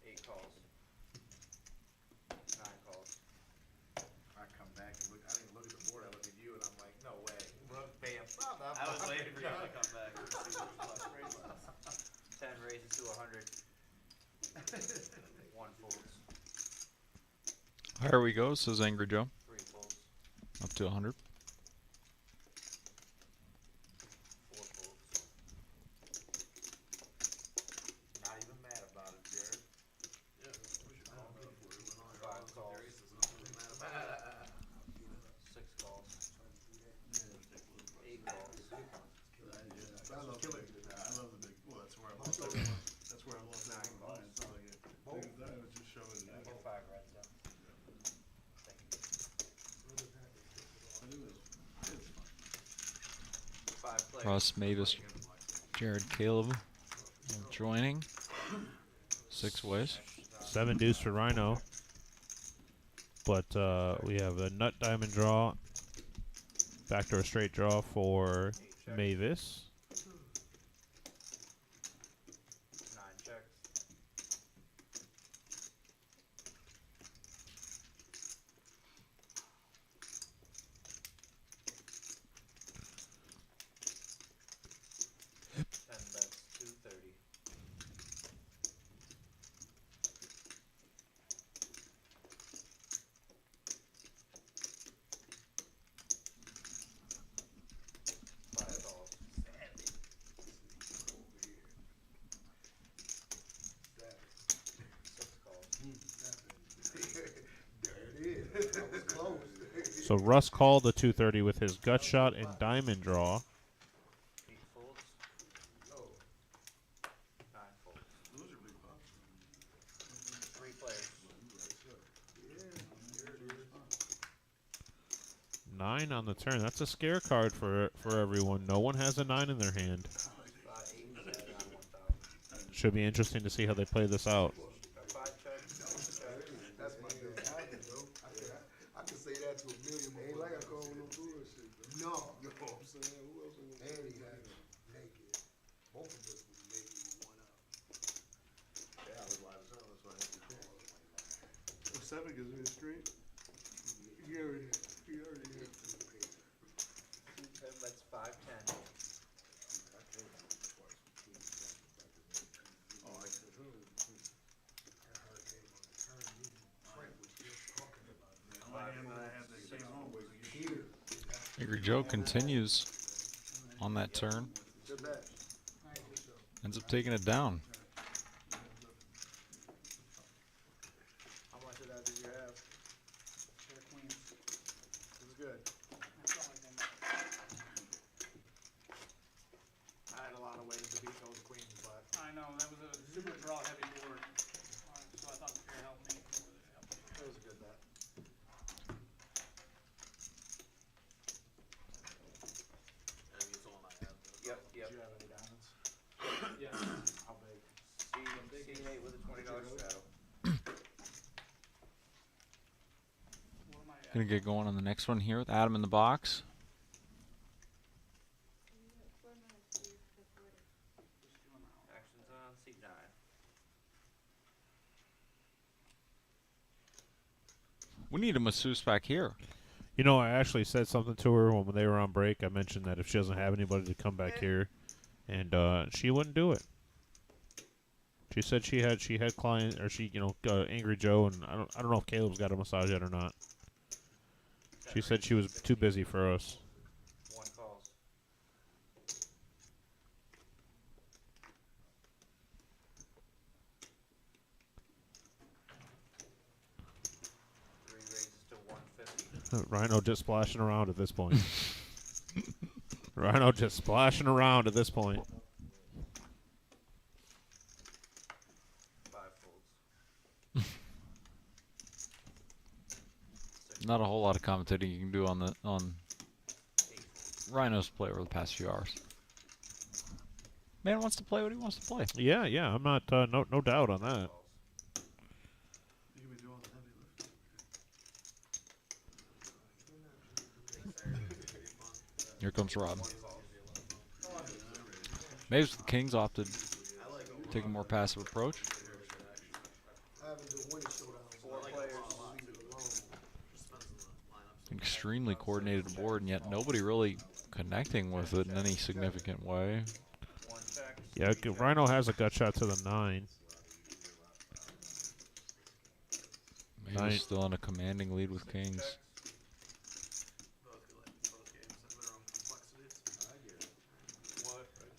Speaker 11: 8 calls. 9 calls.
Speaker 7: I come back and look. I didn't look at the board. I look at you and I'm like, no way. Look, bam.
Speaker 3: I was waiting for you to come back.
Speaker 11: 10 raises to 100. 1 folds.
Speaker 6: Here we go, says Angry Joe.
Speaker 11: 3 folds.
Speaker 6: Up to 100.
Speaker 11: 4 folds.
Speaker 7: Not even mad about it, Jared.
Speaker 11: 5 calls. 6 calls. 8 calls.
Speaker 12: I love the big. Well, that's where I lost. That's where I lost that one. It's not like it. I was just showing it.
Speaker 11: Get 5 reds down. Thank you. 5 players.
Speaker 6: Russ, Mavis, Jared, Caleb joining. 6 ways.
Speaker 5: 7 deuce for Rhino. But we have a nut diamond draw. Backdoor straight draw for Mavis.
Speaker 11: 9 checks. Bets 230. $5 calls.
Speaker 5: So Russ called the 230 with his gut shot and diamond draw.
Speaker 9: 8 folds. 9 folds.
Speaker 12: Those are big pots.
Speaker 9: 3 players.
Speaker 5: 9 on the turn. That's a scare card for everyone. No one has a 9 in their hand.
Speaker 9: 8 on 1,000.
Speaker 5: Should be interesting to see how they play this out.
Speaker 9: 5 check.
Speaker 8: That's my good habit, bro. I can say that to a million more. Ain't like I call him no bullshit. No. You know what I'm saying? Who else would and he had to make it. Both of us would make it one up.
Speaker 12: Yeah, I was live as hell. That's why I had to call. If 7 gives me a straight, you already had.
Speaker 9: 2 10 bets 5 10.
Speaker 12: Oh, I could.
Speaker 6: Angry Joe continues on that turn. Ends up taking it down.
Speaker 7: How much of that did you have?
Speaker 3: They're queens.
Speaker 7: It was good.
Speaker 3: That's all I think.
Speaker 7: I had a lot of ways to beat those queens, but
Speaker 3: I know, that was a super draw heavy board. So I thought the pair helped me.
Speaker 7: it was a good bet.
Speaker 12: And it's the one I had.
Speaker 9: Yep,
Speaker 7: Did
Speaker 9: yep.
Speaker 7: you have any diamonds?
Speaker 3: Yeah.
Speaker 7: How big?
Speaker 9: C8 with a $20 straddle.
Speaker 3: What am I at?
Speaker 6: Gonna get going on the next one here with Adam in the box.
Speaker 9: Actions on C9.
Speaker 6: We need a masseuse back here.
Speaker 5: You know, I actually said something to her when they were on break. I mentioned that if she doesn't have anybody to come back here, and she wouldn't do it. She said she had client, or Angry Joe, and I don't know if Caleb's got a massage yet or not. She said she was too busy for us.
Speaker 9: 1 calls. Three raises to 150.
Speaker 5: Rhino just splashing around at this point. Rhino just splashing around at this point.
Speaker 9: 5 folds.
Speaker 6: Not a whole lot of commentating you can do on
Speaker 9: 8 folds.
Speaker 6: Rhino's play over the past few hours. Man wants to play what he wants to play.
Speaker 5: Yeah, I'm not no doubt on that.
Speaker 12: You can be doing the heavy lift.
Speaker 6: Here comes Rob. Maybe the Kings opted to take a more passive approach.
Speaker 8: Having the winning showdown.
Speaker 9: 4 players.
Speaker 6: Extremely coordinated board, and yet nobody really connecting with it in any significant way.
Speaker 9: 1 check.
Speaker 5: Yeah, Rhino has a gut shot to the 9.
Speaker 6: Maybe
Speaker 5: Nine.
Speaker 6: still in a commanding lead with Kings.
Speaker 12: Both games have their own complexities.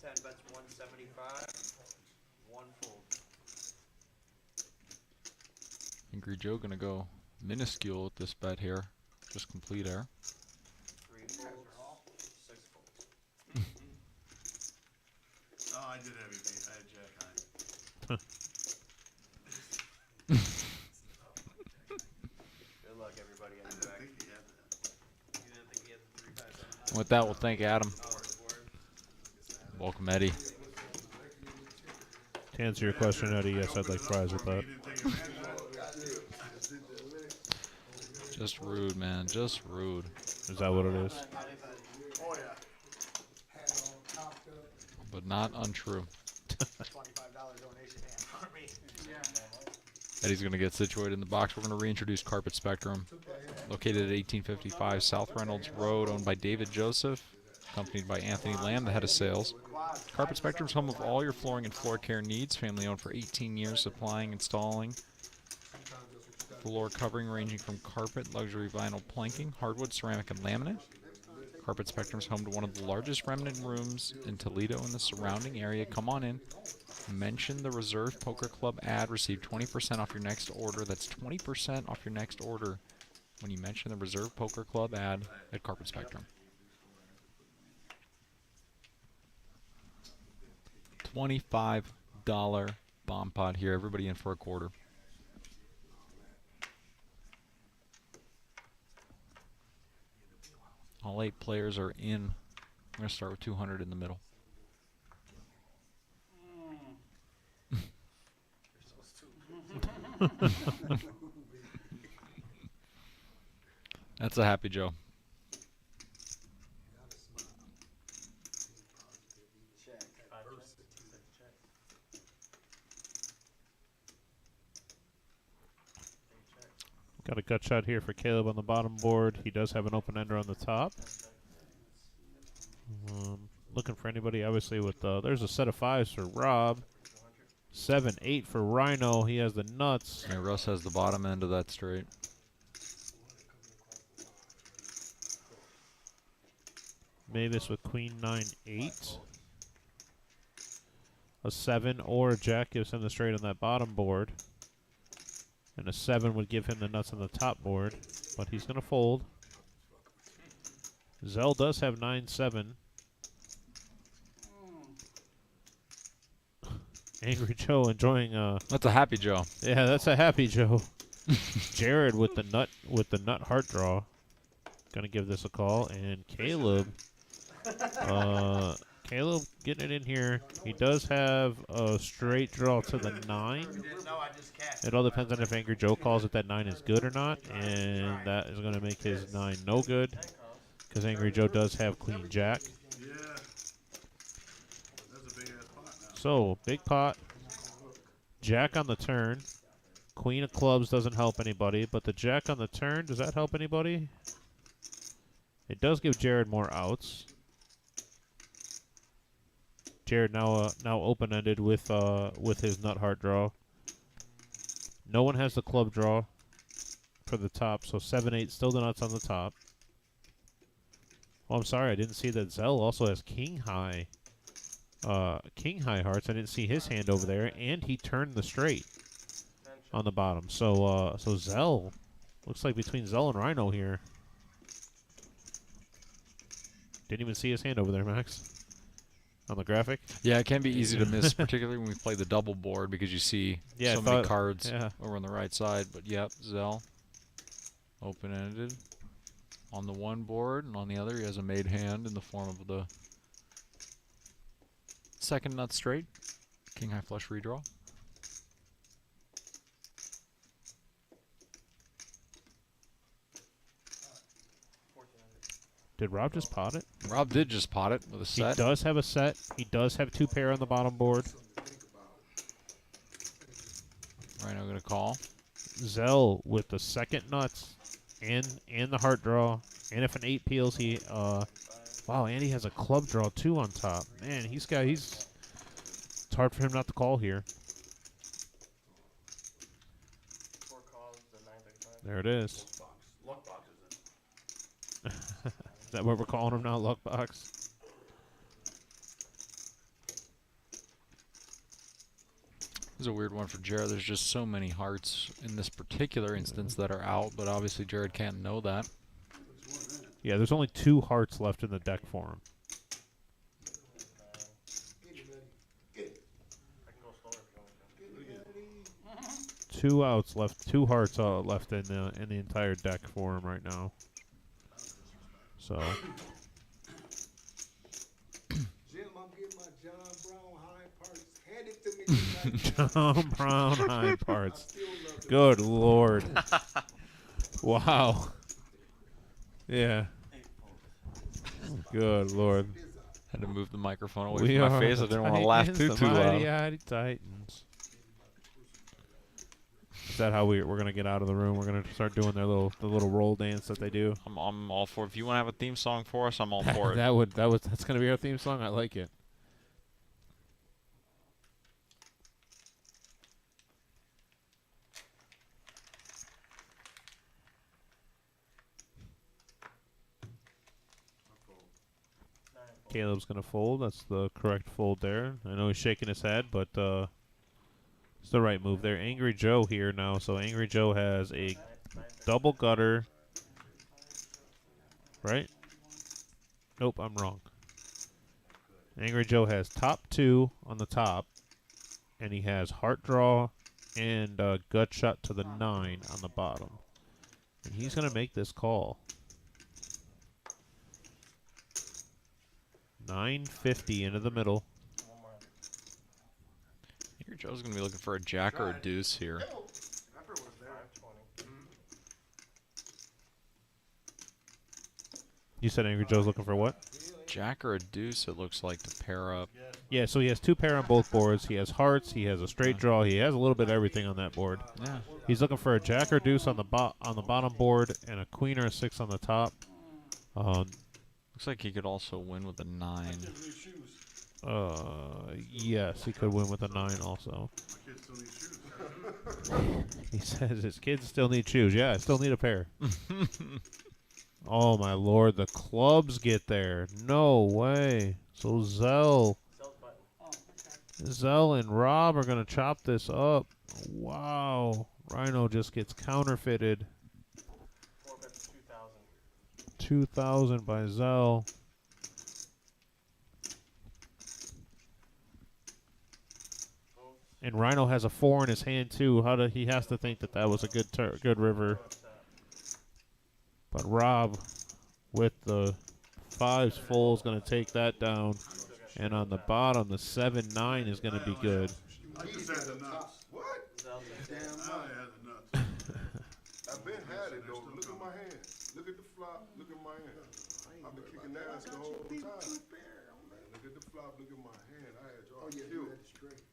Speaker 9: 10 bets 175. 1 fold.
Speaker 6: Angry Joe gonna go minuscule with this bet here. Just complete air.
Speaker 9: 3 folds. 6 folds.
Speaker 12: Oh, I did heavy beat. I had Jack high.
Speaker 9: Good luck, everybody.
Speaker 12: I didn't think he had that.
Speaker 9: You didn't think he had the 3 5 7?
Speaker 6: With that, we'll thank Adam. Welcome, Eddie.
Speaker 5: To answer your question, Eddie, yes, I'd like fries with that.
Speaker 12: You didn't take advantage of it.
Speaker 6: Just rude, man. Just rude.
Speaker 5: Is that what it is?
Speaker 12: Oh, yeah.
Speaker 8: Hat all topped up.
Speaker 6: But not untrue.
Speaker 7: $25 donation hand for me.
Speaker 3: Yeah.
Speaker 6: Eddie's going to get situated in the box. We're going to reintroduce Carpet Spectrum. Located at 1855 South Reynolds Road, owned by David Joseph, accompanied by Anthony Lamb, the head of sales. Carpet Spectrum's home of all your flooring and floor care needs. Family owned for 18 years, supplying, installing floor covering ranging from carpet, luxury vinyl planking, hardwood, ceramic, and laminate. Carpet Spectrum's home to one of the largest remnant rooms in Toledo and the surrounding area. Come on in. Mention the Reserve Poker Club ad. Receive 20% off your next order. That's 20% off your next order when you mention the Reserve Poker Club ad at Carpet Spectrum. $25 bomb pot here. Everybody in for a quarter. All 8 players are in. I'm going to start with 200 in the middle. That's a happy Joe.
Speaker 5: Got a gut shot here for Caleb on the bottom board. He does have an open ender on the top. Looking for anybody, obviously, with there's a set of 5s for Rob. 7, 8 for Rhino. He has the nuts.
Speaker 6: And Russ has the bottom end of that straight.
Speaker 5: Mavis with Queen 9, 8. A 7 or a Jack gives him the straight on that bottom board. And a 7 would give him the nuts on the top board. But he's going to fold. Zell does have 9, 7. Angry Joe enjoying
Speaker 6: That's a happy Joe.
Speaker 5: Yeah, that's a happy Joe. Jared with the nut heart draw. Gonna give this a call. And Caleb Caleb getting it in here. He does have a straight draw to the 9. It all depends on if Angry Joe calls it that 9 is good or not. And that is gonna make his 9 no good. Because Angry Joe does have Queen Jack. So, big pot. Jack on the turn. Queen of clubs doesn't help anybody, but the Jack on the turn, does that help anybody? It does give Jared more outs. Jared now open-ended with his nut heart draw. No one has the club draw for the top, so 7, 8 still the nuts on the top. Oh, I'm sorry, I didn't see that Zell also has king high hearts. I didn't see his hand over there, and he turned the straight on the bottom. So so Zell looks like between Zell and Rhino here. Didn't even see his hand over there, Max, on the graphic.
Speaker 6: Yeah, it can be easy to miss, particularly when we play the double board because you see so many cards over on the right side. But yep, Zell open-ended on the one board, and on the other he has a made hand in the form of the second nut straight, king high flush redraw.
Speaker 5: Did Rob just pot it?
Speaker 6: Rob did just pot it with a set.
Speaker 5: He does have a set. He does have 2 pair on the bottom board.
Speaker 6: Rhino gonna call.
Speaker 5: Zell with the second nuts and the heart draw. And if an 8 peels, he wow, and he has a club draw too on top. Man, it's hard for him not to call here. There it is.
Speaker 12: Luck box, is it?
Speaker 5: Is that what we're calling him now, luck box?
Speaker 6: This is a weird one for Jared. There's just so many hearts in this particular instance that are out, but obviously Jared can't know that.
Speaker 5: Yeah, there's only 2 hearts left in the deck for him. 2 outs left, 2 hearts left in the entire deck for him right now. So.
Speaker 8: Jim, I'm getting my John Brown high parts. Hand it to me.
Speaker 5: John Brown high parts. Good Lord. Wow. Yeah. Good Lord.
Speaker 6: Had to move the microphone away from my face. I didn't want to laugh too loud.
Speaker 5: Mighty Titans. Is that how we're gonna get out of the room? We're gonna start doing the little roll dance that they do.
Speaker 6: I'm all for it. If you want to have a theme song for us, I'm all for it.
Speaker 5: That's gonna be our theme song. I like it. Caleb's gonna fold. That's the correct fold there. I know he's shaking his head, but it's the right move there. Angry Joe here now. So Angry Joe has a double gutter, right? Nope, I'm wrong. Angry Joe has top 2 on the top, and he has heart draw and gut shot to the 9 on the bottom. And he's going to make this call. 950 into the middle.
Speaker 6: Here, Joe's going to be looking for a jack or a deuce here.
Speaker 5: You said Angry Joe's looking for what?
Speaker 6: Jack or a deuce, it looks like, to pair up.
Speaker 5: Yeah, so he has 2 pair on both boards. He has hearts. He has a straight draw. He has a little bit of everything on that board.
Speaker 6: Yeah.
Speaker 5: He's looking for a jack or deuce on the bottom board and a queen or a 6 on the top.
Speaker 6: Looks like he could also win with a 9.
Speaker 5: Yes, he could win with a 9 also. He says his kids still need shoes. Yeah, I still need a pair. Oh, my Lord. The clubs get there. No way. So Zell and Rob are going to chop this up. Wow. Rhino just gets counterfeited. 2,000 by Zell. And Rhino has a 4 in his hand too. He has to think that that was a good river. But Rob, with the 5s full, is going to take that down. And on the bottom, the 7-9 is going to be good.
Speaker 8: I just had the nuts. What? Damn nuts. I've been had it though. Look at my hand. Look at the flop. Look at my hand. I've been kicking ass the whole time. Look at the flop. Look at my hand. I had y'all killed.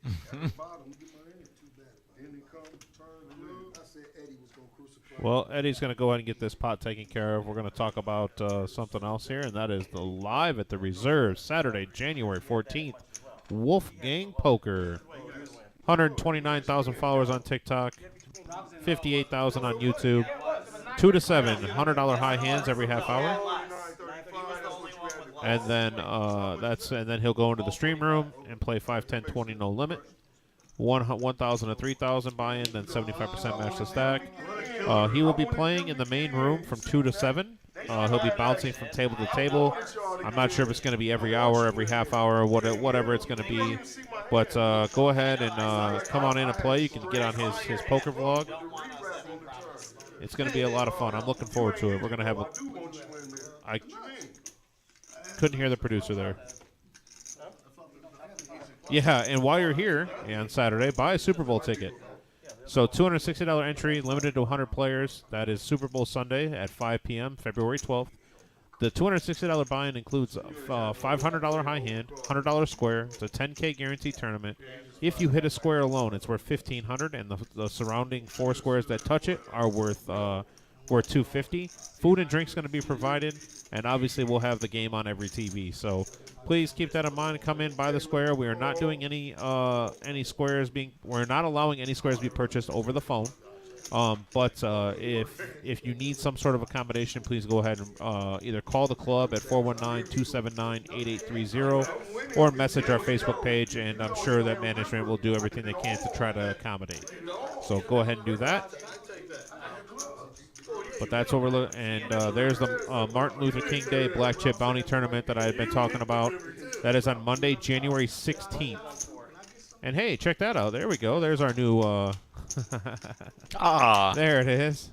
Speaker 8: At the bottom, look at my hand. Too bad. Then he come, turn, look. I said Eddie was gonna crucify.
Speaker 5: Well, Eddie's going to go ahead and get this pot taken care of. We're going to talk about something else here, and that is the Live at the Reserve, Saturday, January 14th. Wolfgang Poker. 129,000 followers on TikTok, 58,000 on YouTube. 2 to 7, $100 high hands every half hour. And then then he'll go into the stream room and play 5, 10, 20 no limit. 1,000 to 3,000 buy-in, then 75% match the stack. He will be playing in the main room from 2 to 7. He'll be bouncing from table to table. I'm not sure if it's going to be every hour, every half hour, whatever it's going to be. But go ahead and come on in and play. You can get on his poker vlog. It's going to be a lot of fun. I'm looking forward to it. We're going to have a... I couldn't hear the producer there. Yeah, and while you're here on Saturday, buy a Super Bowl ticket. So $260 entry, limited to 100 players. That is Super Bowl Sunday at 5 p.m., February 12th. The $260 buy-in includes a $500 high hand, $100 square. It's a $10K guaranteed tournament. If you hit a square alone, it's worth $1,500, and the surrounding 4 squares that touch it are worth $250. Food and drinks going to be provided, and obviously we'll have the game on every TV. So please keep that in mind. Come in, buy the square. We are not doing any squares being. We're not allowing any squares to be purchased over the phone. But if you need some sort of accommodation, please go ahead and either call the club at 419-279-8830 or message our Facebook page, and I'm sure that management will do everything they can to try to accommodate. So go ahead and do that. But that's what we're looking. And there's the Martin Luther King Day Black Chip Bounty Tournament that I had been talking about. That is on Monday, January 16th. And hey, check that out. There we go. There's our new... There it is.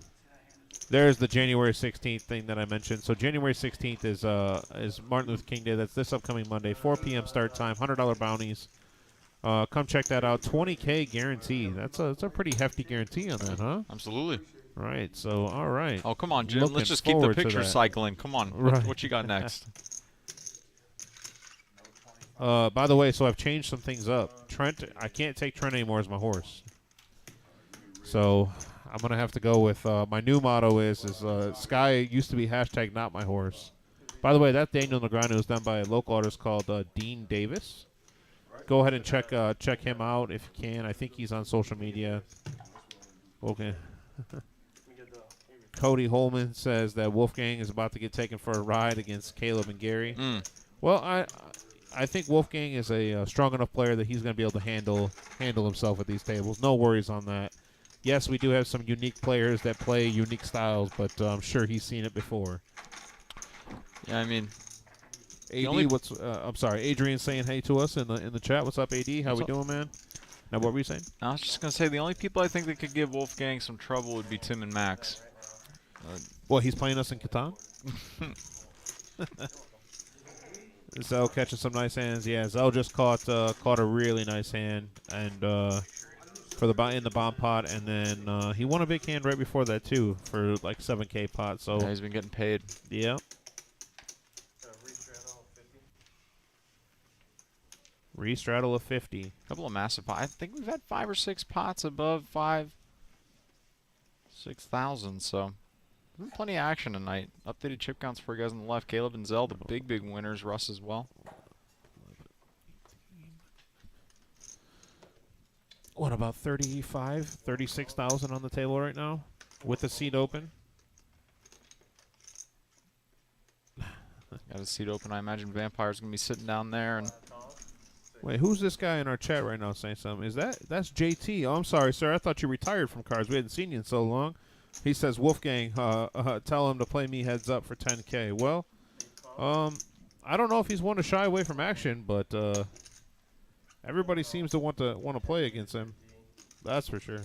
Speaker 5: There's the January 16th thing that I mentioned. So January 16th is Martin Luther King Day. That's this upcoming Monday, 4 p.m. start time, $100 bounties. Come check that out. 20K guarantee. That's a pretty hefty guarantee on that, huh?
Speaker 6: Absolutely.
Speaker 5: Right. So all right.
Speaker 6: Oh, come on, Jim. Let's just keep the picture cycling. Come on.
Speaker 5: Right.
Speaker 6: What you got next?
Speaker 5: By the way, so I've changed some things up. Trent, I can't take Trent anymore as my horse. So I'm going to have to go with my new motto is Sky used to be hashtag not my horse. By the way, that Daniel Negreanu is done by a local artist called Dean Davis. Go ahead and check him out if you can. I think he's on social media. Okay. Cody Holman says that Wolfgang is about to get taken for a ride against Caleb and Gary. Well, I think Wolfgang is a strong enough player that he's going to be able to handle himself at these tables. No worries on that. Yes, we do have some unique players that play unique styles, but I'm sure he's seen it before.
Speaker 6: Yeah, I mean,
Speaker 5: AD,
Speaker 6: only-
Speaker 5: I'm sorry, Adrian saying hey to us in the chat. What's up, AD? How
Speaker 6: What's
Speaker 5: we
Speaker 6: up?
Speaker 5: doing, man? Now, what were you saying?
Speaker 6: I was just gonna say the only people I think that could give Wolfgang some trouble would be Tim and Max.
Speaker 5: Well, he's playing us in Catan. Zell catching some nice hands. Yeah, Zell just caught a really nice hand, and for in the bomb pot, and then he won a big hand right before that too for like 7K pot. So
Speaker 6: Yeah, he's been getting paid.
Speaker 5: yeah. Restraddle of 50.
Speaker 6: A couple of massive pots. I think we've had 5 or 6 pots above 6,000. So plenty of action tonight. Updated chip counts for you guys on the left. Caleb and Zell, the big winners. Russ as well.
Speaker 5: What about 36,000 on the table right now with the seat open?
Speaker 6: Got a seat open. I imagine Vampire's gonna be sitting down there. And
Speaker 5: Wait, who's this guy in our chat right now saying something? That's JT? Oh, I'm sorry, sir. I thought you retired from cards. We hadn't seen you in so long. He says, Wolfgang, tell him to play me heads up for 10K. Well, I don't know if he's one to shy away from action, but everybody seems to want to play against him. That's for sure.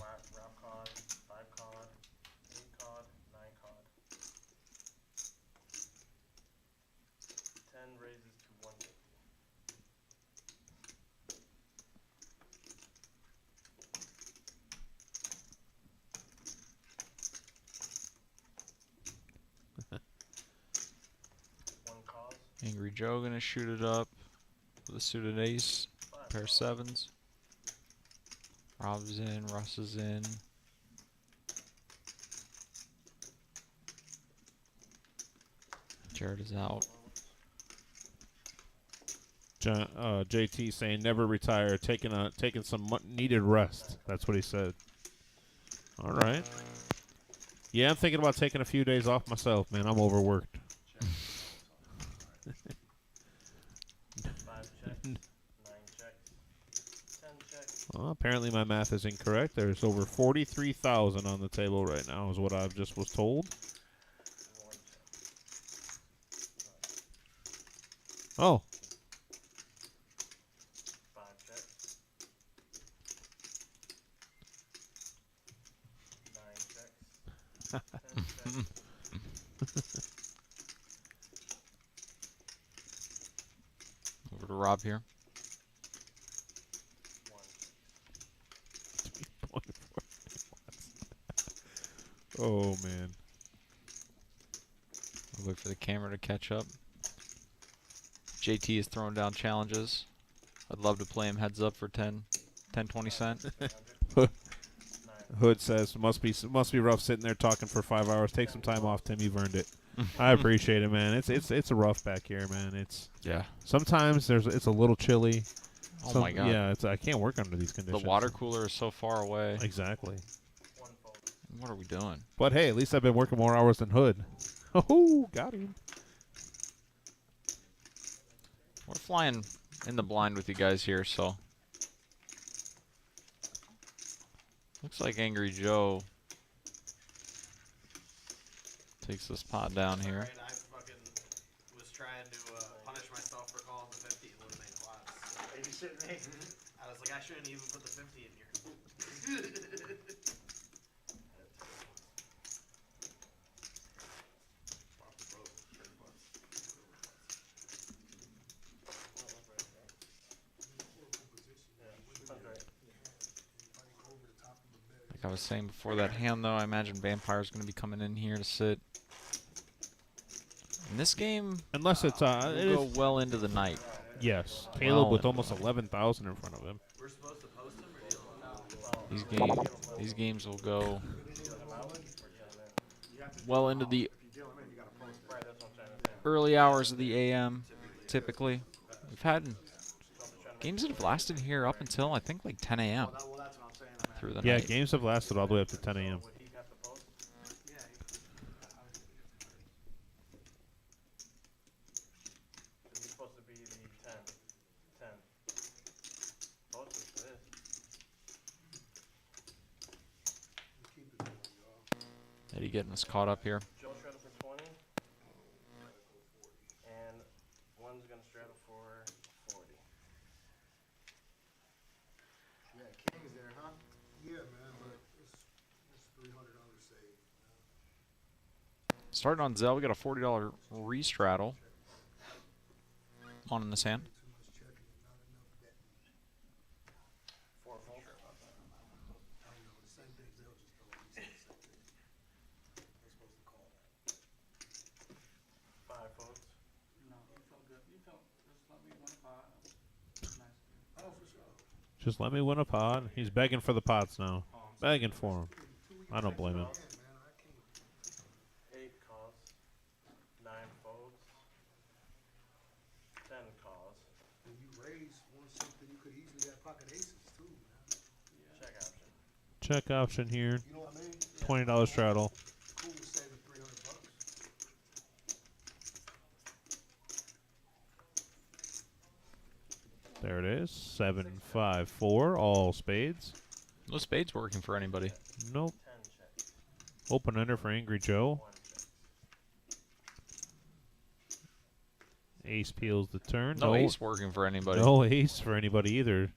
Speaker 6: Angry Joe gonna shoot it up with a suited ace, pair of 7s. Rob's in, Russ is in. Jared is out.
Speaker 5: JT saying never retire, taking some needed rest. That's what he said. All right. Yeah, I'm thinking about taking a few days off myself, man. I'm overworked. Well, apparently my math is incorrect. There's over 43,000 on the table right now, is what I've just was told. Oh.
Speaker 6: Over to Rob here.
Speaker 5: Oh, man.
Speaker 6: I'll wait for the camera to catch up. JT is throwing down challenges. I'd love to play him heads up for 10, 20 cents.
Speaker 5: Hood says, must be rough sitting there talking for 5 hours. Take some time off, Tim. You've earned it. I appreciate it, man. It's a rough back here, man.
Speaker 6: Yeah.
Speaker 5: Sometimes it's a little chilly.
Speaker 6: Oh my God.
Speaker 5: Yeah, I can't work under these conditions.
Speaker 6: The water cooler is so far away.
Speaker 5: Exactly.
Speaker 6: What are we doing?
Speaker 5: But hey, at least I've been working more hours than Hood. Oh, got him.
Speaker 6: We're flying in the blind with you guys here, so. Looks like Angry Joe takes this pot down here.
Speaker 3: Right, I fucking was trying to punish myself for calling the 50 eliminate slots. So.
Speaker 7: Are you shitting me?
Speaker 3: I was like, I shouldn't even put the 50 in here.
Speaker 6: Like I was saying before that hand, though, I imagine Vampire's going to be coming in here to sit. In this game,
Speaker 5: unless it's
Speaker 6: we'll go well into the night.
Speaker 5: Yes, Caleb with almost 11,000 in front of him.
Speaker 3: We're supposed to post them or
Speaker 6: These games will go well into the early hours of the AM, typically. We've had games that have lasted here up until, I think, like 10 a.m. through the
Speaker 5: Yeah,
Speaker 6: night.
Speaker 5: games have lasted all the way up to 10 a.m.
Speaker 6: Eddie getting us caught up here.
Speaker 8: Yeah, man, but it's $300 save.
Speaker 6: Starting on Zell, we got a $40 restraddle. On in this hand.
Speaker 8: Too much checking and not enough betting.
Speaker 2: 4 folds.
Speaker 8: I know, the same thing. They'll just told me the same thing. They're supposed to call that.
Speaker 2: 5 folds.
Speaker 11: No, you felt good. You felt, just let me win a pot. Nice.
Speaker 8: Oh, for sure.
Speaker 5: Just let me win a pot. He's begging for the pots now. Begging for him. I don't blame him.
Speaker 8: Man, I can't.
Speaker 2: 8 calls. 9 folds. 10 calls.
Speaker 8: When you raise one something, you could easily have pocket aces too, man.
Speaker 2: Check option.
Speaker 5: Check option here.
Speaker 8: You know what I mean?
Speaker 5: $20 straddle.
Speaker 8: Cool with saving $300.
Speaker 5: There it is. 7-5-4. All spades.
Speaker 6: No spades working for anybody.
Speaker 5: Nope.
Speaker 2: 10 checks.
Speaker 5: Open ender for Angry Joe.
Speaker 2: 1 checks.
Speaker 5: Ace peels the turn.
Speaker 6: No ace working for anybody.
Speaker 5: No ace for anybody either.
Speaker 6: It's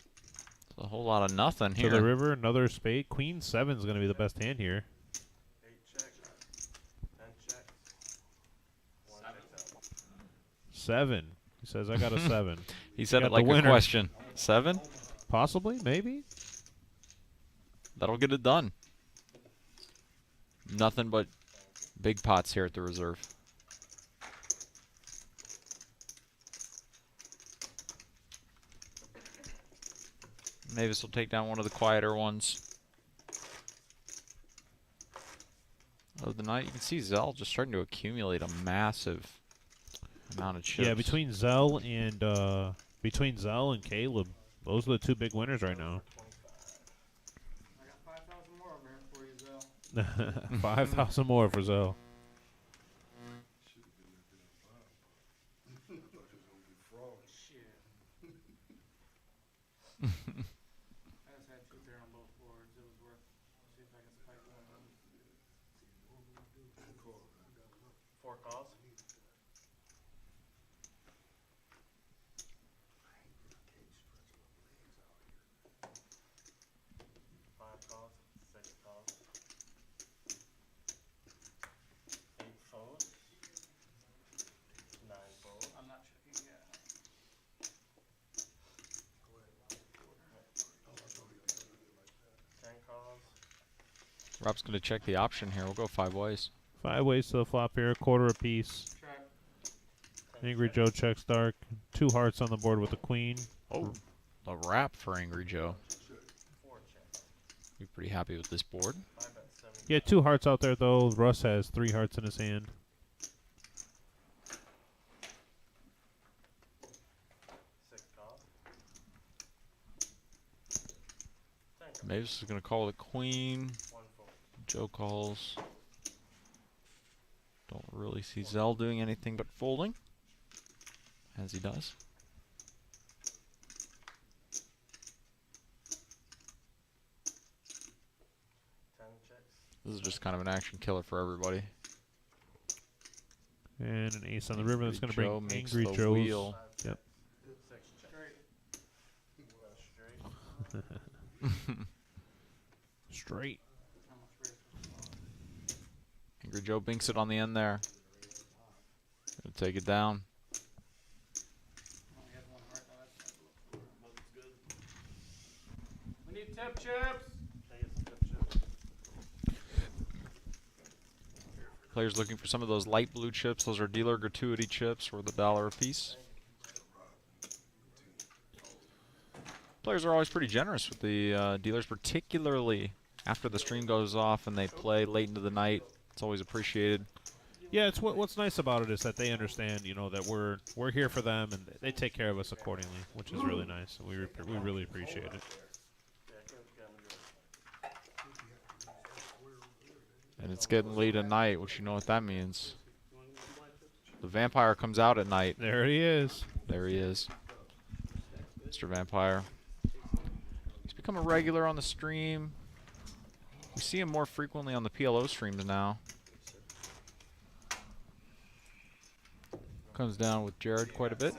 Speaker 6: a whole lot of nothing
Speaker 5: To
Speaker 6: here.
Speaker 5: the river, another spade. Queen 7 is going to be the best hand here.
Speaker 2: 8 checks. 10 checks. 1 checks out.
Speaker 5: 7. He says, I got a 7.
Speaker 6: He said
Speaker 5: Got
Speaker 6: it like
Speaker 5: the
Speaker 6: a
Speaker 5: winner.
Speaker 6: question. 7?
Speaker 5: Possibly, maybe.
Speaker 6: That'll get it done. Nothing but big pots here at the reserve. Mavis will take down one of the quieter ones of the night. You can see Zell just starting to accumulate a massive amount of chips.
Speaker 5: Yeah, between Zell and Caleb, those are the two big winners right now.
Speaker 11: I got 5,000 more over here for you, Zell.
Speaker 5: 5,000 more for Zell.
Speaker 11: Shit. I just had 2 pair on both boards. It was worth. See if I can spike one of them.
Speaker 2: 4 calls. 5 calls. 6 calls. 8 folds. 9 folds.
Speaker 11: I'm not checking yet.
Speaker 2: 10 calls.
Speaker 6: Rob's going to check the option here. We'll go 5 ways.
Speaker 5: 5 ways to the flop here, quarter apiece.
Speaker 11: Check.
Speaker 5: Angry Joe checks dark. 2 hearts on the board with the queen.
Speaker 6: Oh, a wrap for Angry Joe.
Speaker 2: 4 checks.
Speaker 6: Be pretty happy with this board.
Speaker 2: 5 bet 7.
Speaker 5: Yeah, 2 hearts out there though. Russ has 3 hearts in his hand.
Speaker 2: 6 calls. 10 calls.
Speaker 6: Mavis is going to call the queen.
Speaker 2: 1 fold.
Speaker 6: Joe calls. Don't really see Zell doing anything but folding, as he does. This is just kind of an action killer for everybody.
Speaker 5: And an ace on the river that's going to
Speaker 6: Joe
Speaker 5: bring
Speaker 6: makes
Speaker 5: Angry
Speaker 6: the
Speaker 5: Joe's.
Speaker 6: wheel.
Speaker 5: Yep.
Speaker 2: 6 checks. Straight.
Speaker 5: Straight.
Speaker 11: How much raise?
Speaker 6: Angry Joe binks it on the end there. Gonna take it down.
Speaker 11: I only had 1 heart. Oh, that's good. We need tip chips.
Speaker 6: Players looking for some of those light blue chips. Those are dealer gratuity chips worth $1 a piece. Players are always pretty generous with the dealers, particularly after the stream goes off and they play late into the night. It's always appreciated.
Speaker 5: Yeah, it's what's nice about it is that they understand, you know, that we're here for them and they take care of us accordingly, which is really nice. We really appreciate it.
Speaker 6: And it's getting late at night, which you know what that means. The vampire comes out at night.
Speaker 5: There he is.
Speaker 6: There he is. Mr. Vampire. He's become a regular on the stream. We see him more frequently on the PLO streams now. Comes down with Jared quite a bit.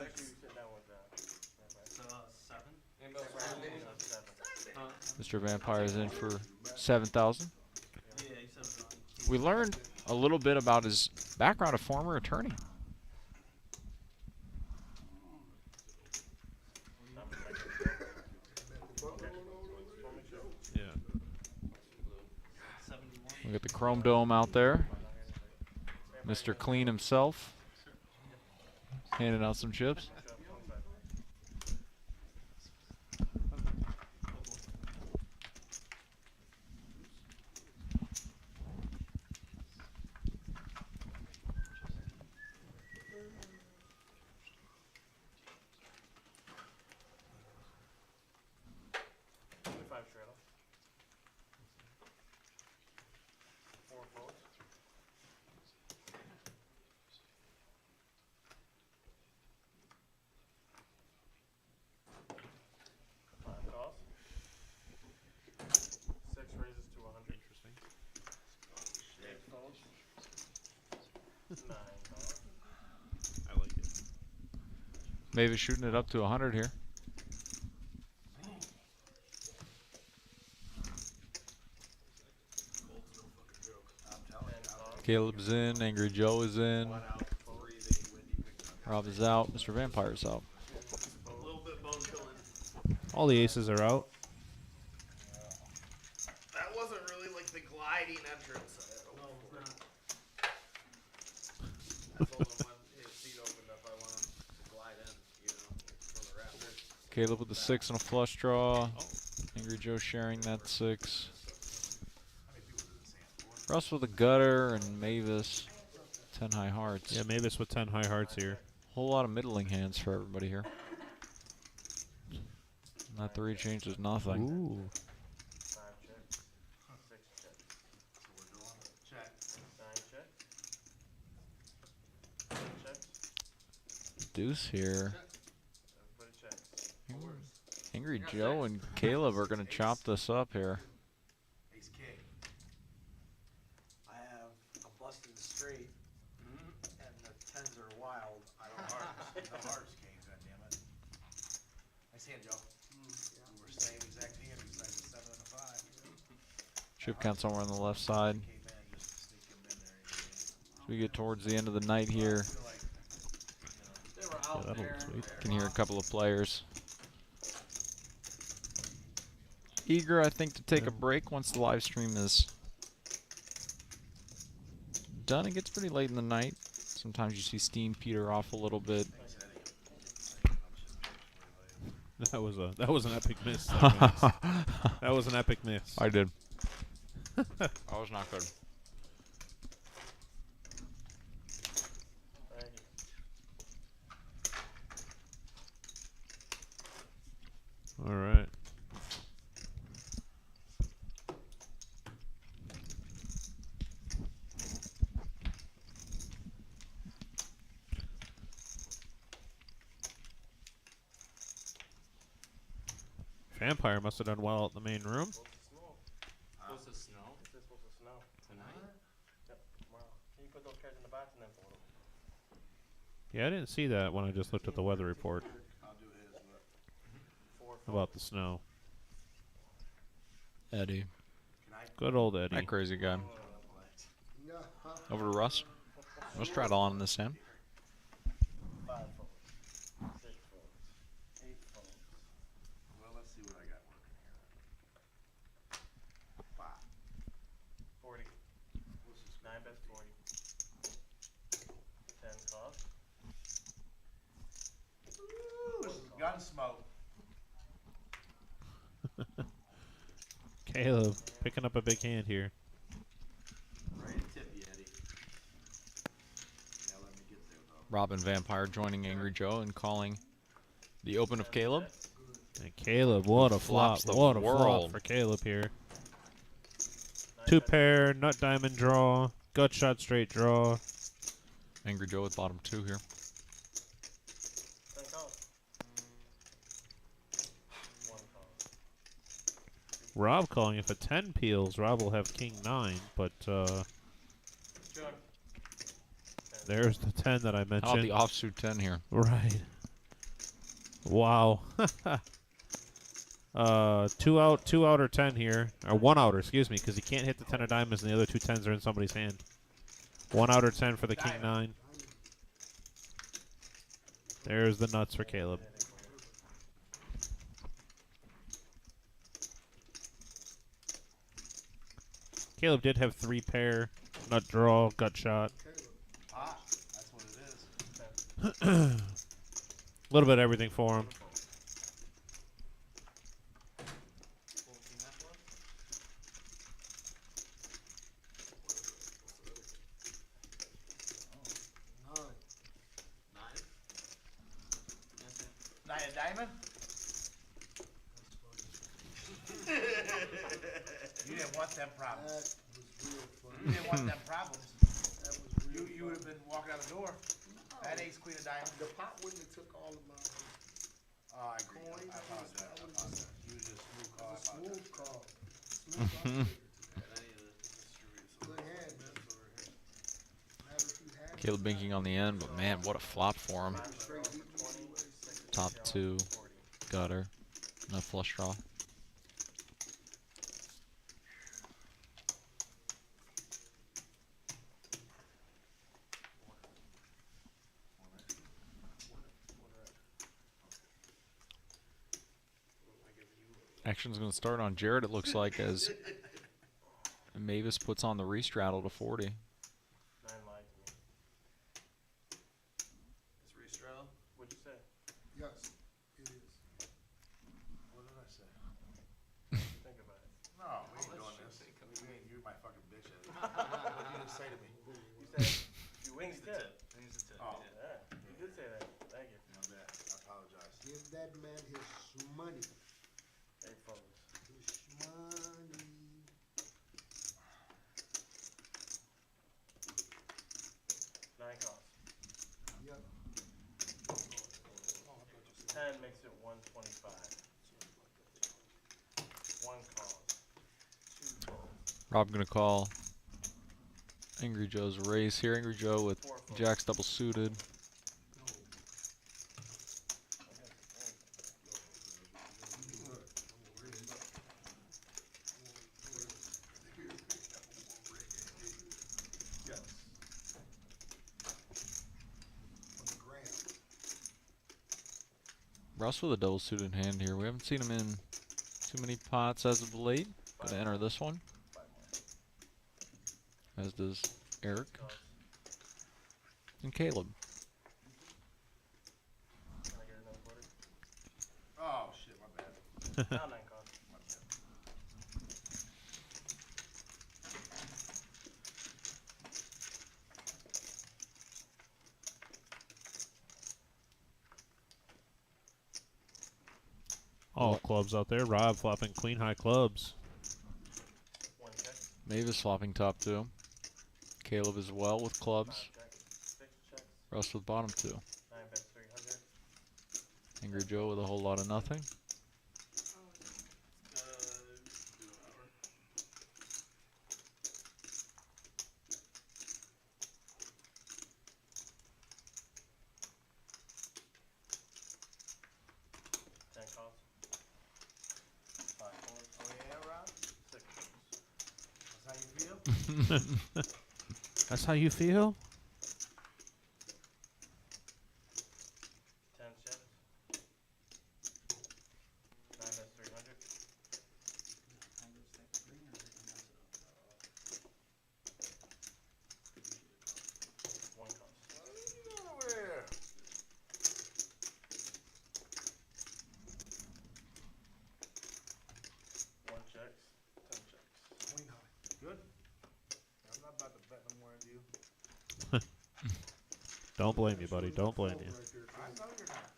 Speaker 6: Mr. Vampire is in for 7,000. We learned a little bit about his background, a former attorney.
Speaker 5: Yeah.
Speaker 6: We got the Chrome Dome out there. Mr. Clean himself. Handing out some chips.
Speaker 5: I like it.
Speaker 6: Mavis shooting it up to 100 here. Caleb's in. Angry Joe is in. Rob is out. Mr. Vampire's out.
Speaker 5: All the aces are out.
Speaker 3: That wasn't really like the gliding entrance. No, it's not. I told him when his seat opened up, I want him to glide in, you know, from the rafters.
Speaker 6: Caleb with the 6 and a flush draw. Angry Joe sharing that 6. Russ with a gutter and Mavis 10 high hearts.
Speaker 5: Yeah, Mavis with 10 high hearts here.
Speaker 6: Whole lot of middling hands for everybody here. That 3 changes nothing.
Speaker 5: Ooh.
Speaker 6: Deuce here. Angry Joe and Caleb are going to chop this up here.
Speaker 7: Ace king. I have a busted straight, and the tens are wild. I don't hearts. No hearts king, goddammit. Nice hand, Joe. We were same exact hand besides the 7 and a 5.
Speaker 6: Chip count somewhere on the left side. As we get towards the end of the night here,
Speaker 5: Yeah, that'll look sweet.
Speaker 6: can hear a couple of players eager, I think, to take a break once the live stream is done. It gets pretty late in the night. Sometimes you see steam peter off a little bit.
Speaker 5: That was an epic miss. That was an epic miss.
Speaker 6: I did. That was not good.
Speaker 5: All right. Vampire must have done well at the main room.
Speaker 11: Supposed to snow?
Speaker 2: It's supposed to snow.
Speaker 11: Tonight?
Speaker 2: Yep, tomorrow. Can you put those cards in the box and then fold them?
Speaker 5: Yeah, I didn't see that when I just looked at the weather report about the snow.
Speaker 6: Eddie.
Speaker 5: Good old Eddie.
Speaker 6: That crazy guy. Over to Russ. Let's try it all in this hand.
Speaker 2: 5 folds. 6 folds. 8 folds.
Speaker 7: Well, let's see what I got working here. 5.
Speaker 2: 40. 9 bets 40. 10 cost.
Speaker 7: Ooh, this is gun smoke.
Speaker 5: Caleb picking up a big hand here.
Speaker 7: Ready to tip you, Eddie. Yeah, let me get there, though.
Speaker 6: Robin Vampire joining Angry Joe and calling the open of Caleb.
Speaker 5: And Caleb, what a flop.
Speaker 6: Flops the
Speaker 5: What a flop
Speaker 6: world.
Speaker 5: for Caleb here. 2 pair, nut diamond draw, gut shot straight draw.
Speaker 6: Angry Joe with bottom 2 here.
Speaker 2: 10 cost. 1 cost.
Speaker 5: Rob calling if a 10 peels, Rob will have king 9, but there's the 10 that I
Speaker 6: How about
Speaker 5: mentioned.
Speaker 6: the offsuit 10 here?
Speaker 5: Right. Wow. Two out or 10 here. Or 1 outer, excuse me, because he can't hit the 10 of diamonds and the other 2 10s are in somebody's hand. 1 out or 10 for the king 9. There's the nuts for Caleb. Caleb did have 3 pair, nut draw, gut shot.
Speaker 3: Ah, that's what it is.
Speaker 5: A little bit of everything for him.
Speaker 3: Nine of diamond? You didn't want them problems. You didn't want them problems. You would have been walking out the door. That ace queen of diamond.
Speaker 8: The pot wouldn't have took all of my
Speaker 3: Oh, I agree. I apologize. You was just smooth call. I apologize.
Speaker 8: smooth call. Smooth call. Good hand, man. Matter if you had
Speaker 6: Caleb binking on the end, but man, what a flop for him.
Speaker 8: straight deep anyway.
Speaker 6: Top 2, gutter, no flush draw. Action's going to start on Jared, it looks like, as Mavis puts on the restraddle to 40.
Speaker 2: 9 lied to me.
Speaker 3: It's restraddle?
Speaker 2: What'd you say?
Speaker 8: Yes, it is.
Speaker 3: What did I say?
Speaker 2: Think about it.
Speaker 3: No, we ain't doing this. You're my fucking bitch. What did you just say to me?
Speaker 2: You said you wings tip.
Speaker 3: Oh.
Speaker 2: Yeah, you did say that. Thank you.
Speaker 3: My bad. I apologize.
Speaker 8: Give that man his money.
Speaker 2: Hey, folks.
Speaker 8: His money.
Speaker 2: 9 costs.
Speaker 8: Yep.
Speaker 2: 10 makes it 125. 1 cost. 2 gold.
Speaker 6: Rob going to call Angry Joe's raise here. Angry Joe with jacks double suited. Russ with a double suited hand here. We haven't seen him in too many pots as of late. Gonna enter this one. As does Eric. And Caleb.
Speaker 2: Can I get another quarter?
Speaker 3: Oh, shit, my bad.
Speaker 2: Now 9 costs.
Speaker 3: My bad.
Speaker 5: All clubs out there. Rob flopping queen high clubs.
Speaker 2: 1 check.
Speaker 6: Mavis swapping top 2. Caleb as well with clubs.
Speaker 2: Check. 6 checks.
Speaker 6: Russ with bottom 2.
Speaker 2: 9 bets 300.
Speaker 6: Angry Joe with a whole lot of nothing.
Speaker 5: That's how you feel?
Speaker 2: 10 checks. 9 bets 300. One cost.
Speaker 3: Where?
Speaker 2: One checks. 10 checks.
Speaker 3: Queen high. Good. I'm not about to bet no more of you.
Speaker 5: Don't blame you, buddy. Don't blame you.
Speaker 3: I know you're not.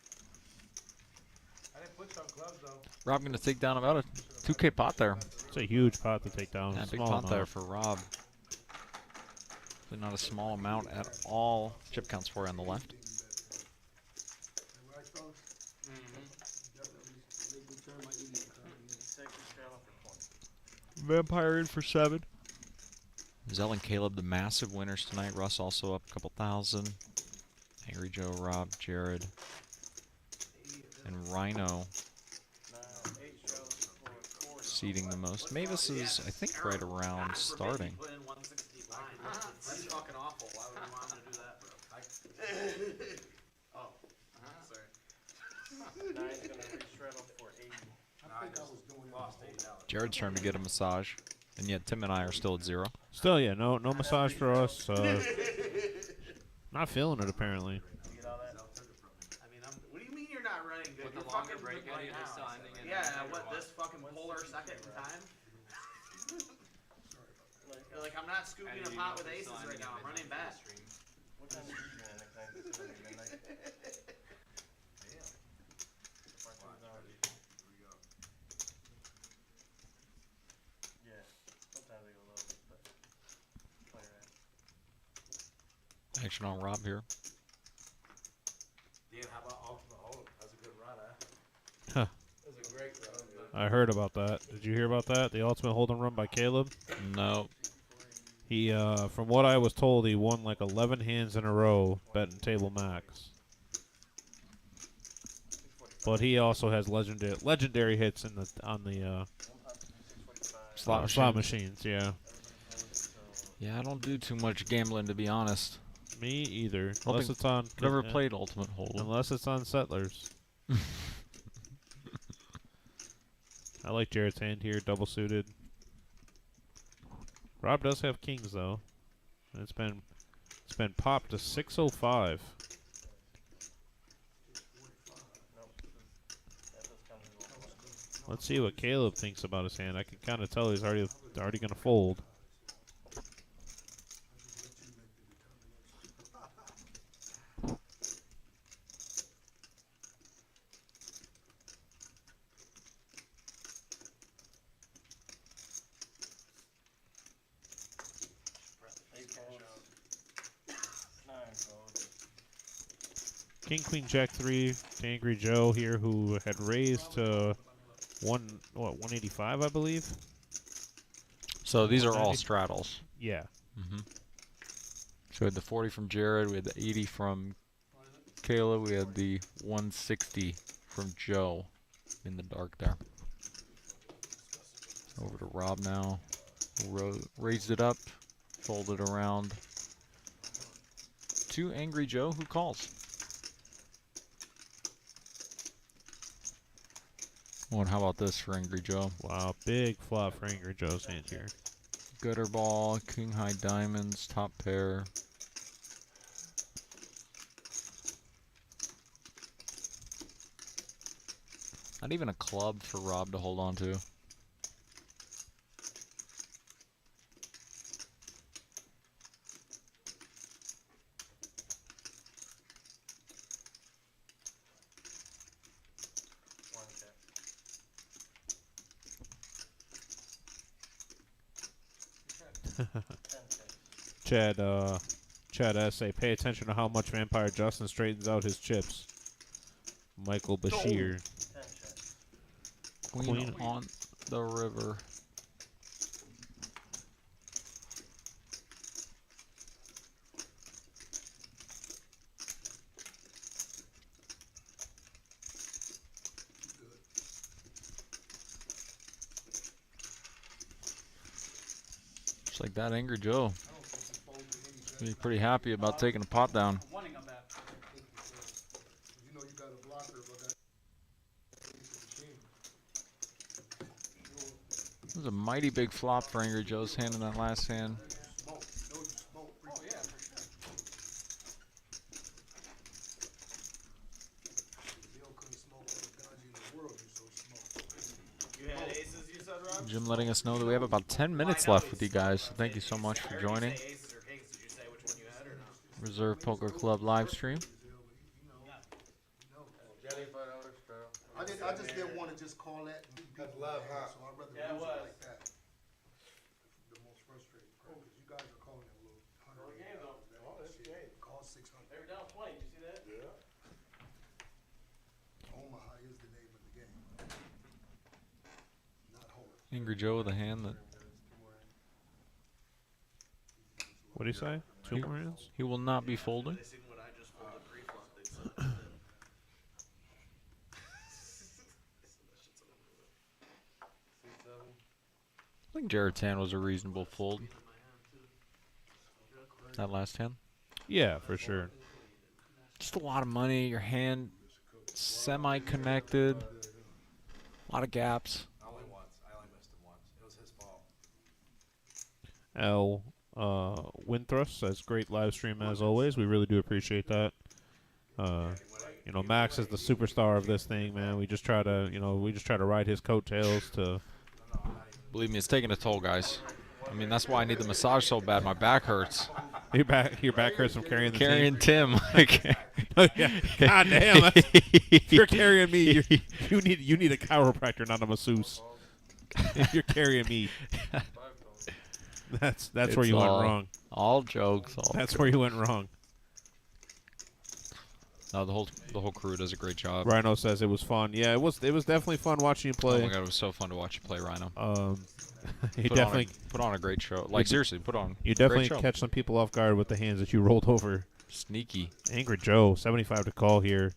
Speaker 3: I didn't put some clubs though.
Speaker 6: Rob going to take down about a 2K pot there.
Speaker 5: It's a huge pot to take down.
Speaker 6: Yeah, big
Speaker 5: Small
Speaker 6: pot
Speaker 5: amount.
Speaker 6: there for Rob. But not a small amount at all. Chip counts for you on the left. Vampire in for 7. Zell and Caleb, the massive winners tonight. Russ also up a couple thousand. Angry Joe, Rob, Jared, and Rhino.
Speaker 2: 8 shows.
Speaker 6: conceding the most. Mavis is, I think, right around starting.
Speaker 3: Put in 160 blind. That's fucking awful. Why would you want him to do that, bro? Oh, sorry.
Speaker 2: Now he's gonna re-straddle for 80.
Speaker 6: Jared's trying to get a massage, and yet Tim and I are still at 0.
Speaker 5: Still, yeah, no massage for us. Not feeling it apparently.
Speaker 2: You get all that?
Speaker 3: I mean, what do you mean you're not running good?
Speaker 11: With
Speaker 3: You're
Speaker 11: the longer
Speaker 3: fucking
Speaker 11: break
Speaker 3: good
Speaker 11: edit,
Speaker 3: right
Speaker 11: it's still
Speaker 3: now.
Speaker 11: ending in
Speaker 3: Yeah,
Speaker 11: a
Speaker 3: what,
Speaker 11: negative
Speaker 3: this fucking polar second in time? You're like, I'm not scooping a pot with aces right now. I'm running back.
Speaker 2: What time is it in next night? Is it gonna be midnight? Yeah, sometimes they go low, but play right.
Speaker 6: Action on Rob here.
Speaker 7: Dan, how about Ultimate Hold'em? That's a good run, huh?
Speaker 5: Huh.
Speaker 7: That was a great run.
Speaker 5: I heard about that. Did you hear about that? The Ultimate Hold'em run by Caleb?
Speaker 6: No.
Speaker 5: He, from what I was told, he won like 11 hands in a row betting table max. But he also has legendary hits in the on the slot machines. Yeah.
Speaker 6: Yeah, I don't do too much gambling, to be honest.
Speaker 5: Me either.
Speaker 6: I
Speaker 5: Unless it's on.
Speaker 6: never played Ultimate Hold'em.
Speaker 5: Unless it's on Settlers. I like Jared's hand here, double suited. Rob does have kings though. And it's been popped to 605. Let's see what Caleb thinks about his hand. I can kind of tell he's already going to fold. King, Queen, Jack 3 to Angry Joe here, who had raised to 185, I believe.
Speaker 6: So these are all straddles.
Speaker 5: Yeah.
Speaker 6: Mm-hmm. So we had the 40 from Jared, we had the 80 from Kayla, we had the 160 from Joe in the dark there. Over to Rob now. Raised it up, folded around to Angry Joe, who calls. Oh, and how about this for Angry Joe?
Speaker 5: Wow, big flop for Angry Joe's hand here.
Speaker 6: Gutter ball, king high diamonds, top pair. Not even a club for Rob to hold on to.
Speaker 5: Chad essay, pay attention to how much Vampire Justin straightens out his chips. Michael Bashir.
Speaker 6: Queen on the river. Just like that, Angry Joe. He's pretty happy about taking a pot down. It was a mighty big flop for Angry Joe's hand in that last hand. Jim letting us know that we have about 10 minutes left with you guys, so thank you so much for joining. Reserve Poker Club live stream.
Speaker 8: I just didn't want to just call that. That's love, huh? So I'd rather lose it like that. The most frustrating part, because you guys are calling that little 100 game though. Oh, that's game. Call 600.
Speaker 2: They were down 20. Did you see that?
Speaker 8: Yeah. Omaha is the name of the game. Not Homer.
Speaker 6: Angry Joe with a hand that
Speaker 5: What do you say? Two more hands?
Speaker 6: he will not be folding. I think Jared's hand was a reasonable fold. That last hand.
Speaker 5: Yeah, for sure.
Speaker 6: Just a lot of money. Your hand semi-connected. A lot of gaps.
Speaker 7: Only once. I only missed him once. It was his fault.
Speaker 5: L Winthrus says great live stream as always. We really do appreciate that. You know, Max is the superstar of this thing, man. We just try to, you know, ride his coattails to.
Speaker 6: Believe me, it's taking a toll, guys. I mean, that's why I need the massage so bad. My back hurts.
Speaker 5: Your back hurts from carrying the
Speaker 6: Carrying
Speaker 5: team.
Speaker 6: Tim.
Speaker 5: Oh, yeah. God damn. If you're carrying me, you need a chiropractor, not a masseuse. If you're carrying me, that's where you went wrong.
Speaker 6: All jokes.
Speaker 5: That's where you went wrong.
Speaker 6: No, the whole crew does a great job.
Speaker 5: Rhino says it was fun. Yeah, it was definitely fun watching you play.
Speaker 6: Oh my god, it was so fun to watch you play, Rhino.
Speaker 5: You definitely
Speaker 6: put on a great show. Like seriously, put on.
Speaker 5: You definitely catch some people off guard with the hands that you rolled over.
Speaker 6: Sneaky.
Speaker 5: Angry Joe, 75 to call here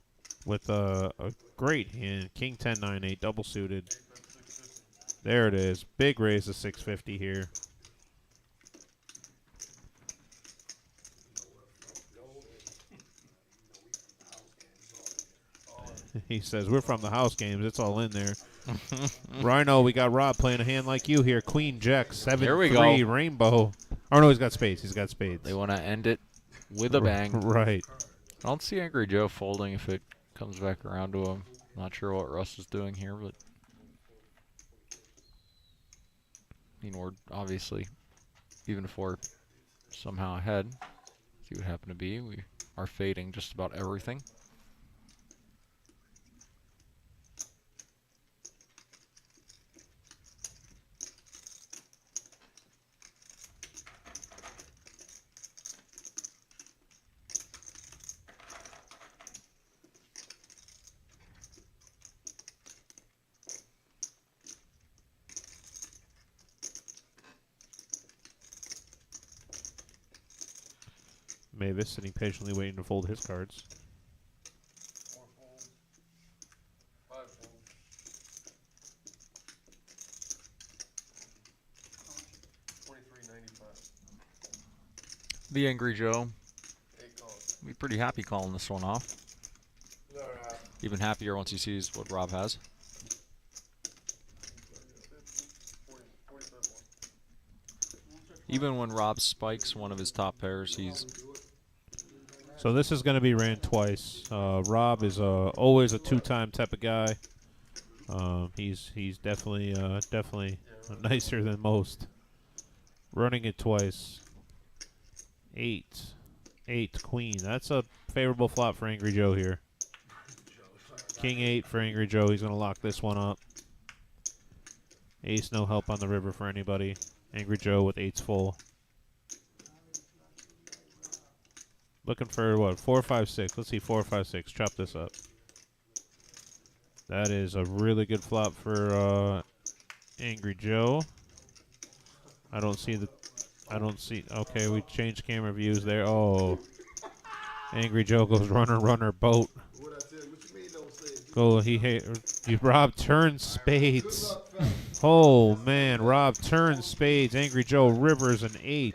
Speaker 5: with a great hand. King 10 9-8 double suited. There it is. Big raise to 650 here. He says, we're from the house games. It's all in there. Rhino, we got Rob playing a hand like you here. Queen Jack, 7-3 rainbow. Oh, no, he's got spades. He's got spades.
Speaker 6: They want to end it with a bang.
Speaker 5: Right.
Speaker 6: I don't see Angry Joe folding if it comes back around to him. Not sure what Russ is doing here, but I mean, we're obviously, even if we're somehow ahead, see what happened to be. We are fading just about everything.
Speaker 5: Mavis sitting patiently waiting to fold his cards.
Speaker 2: 4 folds. 5 folds. $23.95.
Speaker 6: The Angry Joe.
Speaker 2: 8 calls.
Speaker 6: Be pretty happy calling this one off. Even happier once he sees what Rob has.
Speaker 2: 45 more.
Speaker 6: Even when Rob spikes one of his top pairs, he's...
Speaker 5: So this is going to be ran twice. Rob is always a two-time type of guy. He's definitely nicer than most. Running it twice. 8 queen. That's a favorable flop for Angry Joe here. King 8 for Angry Joe. He's going to lock this one up. Ace, no help on the river for anybody. Angry Joe with 8s full. Looking for what? 4, 5, 6. Let's see, 4, 5, 6. Chop this up. That is a really good flop for Angry Joe. I don't see. Okay, we changed camera views there. Oh, Angry Joe goes runner boat. Go. Rob turns spades. Oh man, Rob turns spades. Angry Joe rivers an 8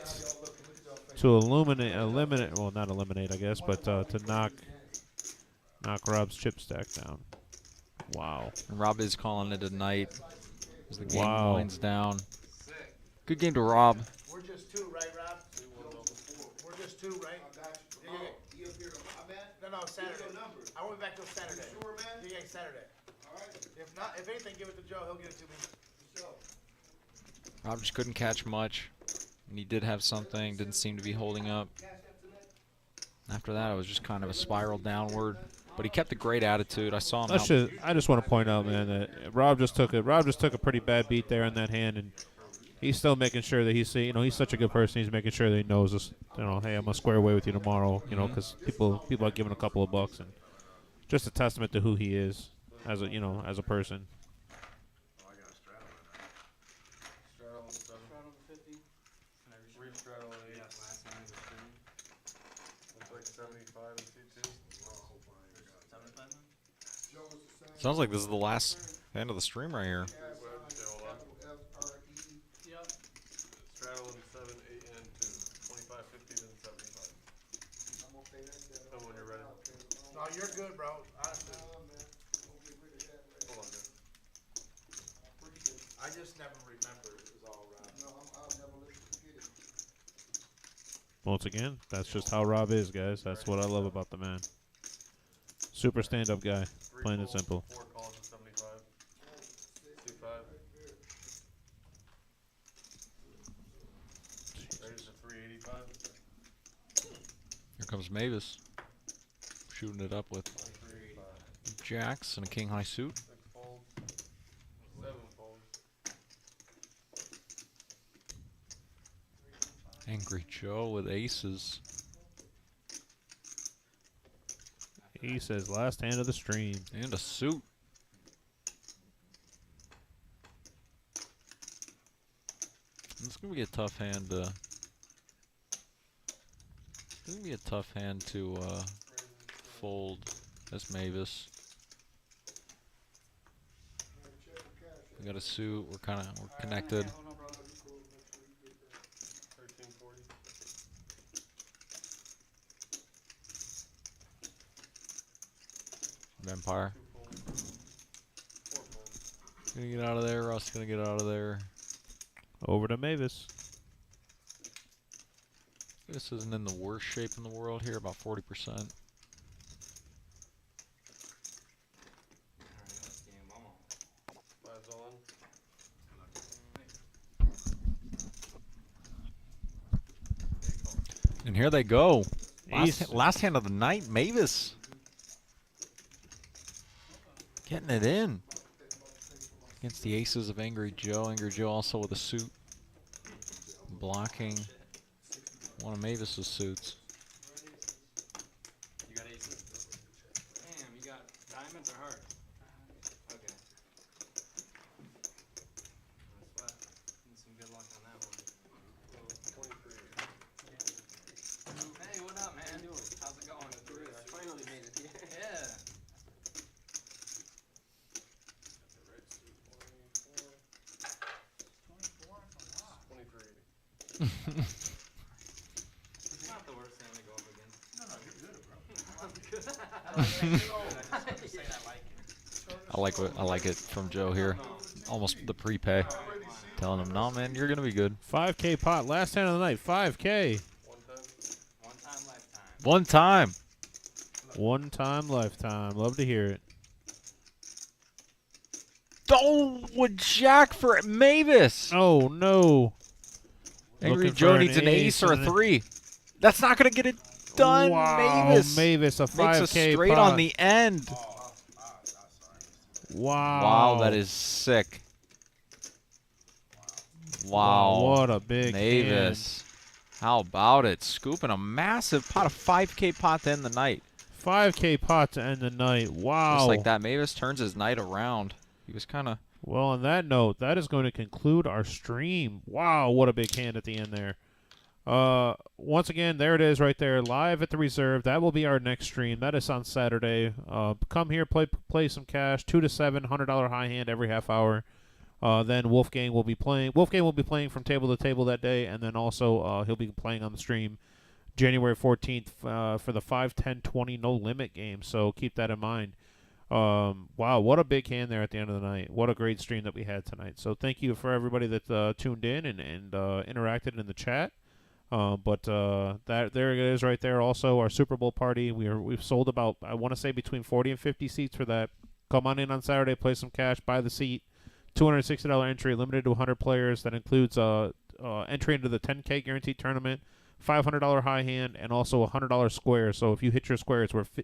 Speaker 5: to eliminate. Well, not eliminate, I guess, but to knock Rob's chip stack down. Wow.
Speaker 6: And Rob is calling it a night as the game
Speaker 5: Wow.
Speaker 6: winds down. Good game to Rob.
Speaker 7: We're just 2, right, Rob? We're just 2, right? No, Saturday. I won't be back till Saturday. Sure, man? Yeah, Saturday. All right. If not, if anything, give it to Joe. He'll give it to me.
Speaker 6: Rob just couldn't catch much. And he did have something, didn't seem to be holding up. After that, it was just kind of a spiral downward. But he kept a great attitude. I saw him
Speaker 5: I just want to point out, man, that Rob just took a pretty bad beat there on that hand, and he's still making sure that he's such a good person. He's making sure that he knows this. Hey, I'm gonna square away with you tomorrow. Because people are giving a couple of bucks, and just a testament to who he is as a person.
Speaker 2: Straddle 7. Straddle 50. Re-straddle 8. Looks like 75 and 2-2.
Speaker 6: Sounds like this is the last end of the stream right here.
Speaker 7: Oh, you're good, bro. Honestly.
Speaker 2: Hold on, guys.
Speaker 7: I just never remember is all, Rob.
Speaker 8: No, I'll never let you forget it.
Speaker 5: Once again, that's just how Rob is, guys. That's what I love about the man. Super stand-up guy, plain and simple.
Speaker 2: 4 calls to 75. 2-5. Raise to 385.
Speaker 6: Here comes Mavis. Shooting it up with
Speaker 2: 23.
Speaker 6: jacks and a king high suit.
Speaker 2: 6 folds. 7 folds.
Speaker 6: Angry Joe with aces.
Speaker 5: He says last hand of the stream.
Speaker 6: And a suit. It's gonna be a tough hand to. It's gonna be a tough hand to fold as Mavis. We got a suit. We're connected.
Speaker 2: 1340.
Speaker 6: Vampire.
Speaker 2: 2 folds. 4 folds.
Speaker 6: Gonna get out of there. Russ gonna get out of there.
Speaker 5: Over to Mavis.
Speaker 6: This isn't in the worst shape in the world here, about 40%.
Speaker 11: Alright, let's game. I'm on.
Speaker 2: 5's all in.
Speaker 6: And here they go.
Speaker 5: Ace.
Speaker 6: Last hand of the night, Mavis. Getting it in. Against the aces of Angry Joe. Angry Joe also with a suit. Blocking one of Mavis's suits.
Speaker 11: You got aces? Damn, you got diamonds or heart? Okay. That's what. Need some good luck on that one.
Speaker 2: 23.
Speaker 11: Hey, what up, man? How's it going?
Speaker 9: I finally made it.
Speaker 11: Yeah.
Speaker 2: 23.
Speaker 11: It's not the worst hand to go up against.
Speaker 7: No, you're good, bro.
Speaker 11: I'm good.
Speaker 6: I like it from Joe here. Almost the prepay. Telling him, no man, you're gonna be good.
Speaker 5: 5K pot. Last hand of the night. 5K.
Speaker 2: 1 time.
Speaker 11: One time, lifetime.
Speaker 6: One time.
Speaker 5: One time, lifetime. Love to hear it.
Speaker 6: Oh, with Jack for Mavis.
Speaker 5: Oh, no.
Speaker 6: Angry
Speaker 5: Looking
Speaker 6: Joe
Speaker 5: for
Speaker 6: needs an ace or a
Speaker 5: and
Speaker 6: 3. That's not gonna get it done.
Speaker 5: Wow,
Speaker 6: Mavis.
Speaker 5: Mavis, a 5K
Speaker 6: Makes a straight
Speaker 5: pot.
Speaker 6: on the end.
Speaker 5: Wow.
Speaker 6: Wow, that is sick. Wow.
Speaker 5: What a big
Speaker 6: Mavis. How about it? Scooping a massive pot, a 5K pot to end the night.
Speaker 5: 5K pot to end the night. Wow.
Speaker 6: Just like that, Mavis turns his night around. He was kind of...
Speaker 5: Well, on that note, that is going to conclude our stream. Wow, what a big hand at the end there. Once again, there it is right there, live at the Reserve. That will be our next stream. That is on Saturday. Come here, play some cash, 2 to 7, $100 high hand every half hour. Then Wolfgang will be playing. Wolfgang will be playing from table to table that day, and then also he'll be playing on the stream January 14th for the 5, 10, 20 no limit game. So keep that in mind. Wow, what a big hand there at the end of the night. What a great stream that we had tonight. So thank you for everybody that tuned in and interacted in the chat. There it is right there. Also, our Super Bowl party. We've sold about, I want to say, between 40 and 50 seats for that. Come on in on Saturday, play some cash, buy the seat. $260 entry, limited to 100 players. That includes entry into the 10K guaranteed tournament, $500 high hand, and also a $100 square. So if you hit your square, it's worth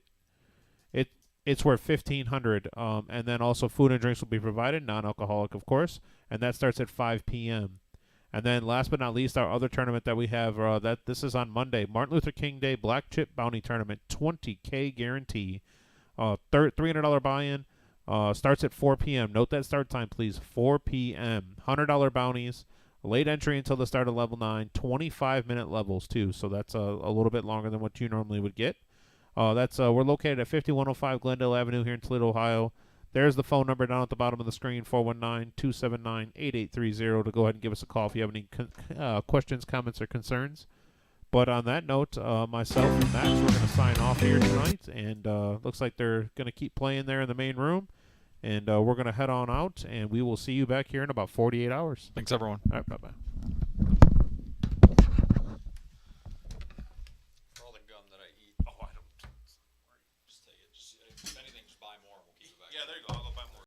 Speaker 5: $1,500. And then also food and drinks will be provided, non-alcoholic, of course, and that starts at 5 p.m. And then last but not least, our other tournament that we have, this is on Monday, Martin Luther King Day Black Chip Bounty Tournament, 20K guarantee, $300 buy-in, starts at 4 p.m. Note that start time, please, 4 p.m. $100 bounties, late entry until the start of level 9, 25-minute levels too, so that's a little bit longer than what you normally would get. We're located at 5105 Glendale Avenue here in Toledo, Ohio. There's the phone number down at the bottom of the screen, 419-279-8830, to go ahead and give us a call if you have any questions, comments, or concerns. But on that note, myself and Max, we're going to sign off here tonight. And looks like they're going to keep playing there in the main room. And we're going to head on out, and we will see you back here in about 48 hours.
Speaker 6: Thanks, everyone.
Speaker 5: All right, bye-bye.
Speaker 6: For all the gum that I eat. Oh, I don't. Just take it. Just, if anything, just buy more and we'll keep it back.
Speaker 5: Yeah, there you go.